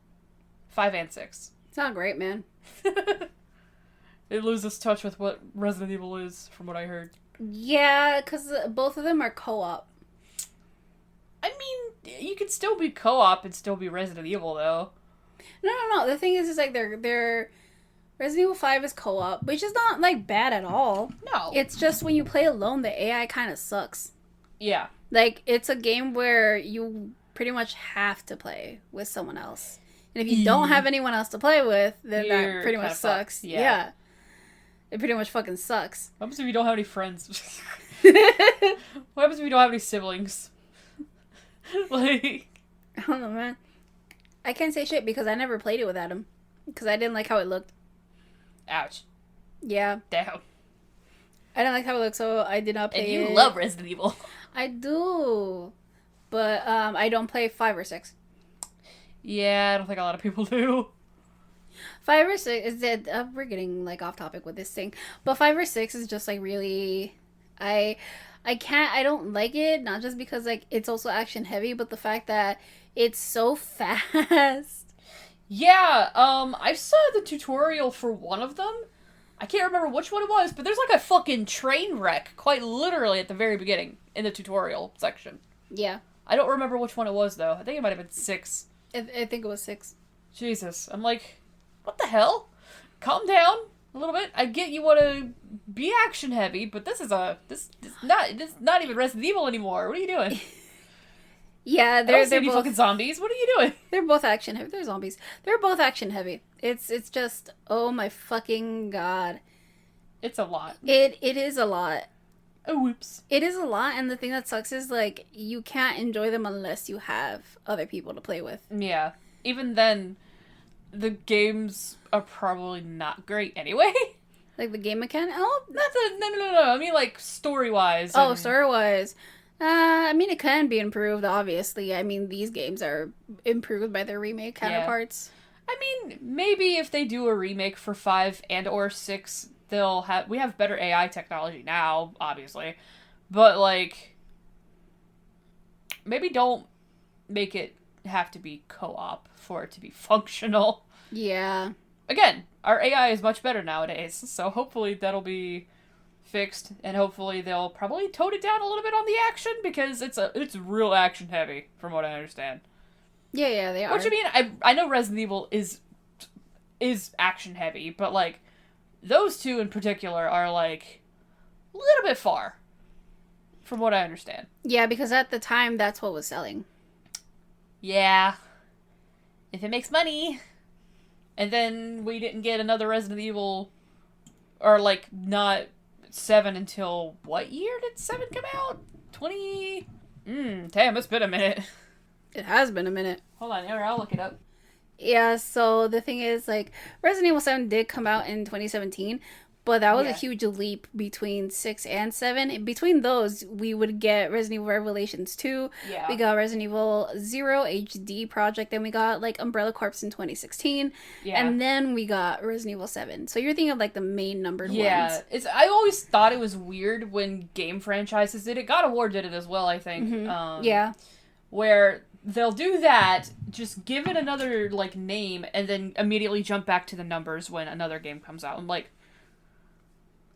5 and 6. It's not great, man. It loses touch with what Resident Evil is, from what I heard. Yeah, because both of them are co-op. I mean, you could still be co-op and still be Resident Evil, though. No. The thing is like they're Resident Evil 5 is co-op, which is not like bad at all. No. It's just when you play alone, the AI kind of sucks. Yeah. Like, it's a game where you pretty much have to play with someone else. And if you don't have anyone else to play with, then that pretty much sucks. Yeah. It pretty much fucking sucks. What happens if you don't have any friends? What happens if you don't have any siblings? Like... I don't know, man. I can't say shit because I never played it with Adam. Because I didn't like how it looked. Ouch. Yeah. Damn. I didn't like how it looked, so I did not play it. And you love Resident Evil. I do. But I don't play 5 or 6. Yeah, I don't think a lot of people do. 5 or 6 is that we're getting like off topic with this thing, but 5 or 6 is just like really, I don't like it, not just because like it's also action heavy, but the fact that it's so fast. Yeah, I saw the tutorial for one of them. I can't remember which one it was, but there's like a fucking train wreck, quite literally at the very beginning in the tutorial section. Yeah. I don't remember which one it was though. I think it might have been 6. I think it was 6. Jesus, I'm like, what the hell? Calm down a little bit. I get you want to be action heavy, but this is not even Resident Evil anymore. What are you doing? Yeah, they're both fucking zombies. What are you doing? They're both action heavy. They're zombies. They're both action heavy. It's just, oh my fucking god. It's a lot. It is a lot. Oh, whoops. It is a lot, and the thing that sucks is like you can't enjoy them unless you have other people to play with. Yeah. Even then, the games are probably not great anyway. Like the game mechanic? Oh, No. I mean, like, story-wise. Oh, story-wise. I mean, it can be improved, obviously. I mean, these games are improved by their remake counterparts. I mean, maybe if they do a remake for 5 and or 6, we have better AI technology now, obviously. But, like, maybe don't make it have to be co-op for it to be functional. Yeah. Again, our AI is much better nowadays, so hopefully that'll be fixed, and hopefully they'll probably tone it down a little bit on the action, because it's real action heavy, from what I understand. Yeah, they are. Which, I mean, I know Resident Evil is action heavy, but, like, those two in particular are, like, a little bit far, from what I understand. Yeah, because at the time, that's what was selling. Yeah. If it makes money. And then we didn't get another Resident Evil, or, like, not 7 until, what year did 7 come out? 20... damn, it's been a minute. It has been a minute. Hold on, I'll look it up. Yeah, so the thing is, like, Resident Evil 7 did come out in 2017, but that was a huge leap between 6 and 7. Between those, we would get Resident Evil Revelations 2, we got Resident Evil 0 HD Project, then we got, like, Umbrella Corps in 2016, and then we got Resident Evil 7. So you're thinking of, like, the main numbered ones. Yeah, I always thought it was weird when game franchises did it. God of War did it as well, I think. Yeah. Where they'll do that, just give it another, like, name, and then immediately jump back to the numbers when another game comes out. I'm like,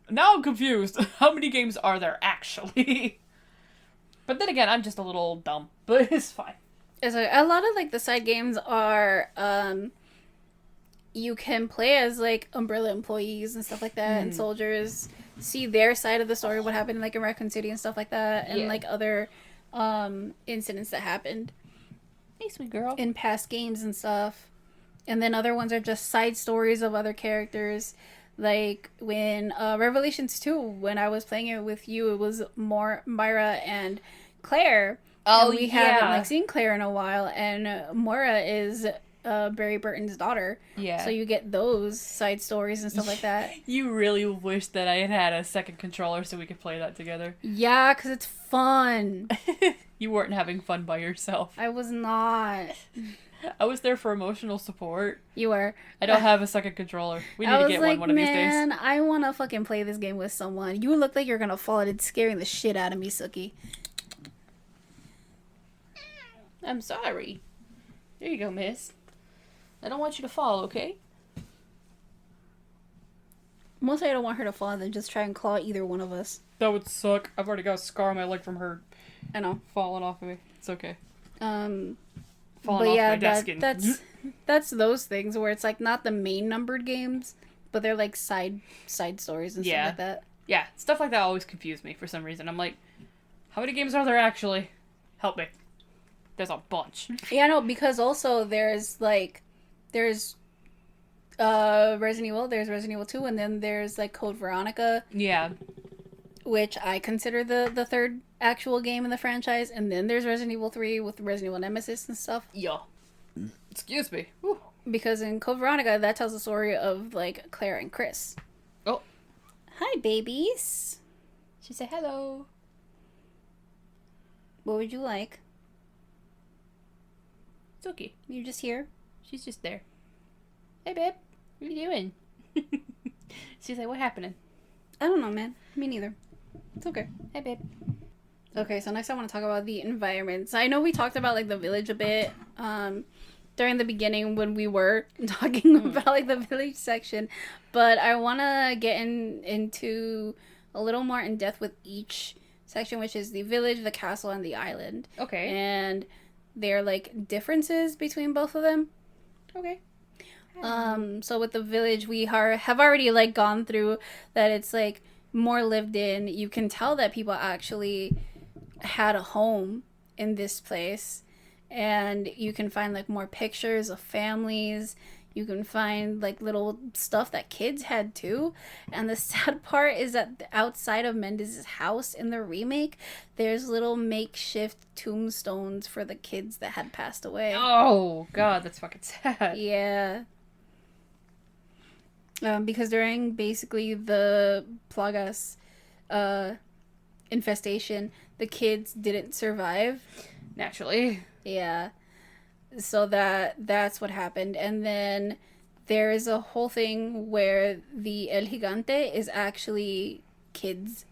now I'm confused. How many games are there actually? But then again, I'm just a little dumb, but it's fine. It's like, a lot of like the side games are you can play as like Umbrella employees and stuff like that, and soldiers, see their side of the story, what happened like in Raccoon City and stuff like that, and like other incidents that happened. Hey, sweet girl. In past games and stuff. And then other ones are just side stories of other characters. Like when Revelations 2, when I was playing it with you, it was more Myra and Claire. Oh, and we haven't like seen Claire in a while, and Moira is Barry Burton's daughter. Yeah. So you get those side stories and stuff like that. You really wish that I had a second controller so we could play that together. Yeah, because it's fun. You weren't having fun by yourself. I was not. I was there for emotional support. You were. I don't have a second controller. We need to get one of these days. Man, I want to fucking play this game with someone. You look like you're gonna fall, and it's scaring the shit out of me, Suki. I'm sorry. There you go, miss. I don't want you to fall, okay? Mostly I don't want her to fall, then just try and claw either one of us. That would suck. I've already got a scar on my leg from her I know. falling off of me. It's okay. Falling off my desk that's those things where it's like not the main numbered games, but they're like side stories and stuff like that. Yeah, stuff like that always confused me for some reason. I'm like, how many games are there actually? Help me. There's a bunch. Yeah, no, because also there's Resident Evil, there's Resident Evil 2, and then there's like Code Veronica. Yeah. Which I consider the third actual game in the franchise, and then there's Resident Evil 3 with Resident Evil Nemesis and stuff. Yeah. Excuse me. Whew. Because in Code Veronica, that tells the story of like Claire and Chris. Oh. Hi, babies. She said hello. What would you like? It's okay. You're just here. She's just there. Hey, babe. What are you doing? She's like, what happening? I don't know, man. Me neither. It's okay. Hey, babe. Okay, so next I want to talk about the environments. I know we talked about like the village a bit during the beginning when we were talking about like the village section, but I want to get into a little more in depth with each section, which is the village, the castle, and the island. Okay. And there are like differences between both of them. Okay. So with the village, we have already like gone through that. It's like more lived in. You can tell that people actually had a home in this place, and you can find like more pictures of families. You can find like little stuff that kids had too. And the sad part is that outside of Mendez's house in the remake, there's little makeshift tombstones for the kids that had passed away. Oh, God, that's fucking sad. Yeah. Because during basically the Plagas infestation, the kids didn't survive. Naturally. Yeah. So that's what happened. And then there is a whole thing where the El Gigante is actually kids.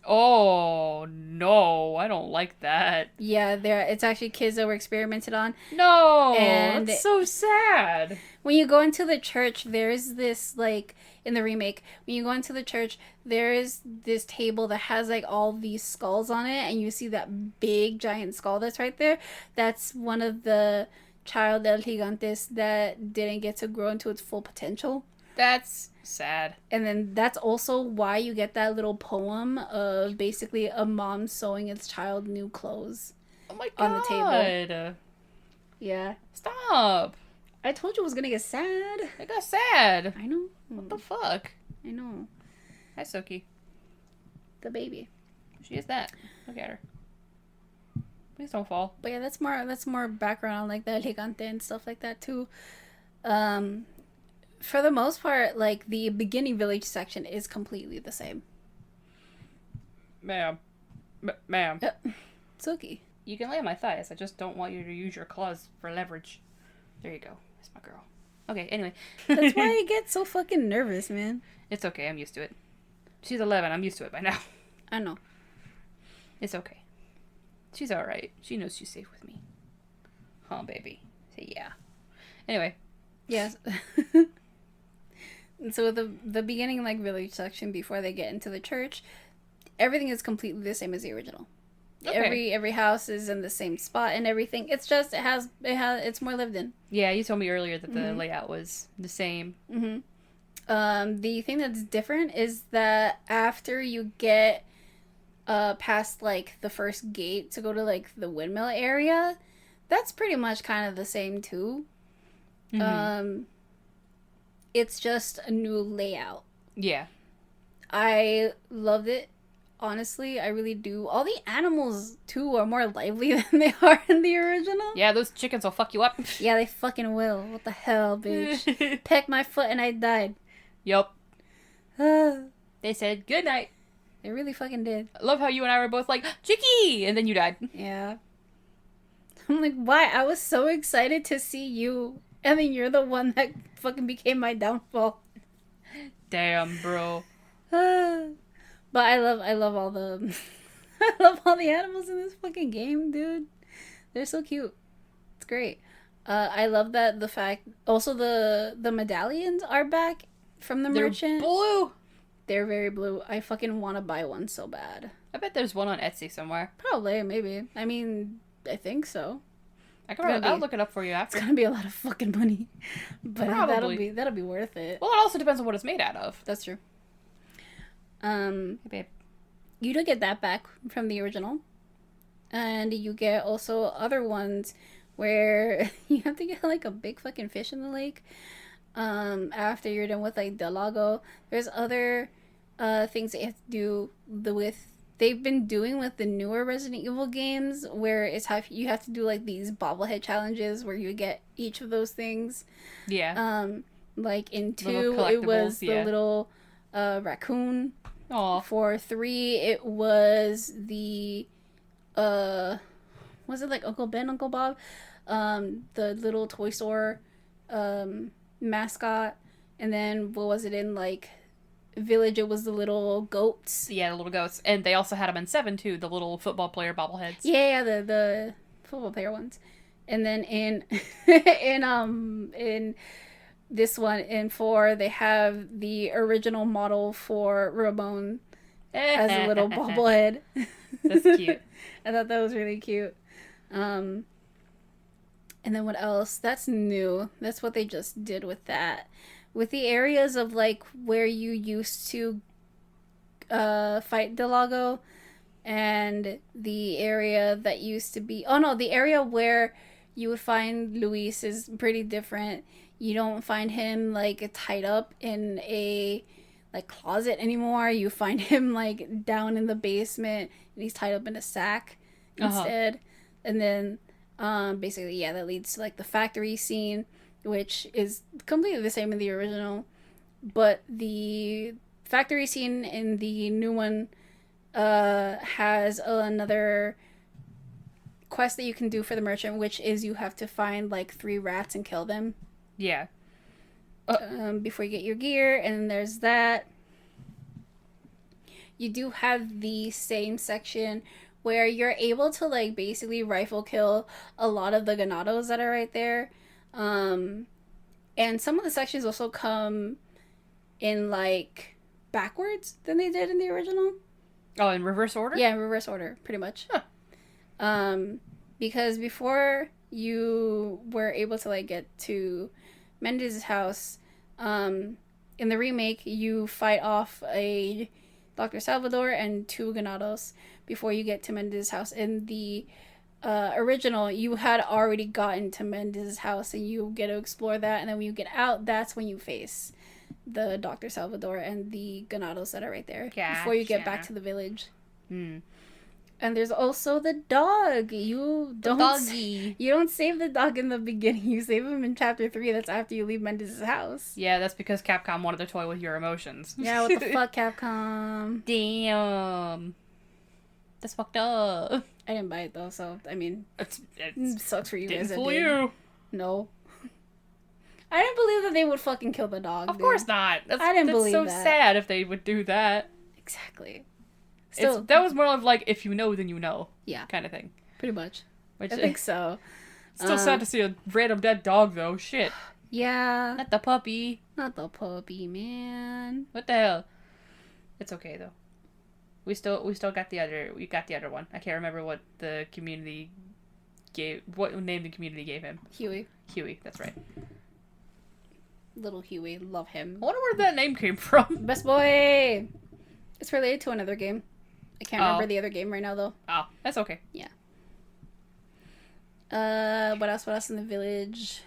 Oh, no. I don't like that. Yeah, it's actually kids that were experimented on. No. And that's so sad. When you go into the church, there's this, like, in the remake, when you go into the church, there is this table that has, like, all these skulls on it, and you see that big, giant skull that's right there. That's one of the child El Gigantes that didn't get to grow into its full potential. That's sad. And then that's also why you get that little poem of basically a mom sewing its child new clothes. Oh my God. On the table. Yeah. Stop. I told you it was gonna get sad. I got sad. I know. What the fuck? I know. Hi, Soki. The baby. She is that. Look at her. Please don't fall. But yeah, that's more background on like the Gigante and stuff like that too. For the most part, like the beginning village section is completely the same. Ma'am. Ma'am. Suki. You can lay on my thighs. I just don't want you to use your claws for leverage. There you go. That's my girl. Okay, anyway. That's why I get so fucking nervous, man. It's okay. I'm used to it. She's 11. I'm used to it by now. I know. It's okay. She's alright. She knows she's safe with me. Oh, baby. So, yeah. Anyway. Yes. And so the beginning, like, village section before they get into the church, everything is completely the same as the original. Okay. Every house is in the same spot and everything. It's just it's more lived in. Yeah, you told me earlier that the layout was the same. The thing that's different is that after you get past like the first gate to go to like the windmill area, that's pretty much kind of the same too. It's just a new layout. Yeah. I loved it. Honestly, I really do. All the animals, too, are more lively than they are in the original. Yeah, those chickens will fuck you up. Yeah, they fucking will. What the hell, bitch? Pecked my foot and I died. Yup. They said good night. They really fucking did. I love how you and I were both like, Chicky! And then you died. Yeah. I'm like, why? I was so excited to see you. And then you're the one that fucking became my downfall. Damn, bro. But I love all the I love all the animals in this fucking game, dude. They're so cute. It's great. I love that the fact also the medallions are back from the merchant. Blue. They're very blue. I fucking want to buy one so bad. I bet there's one on Etsy somewhere. Probably, maybe. I mean, I think so. I'll look it up for you after. It's gonna be a lot of fucking money, but Probably. that'll be worth it. Well, it also depends on what it's made out of. That's true. Hey, babe. You do get that back from the original, and you get also other ones where you have to get like a big fucking fish in the lake. After you're done with like Del Lago, there's other things that you have to do they've been doing with the newer Resident Evil games, where you have to do like these bobblehead challenges where you get each of those things. Yeah. Like in 2, it was the little raccoon. Aww. For 3, it was the was it like Uncle Ben, Uncle Bob? The little toy store mascot. And then what was it in like Village? It was the little goats. Yeah, the little goats. And they also had them in 7 too, the little football player bobbleheads. Yeah, the football player ones. And then in in this one, in 4, they have the original model for Ramon as a little bobblehead. That's cute. I thought that was really cute. And then what else? That's new. That's what they just did with that. With the areas of like where you used to fight Del Lago, and the area that used to be... Oh no, the area where you would find Luis is pretty different. You don't find him like tied up in a like closet anymore. You find him like down in the basement and he's tied up in a sack instead. And then basically, yeah, that leads to like the factory scene, which is completely the same in the original, but the factory scene in the new one has another quest that you can do for the merchant, which is you have to find like 3 rats and kill them. Yeah. Before you get your gear, and there's that. You do have the same section where you're able to like basically rifle kill a lot of the ganados that are right there. And some of the sections also come in like backwards than they did in the original. Oh, in reverse order? Yeah, in reverse order, pretty much. Huh. Because before you were able to like get to Mendez's house, in the remake, you fight off a Dr. Salvador and 2 ganados before you get to Mendez's house. In the original, you had already gotten to Mendez's house and you get to explore that, and then when you get out, that's when you face the Dr. Salvador and the ganados that are right there before you get back to the village. And there's also the dog. You don't save the dog in the beginning. You save him in chapter 3. That's after you leave Mendez's house. Yeah, that's because Capcom wanted to toy with your emotions. Yeah, what the fuck, Capcom? Damn. That's fucked up. I didn't buy it though, so I mean, it sucks for you guys. Didn't fool you. No. I didn't believe that they would fucking kill the dog. Of course not. I didn't believe so that. sad if they would do that. Exactly. Still, that was more of like, if you know, then you know. Yeah. Kind of thing. Pretty much. Which I think so. Still sad to see a random dead dog, though. Shit. Yeah. Not the puppy. Not the puppy, man. What the hell? It's okay, though. We still got the other one. I can't remember what the community what name the community gave him. Huey. Huey, that's right. Little Huey. Love him. I wonder where that name came from. Best boy! It's related to another game. I can't remember the other game right now, though. Oh, that's okay. Yeah. What else in the village?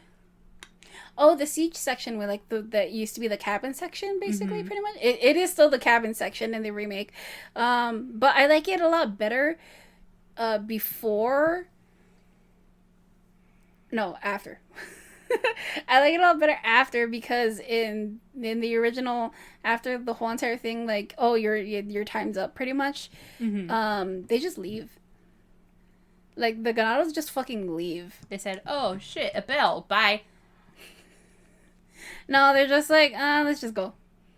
Oh, the siege section where, like, that used to be the cabin section, basically, pretty much. It is still the cabin section in the remake. But I like it a lot better before... No, after. I like it a lot better after, because in the original, after the whole entire thing, like, oh, your time's up, pretty much, they just leave. Like, the Ganados just fucking leave. They said, oh, shit, a bell, bye. No, they're just like, let's just go.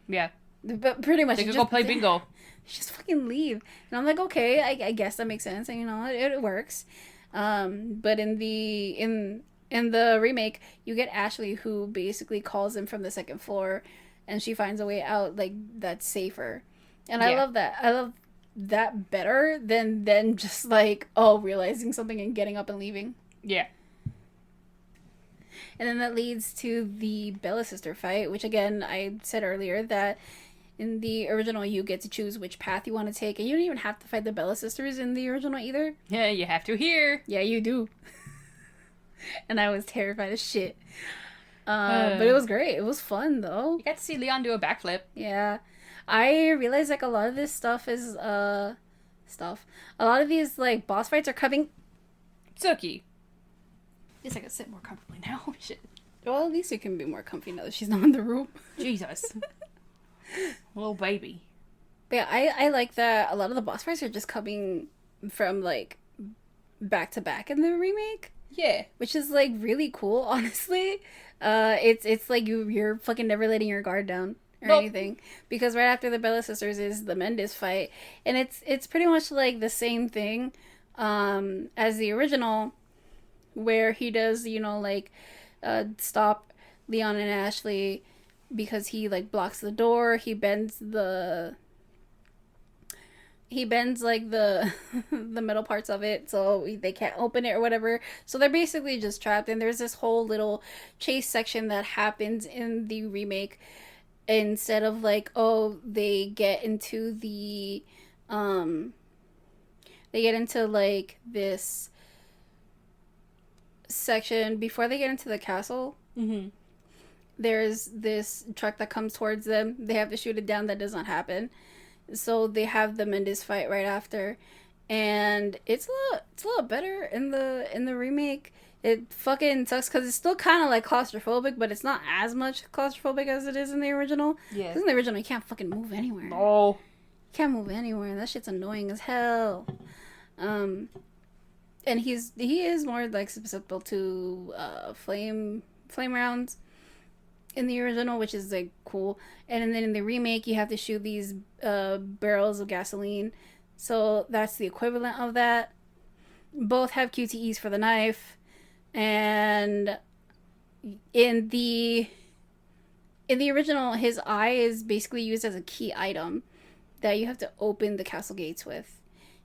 Yeah. But pretty much. They could go play bingo. Just fucking leave. And I'm like, okay, I guess that makes sense. And, you know, it works. But in the remake, you get Ashley, who basically calls him from the second floor, and she finds a way out, like, that's safer. And I love that. I love that better than just, like, realizing something and getting up and leaving. Yeah. And then that leads to the Bella sister fight, which, again, I said earlier that in the original, you get to choose which path you want to take, and you don't even have to fight the Bella sisters in the original either. Yeah, you have to here. Yeah, you do. And I was terrified as shit. But it was great. It was fun, though. You got to see Leon do a backflip. Yeah. I realized, like, a lot of this stuff is, A lot of these, like, boss fights are coming... Suki. At least I can sit more comfortably now. Shit. Well, at least you can be more comfy now that she's not in the room. Jesus. Little baby. But yeah, I like that a lot of the boss fights are just coming from, like, back to back in the remake. Yeah. Which is, like, really cool, honestly. It's like you're fucking never letting your guard down or anything. Because right after the Bella sisters is the Mendes fight. And it's pretty much, like, the same thing as the original, where he does, you know, like, stop Leon and Ashley because he, like, blocks the door. He bends, like, the the metal parts of it so they can't open it or whatever. So they're basically just trapped. And there's this whole little chase section that happens in the remake. Instead of, like, they get into like, this section before they get into the castle. There's this truck that comes towards them. They have to shoot it down. That does not happen. So they have the Mendes fight right after, and it's a lot better in the remake. It fucking sucks because it's still kind of, like, claustrophobic, but it's not as much claustrophobic as it is in the original. Yeah. Because in the original, you can't fucking move anywhere. Oh. You can't move anywhere. That shit's annoying as hell. And he is more, like, susceptible to flame rounds in the original, which is, like, cool. And then in the remake, you have to shoot these barrels of gasoline. So that's the equivalent of that. Both have QTEs for the knife. And in the original, his eye is basically used as a key item that you have to open the castle gates with.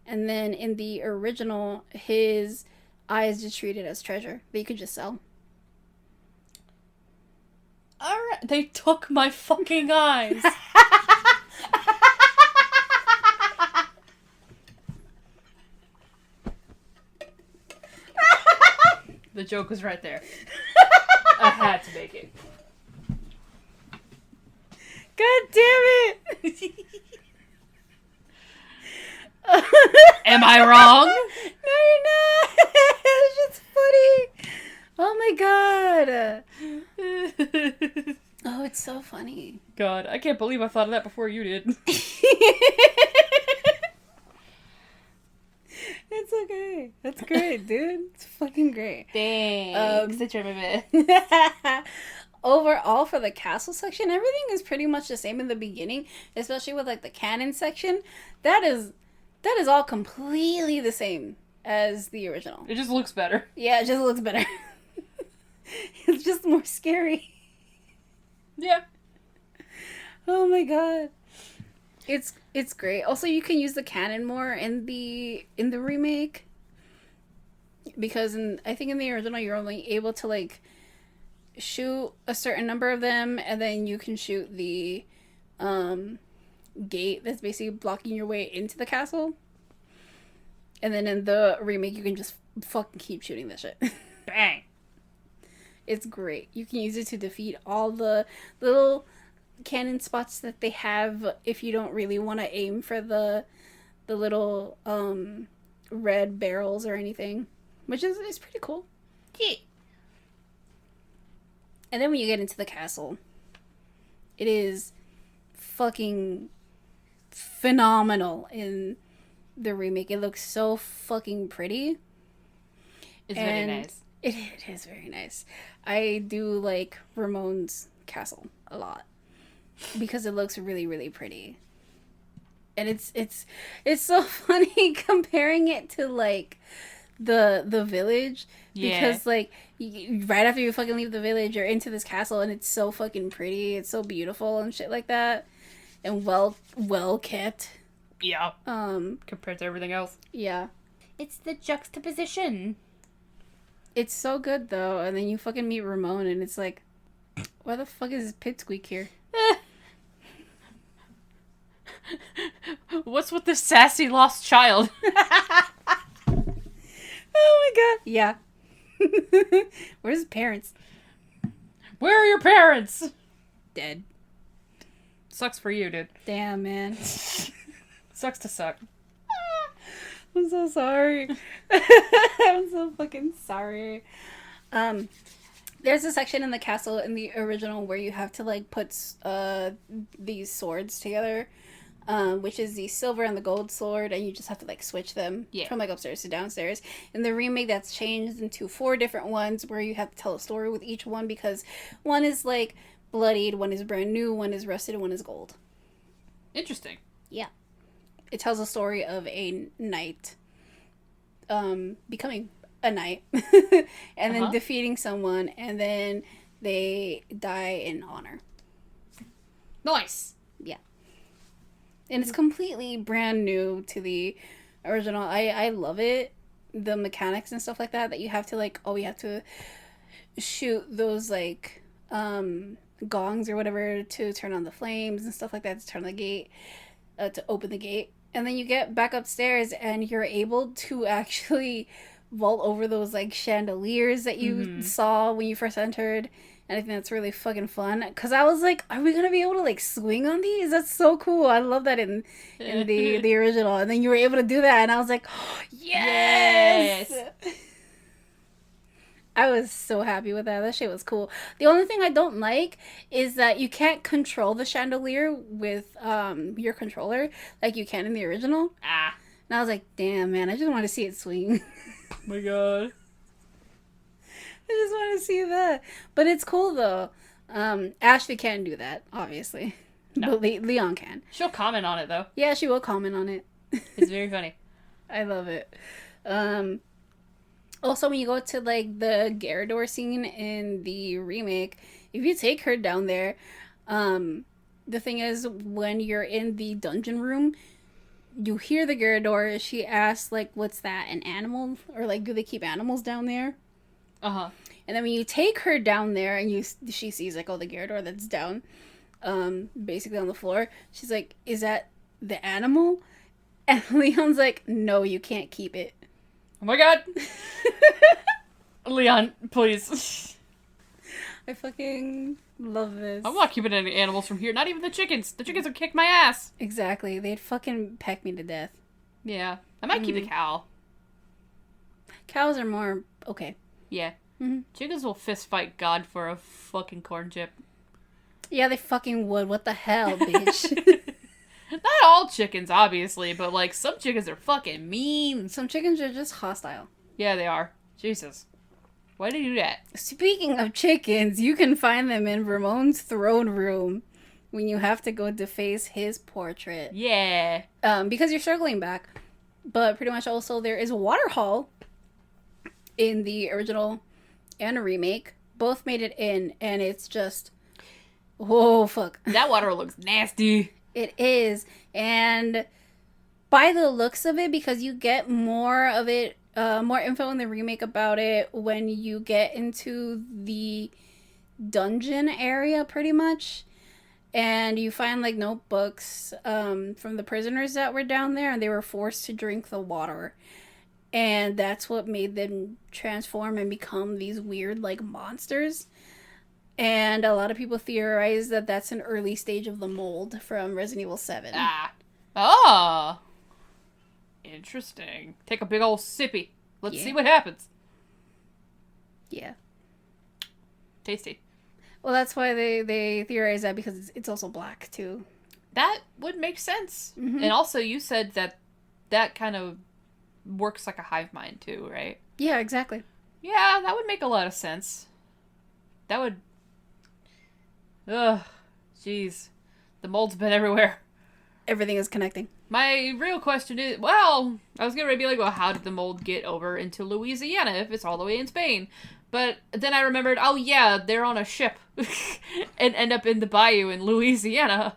And then in the original, his eye is just treated as treasure that you could just sell. Alright, they took my fucking eyes. The joke was right there. I had to make it. God damn it! Am I wrong? No, you're not. It's funny. Oh my god. Oh, it's so funny. God, I can't believe I thought of that before you did. It's okay. That's great, dude. It's fucking great. Thanks. Overall, for the castle section, everything is pretty much the same in the beginning, especially with, like, the cannon section. That is all completely the same as the original. It just looks better. Yeah, it just looks better. It's just more scary. Yeah. Oh my god. It's great. Also, you can use the cannon more in the remake, because I think in the original you're only able to like shoot a certain number of them, and then you can shoot the gate that's basically blocking your way into the castle. And then in the remake you can just fucking keep shooting this shit. Bang. It's great. You can use it to defeat all the little cannon spots that they have if you don't really want to aim for the little red barrels or anything, which is pretty cool. Yeah. And then when you get into the castle, it is fucking phenomenal in the remake. It looks so fucking pretty. It's very nice. It is very nice. I do like Ramon's castle a lot because it looks really, really pretty. And it's so funny comparing it to like the village, because like right after you fucking leave the village, you're into this castle and it's so fucking pretty. It's so beautiful and shit like that, and well kept. Yeah. Compared to everything else. Yeah. It's the juxtaposition. It's so good though, and then you fucking meet Ramon and it's like, why the fuck is Pipsqueak here? What's with this sassy lost child? Oh my god. Yeah. Where's his parents? Where are your parents? Dead. Sucks for you, dude. Damn, man. Sucks to suck. I'm so sorry. I'm so fucking sorry. There's a section in the castle in the original where you have to like put these swords together, which is the silver and the gold sword, and you just have to like switch them from like upstairs to downstairs. In the remake, that's changed into 4 different ones where you have to tell a story with each one, because one is like bloodied, one is brand new, one is rusted, and one is gold. Interesting. Yeah. It tells a story of a knight becoming a knight and then defeating someone, and then they die in honor. Nice. Yeah. And it's completely brand new to the original. I love it. The mechanics and stuff like that you have to like, you have to shoot those like gongs or whatever to turn on the flames and stuff like that, to turn the gate, to open the gate. And then you get back upstairs and you're able to actually vault over those like chandeliers that you saw when you first entered. And I think that's really fucking fun, because I was like, are we gonna be able to like swing on these? That's so cool. I love that in the original. And then you were able to do that and I was like, oh, yes! I was so happy with that. That shit was cool. The only thing I don't like is that you can't control the chandelier with your controller like you can in the original. And I was like, damn, man, I just want to see it swing. Oh my god. I just want to see that. But it's cool, though. Ashley can't do that, obviously. No. But Leon can. She'll comment on it, though. Yeah, she will comment on it. It's very funny. I love it. Also, when you go to, like, the Garrador scene in the remake, if you take her down there, the thing is, when you're in the dungeon room, you hear the Garrador. She asks, like, what's that, an animal? Or, like, do they keep animals down there? Uh-huh. And then when you take her down there and she sees, like, the Garrador that's down, basically on the floor, she's like, is that the animal? And Leon's like, no, you can't keep it. Oh my god. Leon, please. I fucking love this. I'm not keeping any animals from here. Not even the chickens. The chickens would kick my ass. Exactly. They'd fucking peck me to death. Yeah. I might keep the cow. Cows are more okay. Yeah. Mm-hmm. Chickens will fist fight God for a fucking corn chip. Yeah, they fucking would. What the hell, bitch? Not all chickens, obviously, but, like, some chickens are fucking mean. Some chickens are just hostile. Yeah, they are. Jesus. Why do you do that? Speaking of chickens, you can find them in Ramon's throne room when you have to go deface his portrait. Yeah. Because you're circling back. But pretty much also there is a water hall in the original and a remake. Both made it in, and it's just, whoa, fuck. That water looks nasty. It is. And by the looks of it, because you get more of it, more info in the remake about it when you get into the dungeon area, pretty much. And you find like notebooks from the prisoners that were down there, and they were forced to drink the water. And that's what made them transform and become these weird like monsters. And a lot of people theorize that that's an early stage of the mold from Resident Evil 7. Ah. Oh. Interesting. Take a big old sippy. Let's see what happens. Yeah. Tasty. Well, that's why they theorize that, because it's also black, too. That would make sense. Mm-hmm. And also, you said that kind of works like a hive mind, too, right? Yeah, exactly. Yeah, that would make a lot of sense. That would... Ugh. Jeez. The mold's been everywhere. Everything is connecting. My real question is... Well, I was going to be like, well, how did the mold get over into Louisiana if it's all the way in Spain? But then I remembered, oh yeah, they're on a ship and end up in the bayou in Louisiana.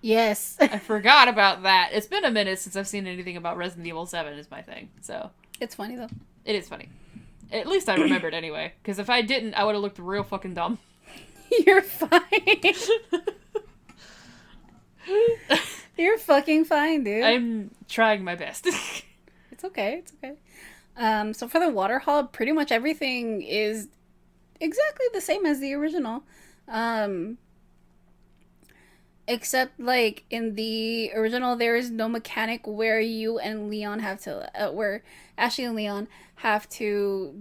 Yes. I forgot about that. It's been a minute since I've seen anything about Resident Evil 7 is my thing, so. It's funny, though. It is funny. At least I remembered anyway, because if I didn't, I would have looked real fucking dumb. You're fine. You're fucking fine, dude. I'm trying my best. It's okay, it's okay. So for the water hall, pretty much everything is exactly the same as the original. Except, like, in the original, there is no mechanic where you and Leon have to, where Ashley and Leon have to,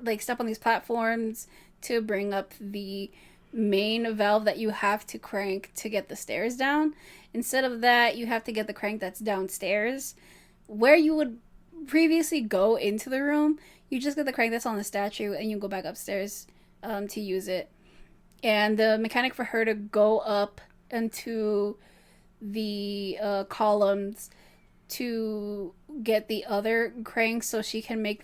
like, step on these platforms to bring up the main valve that you have to crank to get the stairs down. Instead of that, you have to get the crank that's downstairs. Where you would previously go into the room, you just get the crank that's on the statue and you go back upstairs to use it. And the mechanic for her to go up into the columns to get the other crank so she can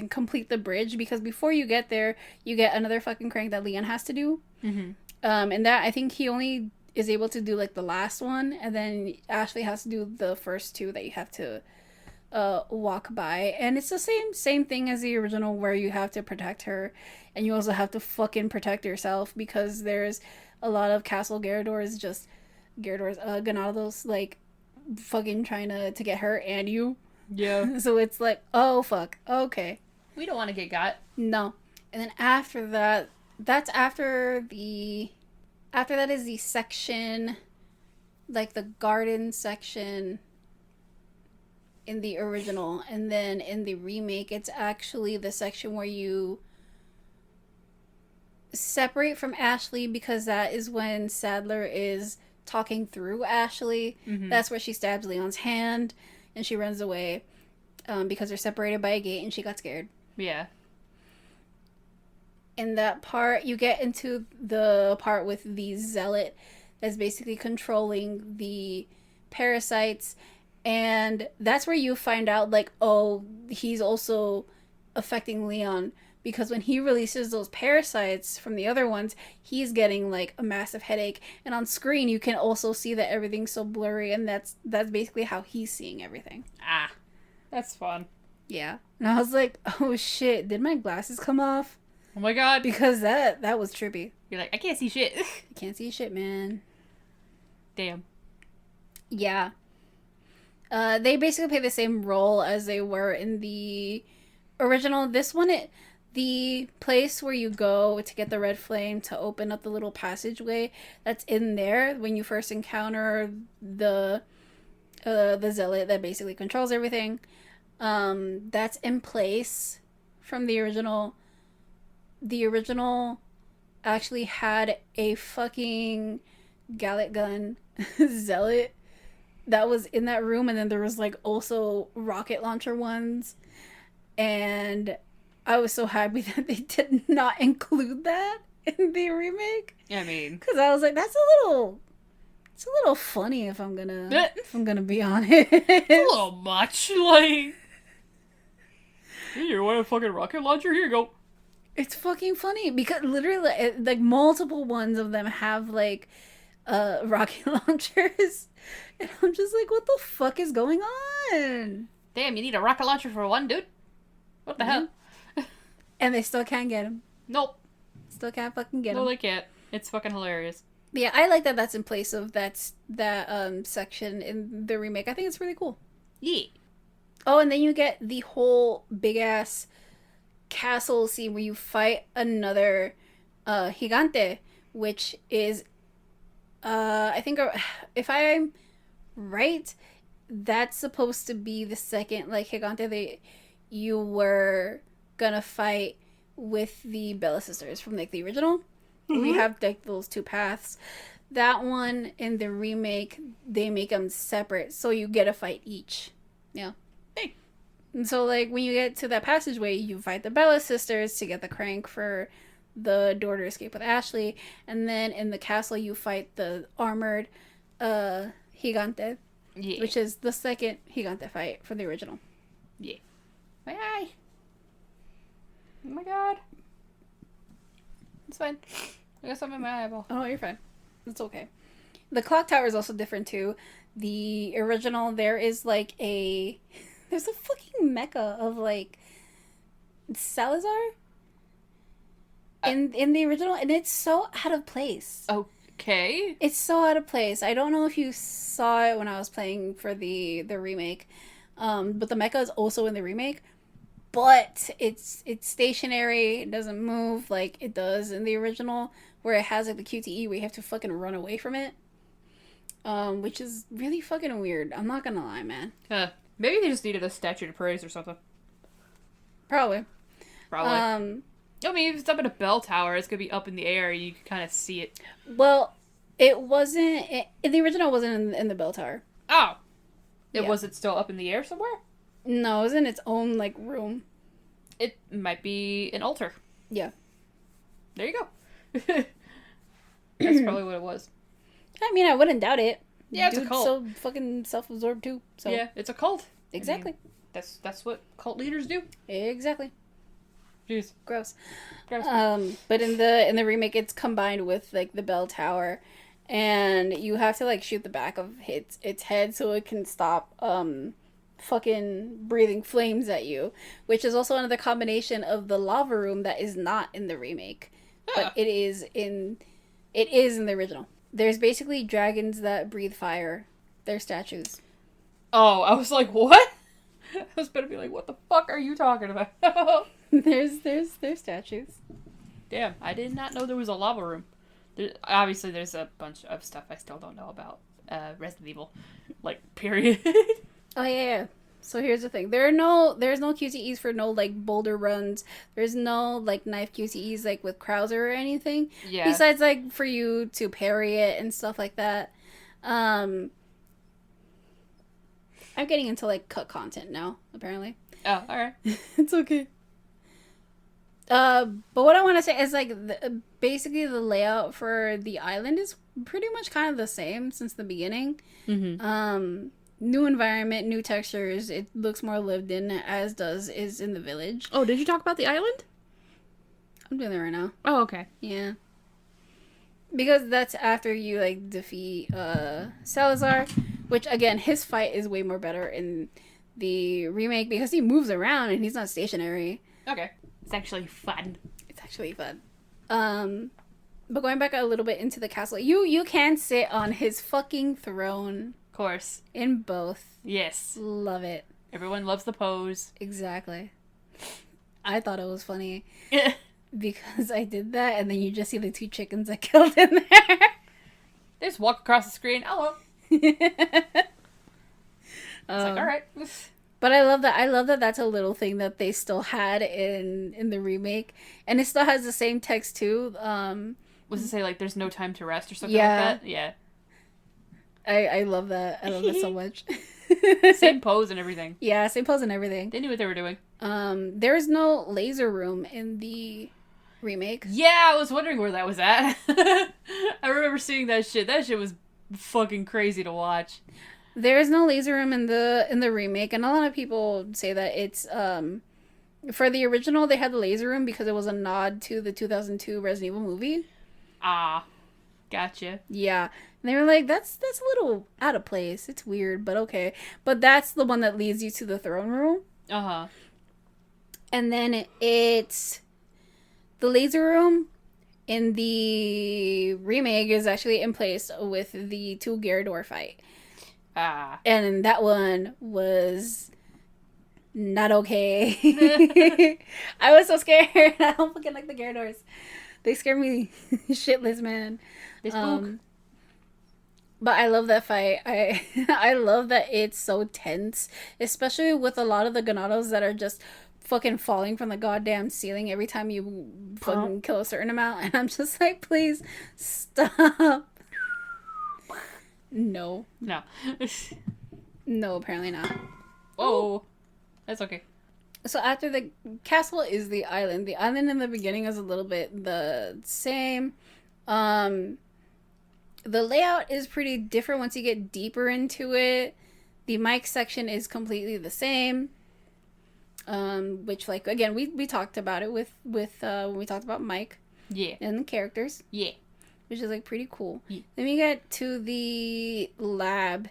complete the bridge, because before you get there you get another fucking crank that Leon has to do. Mm-hmm. And that, I think he only is able to do like the last one, and then Ashley has to do the first two that you have to walk by. And it's the same thing as the original, where you have to protect her, and you also have to fucking protect yourself, because there's a lot of Castle Ganados, like, fucking trying to get her and you. Yeah. So it's like, oh fuck, okay. We don't want to get got. No. And then after that, after that is the section, like the garden section in the original. And then in the remake, it's actually the section where you separate from Ashley, because that is when Sadler is talking through Ashley. Mm-hmm. That's where she stabs Leon's hand and she runs away because they're separated by a gate and she got scared. Yeah. In that part, you get into the part with the zealot that's basically controlling the parasites, and that's where you find out, like, oh, he's also affecting Leon, because when he releases those parasites from the other ones, he's getting like a massive headache, and on screen you can also see that everything's so blurry, and that's basically how he's seeing everything. Ah, that's fun. Yeah. And I was like, oh shit, did my glasses come off? Oh my god. Because that was trippy. You're like, I can't see shit. I can't see shit, man. Damn. Yeah. They basically play the same role as they were in the original. This one, the place where you go to get the red flame to open up the little passageway that's in there when you first encounter the zealot that basically controls everything. That's in place from the original. The original actually had a fucking Gallic gun zealot that was in that room, and then there was like also rocket launcher ones, and I was so happy that they did not include that in the remake. I mean, because I was like, that's a It's a little funny if I'm gonna be honest. It's a little much. Like, hey, you want a fucking rocket launcher? Here you go. It's fucking funny because literally, like multiple ones of them have like rocket launchers, and I'm just like, what the fuck is going on? Damn, you need a rocket launcher for one, dude? What the hell? And they still can't get him. Nope. Still can't fucking get him. No, they can't. It's fucking hilarious. But yeah, I like that that's in place of that section in the remake. I think it's really cool. Yeah. Oh, and then you get the whole big ass castle scene where you fight another gigante, which is I think if I'm right, that's supposed to be the second like gigante that you were gonna fight with the Bella sisters from like the original. We have like those two paths. That one in the remake, they make them separate, so you get a fight each. Yeah. Hey. And so like when you get to that passageway, you fight the Bella sisters to get the crank for the door to escape with Ashley, and then in the castle you fight the armored gigante, Yeah. which is the second gigante fight from the original. Yeah. My eye. Oh my god. It's fine. I got something in my eyeball. Oh, you're fine. It's okay. The clock tower is also different too. The original, there's a fucking mecha of like Salazar in the original, and it's so out of place. Okay. It's so out of place. I don't know if you saw it when I was playing for the remake, but the mecha is also in the remake. But it's stationary. It doesn't move like it does in the original, where it has like the QTE where you have to fucking run away from it, which is really fucking weird. I'm not gonna lie, man. Maybe they just needed a statue to praise or something. Probably. I mean, if it's up in a bell tower, it's gonna be up in the air. You can kind of see it. Well, it wasn't. In the original, it wasn't in the bell tower. Oh. Yeah. Was it still up in the air somewhere? No, it was in its own like room. It might be an altar. Yeah. There you go. That's probably what it was. I mean, I wouldn't doubt it. Yeah, it's a Dude's cult. so fucking self-absorbed too. So Yeah, it's a cult. exactly. I mean, that's what cult leaders do. Exactly. Jeez. Gross. Gross. But in the remake, it's combined with like the bell tower, and you have to like shoot the back of its head so it can stop fucking breathing flames at you, which is also another combination of the lava room that is not in the remake, but it is in the original. There's basically dragons that breathe fire. They're statues. Oh, I was like, what? I was gonna be like, what the fuck are you talking about? there's statues. Damn, I did not know there was a lava room. Obviously, there's a bunch of stuff I still don't know about Resident Evil, like, period. Oh yeah. So here's the thing. There's no QTEs for no like boulder runs. There's no like knife QTEs like with Krauser or anything. Yeah. Besides like for you to parry it and stuff like that. I'm getting into like cut content now, apparently. Oh, alright. It's okay. But what I want to say is like basically the layout for the island is pretty much kind of the same since the beginning. Mm-hmm. New environment, new textures. It looks more lived in, as is in the village. Oh, did you talk about the island? I'm doing that right now. Oh, okay. Yeah. Because that's after you like defeat Salazar, which again his fight is way more better in the remake because he moves around and he's not stationary. Okay. It's actually fun. It's actually fun. But going back a little bit into the castle, you can sit on his fucking throne. Of course. In both. Yes. Love it. Everyone loves the pose. Exactly. I thought it was funny. Because I did that, and then you just see the two chickens I killed in there. They just walk across the screen. Oh, well. It's like, alright. But I love that. I love that that's a little thing that they still had in the remake. And it still has the same text, too. Was it say, like, there's no time to rest or something yeah. like that? Yeah. I love that. I love that so much. Same pose and everything. Yeah, same pose and everything. They knew what they were doing. There's no laser room in the remake. Yeah, I was wondering where that was at. I remember seeing that shit. That shit was fucking crazy to watch. There is no laser room in the remake, and a lot of people say that it's for the original they had the laser room because it was a nod to the 2002 Resident Evil movie. Ah, gotcha. Yeah. And they were like, that's a little out of place. It's weird, but okay. But that's the one that leads you to the throne room. Uh-huh. And then it's the laser room in the remake is actually in place with the 2 Gyarados fight. Ah. And that one was not okay. I was so scared. I don't fucking like the Gyarados. They scare me shitless, man. They spook. But I love that fight. I love that it's so tense, especially with a lot of the Ganados that are just fucking falling from the goddamn ceiling every time you fucking kill a certain amount, and I'm just like, please stop. No. No. No, apparently not. Oh, that's okay. So after the castle is the island. The island in the beginning is a little bit the same. The layout is pretty different once you get deeper into it. The mic section is completely the same. Which, like, again, we talked about it with when we talked about Mike. Yeah. And the characters. Yeah. Which is, like, pretty cool. Yeah. Then we get to the lab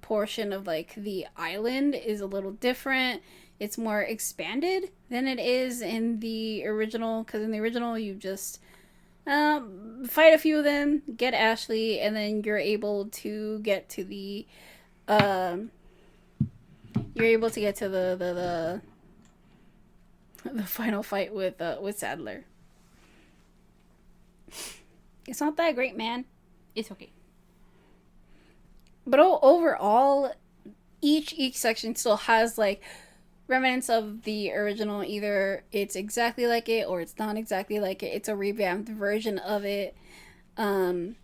portion of, like, the island is a little different. It's more expanded than it is in the original. Because in the original, you just fight a few of them, get Ashley, and then you're able to get to the the final fight with Sadler. It's not that great, man. It's okay. But overall, each section still has like remnants of the original. Either it's exactly like it or it's not exactly like it. It's a revamped version of it. And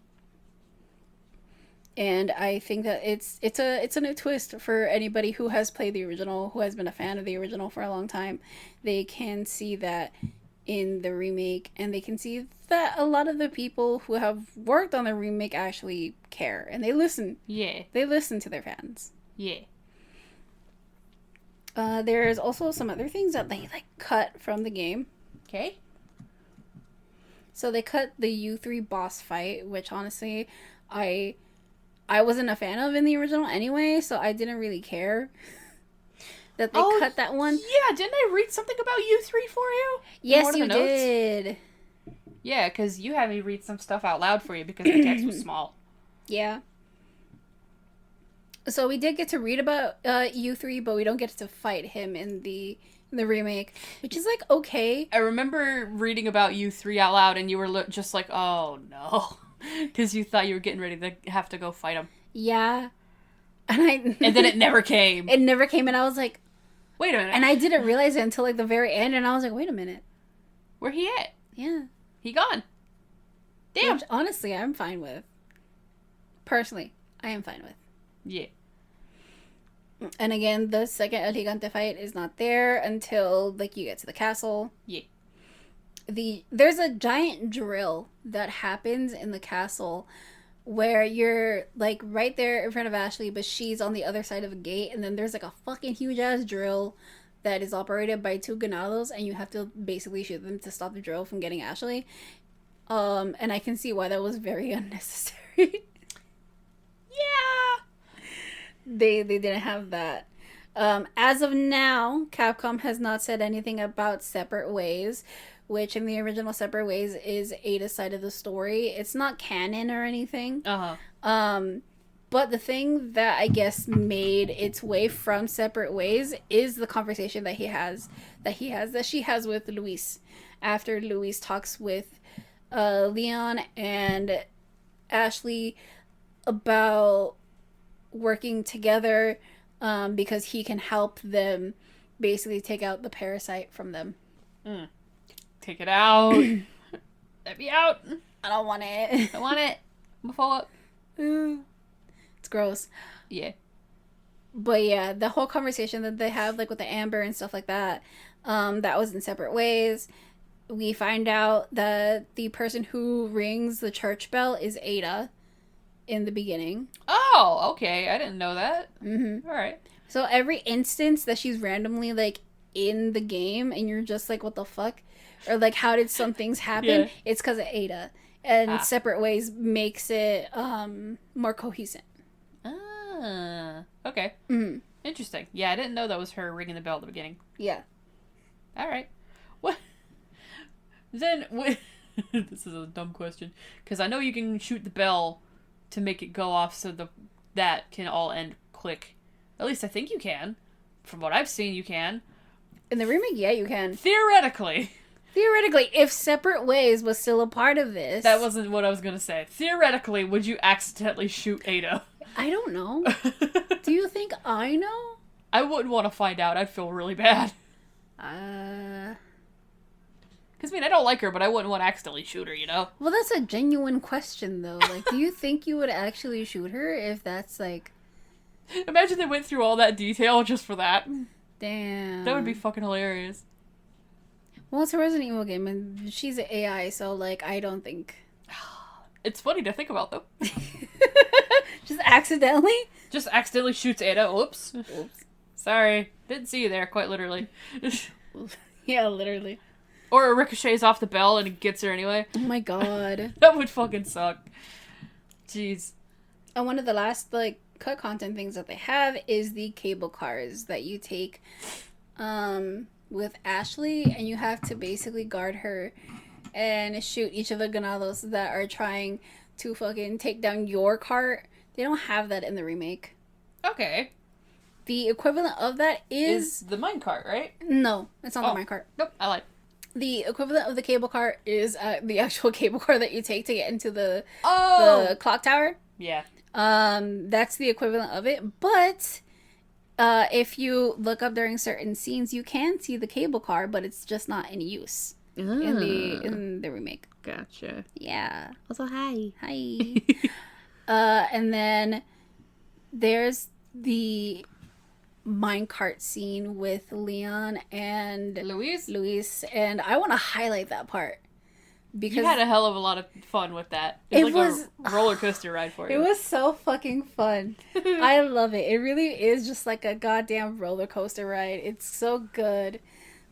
I think that it's a new twist for anybody who has played the original, who has been a fan of the original for a long time. They can see that in the remake, and they can see that a lot of the people who have worked on the remake actually care, and they listen. Yeah. They listen to their fans. Yeah. There's also some other things that they like cut from the game. Okay. So they cut the U3 boss fight, which honestly, I wasn't a fan of in the original anyway, so I didn't really care that they cut that one. Yeah, didn't I read something about U3 for you? Yes, you did. Yeah, because you had me read some stuff out loud for you because the text was small. Yeah. So we did get to read about U3, but we don't get to fight him in the remake, which is like okay. I remember reading about U3 out loud, and you were just like, "Oh no," because you thought you were getting ready to have to go fight him. Yeah, and then it never came. It never came, and I was like, "Wait a minute!" And I didn't realize it until like the very end, and I was like, "Wait a minute, where he at? Yeah, he gone." Damn. Which, honestly, I'm fine with. Personally, I am fine with. Yeah. And again, the second El Gigante fight is not there until like you get to the castle. Yeah. There's a giant drill that happens in the castle where you're like right there in front of Ashley, but she's on the other side of a gate, and then there's like a fucking huge ass drill that is operated by 2 Ganados, and you have to basically shoot them to stop the drill from getting Ashley. And I can see why that was very unnecessary. Yeah. They didn't have that. As of now, Capcom has not said anything about Separate Ways, which in the original Separate Ways is Ada's side of the story. It's not canon or anything. But the thing that I guess made its way from Separate Ways is the conversation that she has with Luis after Luis talks with Leon and Ashley about working together because he can help them basically take out the parasite from them. Take it out. Let me out. I don't want it. I want it. Before. It's gross. Yeah. But yeah, the whole conversation that they have like with the Amber and stuff like that, that was in Separate Ways. We find out that the person who rings the church bell is Ada in the beginning. Oh, okay. I didn't know that. Mm-hmm. All right. So every instance that she's randomly like in the game and you're just like, what the fuck? Or like, how did some things happen? Yeah. It's because of Ada. And Ah. Separate Ways makes it more cohesive. Ah. Okay. Mm-hmm. Interesting. Yeah, I didn't know that was her ringing the bell at the beginning. Yeah. All right. What? Then, this is a dumb question. Because I know you can shoot the bell to make it go off so that can all end quick. At least I think you can. From what I've seen, you can. In the remake, yeah, you can. Theoretically. Theoretically, if Separate Ways was still a part of this... That wasn't what I was going to say. Theoretically, would you accidentally shoot Ada? I don't know. Do you think I know? I wouldn't want to find out. I'd feel really bad. Because, I mean, I don't like her, but I wouldn't want to accidentally shoot her, you know? Well, that's a genuine question, though. Like, do you think you would actually shoot her if that's, like... Imagine they went through all that detail just for that. Damn. That would be fucking hilarious. Well, it's a Resident Evil game, and she's an AI, so, like, I don't think... It's funny to think about, though. Just accidentally? Just accidentally shoots Ada. Oops. Oops. Sorry. Didn't see you there, quite literally. Yeah, literally. Or it ricochets off the bell and it gets her anyway. Oh my god. That would fucking suck. Jeez. And one of the last, like, cut content things that they have is the cable cars that you take with Ashley, and you have to basically guard her and shoot each of the ganados that are trying to fucking take down your cart. They don't have that in the remake. Okay. The equivalent of that is the minecart, right? No, it's not the minecart. Nope, I lied. The equivalent of the cable car is the actual cable car that you take to get into the clock tower. Yeah. That's the equivalent of it. But if you look up during certain scenes, you can see the cable car, but it's just not in use in the remake. Gotcha. Yeah. Also, hi. And then there's the minecart scene with Leon and Luis, and I want to highlight that part because you had a hell of a lot of fun with that. It was a roller coaster ride for you. It was so fucking fun. I love it. It really is just like a goddamn roller coaster ride. It's so good.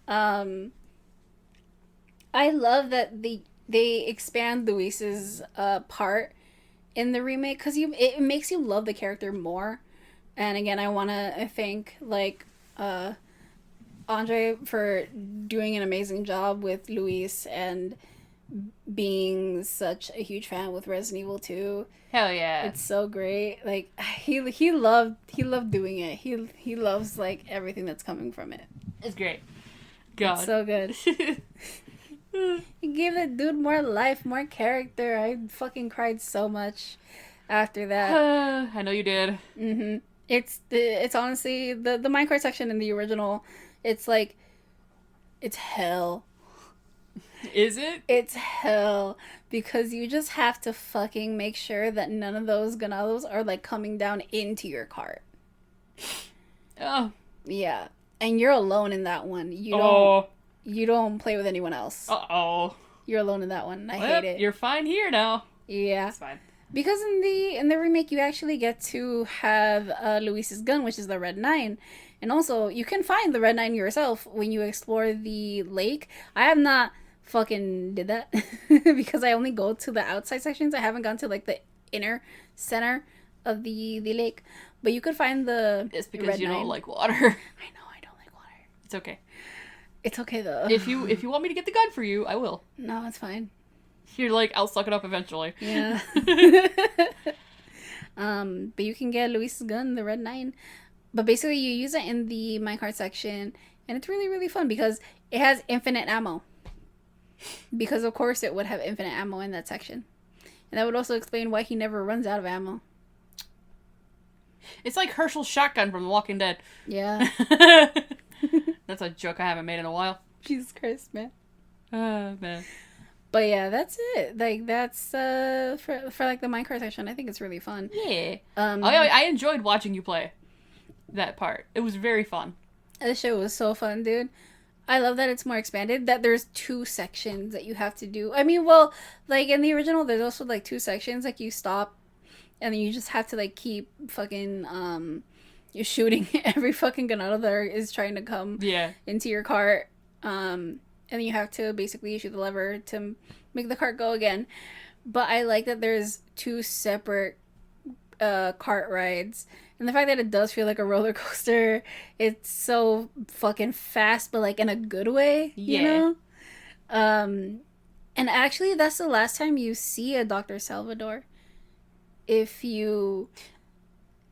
I love that they expand Luis's part in the remake because it makes you love the character more. And again, I want to thank, like, Andre for doing an amazing job with Luis and being such a huge fan with Resident Evil 2. Hell yeah. It's so great. Like, he loved doing it. He loves, like, everything that's coming from it. It's great. God. It's so good. He gave that dude more life, more character. I fucking cried so much after that. I know you did. Mm-hmm. It's honestly the minecart section in the original. It's like, it's hell. Is it? It's hell because you just have to fucking make sure that none of those ganados are like coming down into your cart. Oh. Yeah, and you're alone in that one. You don't play with anyone else. Uh-oh. You're alone in that one. I hate it. You're fine here now. Yeah. It's fine. Because in the remake, you actually get to have Luis's gun, which is the Red 9. And also, you can find the Red 9 yourself when you explore the lake. I have not fucking did that because I only go to the outside sections. I haven't gone to, like, the inner center of the lake. But you could find the It's because Red you 9. don't like water. I know, I don't like water. It's okay. It's okay, though. If you want me to get the gun for you, I will. No, it's fine. You're like, I'll suck it up eventually. Yeah. But you can get Luis's gun, the Red 9. But basically, you use it in the minecart section, and it's really, really fun because it has infinite ammo. Because, of course, it would have infinite ammo in that section. And that would also explain why he never runs out of ammo. It's like Herschel's shotgun from The Walking Dead. Yeah. That's a joke I haven't made in a while. Jesus Christ, man. Man. But yeah, that's it. Like, that's for like the minecart section. I think it's really fun. Yeah. I enjoyed watching you play that part. It was very fun. This show was so fun, dude. I love that it's more expanded, that there's 2 sections that you have to do. I mean, well, like, in the original, there's also, like, 2 sections. Like, you stop and then you just have to like keep fucking you're shooting every fucking gun out of there is trying to come into your cart. And then you have to basically shoot the lever to make the cart go again. But I like that there's 2 separate cart rides. And the fact that it does feel like a roller coaster, it's so fucking fast, but like in a good way, you know? And actually, that's the last time you see a Dr. Salvador. If you...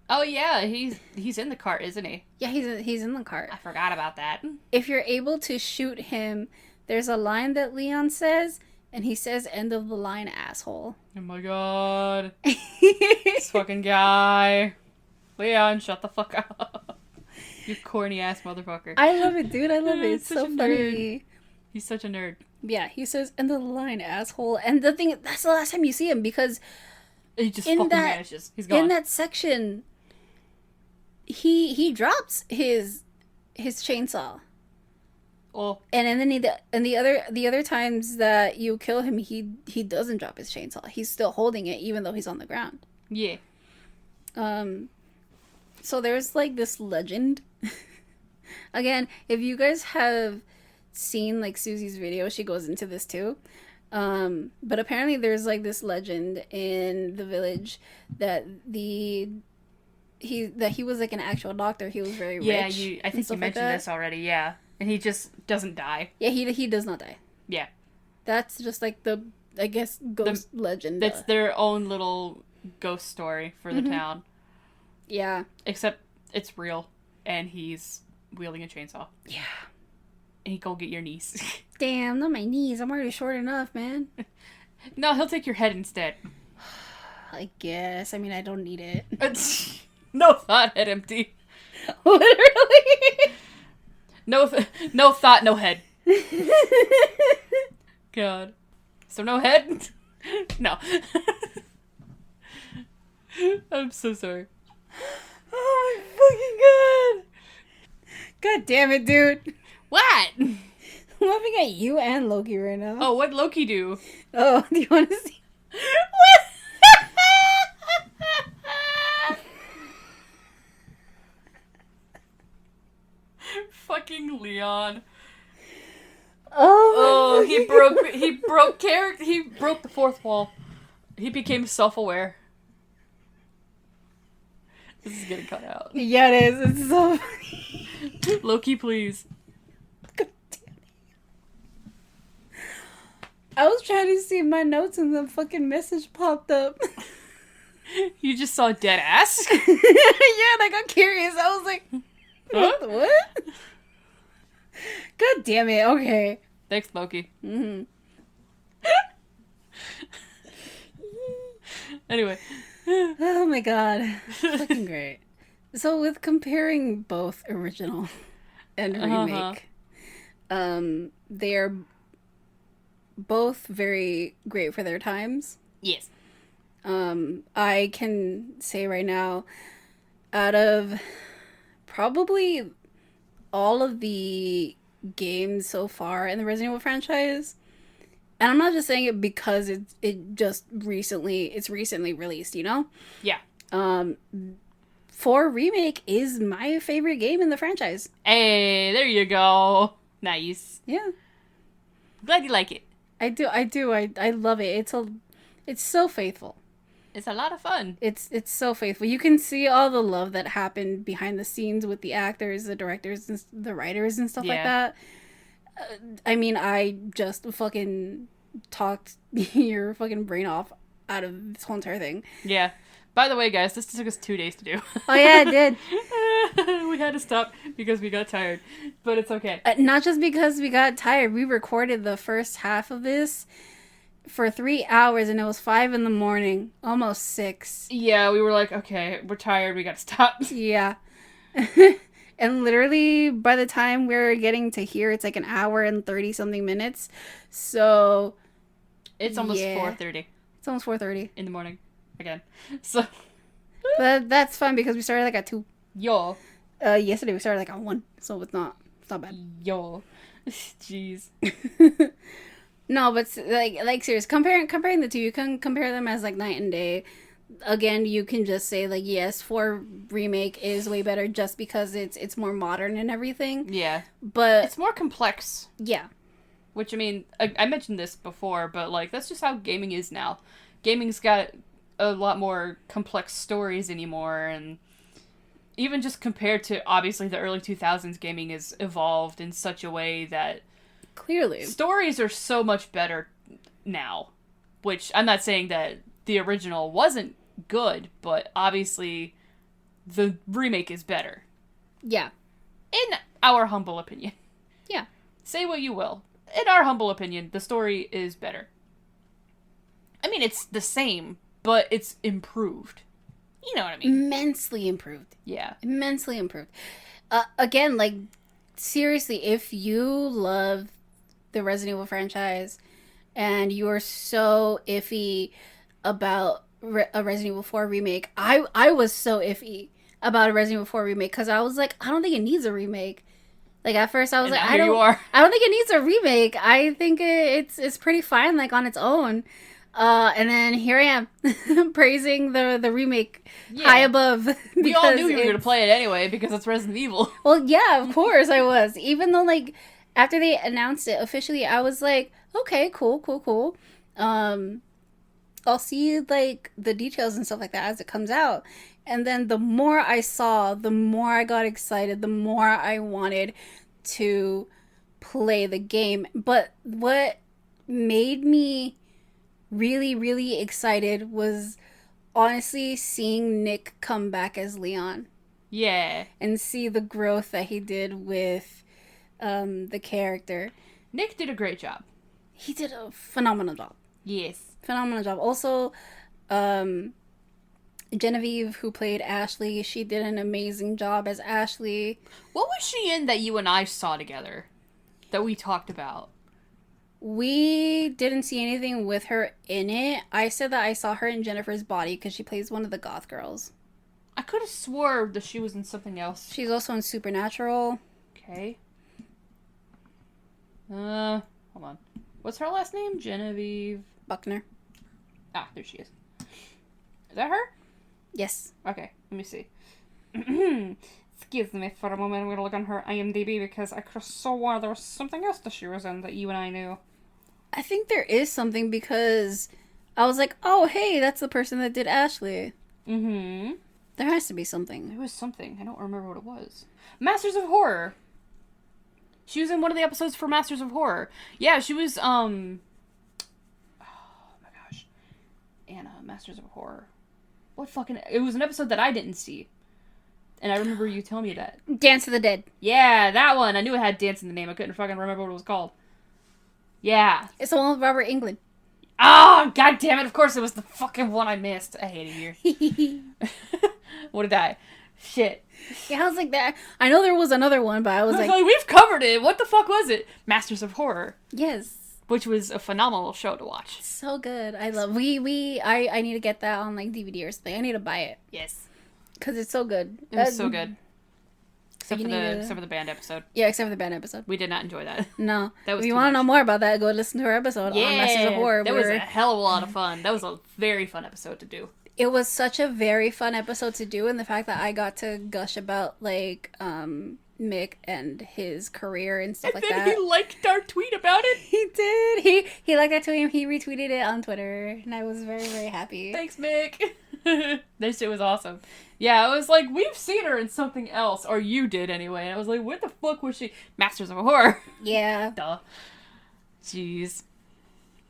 Oh yeah, he's in the cart, isn't he? Yeah, he's in the cart. I forgot about that. If you're able to shoot him, there's a line that Leon says, and he says, "End of the line, asshole." Oh my god. This fucking guy. Leon, shut the fuck up. You corny ass motherfucker. I love it, dude. I love it. It's so funny. Nerd. He's such a nerd. Yeah, he says, "End of the line, asshole." And the thing, that's the last time you see him, because he just fucking vanishes. He's gone. In that section, he drops his chainsaw. Oh. And then the other times that you kill him, he doesn't drop his chainsaw. He's still holding it even though he's on the ground. Yeah. So there's like this legend. Again, if you guys have seen like Susie's video, she goes into this too. But apparently there's like this legend in the village that he was like an actual doctor. He was very rich. Yeah, I think you mentioned this already. Yeah, and he just doesn't die. Yeah, he does not die. Yeah, that's just like the, I guess, ghost legend. That's their own little ghost story for the town. Yeah, except it's real, and he's wielding a chainsaw. Yeah, and he go get your knees. Damn, not my knees. I'm already short enough, man. No, he'll take your head instead. I guess. I mean, I don't need it. No thought, head empty. Literally. No thought, no head. God. So no head? No. I'm so sorry. Oh my fucking god. God damn it, dude. What? I'm laughing at you and Loki right now. Oh, what'd Loki do? Oh, do you want to see? What? Fucking Leon. Oh, he broke the fourth wall. He became self-aware. This is getting cut out. Yeah, it is. It's so funny. Loki, please. God damn it. I was trying to see my notes and the fucking message popped up. You just saw dead ass? Yeah, and I got curious. I was like, what? God damn it. Okay. Thanks, Loki. Mm-hmm. Anyway. Oh my god. Fucking great. So with comparing both original and remake, they are both very great for their times. Yes. I can say right now, out of probably all of the games so far in the Resident Evil franchise, and I'm not just saying it because it's recently released, you know? Yeah. 4 Remake is my favorite game in the franchise. Hey, there you go. Nice. Yeah. Glad you like it. I do. I love it. It's so faithful. It's a lot of fun. It's so faithful. You can see all the love that happened behind the scenes with the actors, the directors, and the writers and stuff like that. I mean, I just fucking talked your fucking brain off out of this whole entire thing. Yeah. By the way, guys, this took us 2 days to do. Oh, yeah, it did. We had to stop because we got tired. But it's okay. Not just because we got tired. We recorded the first half of this for 3 hours, and it was 5 a.m, almost 6. Yeah, we were like, okay, we're tired. We got to stop. Yeah. And literally, by the time we're getting to here, it's like 1 hour and 30-something minutes. So... It's almost 4:30. It's almost 4:30. In the morning. Again. So... But that's fun because we started like at 2. Yo. Yesterday we started like at 1. So it's not bad. Yo. Jeez. No, but like serious. Comparing the two, you can compare them as like night and day. again, you can just say like, yes, 4 remake is way better just because it's more modern and everything. Yeah. But It's more complex. yeah. Which, I mean, I mentioned this before, but, like, that's just how gaming is now. Gaming's got a lot more complex stories anymore, and even just compared to, obviously, the early 2000s, gaming has evolved in such a way that Clearly. stories are so much better now. Which, I'm not saying that the original wasn't good, but obviously the remake is better. Yeah. In our humble opinion. Yeah. Say what you will. In our humble opinion, the story is better. I mean, it's the same, but it's improved. You know what I mean? Immensely improved. Yeah. Immensely improved. Again, like, seriously, if you love the Resident Evil franchise and you're so iffy about a Resident Evil 4 remake, I was so iffy about a Resident Evil 4 remake because I was like, I don't think it needs a remake. Like, at first I was And like, now here you are. I don't think it needs a remake. I think it's pretty fine, like, on its own. And then here I am praising the remake high above. We all knew you were going to play it anyway because it's Resident Evil. Well, yeah, of course I was. Even though, like, after they announced it officially, I was like, okay, cool. I'll see, like, the details and stuff like that as it comes out. And then the more I saw, the more I got excited, the more I wanted to play the game. But what made me really, really excited was honestly seeing Nick come back as Leon. Yeah. And see the growth that he did with the character. Nick did a great job. He did a phenomenal job. Yes. Phenomenal job. Also, Genevieve, who played Ashley, she did an amazing job as Ashley. What was she in that you and I saw together? That we talked about? We didn't see anything with her in it. I said that I saw her in Jennifer's Body because she plays one of the goth girls. I could have swore that she was in something else. She's also in Supernatural. Okay. Hold on. What's her last name? Genevieve Buckner. Ah, there she is. Is that her? Yes. Okay, let me see. Excuse me for a moment. I'm going to look on her IMDb because I could have sworn there was something else that she was in that you and I knew. I think there is something because I was like, oh, hey, that's the person that did Ashley. Mm-hmm. There has to be something. There was something. I don't remember what it was. Masters of Horror. She was in one of the episodes for Masters of Horror. Yeah, she was, oh my gosh. Anna, Masters of Horror. What fucking... It was an episode that I didn't see. And I remember you telling me that. Dance of the Dead. Yeah, that one. I knew it had dance in the name. I couldn't fucking remember what it was called. Yeah. It's the one with Robert Englund. Oh, god damn it. Of course it was the fucking one I missed. I hate it here. What did I? Shit. Yeah, I was like that. I know there was another one, but I was like, we've covered it. What the fuck was it? Masters of Horror. yes. Which was a phenomenal show to watch. So good. I love I need to get that on like DVD or something. I need to buy it. Yes. Because it's so good. It was so good. Except You for need to- except for the band episode. Yeah, except for the band episode. We did not enjoy that. No. That was if you too want to much. know more about that, go listen to our episode on Masters of Horror. That was a hell of a lot of fun. That was a very fun episode to do. It was such a very fun episode to do, and the fact that I got to gush about like Mick and his career and stuff like And that. then he liked our tweet about it. He did. He liked that tweet. He retweeted it on Twitter, and I was very, very happy. Thanks, Mick. That shit was awesome. Yeah, I was like, we've seen her in something else, or you did anyway. And I was like, what the fuck was she? Masters of Horror. Yeah. Duh. Jeez.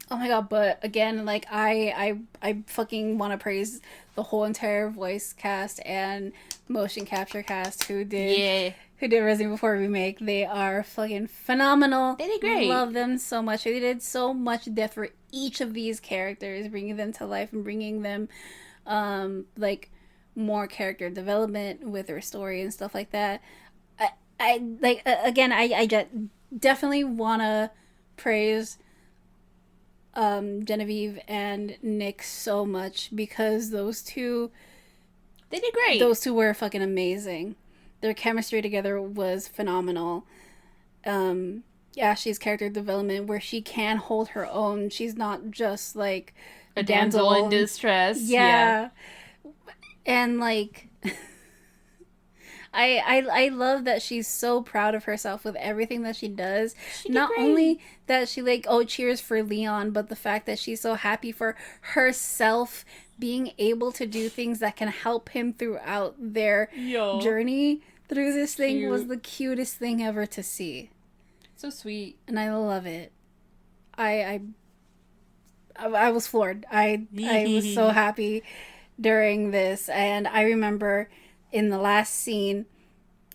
Oh my god! But again, like I fucking want to praise the whole entire voice cast and motion capture cast who did Resident Evil 4 Remake. They are fucking phenomenal. They did great. Love them so much. They did so much depth for each of these characters, bringing them to life and bringing them, like, more character development with their story and stuff like that. I like again. I just definitely want to praise Genevieve and Nick so much because those two, they did great. Those two were fucking amazing. Their chemistry together was phenomenal. Ashley's character development where she can hold her own. She's not just like A damsel in distress. Yeah. And like I love that she's so proud of herself with everything that she does. Not only that she like, oh, cheers for Leon, but the fact that she's so happy for herself being able to do things that can help him throughout their journey through this thing was the cutest thing ever to see. So sweet. And I love it. I was floored. I was so happy during this. And I remember in the last scene,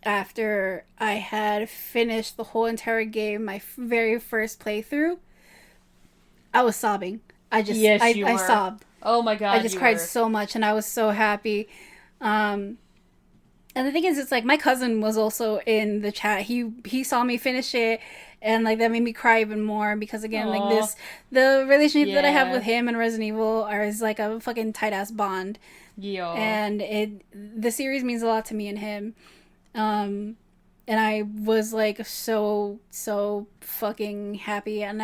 after I had finished the whole entire game, my very first playthrough, I was sobbing. I sobbed. Oh my god, I just cried so much, and I was so happy. And the thing is, it's like my cousin was also in the chat. He saw me finish it, and like that made me cry even more because again, like the relationship that I have with him and Resident Evil is like a fucking tight ass bond. Yeah. And the series means a lot to me and him. And I was like so fucking happy, and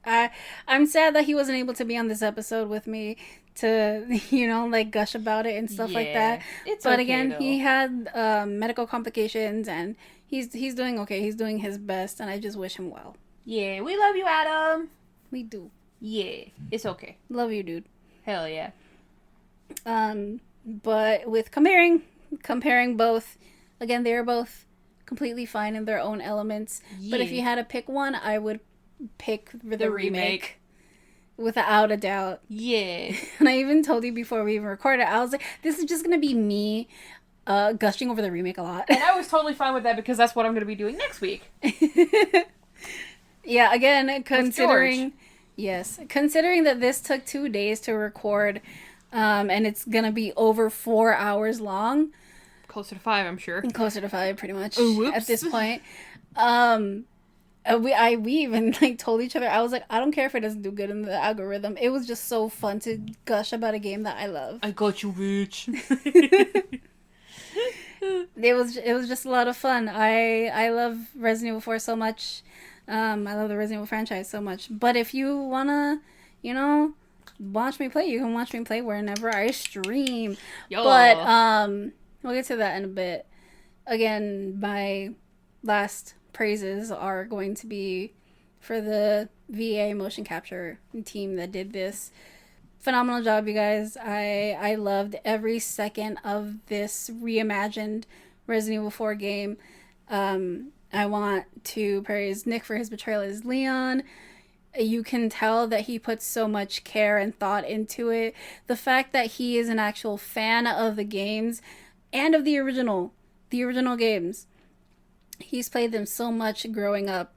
I'm sad that he wasn't able to be on this episode with me to, you know, like gush about it and stuff like that. But okay, again, though, he had medical complications, and he's doing okay. He's doing his best, and I just wish him well. Yeah, we love you, Adam. We do. Yeah, it's okay. Love you, dude. Hell yeah. But with comparing both, again, they're both completely fine in their own elements. Yeah. But if you had to pick one, I would pick the remake. Without a doubt. Yeah. And I even told you before we even recorded, I was like, this is just going to be me gushing over the remake a lot. And I was totally fine with that because that's what I'm going to be doing next week. Yeah, again, considering that this took 2 days to record, and it's going to be over 4 hours long. Closer to 5, I'm sure. Closer to 5, pretty much, Whoops. at this point. We even like told each other, I was like, I don't care if it doesn't do good in the algorithm. It was just so fun to gush about a game that I love. I got you, bitch. It was just a lot of fun. I love Resident Evil 4 so much. I love the Resident Evil franchise so much. But if you wanna, you know, watch me play, you can watch me play whenever I stream. Yo. But we'll get to that in a bit. Again, my last praises are going to be for the VA motion capture team that did this. Phenomenal job, you guys. I loved every second of this reimagined Resident Evil 4 game. I want to praise Nick for his portrayal as Leon. You can tell that he puts so much care and thought into it. The fact that he is an actual fan of the games and of the original games. He's played them so much growing up,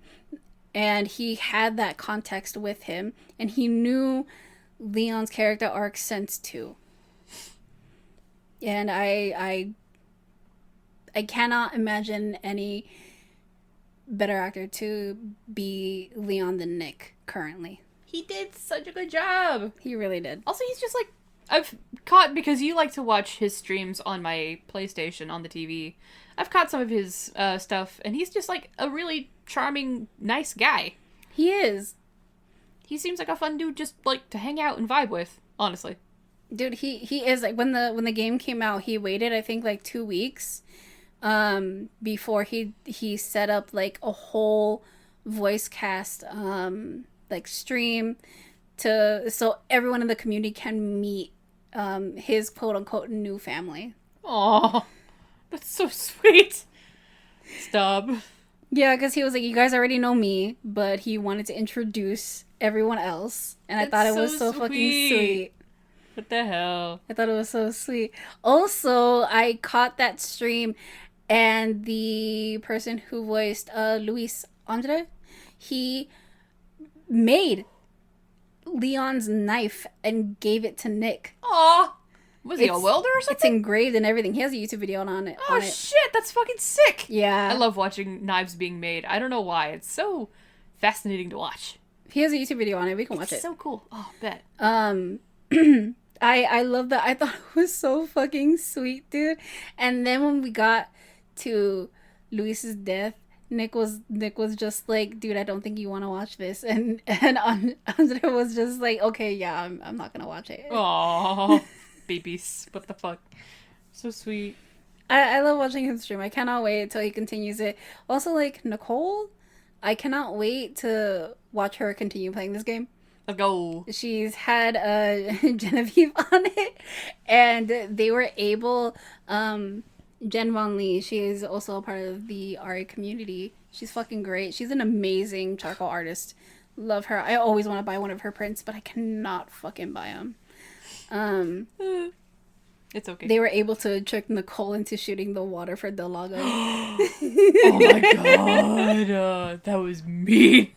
and he had that context with him, and he knew Leon's character arc since too. And I cannot imagine any better actor to be Leon than Nick currently. He did such a good job. He really did. Also, he's just like, I've caught, because you like to watch his streams on my PlayStation on the TV. I've caught some of his stuff, and he's just like a really charming, nice guy. He is. He seems like a fun dude just like to hang out and vibe with, honestly. Dude, he is. Like when the game came out, he waited I think like 2 weeks before he set up like a whole voice cast like stream so everyone in the community can meet his quote unquote new family. Aww. That's so sweet. Stop. Yeah, because he was like, you guys already know me, but he wanted to introduce everyone else. And I thought it was so fucking sweet. What the hell? I thought it was so sweet. Also, I caught that stream, and the person who voiced Luis Andre, he made Leon's knife and gave it to Nick. Aw. Was he a welder or something? It's engraved and everything. He has a YouTube video on it. Oh, shit. That's fucking sick. Yeah. I love watching knives being made. I don't know why. It's so fascinating to watch. He has a YouTube video on it. We can watch it. It's so cool. Oh, bet. I love that. I thought it was so fucking sweet, dude. And then when we got to Luis's death, Nick was just like, dude, I don't think you want to watch this, and Andre was just like, okay, yeah, I'm not gonna watch it. Aww, babies, what the fuck, so sweet. I love watching him stream. I cannot wait until he continues it. Also, like Nicole, I cannot wait to watch her continue playing this game. Let's go. She's had Genevieve on it, and they were able. Jen Von Lee, she is also a part of the RA community. She's fucking great. She's an amazing charcoal artist. Love her. I always want to buy one of her prints, but I cannot fucking buy them. It's okay. They were able to trick Nicole into shooting the water for Delago. Oh my god, that was mean.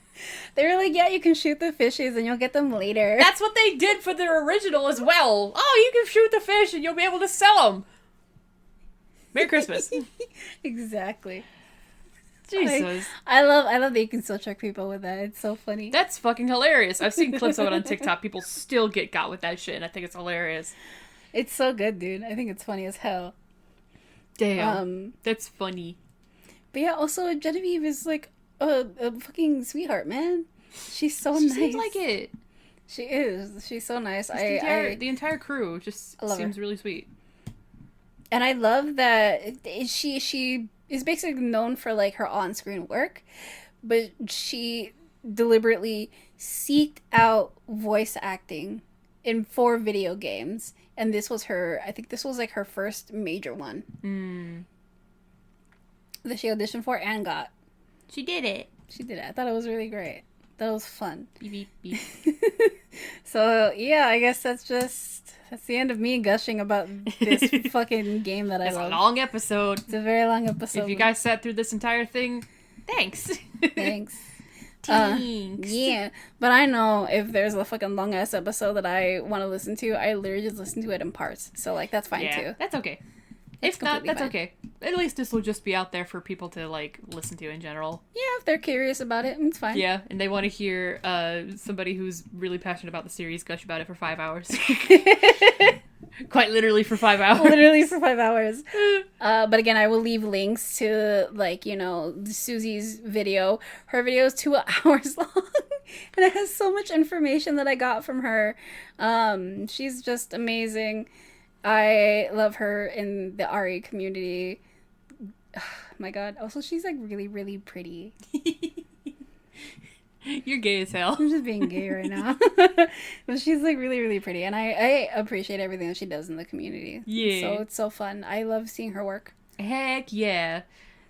They were like, yeah, you can shoot the fishes and you'll get them later. That's what they did for their original as well. Oh, you can shoot the fish and you'll be able to sell them. Merry Christmas. Exactly. Jesus. Like, I love that you can still trick people with that. It's so funny. That's fucking hilarious. I've seen clips of it on TikTok. People still get got with that shit, and I think it's hilarious. It's so good, dude. I think it's funny as hell. Damn. That's funny. But yeah, also Genevieve is like a fucking sweetheart, man. She's so nice. She seems like it. She is. She's so nice. The entire crew just seems really sweet. And I love that she is basically known for like her on-screen work, but she deliberately seeked out voice acting for video games, and this was I think this was like her first major one that she auditioned for and got. She did it. I thought it was really great. That was fun. Beep, beep, beep. So yeah, I guess that's the end of me gushing about this fucking game that I love. It's a long episode. It's a very long episode. If you guys sat through this entire thing, thanks. Thanks. Yeah, but I know if there's a fucking long ass episode that I want to listen to, I literally just listen to it in parts. So like that's fine too. That's okay. If not, that's okay. At least this will just be out there for people to like listen to in general. Yeah, if they're curious about it, it's fine. Yeah, and they want to hear somebody who's really passionate about the series gush about it for 5 hours. Quite literally for 5 hours. Literally for 5 hours. But again, I will leave links to, like, you know, Susie's video. Her video is 2 hours long. And it has so much information that I got from her. She's just amazing. I love her in the RE community. Oh, my God. Also, she's, like, really, really pretty. You're gay as hell. I'm just being gay right now. But she's like really, really pretty. And I appreciate everything that she does in the community. Yeah. So it's so fun. I love seeing her work. Heck yeah.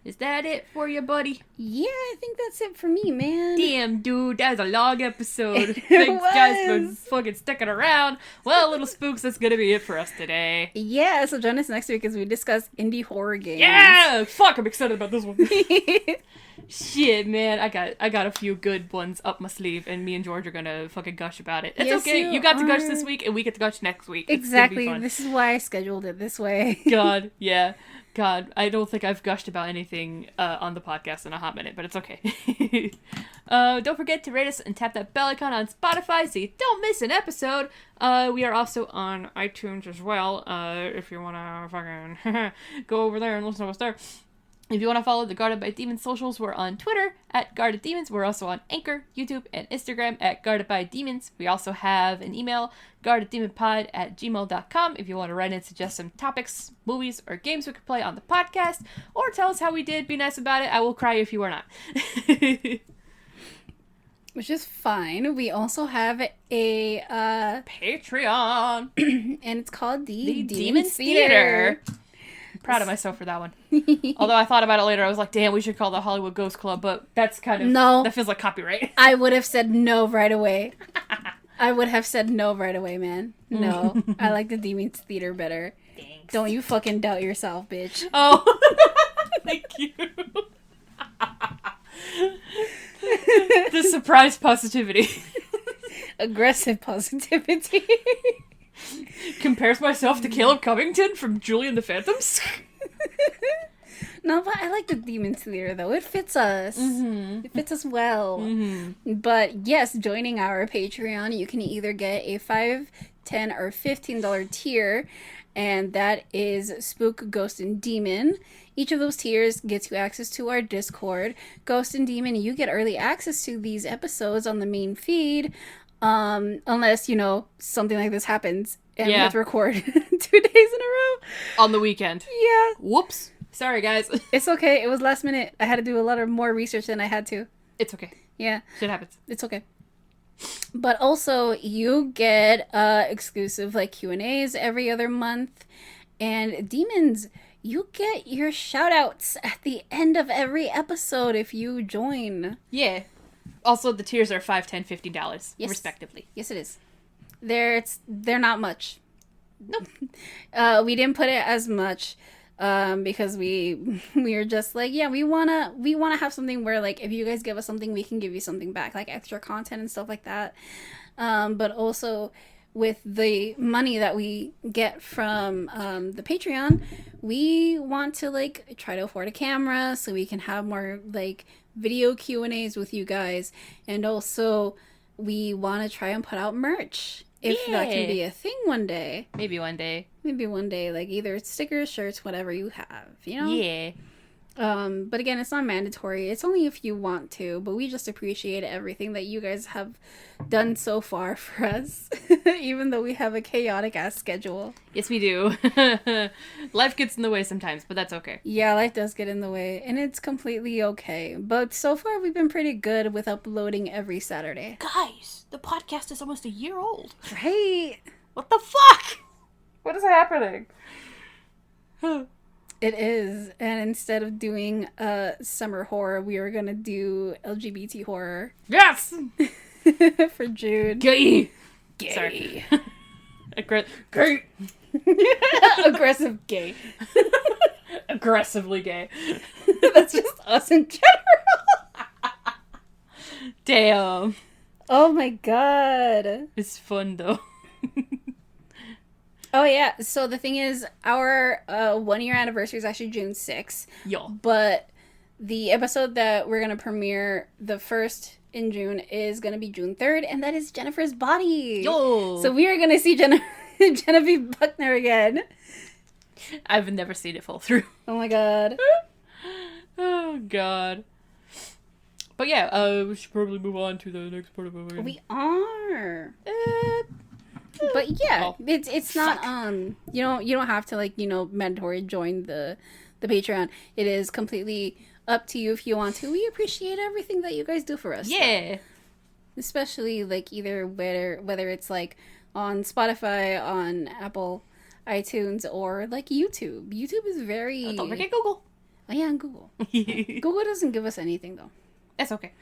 Is that it for you, buddy? Yeah, I think that's it for me, man. Damn, dude, that was a long episode. Thanks, guys, for fucking sticking around. Well, little spooks, that's gonna be it for us today. Yeah, so join us next week as we discuss indie horror games. Yeah! Fuck, I'm excited about this one. Shit, man, I got a few good ones up my sleeve, and me and George are gonna fucking gush about it. It's yes, okay. You got to gush this week, and we get to gush next week. Exactly. This is why I scheduled it this way. God, yeah. God, I don't think I've gushed about anything on the podcast in a hot minute, but it's okay. Don't forget to rate us and tap that bell icon on Spotify so you don't miss an episode. We are also on iTunes as well, if you want to fucking go over there and listen to us there. If you want to follow the Guarded by Demons socials, we're on Twitter at Guarded Demons. We're also on Anchor, YouTube, and Instagram at Guarded by Demons. We also have an email, guardeddemonpod@gmail.com, if you want to write and suggest some topics, movies, or games we could play on the podcast, or tell us how we did. Be nice about it. I will cry if you are not. Which is fine. We also have a Patreon. And it's called the Demons Theater. Proud of myself for that one. Although I thought about it later, I was like, damn, we should call the Hollywood Ghost Club, but that's kind of... No. That feels like copyright. I would have said no right away. Man. No. I like the Demons Theater better. Thanks. Don't you fucking doubt yourself, bitch. Oh. Thank you. The surprise positivity. Aggressive positivity. Compares myself to Caleb Covington from Julie and the Phantoms. No, but I like the Demons Theater, though. It fits us. Mm-hmm. It fits us well. Mm-hmm. But yes, joining our Patreon, you can either get a $5, $10, or $15 tier. and that is Spook, Ghost, and Demon. Each of those tiers gets you access to our Discord. Ghost and Demon, you get early access to these episodes on the main feed, unless, something like this happens and we have to record 2 days in a row. On the weekend. Yeah. Whoops. Sorry, guys. It's okay. It was last minute. I had to do a lot of more research than I had to. It's okay. Yeah. Shit happens. It's okay. But also, you get exclusive Q&As every other month. And Demons, you get your shout-outs at the end of every episode if you join. Yeah. Also, the tiers are $5, $10, $15, respectively. Yes, it is. They're not much. Nope. We didn't put it as much because we were just like, yeah, we wanna have something where if you guys give us something, we can give you something back, extra content and stuff like that. But also with the money that we get from the Patreon, we want to try to afford a camera so we can have more video Q&As with you guys, and also we want to try and put out merch if that can be a thing one day. Maybe one day, either stickers, shirts, whatever you have, Yeah. But again, it's not mandatory. It's only if you want to, but we just appreciate everything that you guys have done so far for us, even though we have a chaotic ass schedule. Yes, we do. Life gets in the way sometimes, but that's okay. Yeah, life does get in the way, and it's completely okay. But so far, we've been pretty good with uploading every Saturday. Guys, the podcast is almost a year old. Right? What the fuck? What is happening? It is, and instead of doing summer horror, we are gonna do LGBT horror. Yes! For June. Gay! Sorry. Gay! Aggressive gay. Aggressively gay. That's just us in general. Damn. Oh my god. It's fun though. Oh yeah, so the thing is, our 1 year anniversary is actually June 6th. Yo. But the episode that we're going to premiere the first in June is going to be June 3rd, and that is Jennifer's Body. Yo. So we are going to see Genevieve Buckner again. I've never seen it fall through. Oh my god. Oh god. But yeah, we should probably move on to the next part of it. We are. But yeah, it's not you don't have to mandatory join the Patreon. It is completely up to you if you want to. We appreciate everything that you guys do for us. Yeah. Though. Especially either whether it's on Spotify, on Apple iTunes, or YouTube. YouTube is very Don't forget Google. Oh yeah, and Google. Google doesn't give us anything though. It's okay.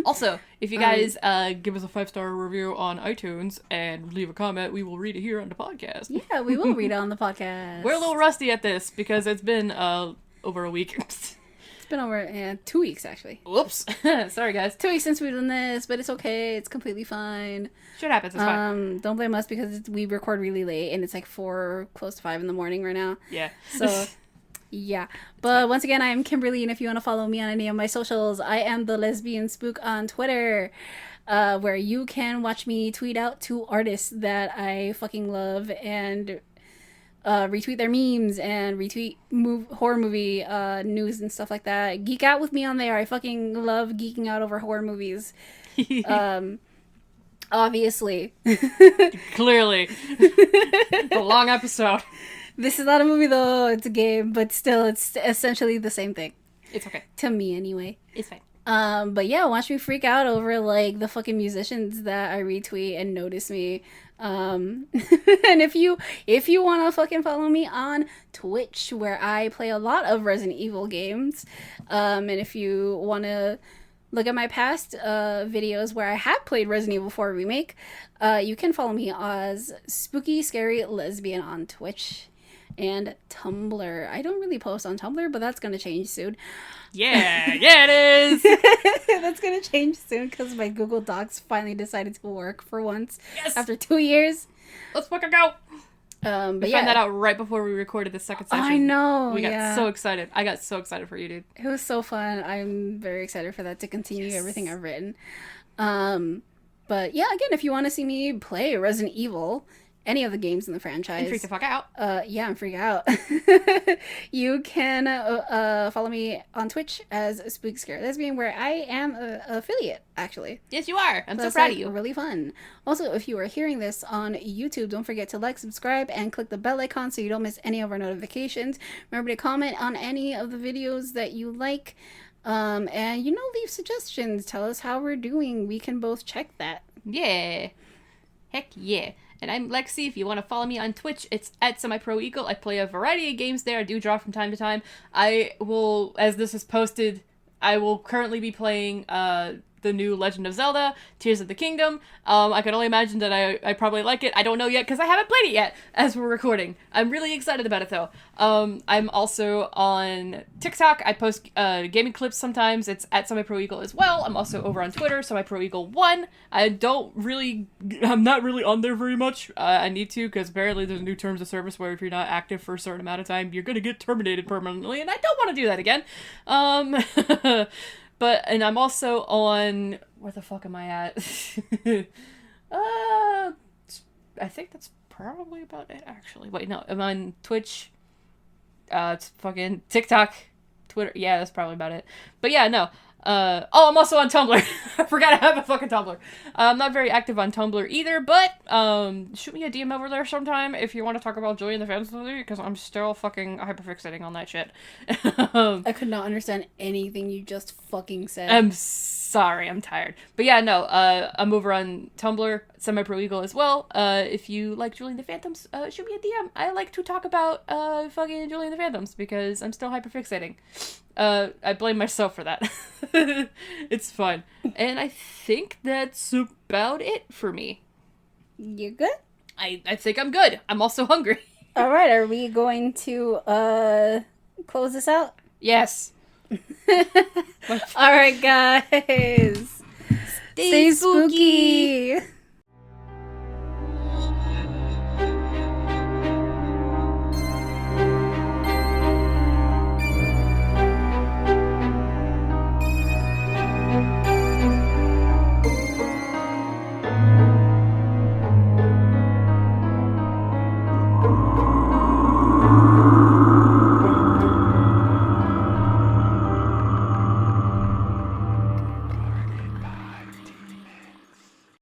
Also, if you guys give us a 5-star review on iTunes and leave a comment, we will read it here on the podcast. Yeah, we will read it on the podcast. We're a little rusty at this because it's been over a week. It's been over 2 weeks actually. Whoops. Sorry, guys. 2 weeks since we've done this, but it's okay. It's completely fine. Shit happens. It's fine. Don't blame us because we record really late and it's 4, close to 5 in the morning right now. Yeah. So... Yeah, but once again, I am Kimberly, and if you want to follow me on any of my socials, I am the Lesbian Spook on Twitter, where you can watch me tweet out to artists that I fucking love and retweet their memes and retweet horror movie news and stuff like that. Geek out with me on there. I fucking love geeking out over horror movies. Obviously. Clearly. It's a long episode. This is not a movie though, it's a game, but still it's essentially the same thing. It's okay. To me anyway. It's fine. But yeah, watch me freak out over the fucking musicians that I retweet and notice me. And if you wanna fucking follow me on Twitch, where I play a lot of Resident Evil games, and if you wanna look at my past videos where I have played Resident Evil 4 Remake, you can follow me as Spooky Scary Lesbian on Twitch. And Tumblr. I don't really post on Tumblr, but that's going to change soon. Yeah, it is. That's going to change soon because my Google Docs finally decided to work for once. Yes. After 2 years. Let's fucking go. But we found that out right before we recorded the second session. I know. We got so excited. I got so excited for you, dude. It was so fun. I'm very excited for that to continue everything I've written. But yeah, again, if you want to see me play Resident Evil any of the games in the And franchise. freak the fuck out. Yeah, I'm freak out. You can follow me on Twitch as Spooky Scare Lesbian, where I am an affiliate, actually. Yes, you are. I'm so That's, proud like, of you. really fun. Also, if you are hearing this on YouTube, don't forget to like, subscribe, and click the bell icon so you don't miss any of our notifications. Remember to comment on any of the videos that you like. And, leave suggestions. Tell us how we're doing. We can both check that. Yeah. Heck yeah. And I'm Lexi. If you want to follow me on Twitch, it's at SemiProEagle. I play a variety of games there. I do draw from time to time. I will, as this is posted, I will currently be playing the new Legend of Zelda, Tears of the Kingdom. I can only imagine that I probably like it. I don't know yet because I haven't played it yet as we're recording. I'm really excited about it though. I'm also on TikTok. I post gaming clips sometimes. It's at SemiProEagle as well. I'm also over on Twitter, SemiProEagle1. I'm not really on there very much. I need to because apparently there's new terms of service where if you're not active for a certain amount of time, you're gonna get terminated permanently, and I don't want to do that again. And I'm also on, where the fuck am I at? I think that's probably about it, actually. Wait, no, I'm on Twitch, it's fucking TikTok, Twitter, yeah, that's probably about it. But yeah, no, I'm also on Tumblr. I forgot I have a fucking Tumblr. I'm not very active on Tumblr either, but, shoot me a DM over there sometime if you want to talk about Joy and the Phantom with me, because I'm still fucking hyperfixating on that shit. I could not understand anything you just fucking said. I'm sorry, I'm tired. But yeah, no, I'm over on Tumblr, SemiProEagle as well. If you like Julie and the Phantoms, shoot me a DM. I like to talk about fucking Julie and the Phantoms because I'm still hyperfixating. I blame myself for that. It's fun. And I think that's about it for me. You good? I think I'm good. I'm also hungry. All right, are we going to close this out? Yes. All right, guys. Stay spooky.